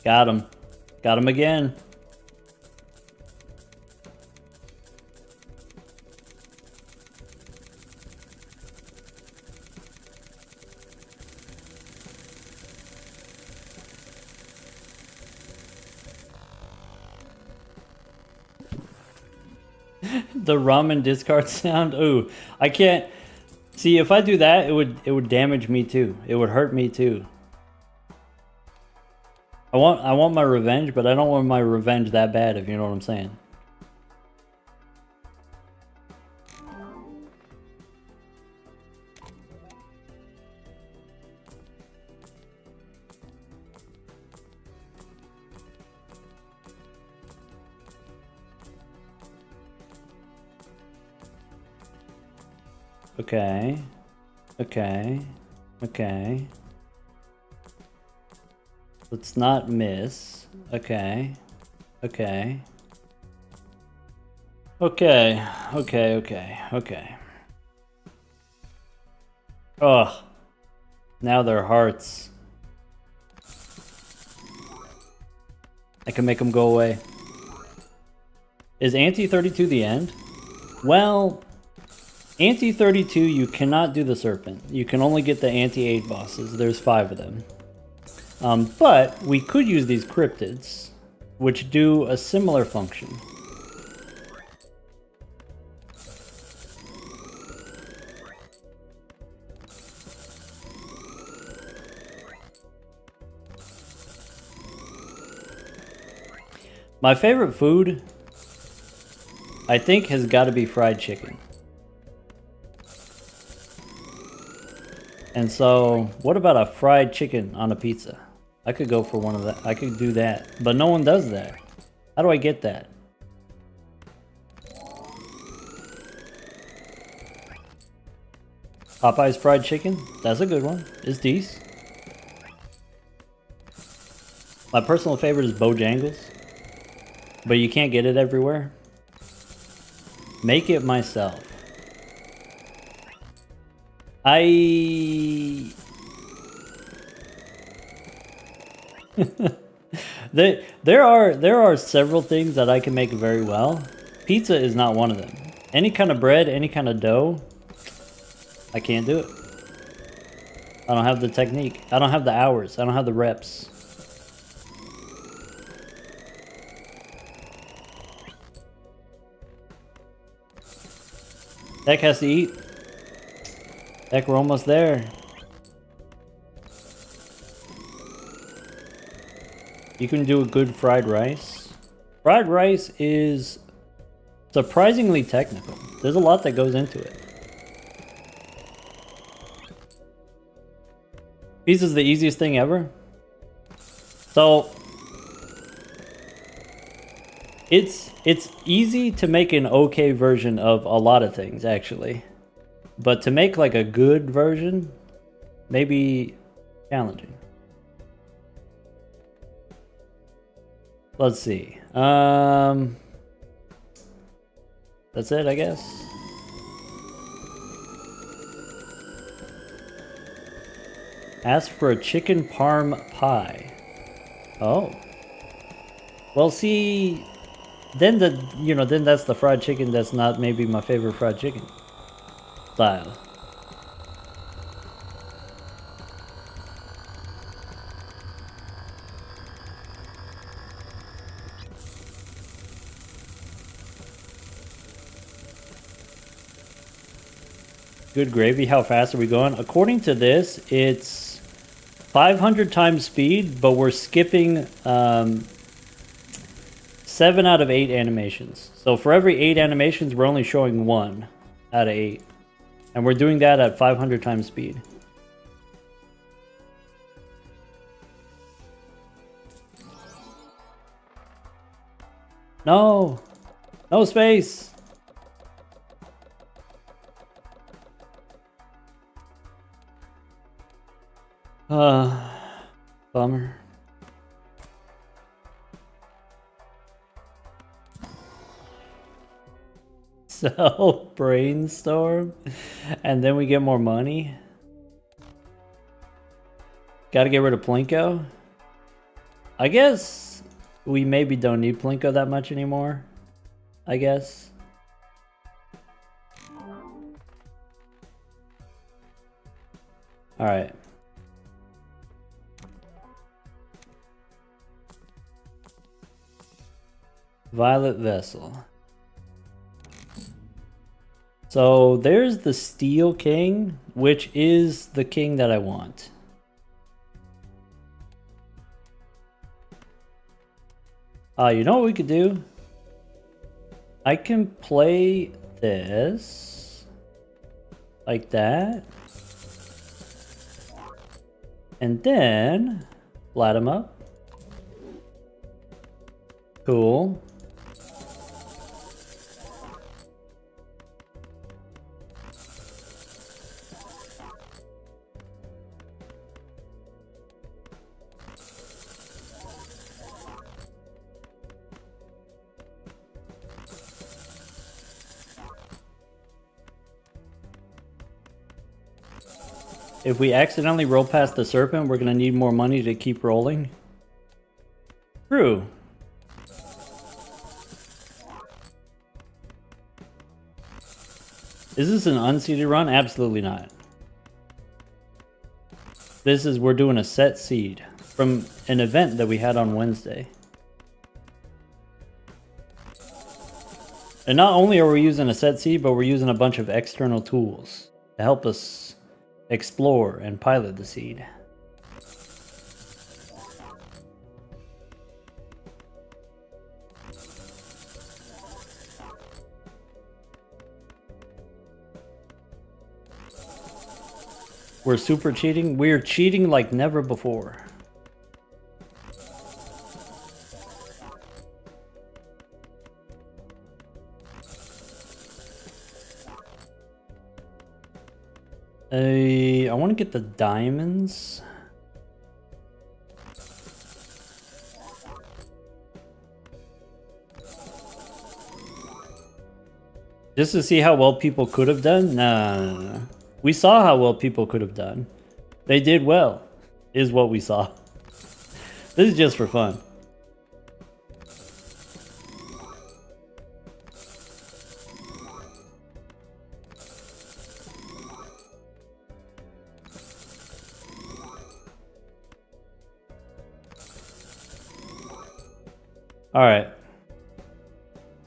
Got him. Got him again. The ramen discard sound. Ooh, I can't see if I do that. It would damage me too. It would hurt me too. I want my revenge, but I don't want my revenge that bad. If you know what I'm saying. Okay. Okay. Okay. Let's not miss. Okay. Okay. Okay. Okay, okay, okay. Ugh. Now they're hearts. I can make them go away. Is Anti-32 the end? Well... Anti-32, you cannot do the Serpent. You can only get the Anti-8 bosses. There's 5 of them. But we could use these cryptids, which do a similar function. My favorite food, I think, has got to be fried chicken. And so, what about a fried chicken on a pizza? I could go for one of that. I could do that. But no one does that. How do I get that? Popeye's fried chicken? That's a good one. It's decent. My personal favorite is Bojangles. But you can't get it everywhere. Make it myself. There are several things that I can make very well. Pizza is not one of them. Any kind of bread, any kind of dough, I can't do it. I don't have the technique. I don't have the hours. I don't have the reps. Tech has to eat. Heck, we're almost there. You can do a good fried rice. Fried rice is surprisingly technical. There's a lot that goes into it. Pizza is the easiest thing ever. So it's easy to make an okay version of a lot of things, actually. But to make like a good version, maybe challenging. Let's see. That's it, I guess. Ask for a chicken parm pie. Oh. Well, see, then then that's the fried chicken that's not maybe my favorite fried chicken style. Good gravy. How fast are we going? According to this, it's 500 times speed, but we're skipping 7 out of 8 animations. So for every 8 animations, we're only showing 1 out of 8. And we're doing that at 500 times speed. No! No space! Bummer. So, brainstorm, and then we get more money. Gotta get rid of Plinko. I guess we maybe don't need Plinko that much anymore. I guess. Alright. Violet Vessel. So there's the Steel King, which is the king that I want. You know what we could do? I can play this like that. And then flat him up. Cool. If we accidentally roll past the serpent, we're gonna need more money to keep rolling. True. Is this an unseeded run? Absolutely not. We're doing a set seed from an event that we had on Wednesday. And not only are we using a set seed, but we're using a bunch of external tools to help us explore and pilot the seed. We're super cheating. We're cheating like never before. I want to get the diamonds. Just to see how well people could have done? No. We saw how well people could have done. They did well, is what we saw. This is just for fun. All right.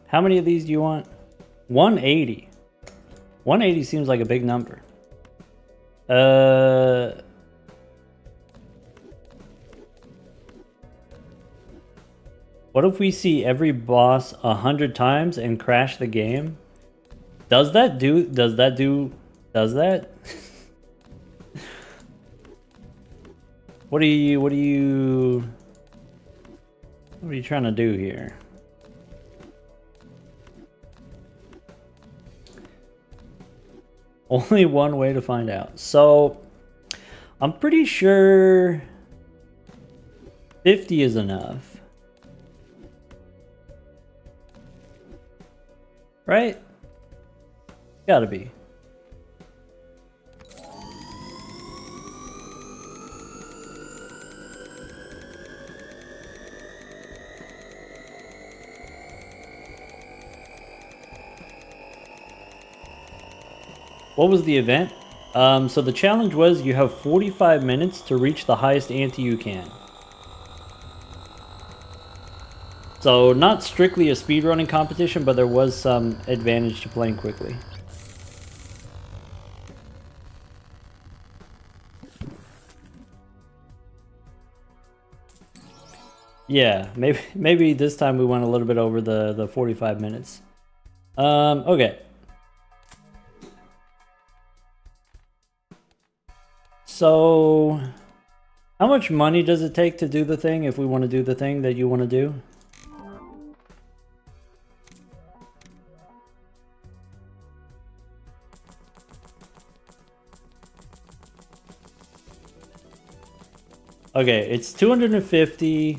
How many of these do you want? 180. 180 seems like a big number. What if we see every boss 100 times and crash the game? Does that? What are you trying to do here? Only one way to find out. So, I'm pretty sure 50 is enough. Right? Gotta be. What was the event? So the challenge was you have 45 minutes to reach the highest ante you can. So not strictly a speedrunning competition, but there was some advantage to playing quickly. Yeah, maybe this time we went a little bit over the 45 minutes. Okay. So, how much money does it take to do the thing if we want to do the thing that you want to do? Okay, it's 250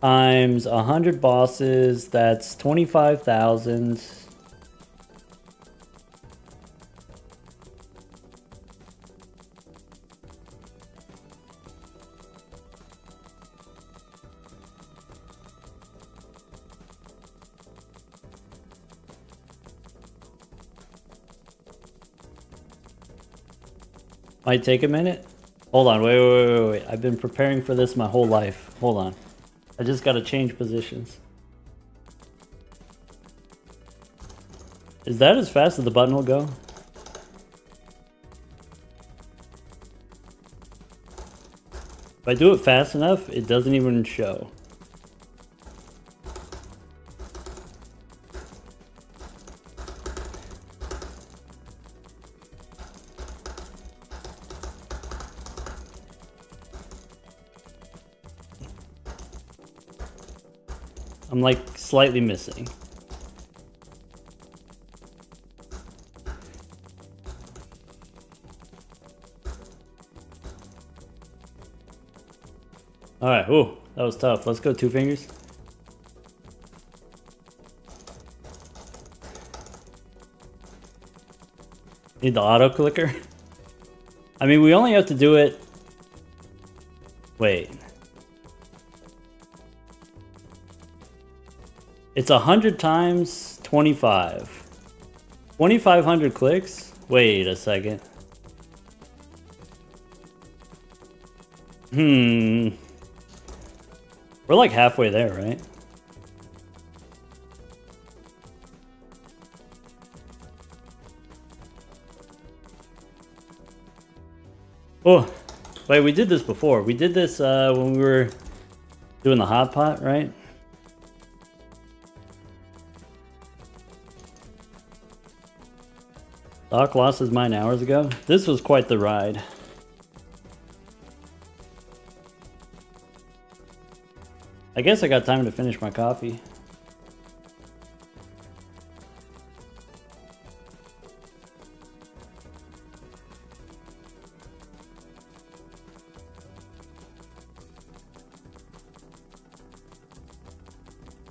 times 100 bosses, that's 25,000. Might take a minute. Hold on, wait. I've been preparing for this my whole life. Hold on. I just gotta change positions. Is that as fast as the button will go? If I do it fast enough, it doesn't even show. I'm like slightly missing. Alright, ooh, that was tough. Let's go 2 fingers. Need the auto clicker? I mean, we only have to do it. Wait. It's 100 times 25. 2,500 clicks? Wait a second. We're like halfway there, right? Oh, wait, we did this before. We did this when we were doing the hot pot, right? Doc lost his mind hours ago. This was quite the ride. I guess I got time to finish my coffee.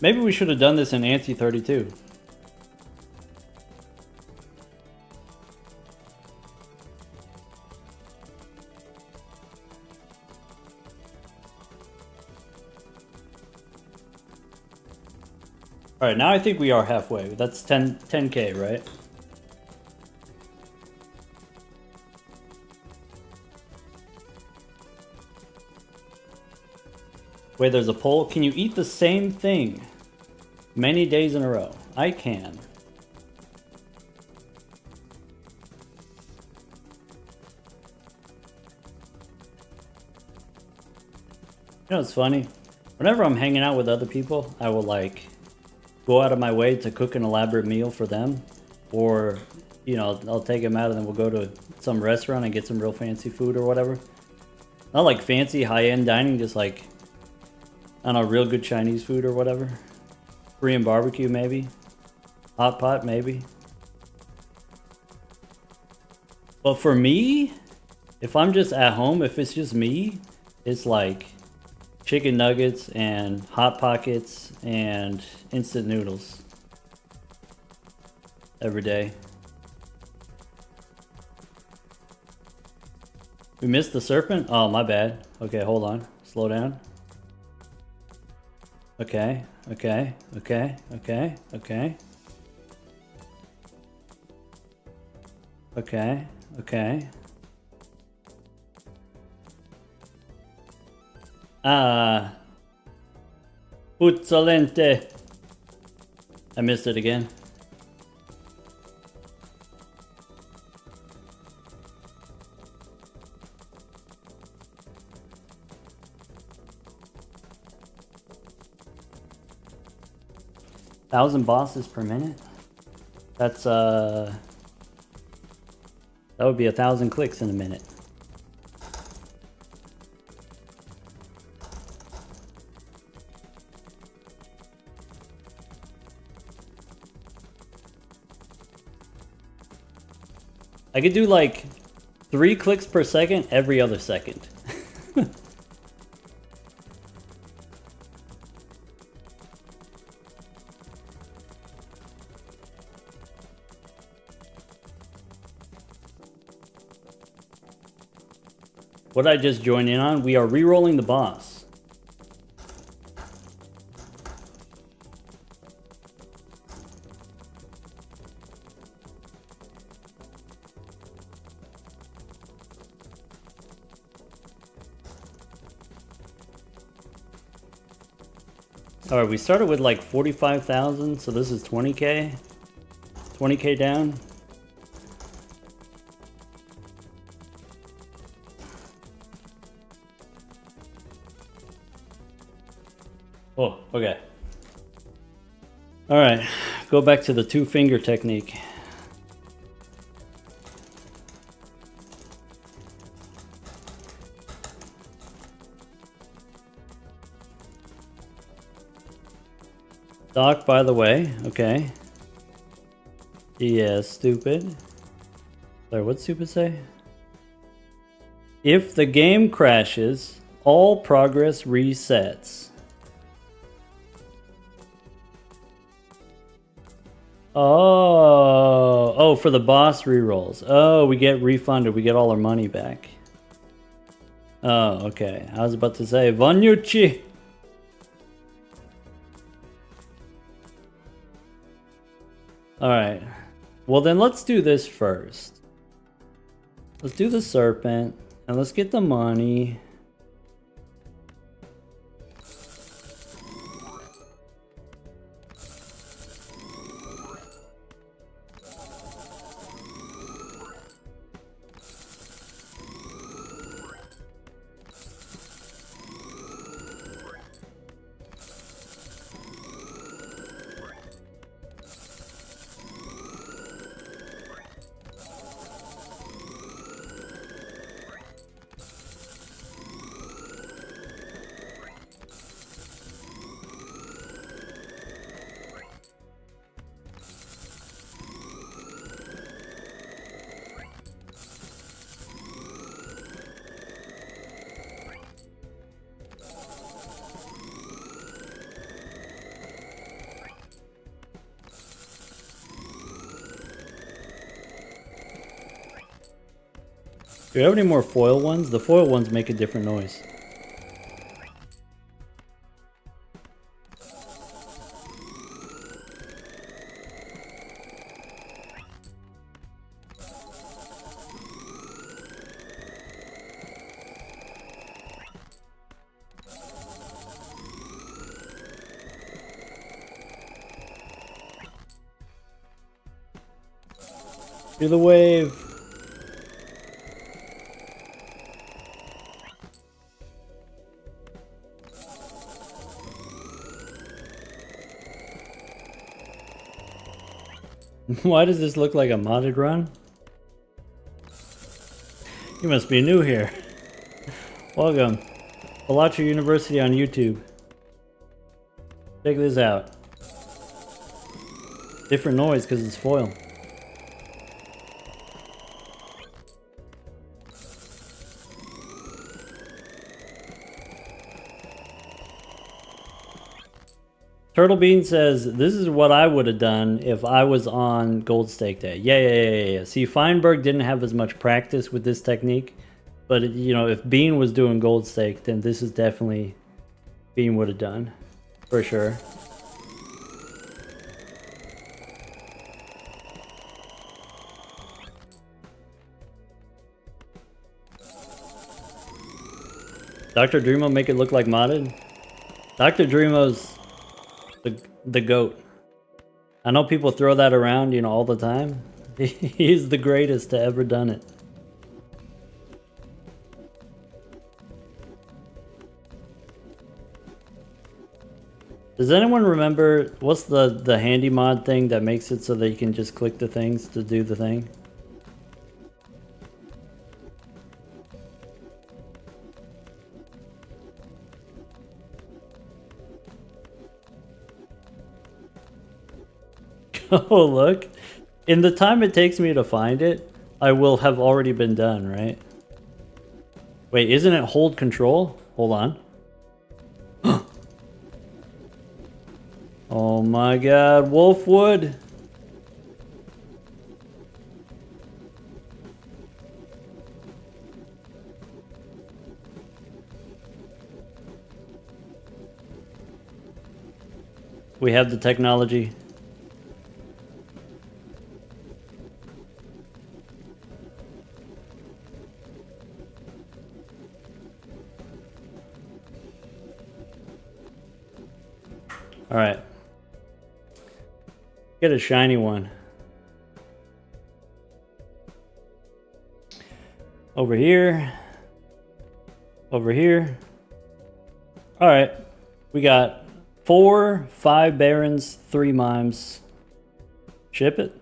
Maybe we should have done this in Ante 32. Alright, now I think we are halfway. That's 10K, right? Wait, there's a poll. Can you eat the same thing many days in a row? I can. You know, it's funny. Whenever I'm hanging out with other people, I will like go out of my way to cook an elaborate meal for them, or you know, I'll take them out and then we'll go to some restaurant and get some real fancy food or whatever. Not like fancy high-end dining, just like, I don't know, real good Chinese food or whatever. Korean barbecue maybe. Hot pot maybe. But for me, if I'm just at home, if it's just me, it's like chicken nuggets and Hot Pockets and instant noodles every day. We missed the serpent? Oh, my bad. Okay, hold on. Slow down. Okay, okay, okay, okay, okay. Okay, okay. Puzzolente. I missed it again. $1,000 bosses per minute? That's that would be 1,000 clicks in a minute. I could do like 3 clicks per second every other second. What I just joined in on, we are re-rolling the boss. All right, we started with like 45,000, so this is 20K. 20K down. Oh, okay. All right, go back to the 2-finger technique. Doc, by the way, okay. Yeah, stupid. Sorry, what's stupid say? If the game crashes, all progress resets. Oh, for the boss rerolls. Oh, we get refunded. We get all our money back. Oh, okay. I was about to say, Vanucci. All right. Well, then let's do this first. Let's do the serpent, and let's get the money. Do you have any more foil ones? The foil ones make a different noise. Do the wave. Why does this look like a modded run? You must be new here. Welcome. Palacho University on YouTube. Check this out. Different noise because it's foil. Turtle Bean says, this is what I would have done if I was on Gold Stake Day. Yeah. See, Feinberg didn't have as much practice with this technique. But, you know, if Bean was doing Gold Stake, then this is definitely Bean would have done. For sure. Dr. Dreamo make it look like modded? Dr. Dreamo's the GOAT. I know people throw that around, you know, all the time. He's the greatest to ever done it. Does anyone remember what's the handy mod thing that makes it so that you can just click the things to do the thing? Oh, look. In the time it takes me to find it, I will have already been done, right? Wait, isn't it hold control? Hold on. Oh my god, Wolfwood! We have the technology. Alright. Get a shiny one. Over here. Over here. Alright. We got 4, 5 Barons, 3 Mimes. Ship it.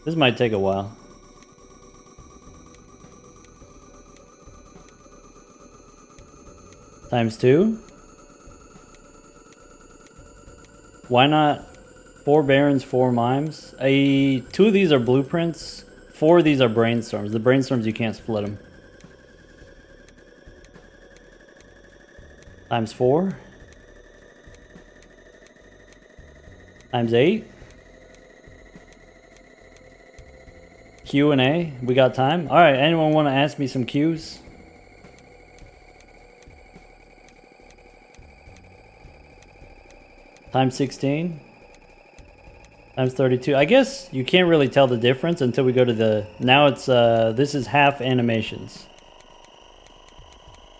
This might take a while. ×2? Why not 4 Barons, 4 Mimes? 2 of these are blueprints. 4 of these are brainstorms. The brainstorms, you can't split them. ×4? ×8? Q&A? We got time? Alright, anyone want to ask me some Qs? ×16? ×32? I guess you can't really tell the difference until we go to the... Now it's, this is half animations.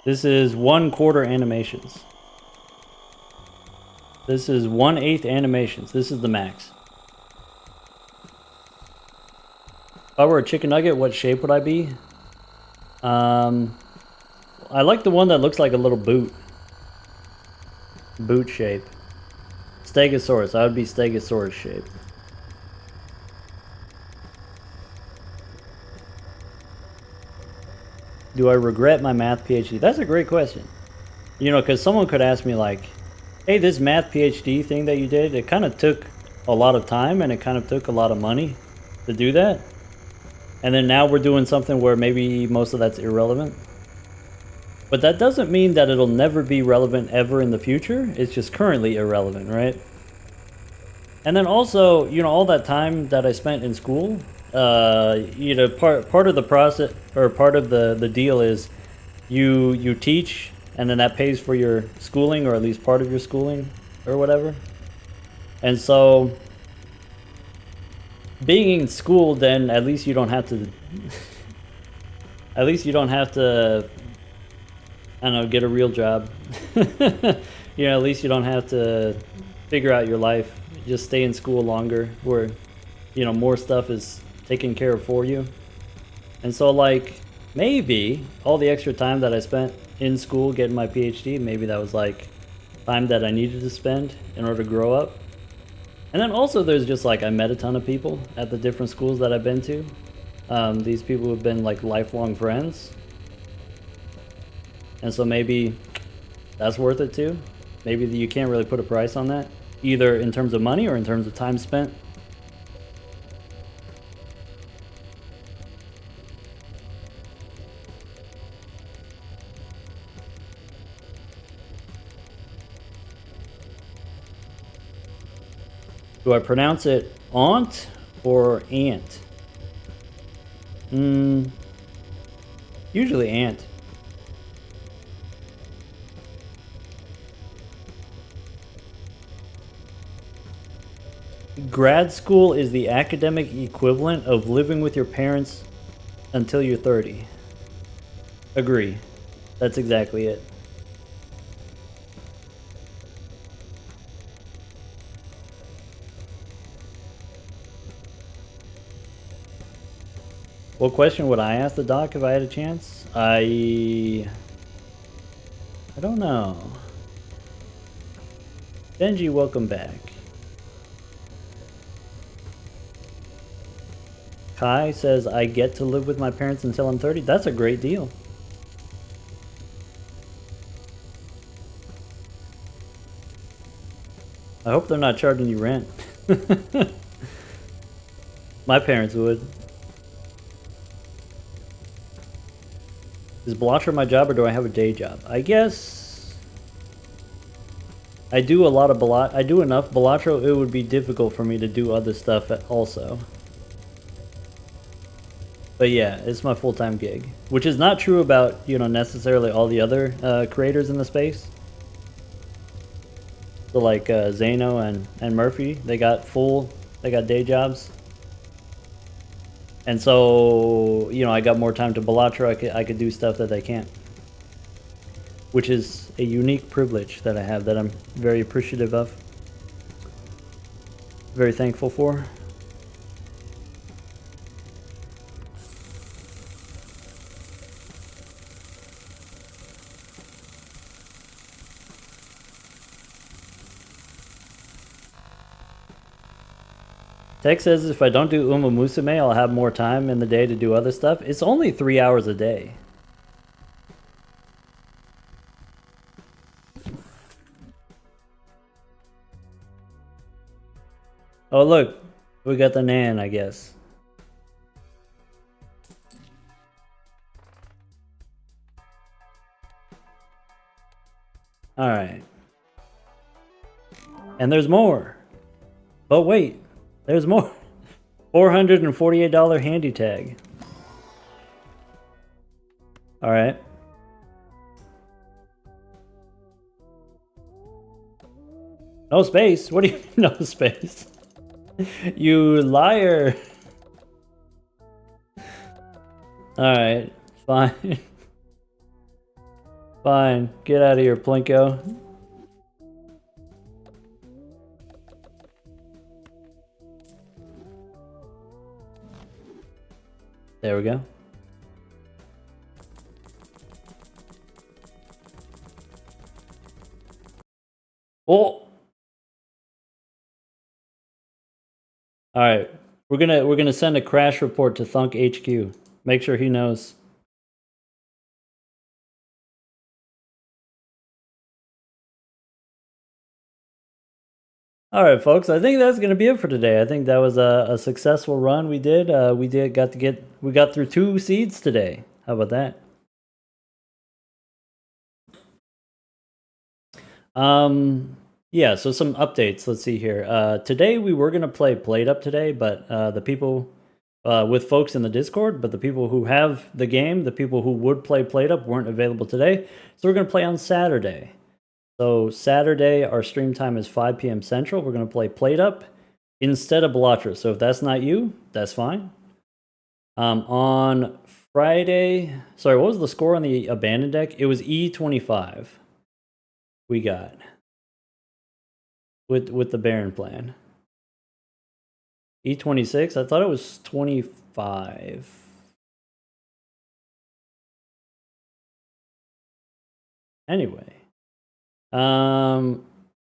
This is 1/4 animations. This is 1/8 animations. This is the max. If I were a chicken nugget, what shape would I be? I like the one that looks like a little boot. Boot shape. Stegosaurus. I would be Stegosaurus shape. Do I regret my math PhD? That's a great question. You know, because someone could ask me like, hey, this math PhD thing that you did, it kind of took a lot of time and it kind of took a lot of money to do that. And then now we're doing something where maybe most of that's irrelevant. But that doesn't mean that it'll never be relevant ever in the future. It's just currently irrelevant, right? And then also, you know, all that time that I spent in school, you know, part of the process, or part of the deal is you teach, and then that pays for your schooling, or at least part of your schooling, or whatever. And so... being in school, then at least you don't have to at least you don't have to, I don't know, get a real job. You know, at least you don't have to figure out your life. Just stay in school longer, where, you know, more stuff is taken care of for you. And so, like, maybe all the extra time that I spent in school getting my PhD, maybe that was like time that I needed to spend in order to grow up. And then also there's just like, I met a ton of people at the different schools that I've been to. These people have been like lifelong friends. And so maybe that's worth it too. Maybe you can't really put a price on that, either in terms of money or in terms of time spent. Do I pronounce it aunt or aunt? Usually aunt. Grad school is the academic equivalent of living with your parents until you're 30. Agree. That's exactly it. What question would I ask the doc if I had a chance? I don't know. Benji, welcome back. Kai says, I get to live with my parents until I'm 30. That's a great deal. I hope they're not charging you rent. My parents would. Is Balatro my job or do I have a day job? I guess I do a lot of I do enough Balatro, it would be difficult for me to do other stuff also. But yeah, it's my full-time gig, which is not true about, you know, necessarily all the other creators in the space. So like Zano and Murphy, they got day jobs. And so, you know, I got more time to Balatro, I could do stuff that they can't. Which is a unique privilege that I have that I'm very appreciative of. Very thankful for. Tech says if I don't do Uma Musume, I'll have more time in the day to do other stuff. It's only 3 hours a day. Oh look, we got the Nan, I guess. Alright. And there's more. But wait, there's more. $448 handy tag. Alright. No space? What do you mean no space? You liar. Alright, fine. Fine, get out of here, Plinko. There we go. Oh. All right, we're gonna send a crash report to Thunk HQ. Make sure he knows. All right, folks. I think that's gonna be it for today. I think that was a successful run. We got through 2 seeds today. How about that? Yeah, so some updates. Let's see here. Today we were gonna play Played Up today, but the people with folks in the Discord, but the people who have the game, the people who would play Played Up weren't available today. So we're gonna play on Saturday. So Saturday, our stream time is 5 p.m. Central. We're gonna play Played Up instead of Balatro. So if that's not you, that's fine. On Friday, sorry, what was the score on the abandoned deck? It was E25. We got with the Baron plan. E26? I thought it was 25. Anyway.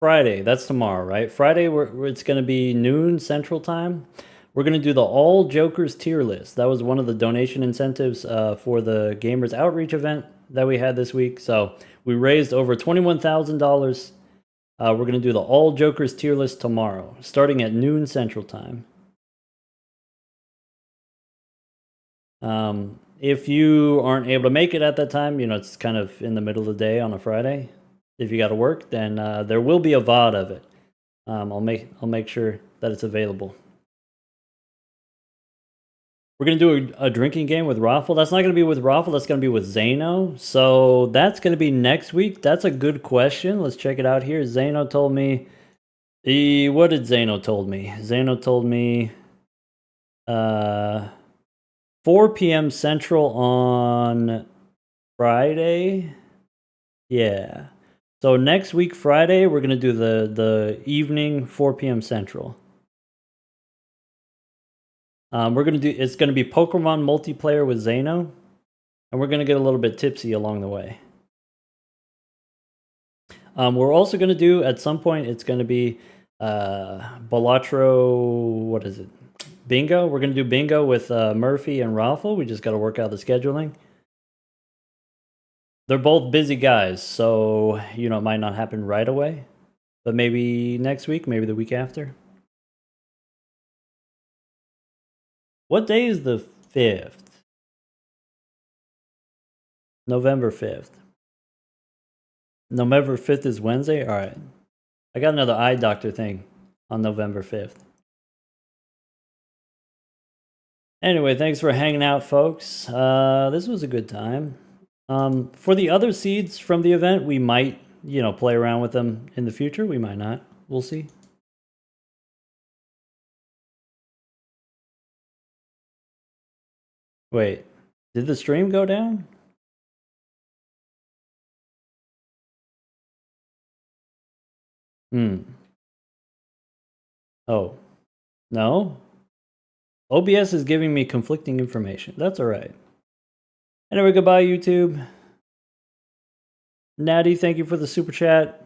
Friday, that's tomorrow, right? Friday, it's going to be noon Central Time. We're going to do the All Jokers tier list. That was one of the donation incentives for the Gamers Outreach event that we had this week. So we raised over $21,000. We're going to do the All Jokers tier list tomorrow, starting at noon Central Time. If you aren't able to make it at that time, you know, it's kind of in the middle of the day on a Friday. If you got to work, then there will be a VOD of it. I'll make sure that it's available. We're gonna do a drinking game with Roffle. That's not gonna be with Roffle. That's gonna be with Zano. So that's gonna be next week. That's a good question. Let's check it out here. Zano told me. What did Zano told me? Zano told me 4 p.m. Central on Friday. Yeah. So next week, Friday, we're gonna do the evening 4 p.m. Central. It's gonna be Pokemon multiplayer with Zano, and we're gonna get a little bit tipsy along the way. We're also gonna do at some point. It's gonna be Balatro. What is it? Bingo. We're gonna do bingo with Murphy and Roffle. We just got to work out the scheduling. They're both busy guys, so you know it might not happen right away, but maybe next week, maybe the week after. What day is the 5th? November 5th. November 5th is Wednesday? All right. I got another eye doctor thing on November 5th. Anyway, thanks for hanging out, folks. This was a good time. For the other seeds from the event, we might, you know, play around with them in the future. We might not. We'll see. Wait, did the stream go down? Oh, no? OBS is giving me conflicting information. That's all right. Anyway, goodbye, YouTube. Natty, thank you for the super chat.